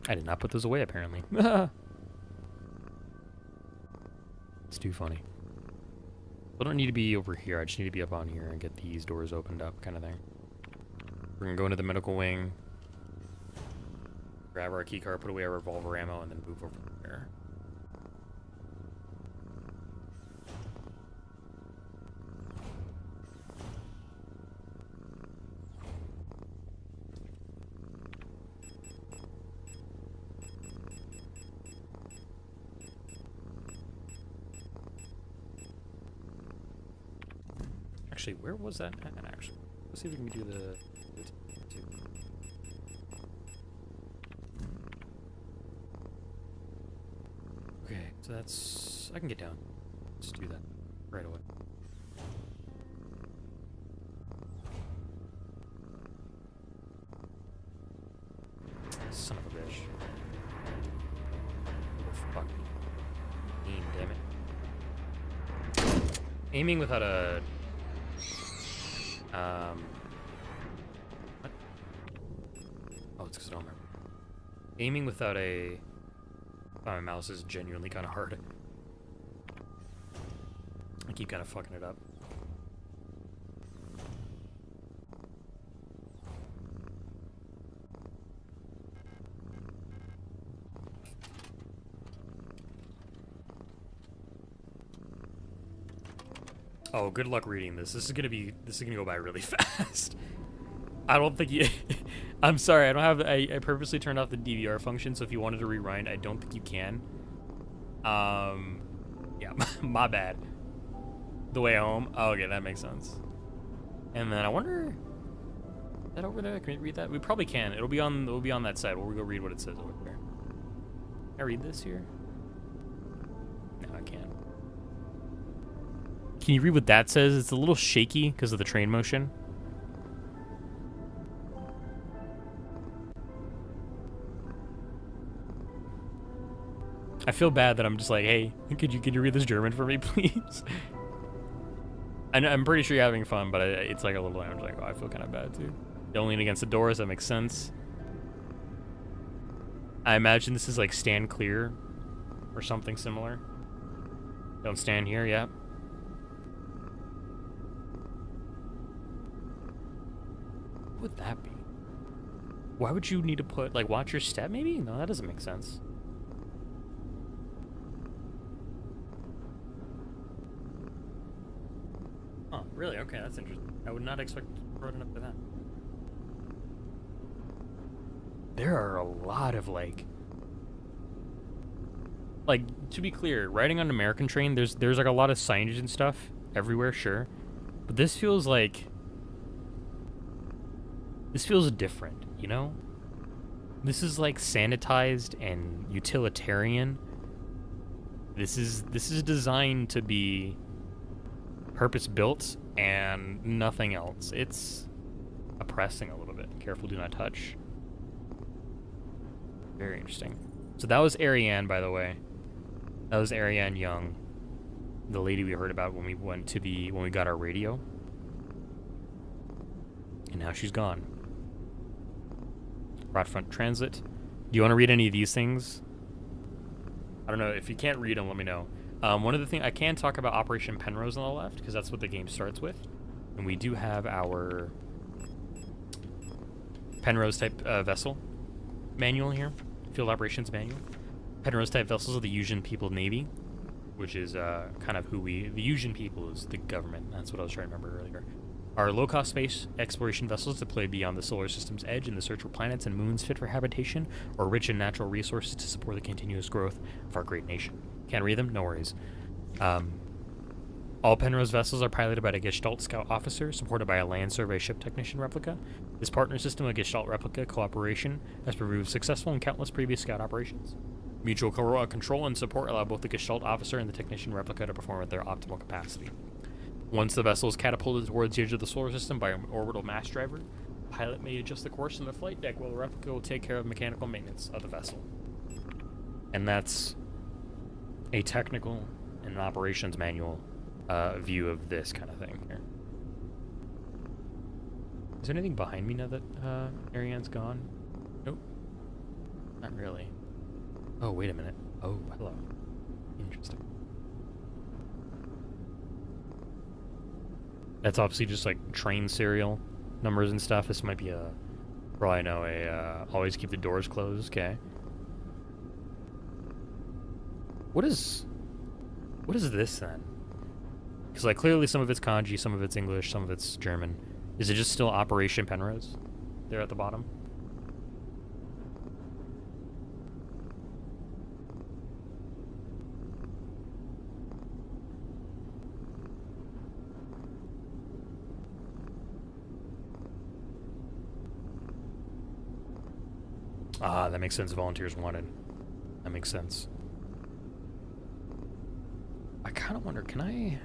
Speaker 1: I did not put those away, apparently. It's too funny. I don't need to be over here. I just need to be up on here and get these doors opened up, kind of thing. We're gonna go into the medical wing, grab our key card, put away our revolver ammo, and then move over there. Actually, where was that at, actually? Let's see if we can do the okay, so that's... I can get down. Let's do that right away. Son of a bitch. Oh, fuck me. Aim, damn it. Aiming without a... what? Oh, it's because I don't remember. Aiming without a... my mouse is genuinely kind of hard. I keep kind of fucking it up. Oh, good luck reading this. This is gonna go by really fast. I don't think you... I'm sorry, I don't have... I purposely turned off the DVR function, so if you wanted to rewind, I don't think you can. Yeah, my bad. The way home? Oh, okay, that makes sense. And then I wonder... Is that over there? Can we read that? We probably can. It'll be on that side. We'll go read what it says over there. Can I read this here? No, I can't. Can you read what that says? It's a little shaky because of the train motion. I feel bad that I'm just like, hey, could you read this German for me, please? I'm pretty sure you're having fun, but it's like a little. I'm like, oh, I feel kind of bad too. Don't lean against the doors. That makes sense. I imagine this is like stand clear, or something similar. Don't stand here. Yeah. What would that be? Why would you need to put like watch your step? Maybe no, that doesn't make sense. Oh, really? Okay, that's interesting. I would not expect to throw it up to that. There are a lot of like, to be clear, riding on an American train, there's like a lot of signage and stuff everywhere, sure, but this feels different, you know? This is like sanitized and utilitarian. This is designed to be purpose built and nothing else. It's oppressing a little bit. Careful, do not touch. Very interesting. So that was Ariane, by the way. That was Ariane Young, the lady we heard about when we got our radio. And now she's gone. Broad front transit. Do you want to read any of these things? I don't know. If you can't read them, let me know. One of the things I can talk about Operation Penrose on the left, because that's what the game starts with. And we do have our Penrose type vessel manual here, field operations manual. Penrose type vessels are the Usian People Navy, which is kind of who the Usian people is the government. That's what I was trying to remember earlier. Our low-cost space exploration vessels deploy beyond the solar system's edge in the search for planets and moons fit for habitation or rich in natural resources to support the continuous growth of our great nation. Can't read them? No worries. All Penrose vessels are piloted by a Gestalt Scout officer, supported by a land survey ship technician replica. This partner system of Gestalt replica cooperation has proved successful in countless previous Scout operations. Mutual control and support allow both the Gestalt officer and the technician replica to perform at their optimal capacity. Once the vessel is catapulted towards the edge of the solar system by an orbital mass driver, the pilot may adjust the course on the flight deck while the replica will take care of mechanical maintenance of the vessel. And that's a technical and an operations manual view of this kind of thing here. Is there anything behind me now that Ariane's gone? Nope. Not really. Oh, wait a minute. Oh, hello. Interesting. That's obviously just like train serial numbers and stuff. This might be a, for all I know, always keep the doors closed. Okay. What is this then? Because like clearly some of it's kanji, some of it's English, some of it's German. Is it just still Operation Penrose there at the bottom? Ah, that makes sense. Volunteers wanted. That makes sense. I kind of wonder, can I...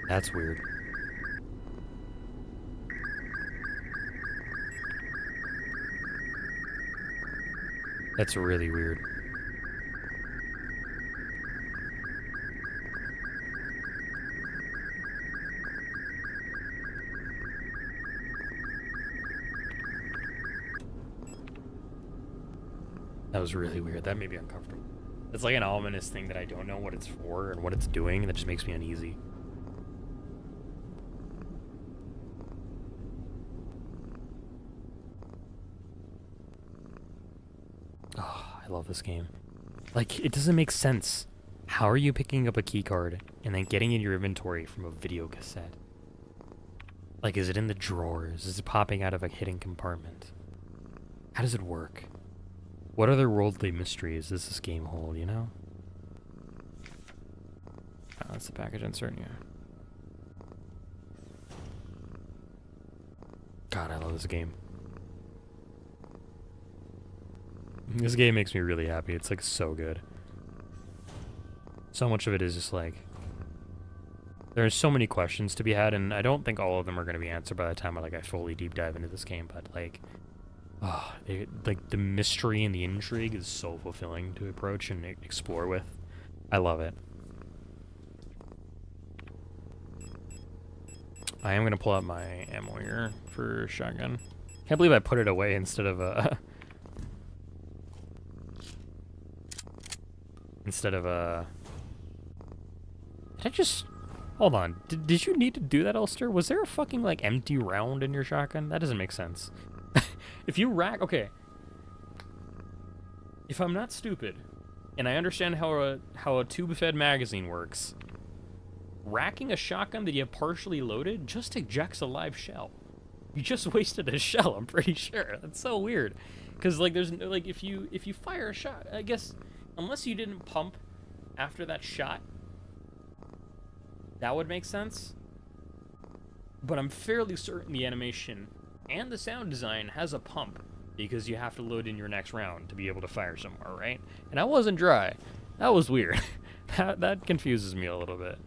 Speaker 1: That's weird. That's really weird. That was really weird. That made me uncomfortable. It's like an ominous thing that I don't know what it's for and what it's doing, and that just makes me uneasy. I love this game. Like, it doesn't make sense. How are you picking up a keycard and then getting in your inventory from a video cassette? Like, is it in the drawers? Is it popping out of a hidden compartment? How does it work? What other worldly mysteries does this game hold, you know? Oh, that's the package insert, yeah. God, I love this game. This game makes me really happy. It's like so good. So much of it is just like, there's so many questions to be had, and I don't think all of them are going to be answered by the time I fully deep dive into this game. But like, like the mystery and the intrigue is so fulfilling to approach and explore with. I love it. I am going to pull out my ammo here for shotgun. Can't believe I put it away instead of did I just... Hold on. Did you need to do that, Ulster? Was there a fucking, like, empty round in your shotgun? That doesn't make sense. If you rack... Okay. If I'm not stupid, and I understand how a tube-fed magazine works, racking a shotgun that you have partially loaded just ejects a live shell. You just wasted a shell, I'm pretty sure. That's so weird. Because, like, there's no, like, if you fire a shot, I guess, unless you didn't pump after that shot, that would make sense. But I'm fairly certain the animation and the sound design has a pump, because you have to load in your next round to be able to fire somewhere, right? And I wasn't dry. That was weird. that confuses me a little bit.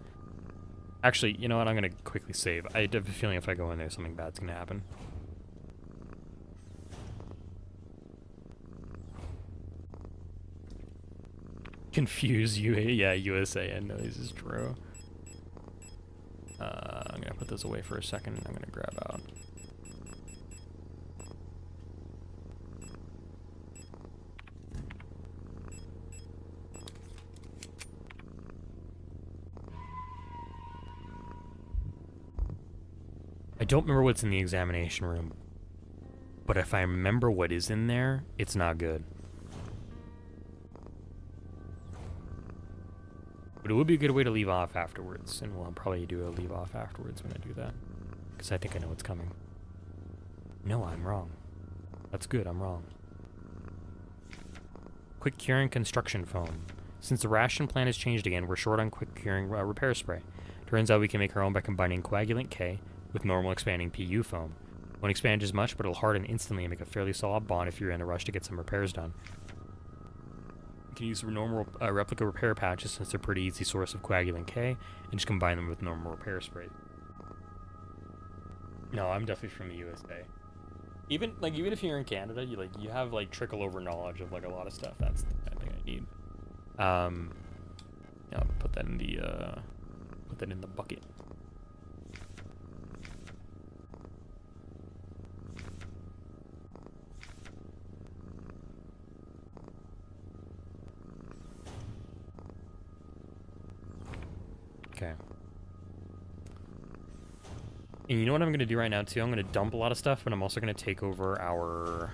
Speaker 1: Actually, you know what? I'm going to quickly save. I have a feeling if I go in there, something bad's going to happen. Confuse you. Yeah, USA and noise is true. I'm going to put this away for a second. I'm going to grab out. I don't remember what's in the examination room, but if I remember what is in there, it's not good. But it would be a good way to leave off afterwards, and we'll probably do a leave off afterwards when I do that, because I think I know what's coming. No, I'm wrong. That's good, I'm wrong. Quick curing construction foam. Since the ration plan has changed again, we're short on quick curing repair spray. Turns out we can make our own by combining coagulant K with normal expanding PU foam. Won't expand as much, but it'll harden instantly and make a fairly solid bond if you're in a rush to get some repairs done. You can use normal replica repair patches since they're a pretty easy source of coagulant K, and just combine them with normal repair spray. No, I'm definitely from the USA. Even if you're in Canada, you have like trickle over knowledge of like a lot of stuff. That's the kind of thing I need. Yeah, I'll put that in the bucket. Okay. And you know what I'm going to do right now, too? I'm going to dump a lot of stuff, but I'm also going to take over our...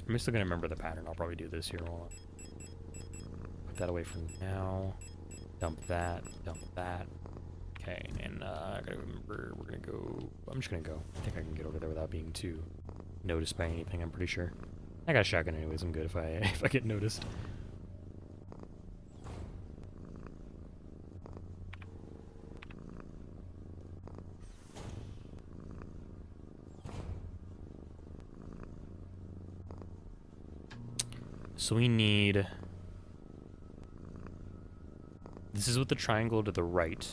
Speaker 1: I'm still going to remember the pattern. I'll probably do this here. Hold on. Put that away for now. Dump that. Dump that. Okay, and I gotta remember, we're going to go... I'm just going to go. I think I can get over there without being too noticed by anything, I'm pretty sure. I got a shotgun anyways. I'm good if I get noticed. So we need... This is with the triangle to the right.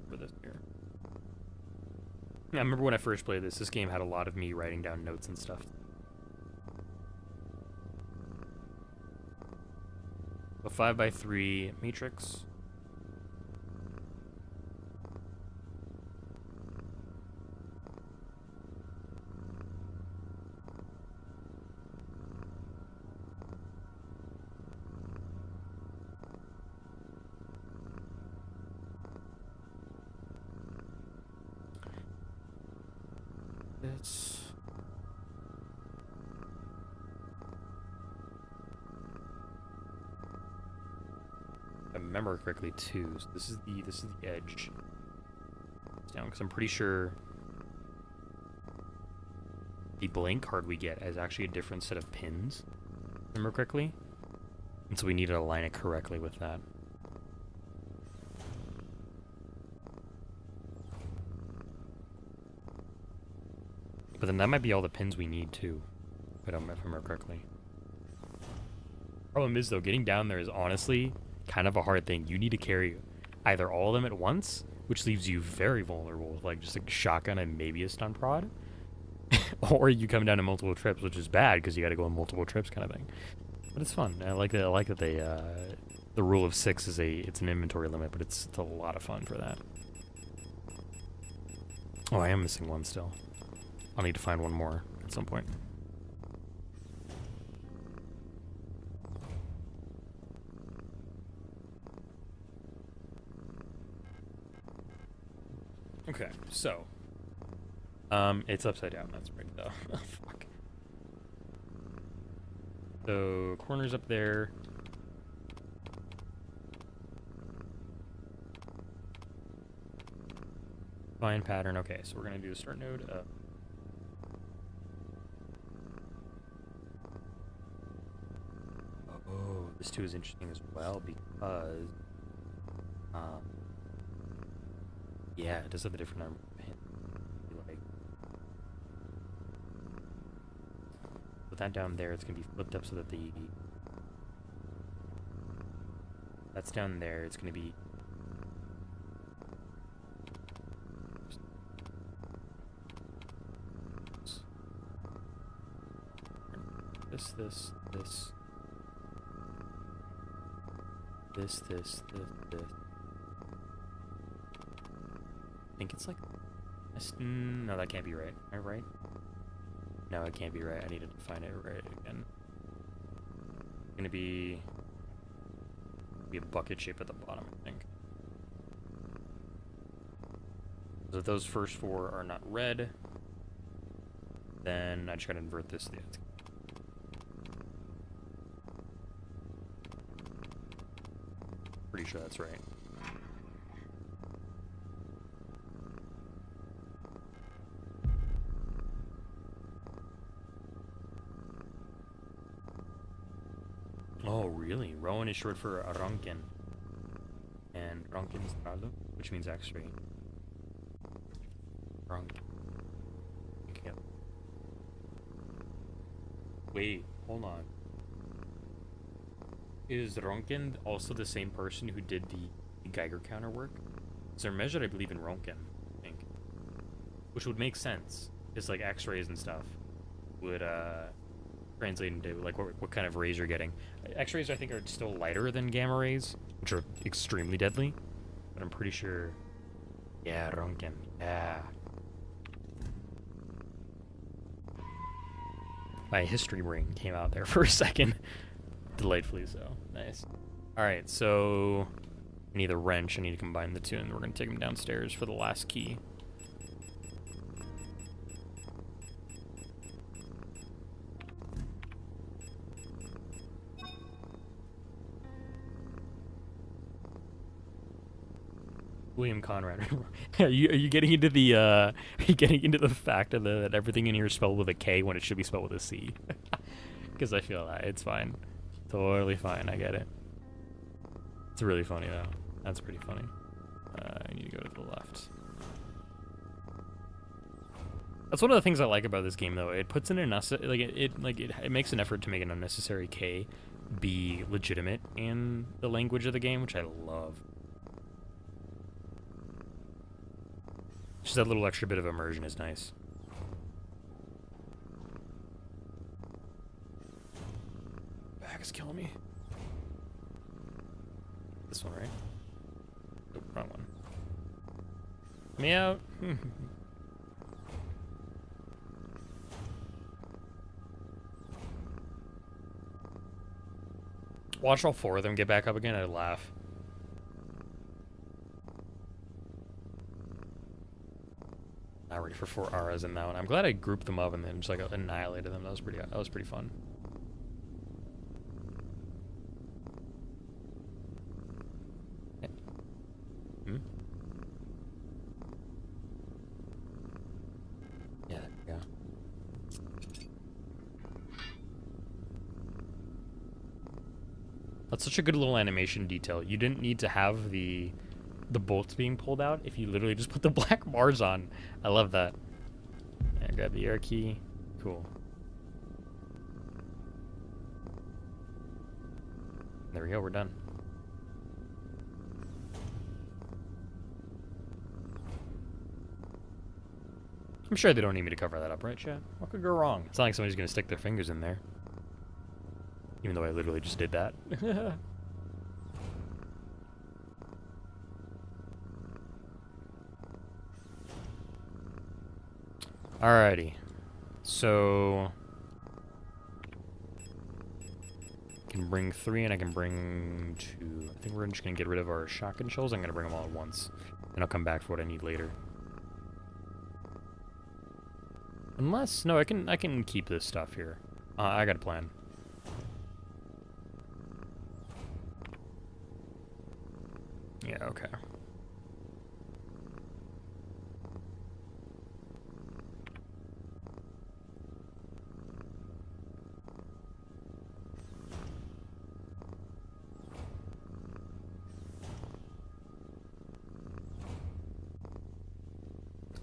Speaker 1: For this here. Yeah, I remember when I first played this game had a lot of me writing down notes and stuff. A 5x3 matrix. If I remember correctly too. So this is the edge. It's down because I'm pretty sure the blank card we get is actually a different set of pins. Remember correctly? And so we need to align it correctly with that. But then that might be all the pins we need too, if I remember correctly. Problem is though, getting down there is honestly kind of a hard thing. You need to carry either all of them at once, which leaves you very vulnerable with like just a shotgun and maybe a stun prod, or you come down to multiple trips, which is bad because you got to go on multiple trips kind of thing. But it's fun. I like that they the rule of 6 is it's an inventory limit, but it's a lot of fun for that. Oh, I am missing one still. I'll need to find one more at some point. Okay, so it's upside down. That's right. Oh, fuck. So corners up there. Find pattern. Okay, so we're gonna do a start node. Oh, this too is interesting as well because, yeah, it does have a different number of pins. Like, put that down there. It's gonna be flipped up so that that's down there. It's gonna be. This. I think it's like... No, that can't be right. Am I right? No, it can't be right. I need to define it right again. It's gonna be a bucket shape at the bottom, I think. So if those first four are not red, then I just gotta invert this. Pretty sure that's right. Oh, really? Rowan is short for Ronkin. And Ronkin's Prado, which means X-ray. Ronkin. Okay. Wait, hold on. Is Ronkin also the same person who did the Geiger counter work? So they're measured, I believe, in Ronkin, I think. Which would make sense. It's like X-rays and stuff would translate into like what kind of rays you're getting. X-rays, I think, are still lighter than gamma rays, which are extremely deadly. But I'm pretty sure... Yeah, Ronkin. Yeah. My history brain came out there for a second. Delightfully so. Nice. Alright, so I need a wrench. I need to combine the two, and we're going to take them downstairs for the last key. William Conrad. are you getting into the fact of that everything in here is spelled with a K when it should be spelled with a C? Because I feel that it's fine. Totally fine, I get it. It's really funny though. That's pretty funny. I need to go to the left. That's one of the things I like about this game though. It puts in it makes an effort to make an unnecessary K be legitimate in the language of the game, which I love. Just that little extra bit of immersion is nice. Back is killing me. This one, right? Nope, wrong one. Let me out. Watch all four of them get back up again, I'd laugh. Not ready for 4 auras in that one. I'm glad I grouped them up and then just like annihilated them. That was pretty fun. Hmm? Yeah, there we go. That's such a good little animation detail. You didn't need to have the bolts being pulled out if you literally just put the black bars on. I love that. Yeah, grab the air key. Cool. There we go, we're done. I'm sure they don't need me to cover that up, right, chat? What could go wrong? It's not like somebody's gonna stick their fingers in there. Even though I literally just did that. Alrighty, so I can bring 3 and I can bring 2. I think we're just gonna get rid of our shotgun shells. I'm gonna bring them all at once, and I'll come back for what I need later. Unless, no, I can keep this stuff here. I got a plan. Yeah, okay.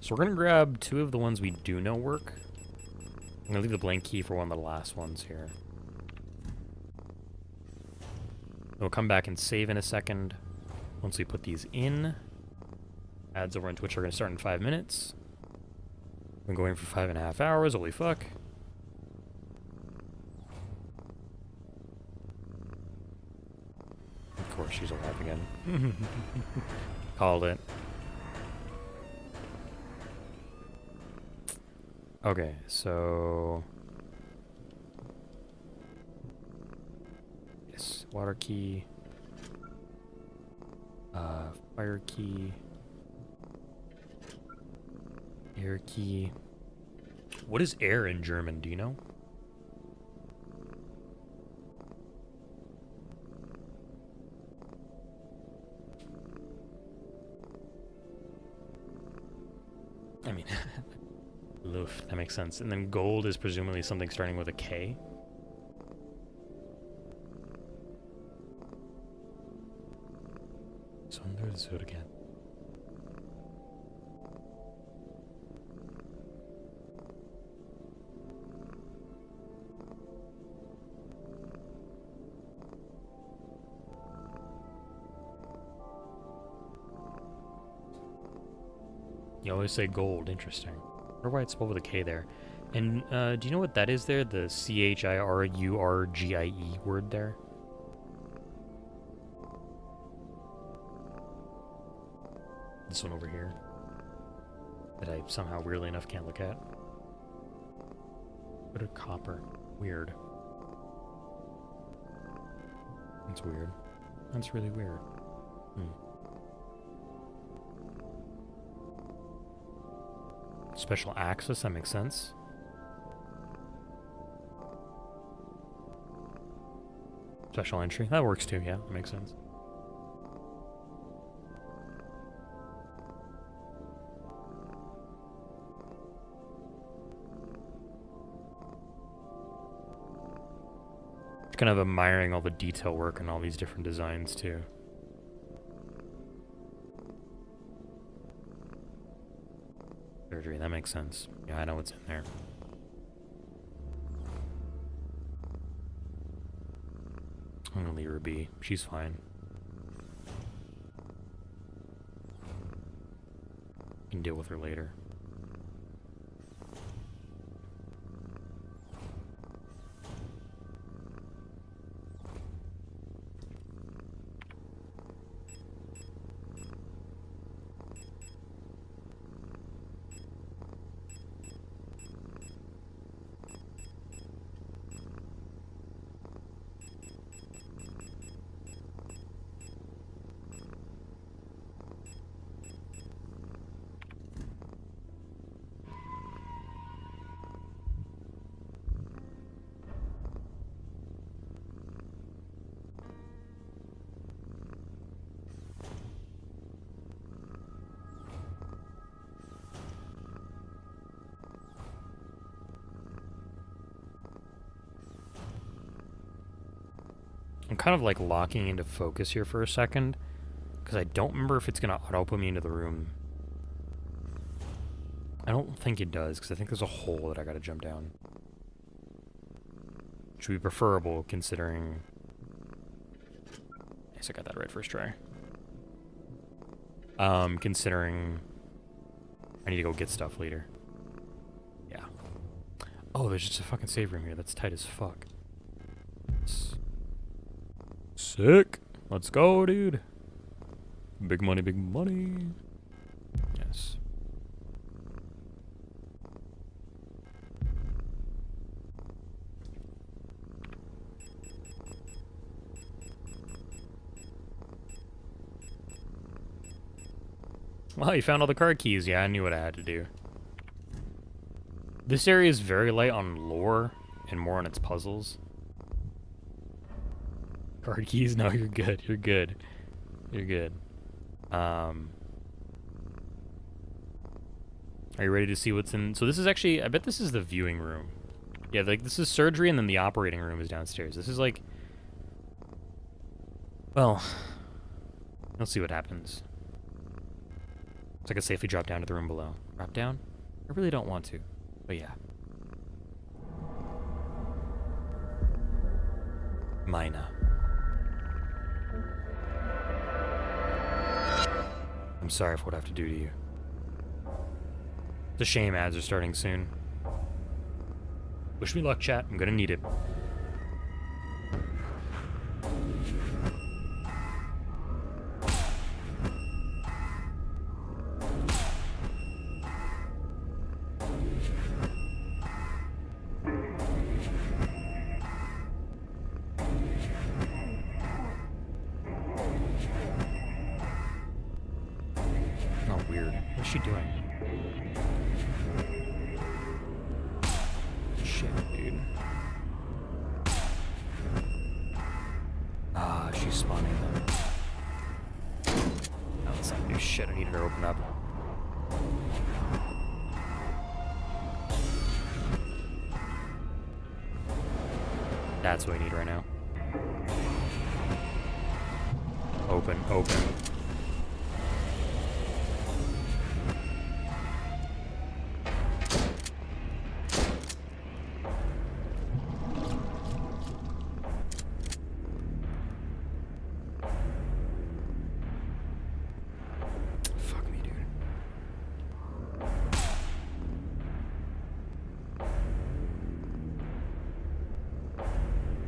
Speaker 1: So we're gonna grab 2 of the ones we do know work. I'm gonna leave the blank key for one of the last ones here. We'll come back and save in a second. Once we put these in, ads over on Twitch are gonna start in 5 minutes. Been going for 5.5 hours, holy fuck. Of course, she's alive again. Called it. Okay, so... Yes, water key. Fire key. Air key. What is air in German, do you know? I mean, Luft, that makes sense. And then gold is presumably something starting with a K. Sondersürgen. You always say gold, interesting. I wonder why it's spelled with a K there. And do you know what that is there? The CHIRURGIE word there? This one over here. That I somehow, weirdly enough, can't look at. What a copper. Weird. That's weird. That's really weird. Special access, that makes sense. Special entry, that works too, yeah, that makes sense. Kind of admiring all the detail work and all these different designs too. Surgery, that makes sense. Yeah, I know what's in there. I'm gonna leave her be. She's fine. Can deal with her later. I'm kind of like locking into focus here for a second, because I don't remember if it's going to auto-put me into the room. I don't think it does, because I think there's a hole that I got to jump down. Which would be preferable, considering... I guess I got that right first try. Considering I need to go get stuff later. Yeah. Oh, there's just a fucking save room here. That's tight as fuck. Sick. Let's go, dude. Big money, big money. Yes. Well, you found all the card keys. Yeah, I knew what I had to do. This area is very light on lore and more on its puzzles. Card keys? No, you're good. You're good. You're good. Are you ready to see what's in? So this is actually, I bet this is the viewing room. Yeah, like this is surgery and then the operating room is downstairs. This is like, well, let's see what happens. So I can safely drop down to the room below. Drop down? I really don't want to, but yeah. Mina. I'm sorry for what I have to do to you. It's a shame ads are starting soon. Wish me luck, chat. I'm gonna need it. Oh, weird. What's she doing? Shit, dude. Ah, she's spawning them. No, that's not new shit. I needed her to open up. That's what we need right now. Open, open. Fuck me, dude.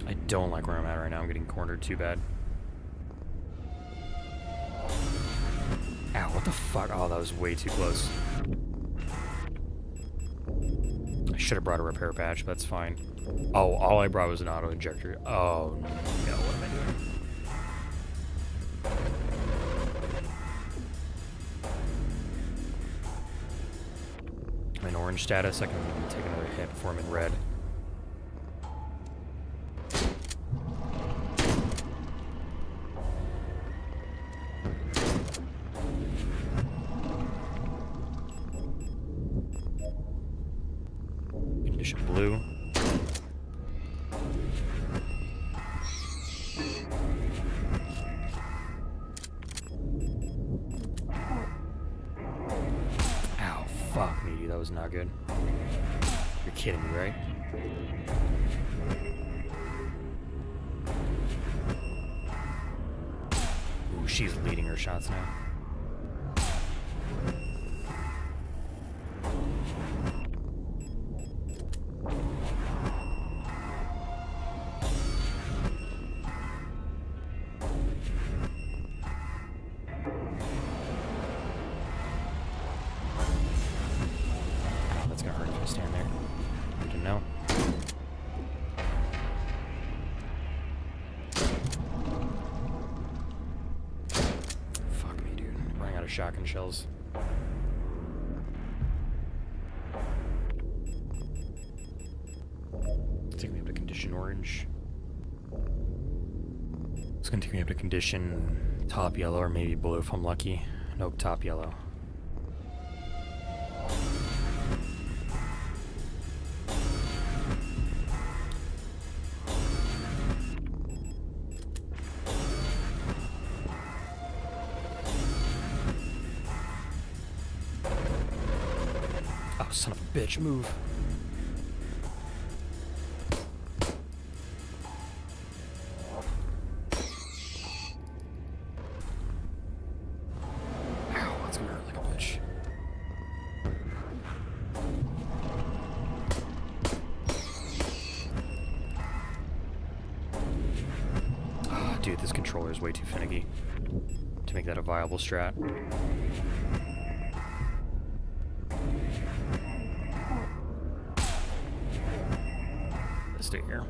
Speaker 1: I don't like where I'm at right now. I'm getting cornered too bad. Ow, what the fuck? Oh, that was way too close. I should have brought a repair patch, but that's fine. Oh, all I brought was an auto injector. Oh, no, what am I doing? I'm in orange status. I can take another hit before I'm in red. Condition blue. Ow, fuck me, dude. That was not good. You're kidding me, right? Ooh, she's leading her shots now. That's gonna hurt if I stand there. I didn't know. Fuck me, dude. I'm running out of shotgun shells. Take me up to condition orange. It's gonna take me up to condition top yellow or maybe blue if I'm lucky. Nope, top yellow. Oh, son of a bitch, move. Ow, that's gonna hurt like a bitch. Ah, dude, this controller is way too finicky to make that a viable strat. Let's stay here.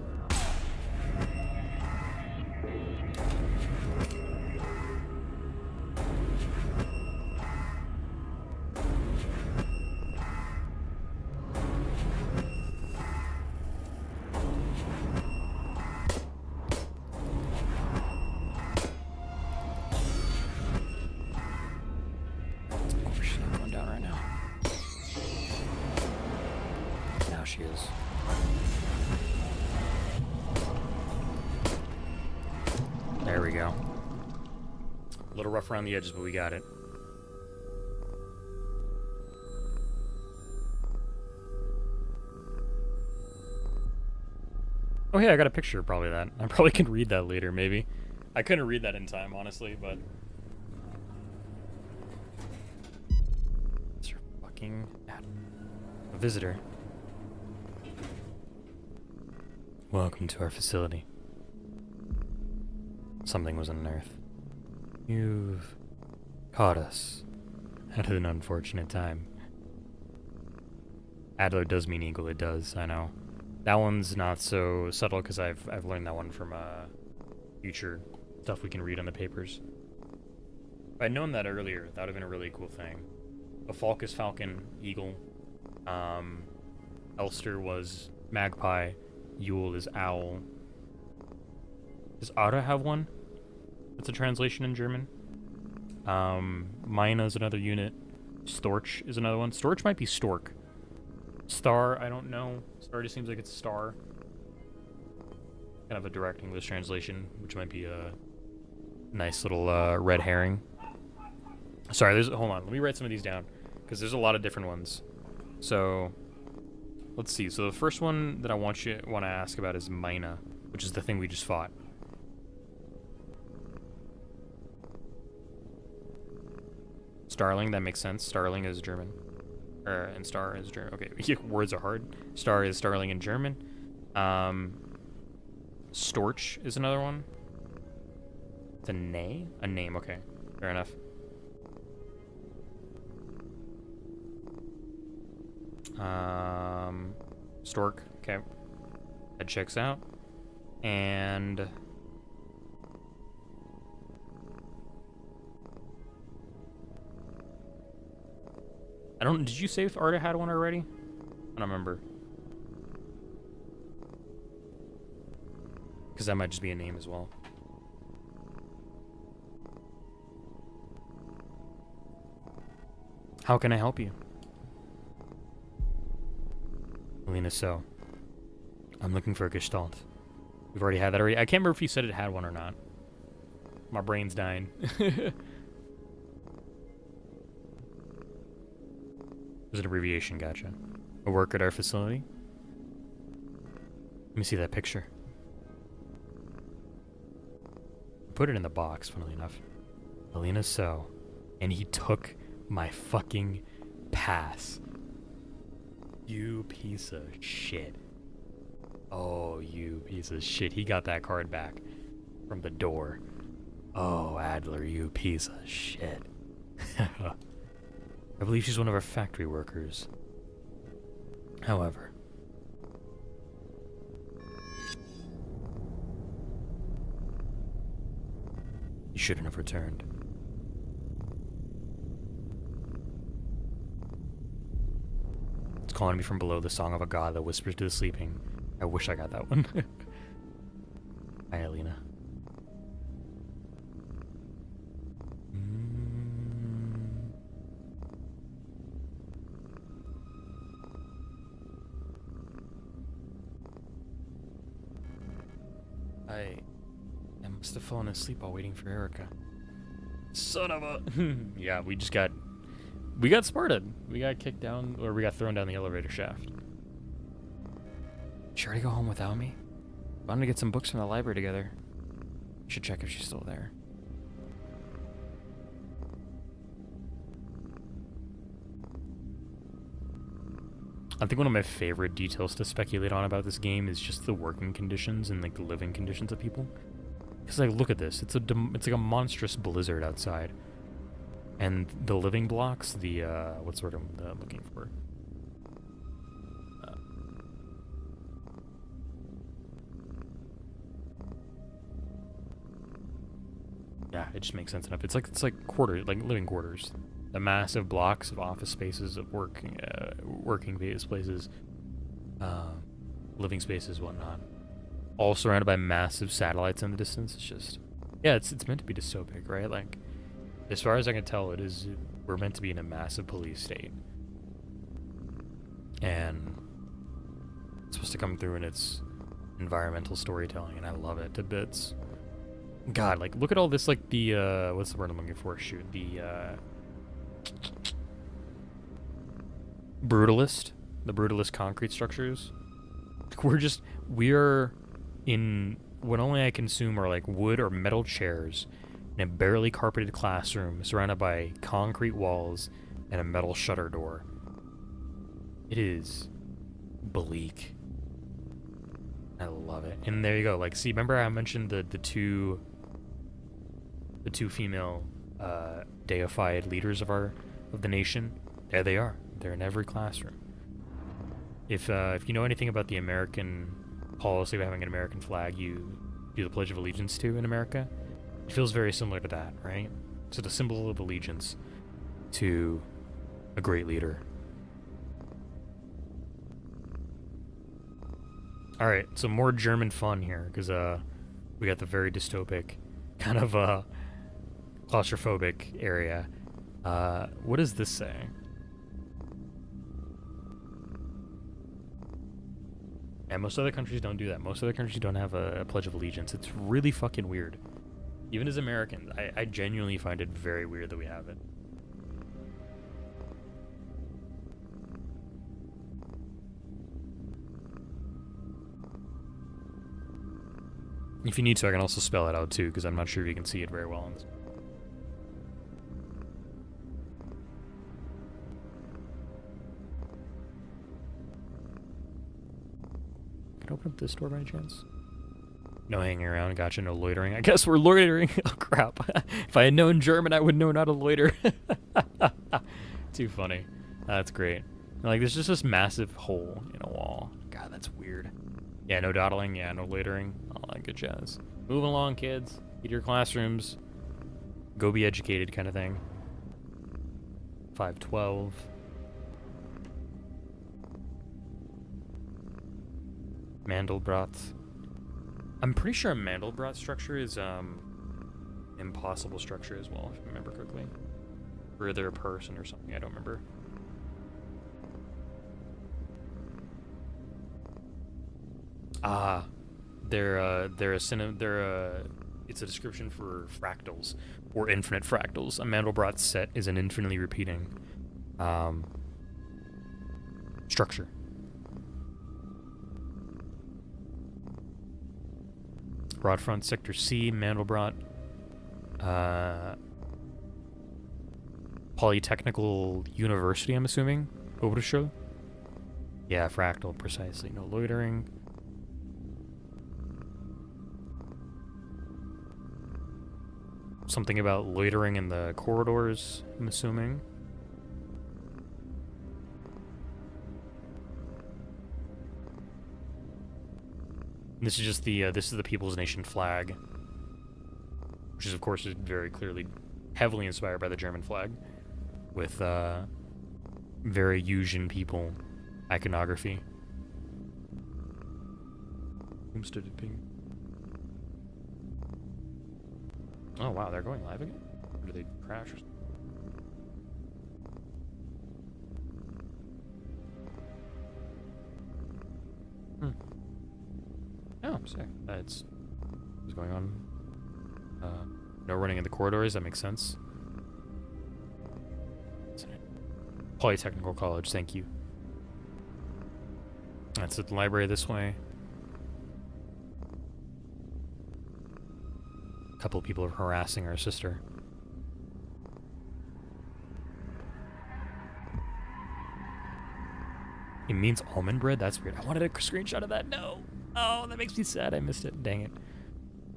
Speaker 1: She's not going down right now. Now she is. There we go. A little rough around the edges, but we got it. Oh yeah, I got a picture of probably that. I probably can read that later, maybe. I couldn't read that in time, honestly, but... It's your fucking... A visitor. Welcome to our facility. Something was unearthed. You've caught us at an unfortunate time. Adler does mean eagle, it does, I know. That one's not so subtle because I've learned that one from future stuff we can read on the papers. If I'd known that earlier, that would have been a really cool thing. A falk is falcon, eagle. Elster was magpie. Yule is owl. Does Ada have one? That's a translation in German. Mina is another unit. Storch is another one. Storch might be stork. Star, I don't know. Star just seems like it's star. Kind of a direct English translation, which might be a nice little red herring. Sorry, hold on. Let me write some of these down, because there's a lot of different ones. So, let's see. So the first one that I want to ask about is Mina, which is the thing we just fought. Starling, that makes sense. Starling is German. And star is German. Okay, words are hard. Star is starling in German. Storch is another one. It's a nay? A name, okay. Fair enough. Stork, okay. That checks out. And... did you say if Arda had one already? I don't remember. Because that might just be a name as well. How can I help you? Alina, so. I'm looking for a Gestalt. We've already had that already. I can't remember if you said it had one or not. My brain's dying. There's an abbreviation, gotcha. A work at our facility? Let me see that picture. Put it in the box, funnily enough. Alina So. And he took my fucking pass. You piece of shit. Oh, you piece of shit. He got that card back from the door. Oh, Adler, you piece of shit. I believe she's one of our factory workers. However, you shouldn't have returned. It's calling me from below, the song of a god that whispers to the sleeping. I wish I got that one. Hi, Alina. I must have fallen asleep while waiting for Erica. Son of a... Yeah, we got sparted. We got kicked down, or we got thrown down the elevator shaft. Sure to go home without me? Wanted to get some books from the library together. Should check if she's still there. I think one of my favorite details to speculate on about this game is just the working conditions and like the living conditions of people. Because like, look at this. It's like a monstrous blizzard outside, and the living blocks. The what's the word I'm looking for? Yeah, it just makes sense enough. It's like living quarters. The massive blocks of office spaces, of working places, living spaces, whatnot, all surrounded by massive satellites in the distance. It's just, yeah, it's meant to be dystopic, right? Like, as far as I can tell, we're meant to be in a massive police state, and it's supposed to come through in its environmental storytelling, and I love it to bits. God, like, look at all this, like the what's the word I'm looking for? Shoot, the brutalist concrete structures. We're in what only I consume are like wood or metal chairs in a barely carpeted classroom surrounded by concrete walls and a metal shutter door. It is bleak. I love it. And there you go. Like, see, remember I mentioned the two female deified leaders of the nation? There they are. They're in every classroom. If you know anything about the American policy of having an American flag you do the Pledge of Allegiance to in America, it feels very similar to that, right? So the symbol of allegiance to a great leader. Alright, so more German fun here, because we got the very dystopic, kind of claustrophobic area. What does this say? And most other countries don't do that. Most other countries don't have a Pledge of Allegiance. It's really fucking weird. Even as Americans, I genuinely find it very weird that we have it. If you need to, I can also spell it out too, because I'm not sure if you can see it very well on this. Can I open up this door by any chance? No hanging around, gotcha, no loitering. I guess we're loitering. Oh crap. If I had known German, I would know how to loiter. Too funny. That's great. Like, there's just this massive hole in a wall. God, that's weird. Yeah, no dawdling, yeah, no loitering. All that good jazz. Moving along, kids. Get to your classrooms. Go be educated kind of thing. 512. Mandelbrot. I'm pretty sure a Mandelbrot structure is impossible structure as well, if I remember correctly. Or they're a person or something, I don't remember. Ah, it's a description for fractals or infinite fractals. A Mandelbrot set is an infinitely repeating structure. Broadfront Sector C, Mandelbrot. Polytechnical University, I'm assuming. Oberschule? Yeah, fractal, precisely. No loitering. Something about loitering in the corridors, I'm assuming. This is just the People's Nation flag, which is of course very clearly heavily inspired by the German flag, with very Asian people iconography. Oh wow, they're going live again? Or did they crash or something? Oh, I'm sick. What's going on? No running in the corridors, that makes sense. Polytechnical College, thank you. That's at the library this way. A couple of people are harassing our sister. It means almond bread? That's weird. I wanted a screenshot of that. No! Oh, that makes me sad. I missed it. Dang it.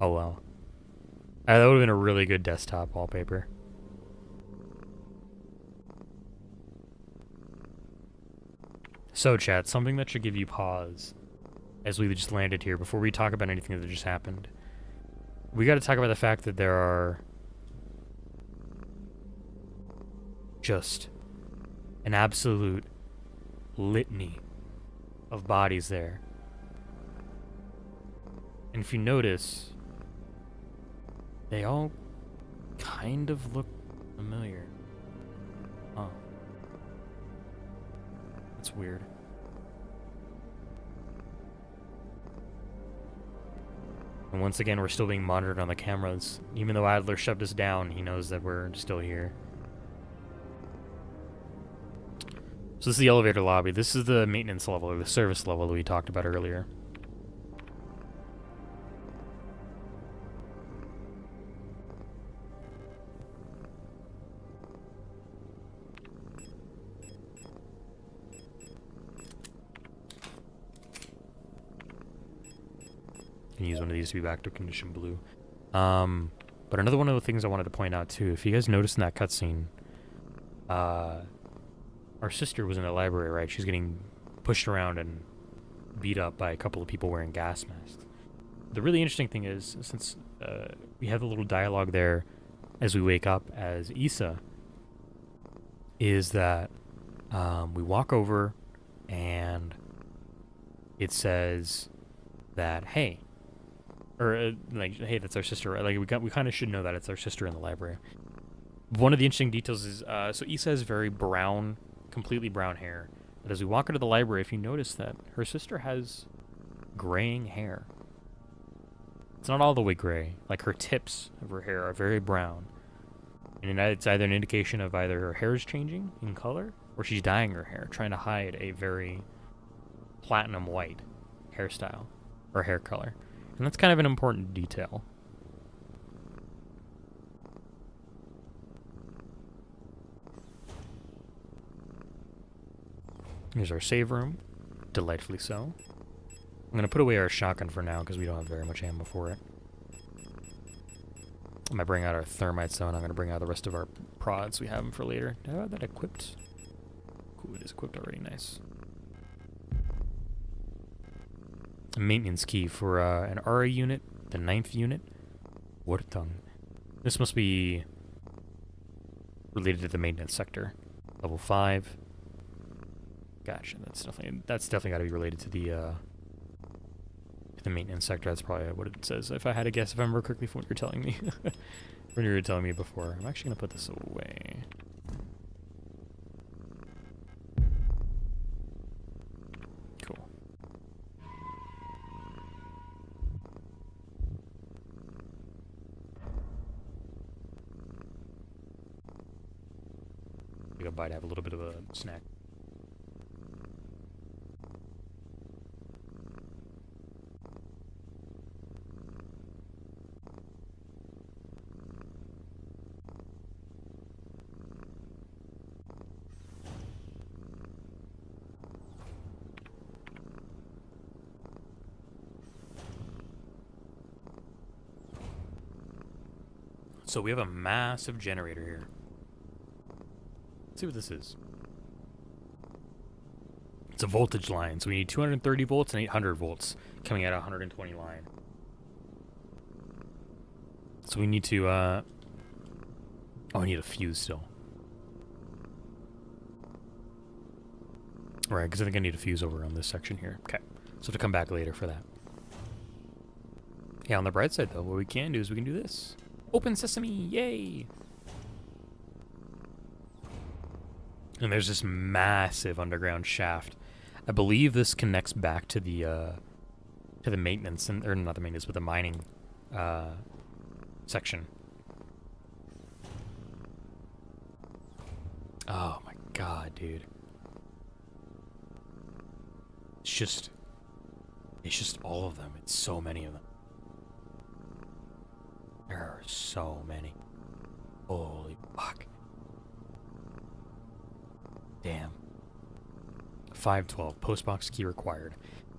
Speaker 1: Oh well. That would have been a really good desktop wallpaper. So, chat, something that should give you pause as we just landed here before we talk about anything that just happened. We got to talk about the fact that there are just an absolute litany of bodies there. And if you notice, they all kind of look familiar. Huh. That's weird. And once again, we're still being monitored on the cameras. Even though Adler shoved us down, he knows that we're still here. So this is the elevator lobby. This is the maintenance level, or the service level that we talked about earlier. Can use one of these to be back to condition blue. But another one of the things I wanted to point out too, if you guys noticed in that cutscene, our sister was in the library, right? She's getting pushed around and beat up by a couple of people wearing gas masks. The really interesting thing is, since we have a little dialogue there as we wake up as Issa, is that we walk over and it says that, hey, or like, hey, that's our sister. Like we kind of should know that it's our sister in the library. One of the interesting details is, so Issa has very brown, completely brown hair. But as we walk into the library, if you notice that her sister has graying hair. It's not all the way gray. Like her tips of her hair are very brown. And it's either an indication of either her hair is changing in color or she's dyeing her hair, trying to hide a very platinum white hairstyle or hair color. And that's kind of an important detail. Here's our save room. Delightfully so. I'm going to put away our shotgun for now because we don't have very much ammo for it. I might bring out our thermites though, and I'm going to bring out the rest of our prods. We have them for later. Do I have that equipped? Cool, it is equipped already. Nice. A maintenance key for an RA unit, the 9th unit. Wartung. This must be related to the maintenance sector. Level 5. Gotcha. That's definitely got to be related to the maintenance sector. That's probably what it says. If I had to guess, if I remember correctly from what you're telling me, when you were telling me before, I'm actually gonna put this away. Cool. Take a bite. Have a little bit of a snack. So we have a massive generator here. Let's see what this is. It's a voltage line, so we need 230 volts and 800 volts coming out of 120 line. So we need to, oh, I need a fuse still. Right, because I think I need a fuse over on this section here. Okay, so to come back later for that. Yeah, on the bright side though, what we can do is we can do this. Open sesame, yay! And there's this massive underground shaft. I believe this connects back to the maintenance, or not the maintenance, but the mining section. Oh my god, dude. It's just all of them. It's so many of them. There are so many. Holy fuck. Damn. 512. Postbox key required.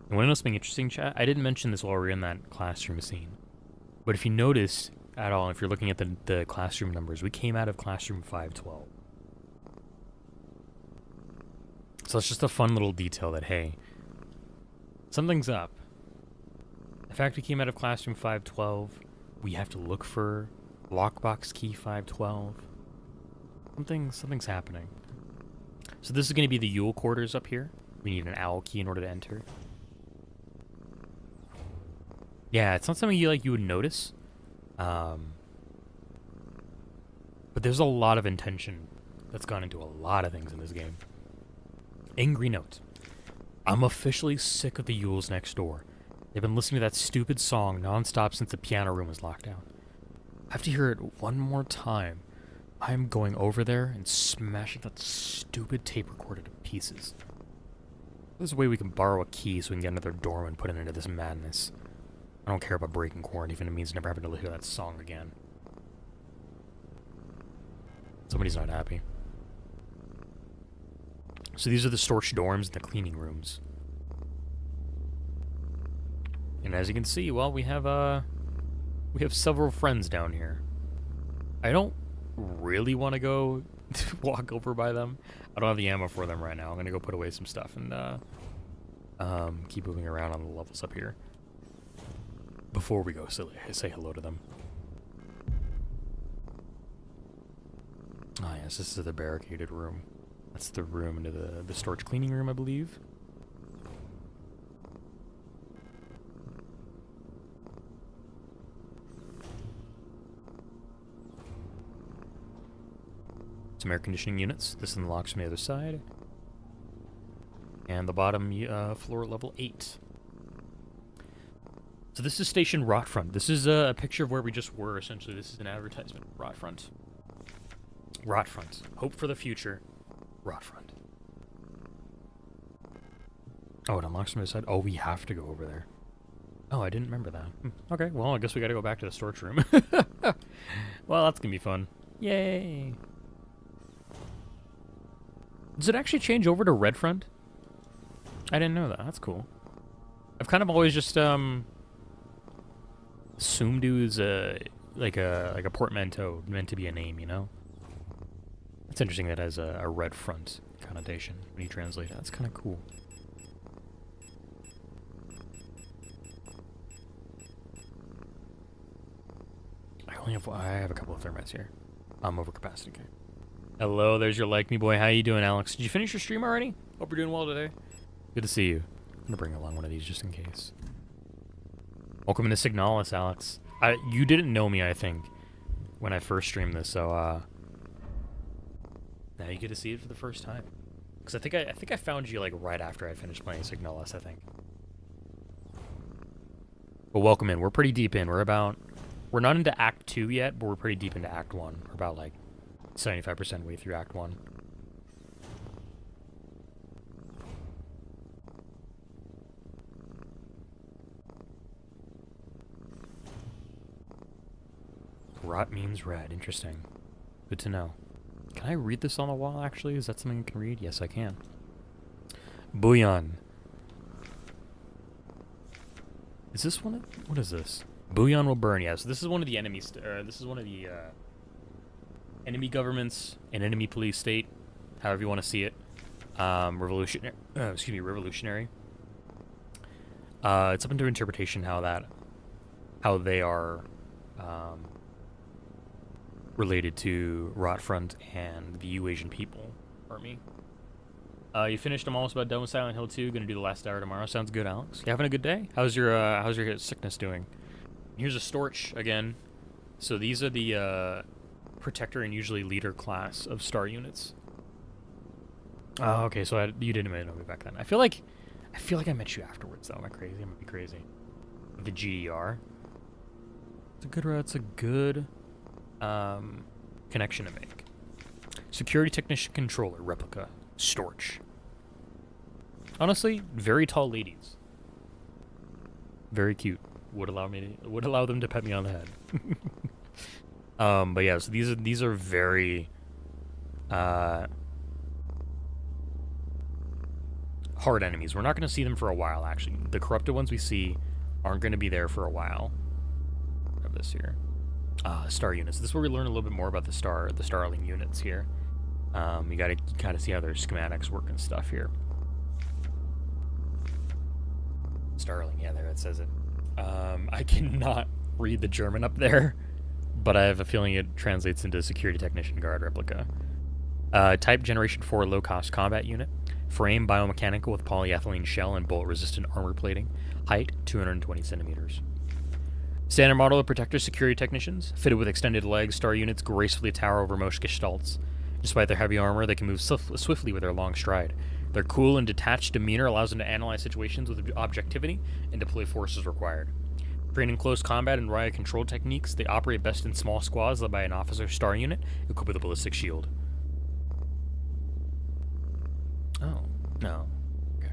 Speaker 1: And what else being interesting, chat? I didn't mention this while we were in that classroom scene. But if you notice at all, if you're looking at the classroom numbers, we came out of classroom 512. So it's just a fun little detail that, hey, something's up. The fact we came out of classroom 512, we have to look for lockbox key 512. Something's happening. So this is going to be the Yule quarters up here. We need an owl key in order to enter. Yeah, it's not something you would notice. But there's a lot of intention that's gone into a lot of things in this game. Angry note. I'm officially sick of the Yules next door. They've been listening to that stupid song nonstop since the piano room was locked down. I have to hear it one more time. I'm going over there and smashing that stupid tape recorder to pieces. There's a way we can borrow a key so we can get another dorm and put it into this madness. I don't care about breaking quarantine if it means never having to hear that song again. Somebody's not happy. So these are the storage dorms and the cleaning rooms. And as you can see, well, we have several friends down here. I don't really want to go walk over by them. I don't have the ammo for them right now. I'm gonna go put away some stuff and keep moving around on the levels up here before we go say hello to them. Ah, yes, this is the barricaded room. That's the room into the storage cleaning room, I believe. Some air conditioning units. This unlocks from the other side. And the bottom floor, level 8. So this is Station Rotfront. This is a picture of where we just were, essentially. This is an advertisement. Rotfront. Rotfront. Hope for the future. Rotfront. Oh, it unlocks from the side. Oh, we have to go over there. Oh, I didn't remember that. Okay, well, I guess we gotta go back to the storage room. Well, that's gonna be fun. Yay! Does it actually change over to Redfront? I didn't know that. That's cool. I've kind of always just assumed it was like a portmanteau meant to be a name, you know? It's interesting that it has a red front connotation when you translate it. That's kind of cool. I have a couple of thermites here. I'm over capacity. Okay. Hello, there's your like me boy. How you doing, Alex? Did you finish your stream already? Hope you're doing well today. Good to see you. I'm gonna bring along one of these just in case. Welcome to Signalis, Alex. You didn't know me, I think, when I first streamed this, so now you get to see it for the first time. Because I think I found you like right after I finished playing Signalis, I think. But welcome in. We're pretty deep in. We're not into Act 2 yet, but we're pretty deep into Act 1. We're about like 75% way through Act 1. Rot means red. Interesting. Good to know. Can I read this on the wall, actually? Is that something I can read? Yes, I can. Bouillon. Is this one of... What is this? Bouillon will burn. Yeah, so this is one of the enemies. This is one of the enemy governments, an enemy police state, however you want to see it. Revolutionary. Revolutionary. It's up into interpretation how they are related to Rotfront and the Asian People Army. You finished? I'm almost about done with Silent Hill 2. Gonna do the last hour tomorrow. Sounds good, Alex. You having a good day? How's your sickness doing? Here's a storage again. So these are the protector and usually leader class of star units. Oh, okay. So you didn't know me back then. I feel like I met you afterwards, though. Am I crazy? I might be crazy. The GDR. It's a good connection to make. Security technician controller replica storage. Honestly, very tall ladies. Very cute. Would allow them to pet me on the head. But yeah, so these are very hard enemies. We're not going to see them for a while, actually. The corrupted ones we see aren't going to be there for a while. Grab this here. Star units. This is where we learn a little bit more about the Starling units here. You got to kind of see how their schematics work and stuff here. Starling, yeah, there it says it. I cannot read the German up there, but I have a feeling it translates into Security Technician Guard Replica. Type Generation 4 low-cost combat unit. Frame biomechanical with polyethylene shell and bullet-resistant armor plating. Height 220 centimeters. Standard model of Protector Security Technicians. Fitted with extended legs, star units gracefully tower over most gestalts. Despite their heavy armor, they can move swiftly with their long stride. Their cool and detached demeanor allows them to analyze situations with objectivity and deploy forces required. Trained in close combat and riot control techniques, they operate best in small squads led by an officer star unit equipped with a ballistic shield. Oh, no. Okay.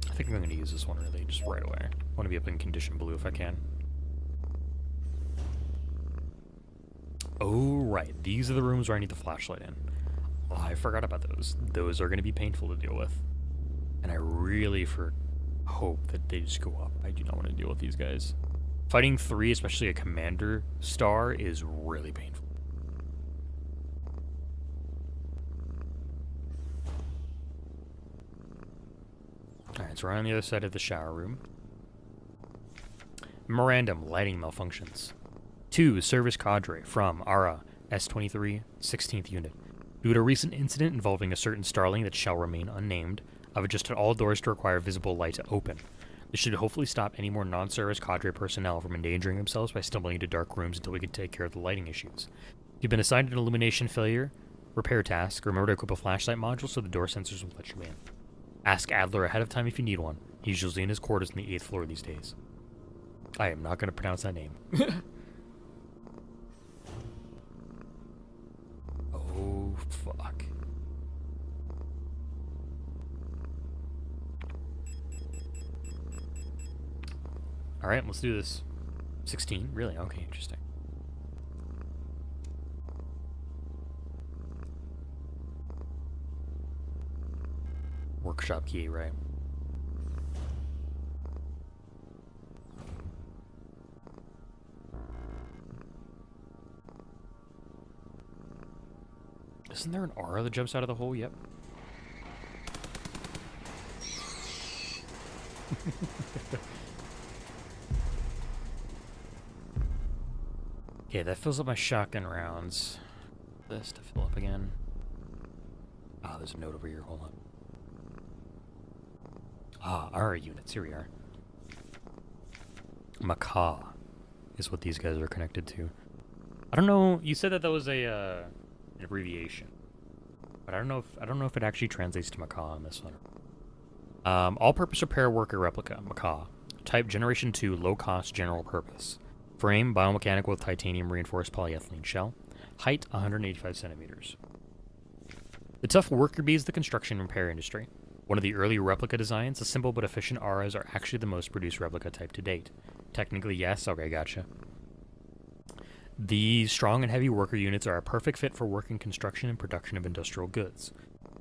Speaker 1: I think I'm going to use this one really just right away. I want to be up in condition blue if I can. Oh, right. These are the rooms where I need the flashlight in. Oh, I forgot about those. Those are going to be painful to deal with. And I really hope that they just go up. I do not want to deal with these guys. Fighting 3, especially a commander star, is really painful. Alright, so we're on the other side of the shower room. Memorandum, lighting malfunctions. 2, service cadre from ARA, S23, 16th Unit. Due to a recent incident involving a certain starling that shall remain unnamed, I've adjusted all doors to require visible light to open. This should hopefully stop any more non-service cadre personnel from endangering themselves by stumbling into dark rooms until we can take care of the lighting issues. If you've been assigned an illumination failure repair task, remember to equip a flashlight module so the door sensors will let you in. Ask Adler ahead of time if you need one. He's usually in his quarters on the 8th floor these days. I am not going to pronounce that name. Oh, fuck. Alright, let's do this. 16? Really? Okay, interesting. Workshop key, right. Isn't there an aura that jumps out of the hole? Yep. Okay, that fills up my shotgun rounds. This to fill up again. Ah, there's a note over here. Hold on. Ah, our units. Here we are. Macaw is what these guys are connected to. I don't know. You said that was a an abbreviation, but I don't know if it actually translates to Macaw on this one. All-purpose repair worker replica. Macaw. Type Generation 2. Low-cost general purpose. Frame, biomechanical with titanium reinforced polyethylene shell. Height, 185 centimeters. The tough worker bee is the construction and repair industry. One of the early replica designs, the simple but efficient auras are actually the most produced replica type to date. Technically, yes. Okay, gotcha. These strong and heavy worker units are a perfect fit for work in construction and production of industrial goods.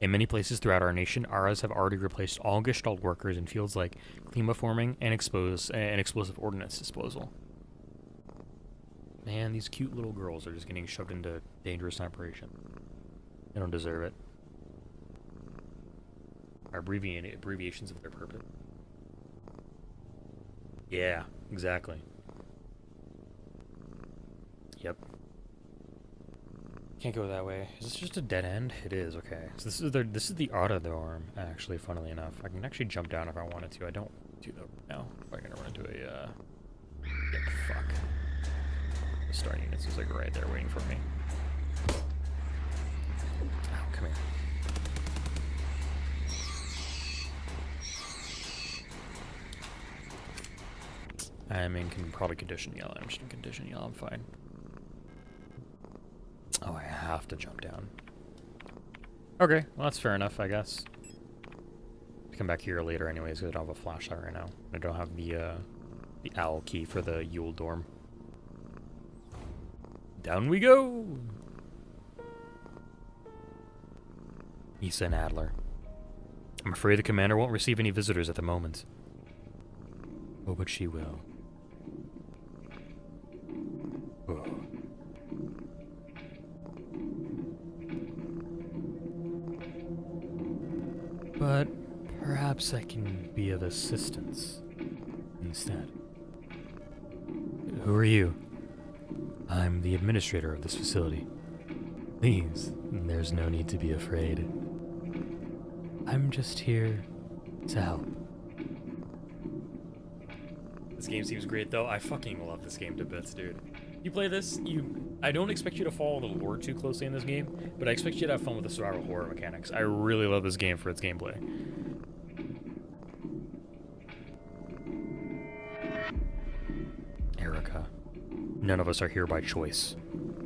Speaker 1: In many places throughout our nation, auras have already replaced all Gestalt workers in fields like climaforming and explosive ordnance disposal. Man, these cute little girls are just getting shoved into dangerous operation. They don't deserve it. Are abbreviations of their purpose. Yeah, exactly. Yep. Can't go that way. Is this just a dead end? It is. Okay. So this is the auto dorm. Actually, funnily enough, I can actually jump down if I wanted to. I don't do that right now. I'm gonna run into a yeah, fuck. The star units is like right there waiting for me. Oh, come here. I'm in probably condition yellow. I'm just in condition yellow. I'm fine. Oh, I have to jump down. Okay, well that's fair enough, I guess. I'll come back here later anyways, because I don't have a flashlight right now. I don't have the owl key for the Yule dorm. Down we go! Issa and Adler. I'm afraid the commander won't receive any visitors at the moment. Oh, but she will. Oh. But perhaps I can be of assistance instead. Who are you? I'm the administrator of this facility. Please, there's no need to be afraid. I'm just here to help. This game seems great though. I fucking love this game to bits, dude. You play this, I don't expect you to follow the lore too closely in this game, but I expect you to have fun with the survival horror mechanics. I really love this game for its gameplay. Erica. None of us are here by choice.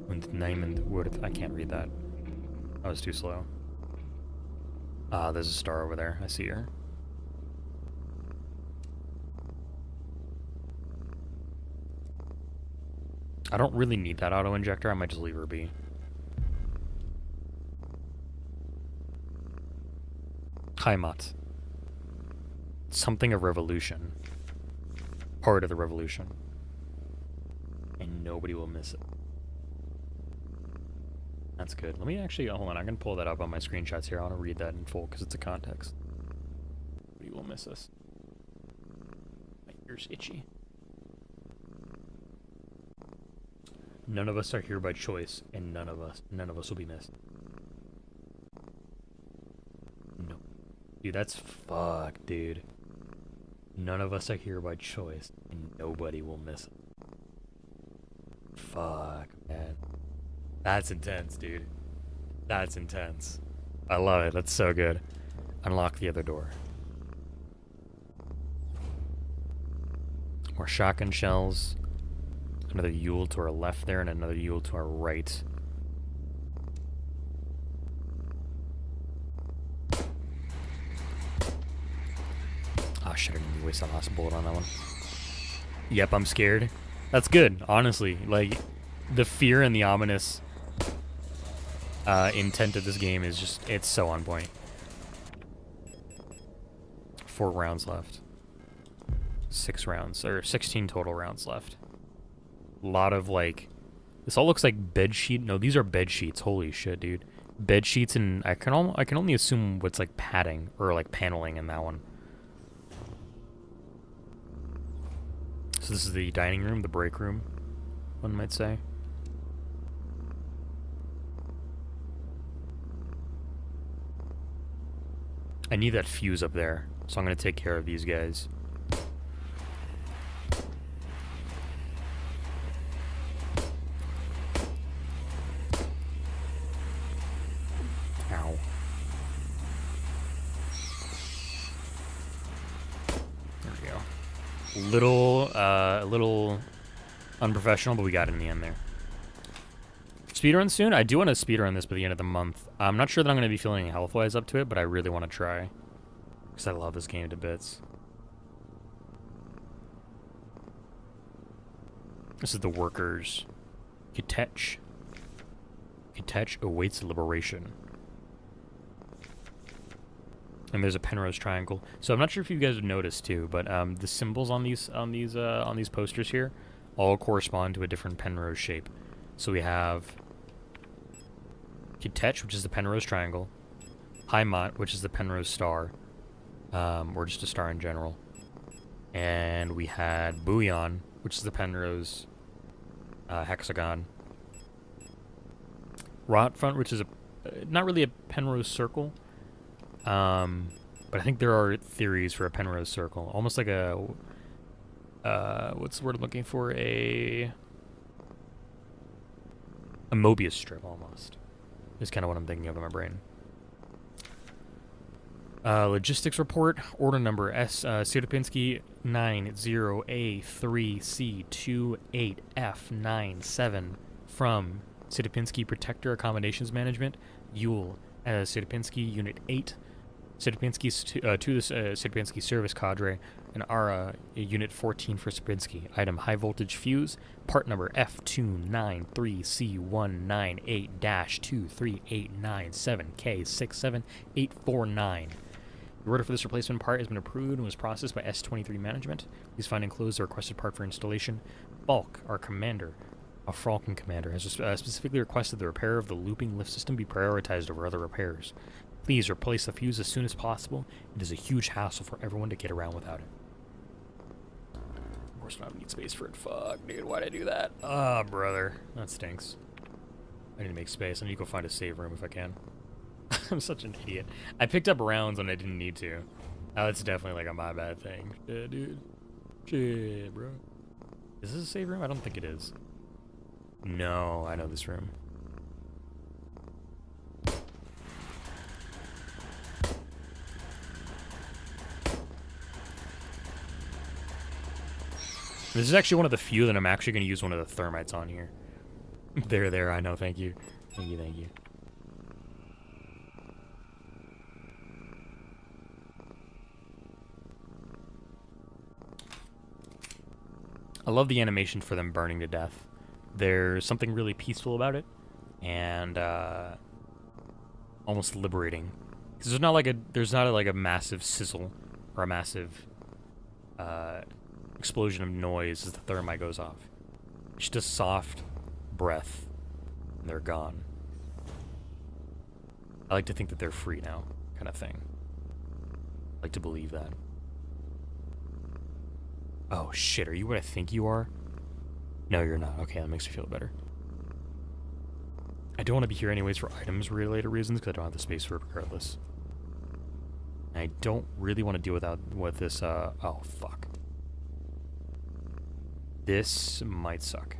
Speaker 1: Und Neiman Wurth. I can't read that. That was too slow. Ah, there's a star over there. I see her. I don't really need that auto-injector. I might just leave her be. Heimat. Something of revolution. Part of the revolution. And nobody will miss it. That's good. Let me actually, hold on, I'm going to pull that up on my screenshots here. I want to read that in full because it's a context. Nobody will miss us. My ear's itchy. None of us are here by choice, and none of us will be missed. No. Dude, that's fuck, dude. None of us are here by choice, and nobody will miss it. Fuck, man. That's intense, dude. That's intense. I love it. That's so good. Unlock the other door. More shotgun shells. Another Yule to our left there, and another Yule to our right. Ah, shit, I didn't waste that last bullet on that one. Yep, I'm scared. That's good, honestly. Like, the fear and the ominous intent of this game is just, it's so on point. 4 rounds left. 6 rounds, or 16 total rounds left. A lot of, like, this all looks like bed sheet. No, these are bed sheets. Holy shit, dude. Bed sheets, and I can only assume what's like padding or like paneling in that one. So this is the dining room, the break room, one might say. I need that fuse up there, so I'm gonna take care of these guys. Ow. There we go. A little unprofessional, but we got it in the end there. Speedrun soon? I do want to speedrun this by the end of the month. I'm not sure that I'm going to be feeling health-wise up to it, but I really want to try. Because I love this game to bits. This is the workers. Kitech. Kitech awaits liberation. And there's a Penrose triangle. So I'm not sure if you guys have noticed too, but the symbols on these posters here all correspond to a different Penrose shape. So we have Kitech, which is the Penrose triangle, Heimat, which is the Penrose star, or just a star in general, and we had Bouillon, which is the Penrose hexagon, Rotfront, which is not really a Penrose circle, but I think there are theories for a Penrose circle, almost like a what's the word I'm looking for, a Mobius strip, almost, is kind of what I'm thinking of in my brain. Logistics report, order number Sierpinski 90A3C28F97 from Sierpinski Protector Accommodations Management, Yule, Sierpinski Unit 8, Sierpinski to the Sierpinski Service Cadre, and ARA Unit 14 for Sierpinski. Item high voltage fuse, part number F293C198-23897K67849. The order for this replacement part has been approved and was processed by S23 Management. Please find enclosed the requested part for installation. Falk, our commander, a Falcon commander, has specifically requested the repair of the looping lift system be prioritized over other repairs. Please replace the fuse as soon as possible. It is a huge hassle for everyone to get around without it. Of course, I don't need space for it. Fuck, dude, why'd I do that? Ah, brother. That stinks. I need to make space. I need to go find a save room if I can. I'm such an idiot. I picked up rounds when I didn't need to. Oh, it's definitely like a my bad thing. Yeah, dude. Shit, bro. Is this a save room? I don't think it is. No, I know this room. This is actually one of the few that I'm actually going to use one of the thermites on here. There, I know, thank you. Thank you. I love the animation for them burning to death. There's something really peaceful about it, and almost liberating Because there's not like a massive sizzle or a massive explosion of noise as the thermite goes off. It's just a soft breath, and they're gone. I like to think that they're free now, kind of thing. I like to believe that. Oh shit, are you what I think you are? No, you're not. Okay, that makes me feel better. I don't want to be here anyways for items-related reasons, because I don't have the space for it regardless. And I don't really want to deal with this, oh, fuck. This might suck.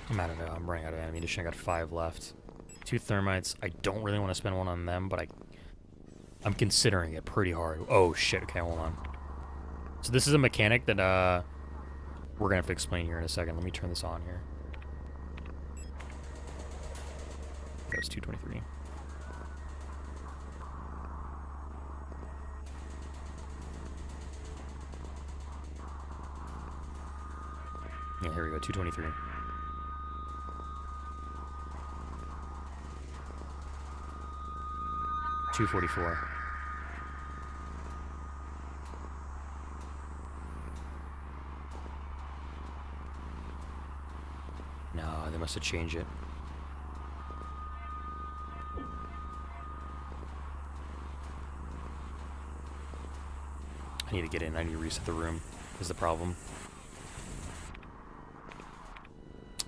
Speaker 1: I'm running out of ammunition. I got 5 left. 2 thermites. I don't really want to spend one on them, but I'm considering it pretty hard. Oh shit, okay, hold on. So this is a mechanic that we're gonna have to explain here in a second. Let me turn this on here. That was 223. Yeah, here we go, 223. $244. No, they must have changed it. I need to get in. I need to reset the room. Is the problem.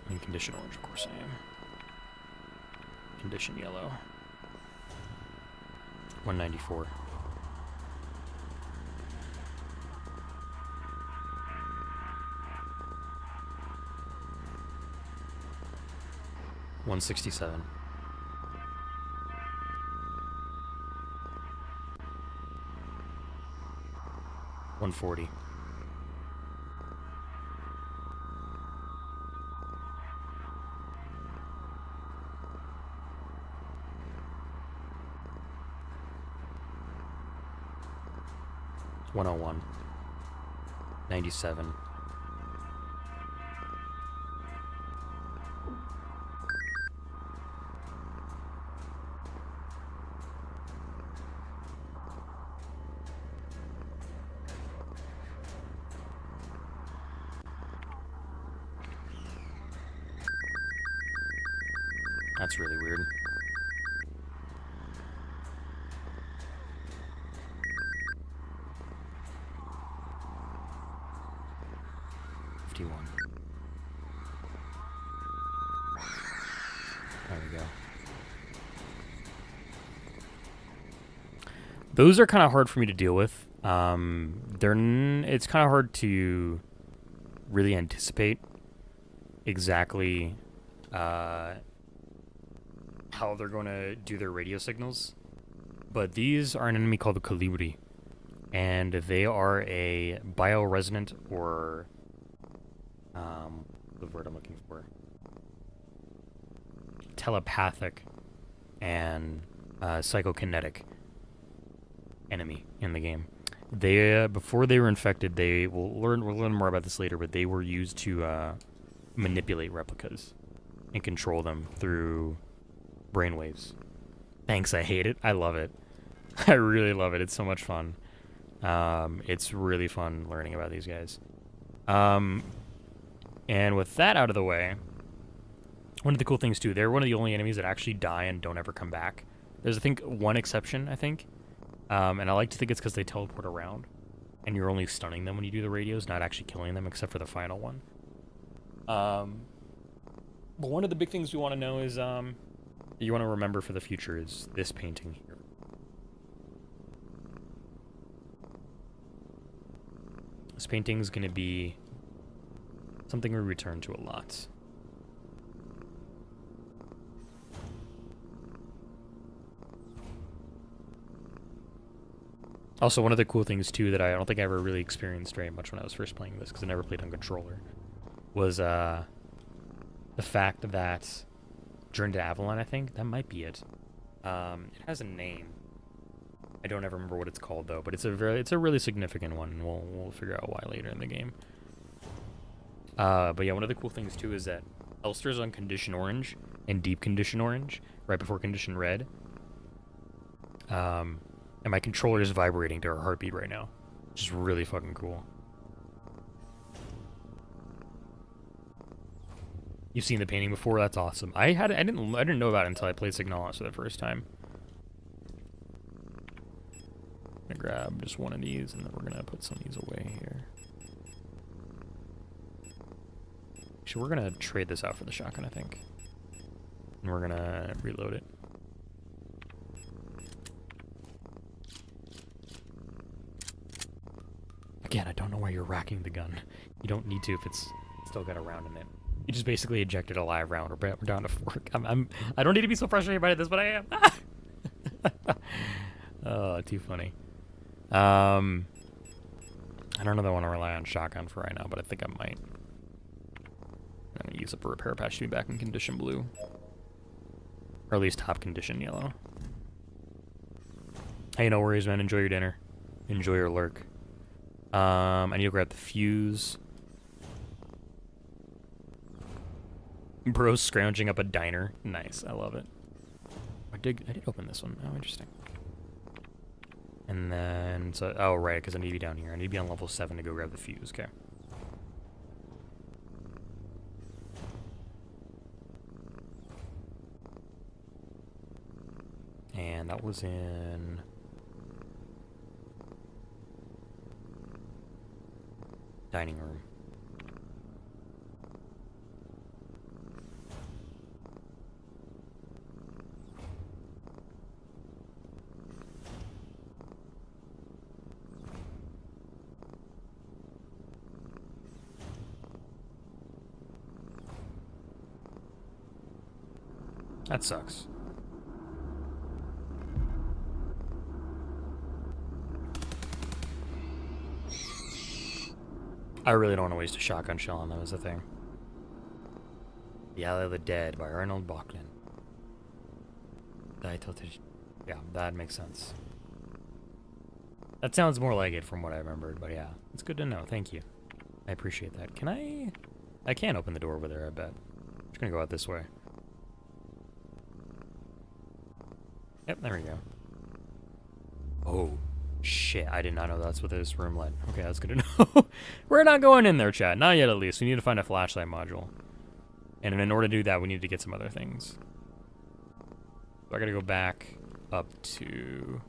Speaker 1: In condition orange, of course I am. Condition yellow. 194. $167. $140. $101. 97. That's really weird. There we go. Those are kind of hard for me to deal with. It's kind of hard to really anticipate exactly how they're going to do their radio signals. But these are an enemy called the Colibri, and they are a bioresonant or the word I'm looking for, telepathic and psychokinetic enemy in the game. They before they were infected, we'll learn more about this later, but they were used to manipulate replicas and control them through brainwaves. Thanks, I hate it. I love it. I really love it. It's so much fun. It's really fun learning about these guys. And with that out of the way, one of the cool things too, they're one of the only enemies that actually die and don't ever come back. There's, I think, one exception, I think. And I like to think it's because they teleport around, and you're only stunning them when you do the radios, not actually killing them, except for the final one. But one of the big things we want to know is, you want to remember for the future is this painting here. This painting is going to be something we return to a lot. Also, one of the cool things, too, that I don't think I ever really experienced very much when I was first playing this, because I never played on controller, was the fact that Journey to Avalon, I think, that might be it. It has a name. I don't ever remember what it's called, though, but it's a really significant one, and we'll figure out why later in the game. But yeah, one of the cool things too is that Elster's on condition orange and deep condition orange right before condition red. And my controller is vibrating to her heartbeat right now, which is really fucking cool. You've seen the painting before? That's awesome. I didn't know about it until I played Signalis for the first time. I'm gonna grab just one of these, and then we're gonna put some of these away here. Actually, we're gonna trade this out for the shotgun, I think. And we're gonna reload it. Again, I don't know why you're racking the gun. You don't need to if it's still got a round in it. You just basically ejected a live round. We're down to 4. I don't need to be so frustrated by this, but I am. Oh, too funny. I don't know that I want to rely on shotgun for right now, but I think I might. I'm gonna use up a repair patch to be back in condition blue, or at least top condition yellow. Hey, no worries, man. Enjoy your dinner. Enjoy your lurk. I need to grab the fuse. Bro scrounging up a diner. Nice, I love it. I did open this one. Oh, interesting. And then, so, oh, right, because I need to be down here. I need to be on level 7 to go grab the fuse, okay. And that was in... dining room. That sucks. I really don't want to waste a shotgun shell on them, is the thing. The Alley of the Dead by Arnold Bachlin. Yeah, that makes sense. That sounds more like it from what I remembered, but yeah. It's good to know, thank you. I appreciate that. Can I can't open the door over there, I bet. I'm just gonna go out this way. Yep, there we go. Oh, shit. I did not know that's what this room led. Okay, that's good to know. We're not going in there, chat. Not yet, at least. We need to find a flashlight module. And in order to do that, we need to get some other things. So I gotta go back up to...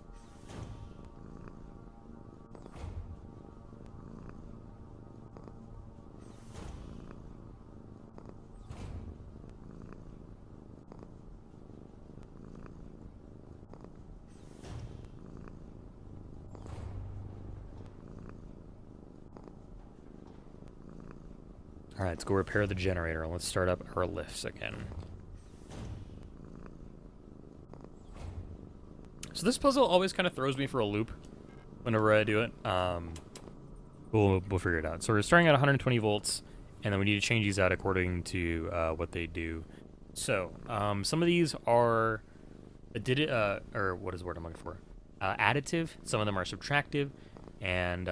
Speaker 1: Alright, let's go repair the generator and let's start up our lifts again. So this puzzle always kind of throws me for a loop whenever I do it. We'll figure it out. So we're starting at 120 volts, and then we need to change these out according to what they do. So some of these are or what is the word I'm looking for? Additive. Some of them are subtractive, and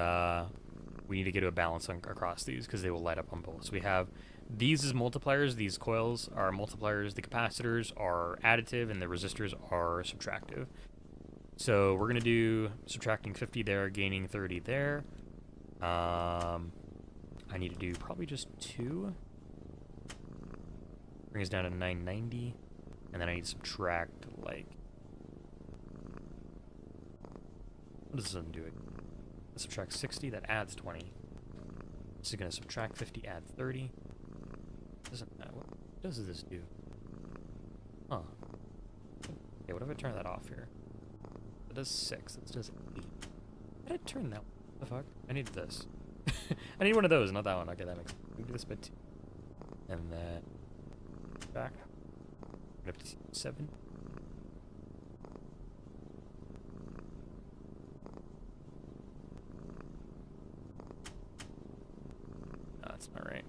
Speaker 1: we need to get to a balance across these because they will light up on both. So we have these as multipliers. These coils are multipliers. The capacitors are additive, and the resistors are subtractive. So we're going to do subtracting 50 there, gaining 30 there. I need to do probably just 2. Bring us down to 990. And then I need to subtract, like... what does this do? Subtract 60, that adds 20. This is going to subtract 50, add 30. Doesn't matter. What does this do? Huh. Okay, what if I turn that off here? It does 6. It does 8. How did I turn that one? What the fuck? I need this. I need one of those, not that one. Okay, that makes sense. We can do this bit too. And then back. Up to 7. No, that's not right.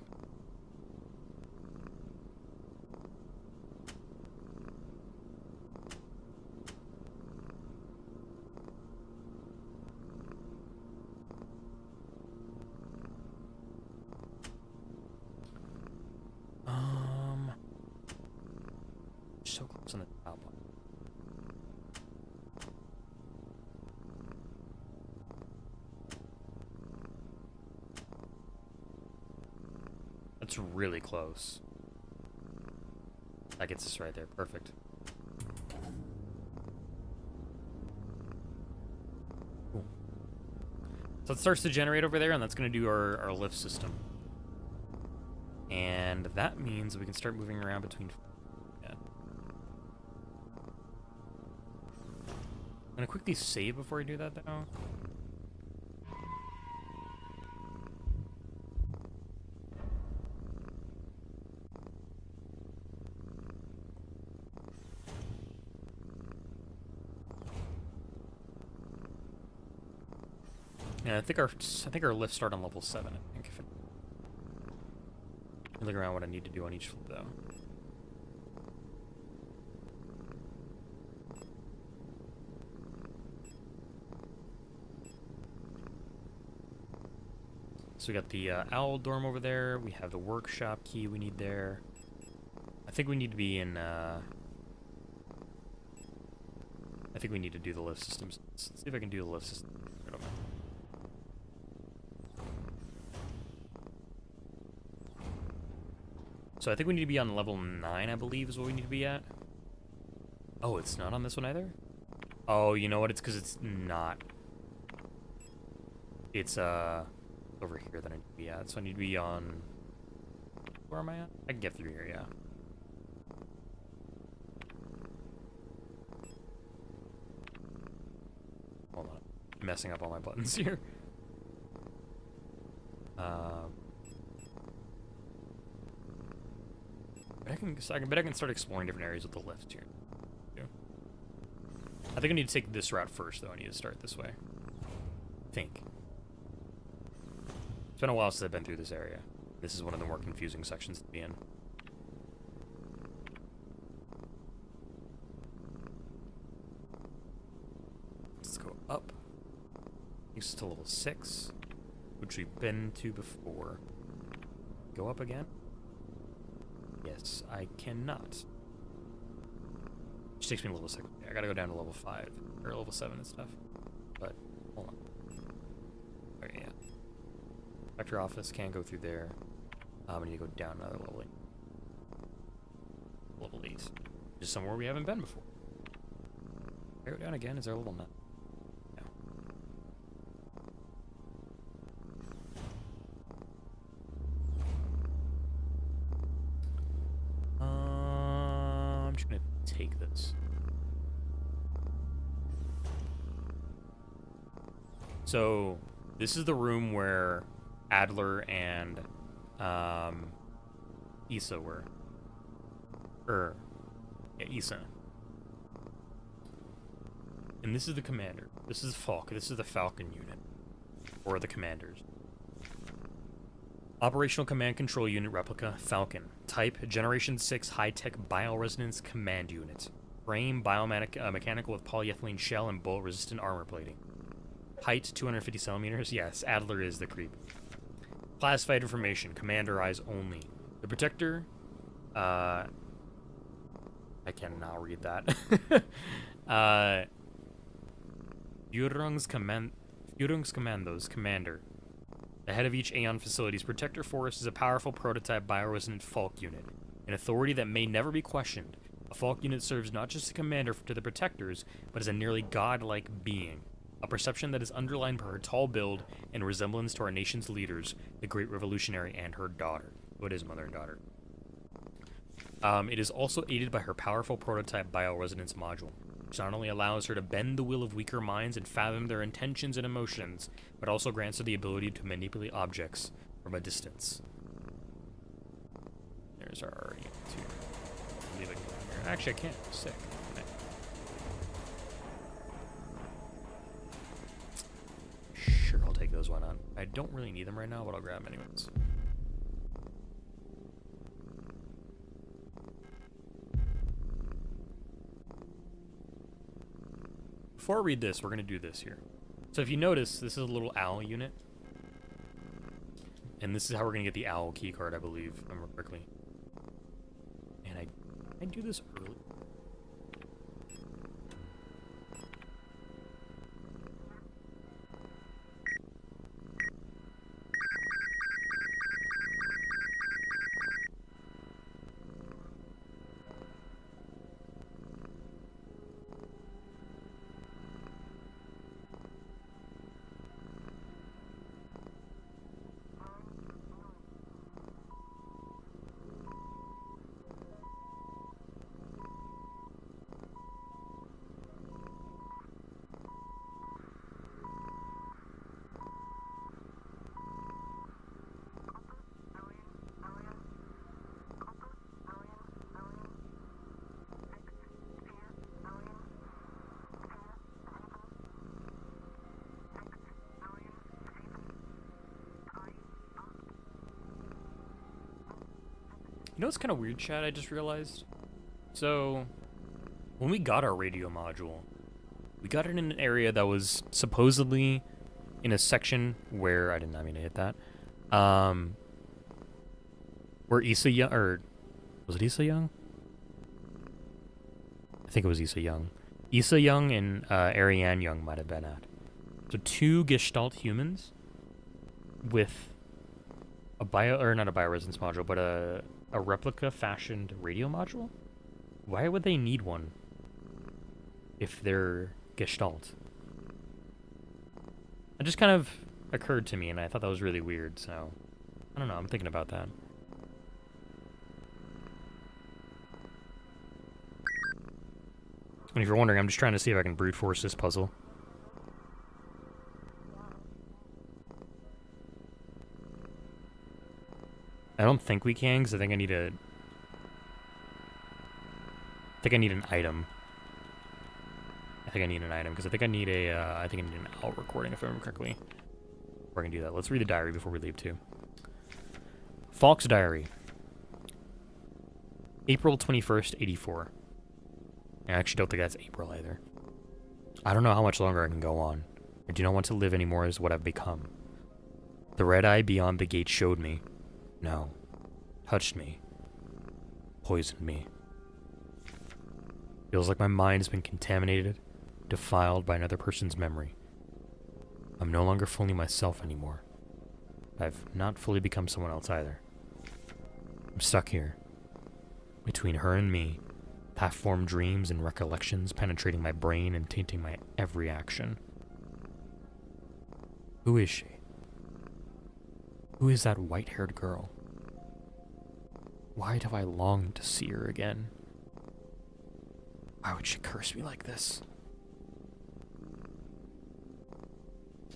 Speaker 1: so close on the top. That's really close. That gets us right there. Perfect. Cool. So it starts to generate over there, and that's going to do our lift system. And that means we can start moving around between... Yeah. I'm going to quickly save before I do that, though. Yeah, I think our lifts start on level 7. I think. Look around what I need to do on each flip, though. So we got the owl dorm over there. We have the workshop key we need there. I think we need to be in. I think we need to do the lift systems. Let's see if I can do the lift system. I don't know. So I think we need to be on level 9, I believe, is what we need to be at. Oh, it's not on this one either? Oh, you know what? It's because it's not. It's, over here that I need to be at. So I need to be on... Where am I at? I can get through here, yeah. Hold on. I'm messing up all my buttons here. I bet I can start exploring different areas with the lift here. Yeah. I think I need to take this route first, though. I need to start this way. I think. It's been a while since I've been through this area. This is one of the more confusing sections to be in. Let's go up. Takes us to level 6, which we've been to before. Go up again. Yes, I cannot. Which takes me a little second. I gotta go down to level 5 or level 7 and stuff. But hold on. Okay, yeah. Vector office can't go through there. I need to go down another level. Level 8. Just somewhere we haven't been before. Can I go down again? Is there a level 9? I'm just gonna take this. So this is the room where Adler and Issa were. Yeah, Issa. And this is the commander. This is Falk. This is the Falcon unit. Or the commanders. Operational Command Control Unit Replica, Falcon. Type, Generation 6 High-Tech Bioresonance Command Unit. Frame, biomechanical with polyethylene shell and bullet-resistant armor plating. Height, 250 centimeters. Yes, Adler is the creep. Classified information, Commander eyes only. The Protector, I cannot read that. Führungskommandos, Commander. The head of each Aeon Facilities Protector Force is a powerful prototype bioresonant Falk unit, an authority that may never be questioned. A Falk unit serves not just as a commander to the Protectors, but as a nearly godlike being. A perception that is underlined by her tall build and resemblance to our nation's leaders, the Great Revolutionary and her daughter. Oh, it is mother and daughter. It is also aided by her powerful prototype bioresonance module, which not only allows her to bend the will of weaker minds and fathom their intentions and emotions, but also grants her the ability to manipulate objects from a distance. There's our unit 2. Leave it here. Actually, I can't. I'm sick. Sure, I'll take those. Why not? I don't really need them right now, but I'll grab them anyways. Before I read this, we're going to do this here. So if you notice, this is a little owl unit. And this is how we're going to get the owl keycard, I believe, if I remember correctly. And I do this early. You know what's kind of weird, Chad? I just realized. So, when we got our radio module, we got it in an area that was supposedly in a section where I did not mean to hit that. Where Issa Young, or was it Issa Young? I think it was Issa Young. Issa Young and Ariane Young might have been at. So 2 Gestalt humans with a not a bioresonance module, but a replica fashioned radio module. Why would they need one if they're Gestalt? It just kind of occurred to me, and I thought that was really weird. So I don't know. I'm thinking about that. And if you're wondering, I'm just trying to see if I can brute force this puzzle. I don't think we can, because I think I need an item. I think I need an item, because I think I need an out recording, if I remember correctly. We're going to do that. Let's read the diary before we leave, too. Falk's diary. April 21st, 84. I actually don't think that's April either. I don't know how much longer I can go on. I do not want to live anymore as what I've become. The red eye beyond the gate showed me. No. Touched me. Poisoned me. Feels like my mind has been contaminated, defiled by another person's memory. I'm no longer fully myself anymore. I've not fully become someone else either. I'm stuck here. Between her and me. Half-formed dreams and recollections penetrating my brain and tainting my every action. Who is she? Who is that white-haired girl? Why do I long to see her again? Why would she curse me like this?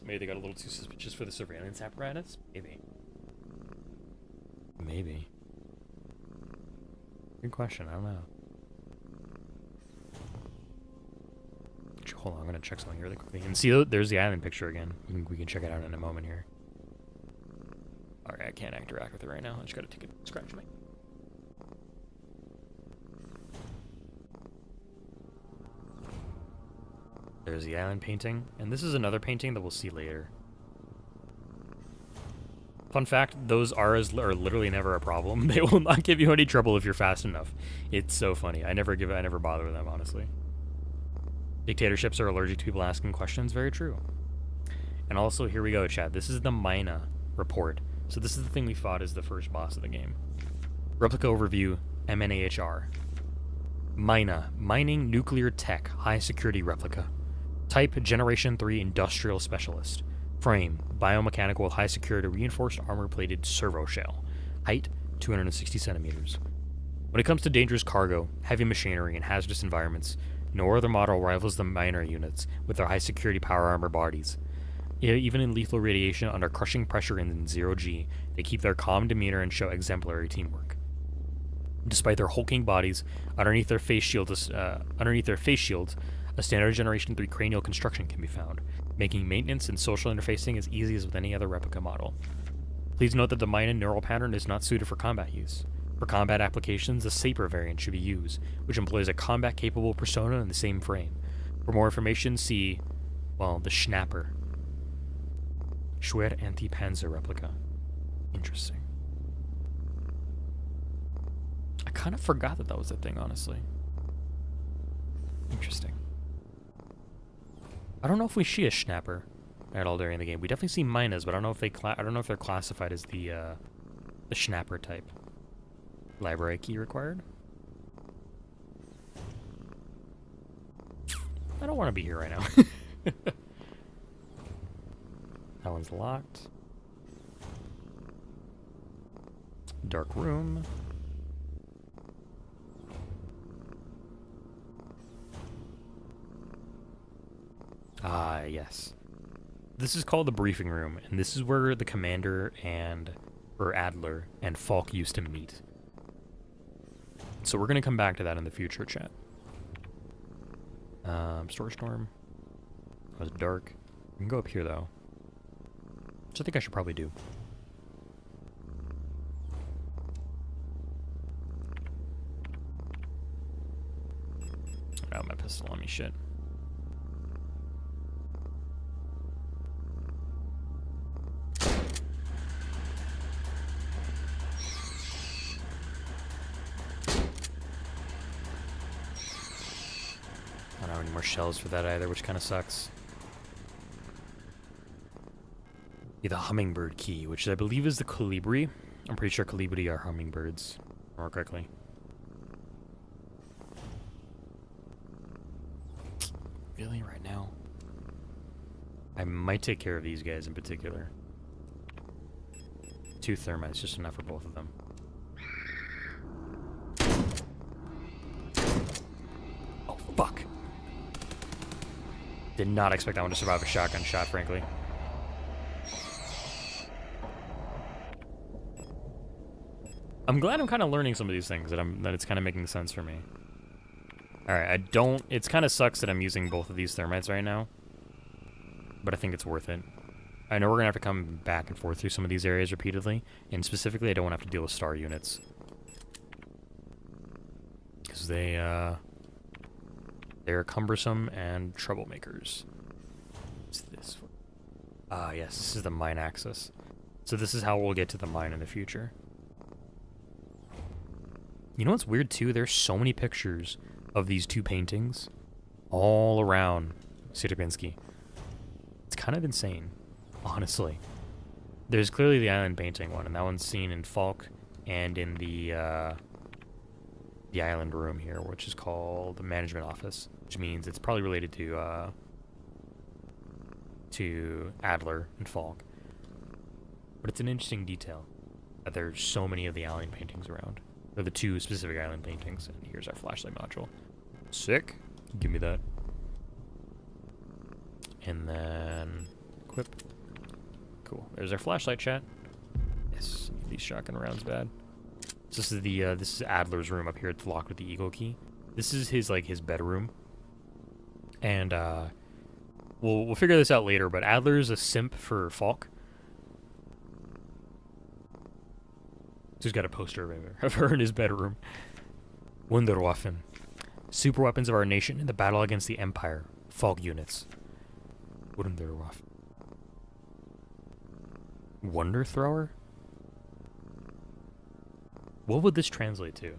Speaker 1: Maybe they got a little too suspicious for the surveillance apparatus? Maybe. Maybe. Good question, I don't know. Hold on, I'm gonna check something really quickly. And see, there's the island picture again. We can check it out in a moment here. Alright, I can't interact with it right now. I just gotta take a scratch me. There's the island painting. And this is another painting that we'll see later. Fun fact, those auras are literally never a problem. They will not give you any trouble if you're fast enough. It's so funny. I never bother with them, honestly. Dictatorships are allergic to people asking questions. Very true. And also, here we go, chat. This is the Mina report. So this is the thing we fought as the first boss of the game. Replica overview, MNAHR. Mina, mining nuclear tech, high security replica. Type, Generation 3 Industrial Specialist. Frame, biomechanical with high security reinforced armor-plated servo shell. Height, 260 centimeters. When it comes to dangerous cargo, heavy machinery, and hazardous environments, no other model rivals the miner units with their high-security power armor bodies. Even in lethal radiation under crushing pressure in 0G, they keep their calm demeanor and show exemplary teamwork. Despite their hulking bodies, underneath their face shields, a standard Generation 3 cranial construction can be found, making maintenance and social interfacing as easy as with any other replica model. Please note that the Mina neural pattern is not suited for combat use. For combat applications, the Saper variant should be used, which employs a combat-capable persona in the same frame. For more information, see, well, the Schnapper. Schwer Anti-Panzer replica. Interesting. I kind of forgot that was a thing, honestly. Interesting. I don't know if we see a Schnapper at all during the game. We definitely see Minas, but I don't know if they're classified as the Schnapper type. Library key required. I don't want to be here right now. That one's locked. Dark room. Ah, yes. This is called the briefing room, and this is where the commander or Adler and Falk used to meet. So we're going to come back to that in the future, chat. Storage dorm. It was dark. We can go up here, though. Which I think I should probably do. now my pistol on me. Shit. I don't have any more shells for that either, which kind of sucks. The hummingbird key, which I believe is the colibri. I'm pretty sure colibri are hummingbirds, more correctly. Really, right now? I might take care of these guys in particular. 2 thermites, just enough for both of them. Oh, fuck! Did not expect that one to survive a shotgun shot, frankly. I'm glad I'm kind of learning some of these things, that it's kind of making sense for me. Alright, it's kind of sucks that I'm using both of these thermites right now. But I think it's worth it. I know we're going to have to come back and forth through some of these areas repeatedly. And specifically, I don't want to have to deal with star units. Because they're cumbersome and troublemakers. What's this? Ah, yes, this is the mine axis. So this is how we'll get to the mine in the future. You know what's weird too? There's so many pictures of these 2 paintings all around Sierpinski. It's kind of insane, honestly. There's clearly the island painting one, and that one's seen in Falk and in the island room here, which is called the management office, which means it's probably related to Adler and Falk. But it's an interesting detail that there's so many of the island paintings around. They're the 2 specific island paintings. And here's our flashlight module. Sick. Give me that. And then equip. Cool. There's our flashlight, chat. Yes. These shotgun rounds bad. So this is this is Adler's room up here. It's locked with the eagle key. This is his bedroom. And we'll figure this out later. But Adler's a simp for Falk. He's got a poster of her in his bedroom. Wunderwaffen. Super weapons of our nation in the battle against the Empire. Falk units. Wunderwaffen. Wonder thrower? What would this translate to?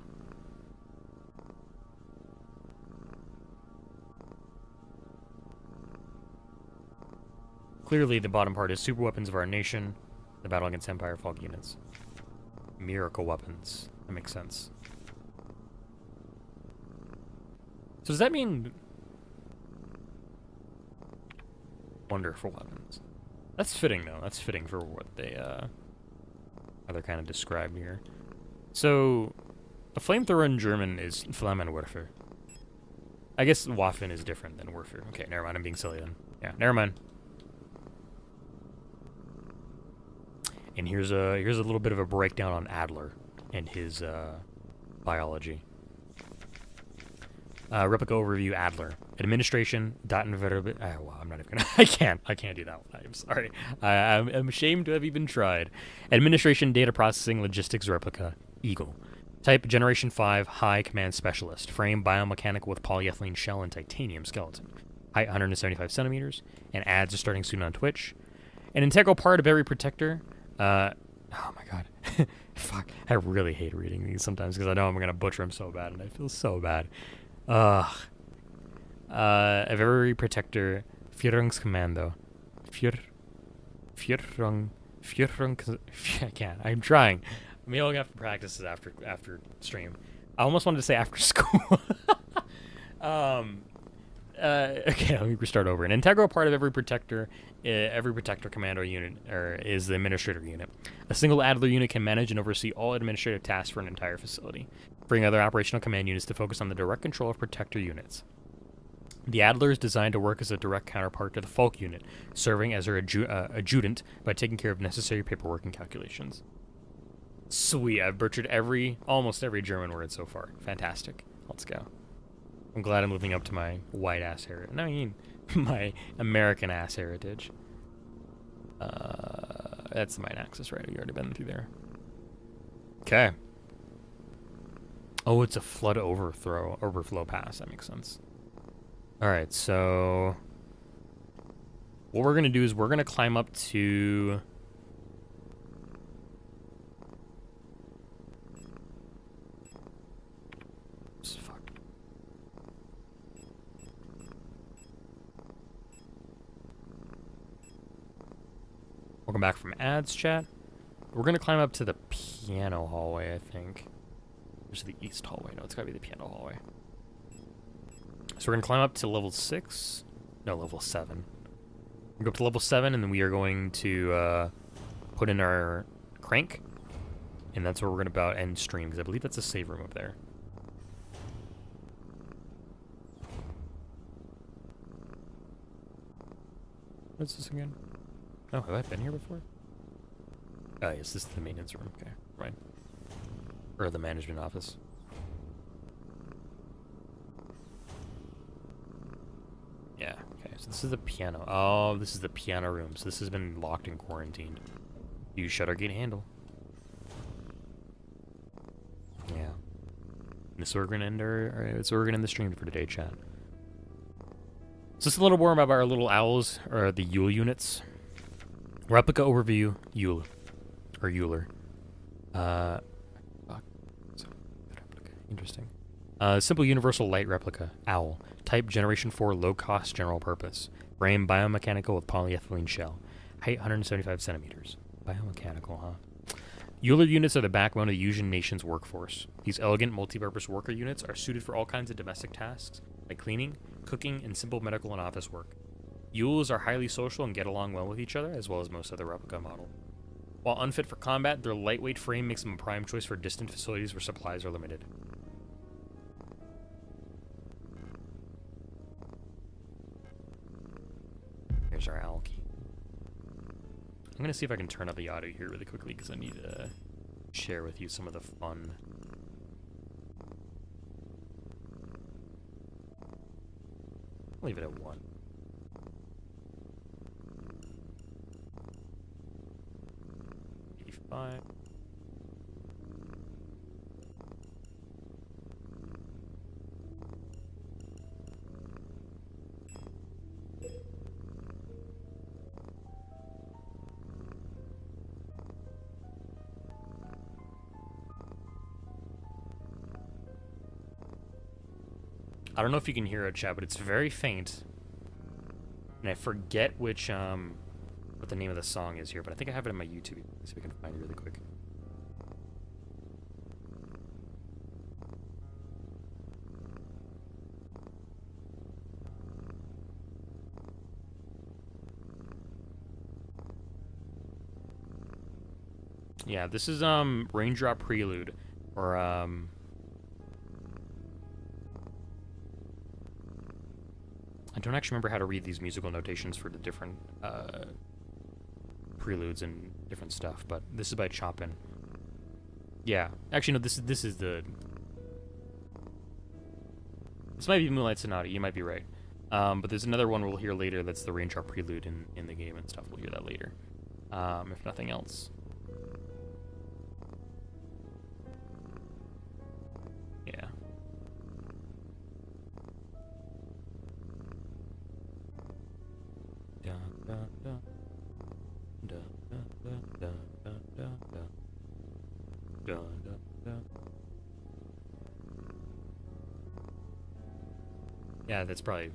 Speaker 1: Clearly the bottom part is super weapons of our nation. The battle against Empire Falk units. Miracle weapons. That makes sense. So does that mean wonderful weapons? That's fitting though. That's fitting for what they how they're kind of described here. So a flamethrower in German is Flammenwerfer. I guess Waffen is different than Werfer. Okay, never mind. I'm being silly then. Yeah, never mind. And here's a little bit of a breakdown on Adler and his biology. Replica overview Adler. Administration. Well, I'm not even gonna. I can't do that one. I'm sorry. I'm ashamed to have even tried. Administration, data processing, logistics replica. Eagle. Type Generation 5 High Command Specialist. Frame biomechanical with polyethylene shell and titanium skeleton. Height 175 centimeters. And ads are starting soon on Twitch. An integral part of every protector. Oh my god. Fuck. I really hate reading these sometimes because I know I'm going to butcher them so bad and I feel so bad. Of every protector, Führungskommando. I can't. I'm trying. Maybe I'll have to practice this after stream. I almost wanted to say after school. Okay, let me restart over. An integral part of every protector commando unit is the administrator unit. A single Adler unit can manage and oversee all administrative tasks for an entire facility, freeing other operational command units to focus on the direct control of protector units. The Adler is designed to work as a direct counterpart to the Falk unit, serving as her adjutant by taking care of necessary paperwork and calculations. Sweet, I've butchered almost every German word so far. Fantastic. Let's go. I'm glad I'm living up to my white-ass heritage. I mean, my American-ass heritage. That's the mine axis, right? We've already been through there. Okay. Oh, it's a flood overflow pass. That makes sense. Alright, so what we're gonna do is we're gonna climb up to fuck. Welcome back from ads, chat. We're gonna climb up to the piano hallway, I think. There's the east hallway. No, it's gotta be the piano hallway. So we're gonna climb up to level 6. No, level 7. We go up to level 7, and then we are going to put in our crank, and that's where we're gonna about end stream, because I believe that's a save room up there. What's this again? Oh, have I been here before? Oh, yes, this is the maintenance room. Okay, right. Or the management office. Yeah, okay, so this is the piano. Oh, this is the piano room. So this has been locked and quarantined. Use shutter gate handle. Yeah. This is where we're gonna end we're gonna end the stream for today, chat. So just a little more about our little owls, or the Yule units. Replica overview, Yule. Or Euler. Fuck. So, replica. Interesting. Simple universal light replica, owl. Type generation 4 low cost general purpose. Frame biomechanical with polyethylene shell. Height 175 centimeters. Biomechanical, huh? Euler units are the backbone of the Asian nation's workforce. These elegant multi-purpose worker units are suited for all kinds of domestic tasks, like cleaning, cooking, and simple medical and office work. Yules are highly social and get along well with each other, as well as most other replica models. While unfit for combat, their lightweight frame makes them a prime choice for distant facilities where supplies are limited. Here's our owl key. I'm gonna see if I can turn up the audio here really quickly, because I need to share with you some of the fun. I'll leave it at 1. Five. I don't know if you can hear it, chat, but it's very faint. And I forget which, what the name of the song is here, but I think I have it in my YouTube. Let's see if we can find it really quick. Yeah, this is Raindrop Prelude, or I don't actually remember how to read these musical notations for the different preludes and different stuff, but this is by Chopin. Yeah, actually no, this is the. This might be Moonlight Sonata. You might be right, but there's another one we'll hear later. That's the Raindrop Prelude in the game and stuff. We'll hear that later, if nothing else. Yeah. Da, da, da. Da, da, da, da, da, da, da. Da, da, da. Yeah, that's probably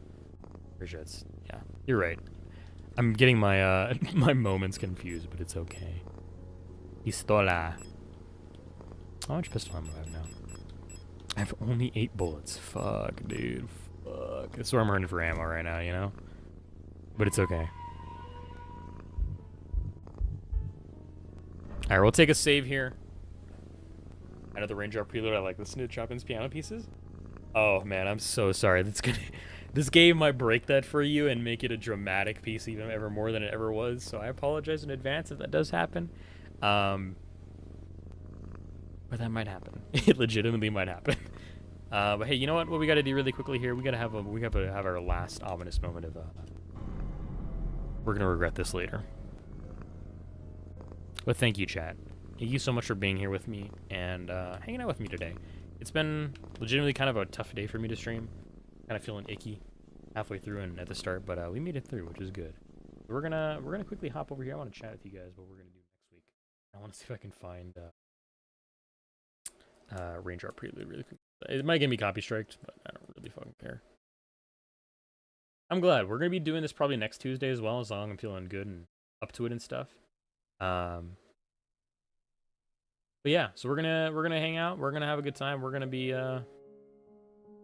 Speaker 1: pretty sure it's, yeah, you're right. I'm getting my my moments confused, but it's okay. Pistola. How much pistol ammo do I have now? I have only 8 bullets. Fuck, dude. Fuck. That's where I'm running for ammo right now, you know? But it's okay. Alright, we'll take a save here. Another Raindrop Prelude. I like listening to Chopin's piano pieces. Oh, man, I'm so sorry. That's gonna... This game might break that for you and make it a dramatic piece even ever more than it ever was. So I apologize in advance if that does happen. But that might happen. It legitimately might happen. But hey, you know what? What we got to do really quickly here? We got to have our last ominous moment of. We're gonna regret this later. But thank you, chat. Thank you so much for being here with me and hanging out with me today. It's been legitimately kind of a tough day for me to stream. Kind of feeling icky. halfway through and at the start, but we made it through, which is good. We're gonna quickly hop over here. I want to chat with you guys what we're gonna do next week. I want to see if I can find Range Art Prelude really quick. It might get me copy striked, but I don't really fucking care. I'm glad we're gonna be doing this probably next Tuesday as well, as long as I'm feeling good and up to it and stuff. But yeah, so we're gonna hang out. We're gonna have a good time. We're gonna be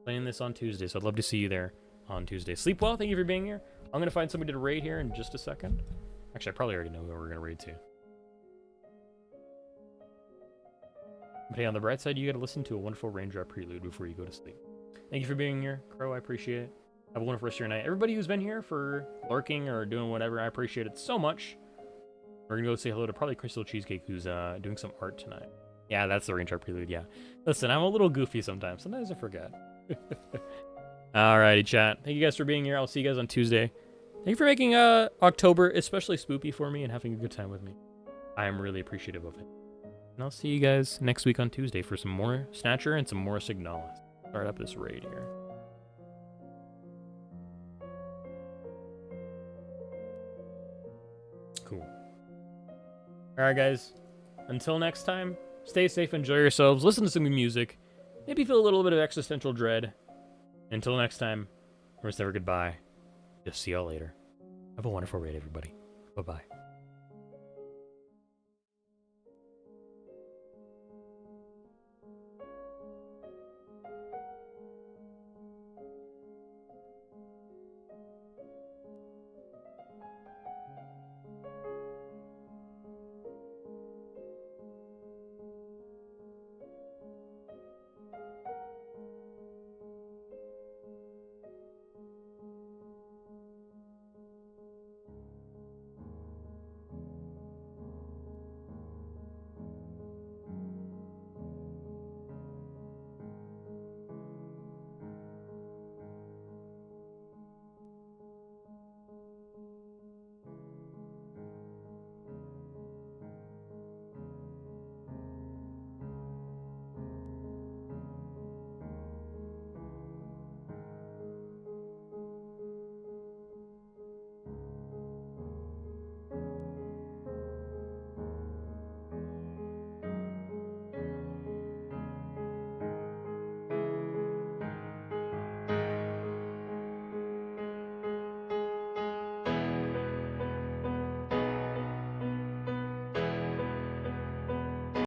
Speaker 1: playing this on Tuesday, so I'd love to see you there on Tuesday. Sleep well. Thank you for being here. I'm gonna find somebody to raid here in just a second. Actually, I probably already know who we're gonna raid to. But hey, on the bright side, you gotta listen to a wonderful Range Art Prelude before you go to sleep. Thank you for being here, Crow. I appreciate it. Have a wonderful rest of your night. Everybody who's been here for lurking or doing whatever, I appreciate it so much. We're gonna go say hello to probably Crystal Cheesecake, who's doing some art tonight. Yeah, that's the Range Art Prelude, yeah. Listen, I'm a little goofy sometimes. Sometimes I forget. Alrighty, chat. Thank you guys for being here. I'll see you guys on Tuesday. Thank you for making October especially spoopy for me and having a good time with me. I am really appreciative of it. And I'll see you guys next week on Tuesday for some more Snatcher and some more Signalis. Start up this raid here. Cool. Alright, guys. Until next time, stay safe, enjoy yourselves, listen to some good music, maybe feel a little bit of existential dread. Until next time, remember never goodbye. Just see y'all later. Have a wonderful raid, everybody. Bye-bye.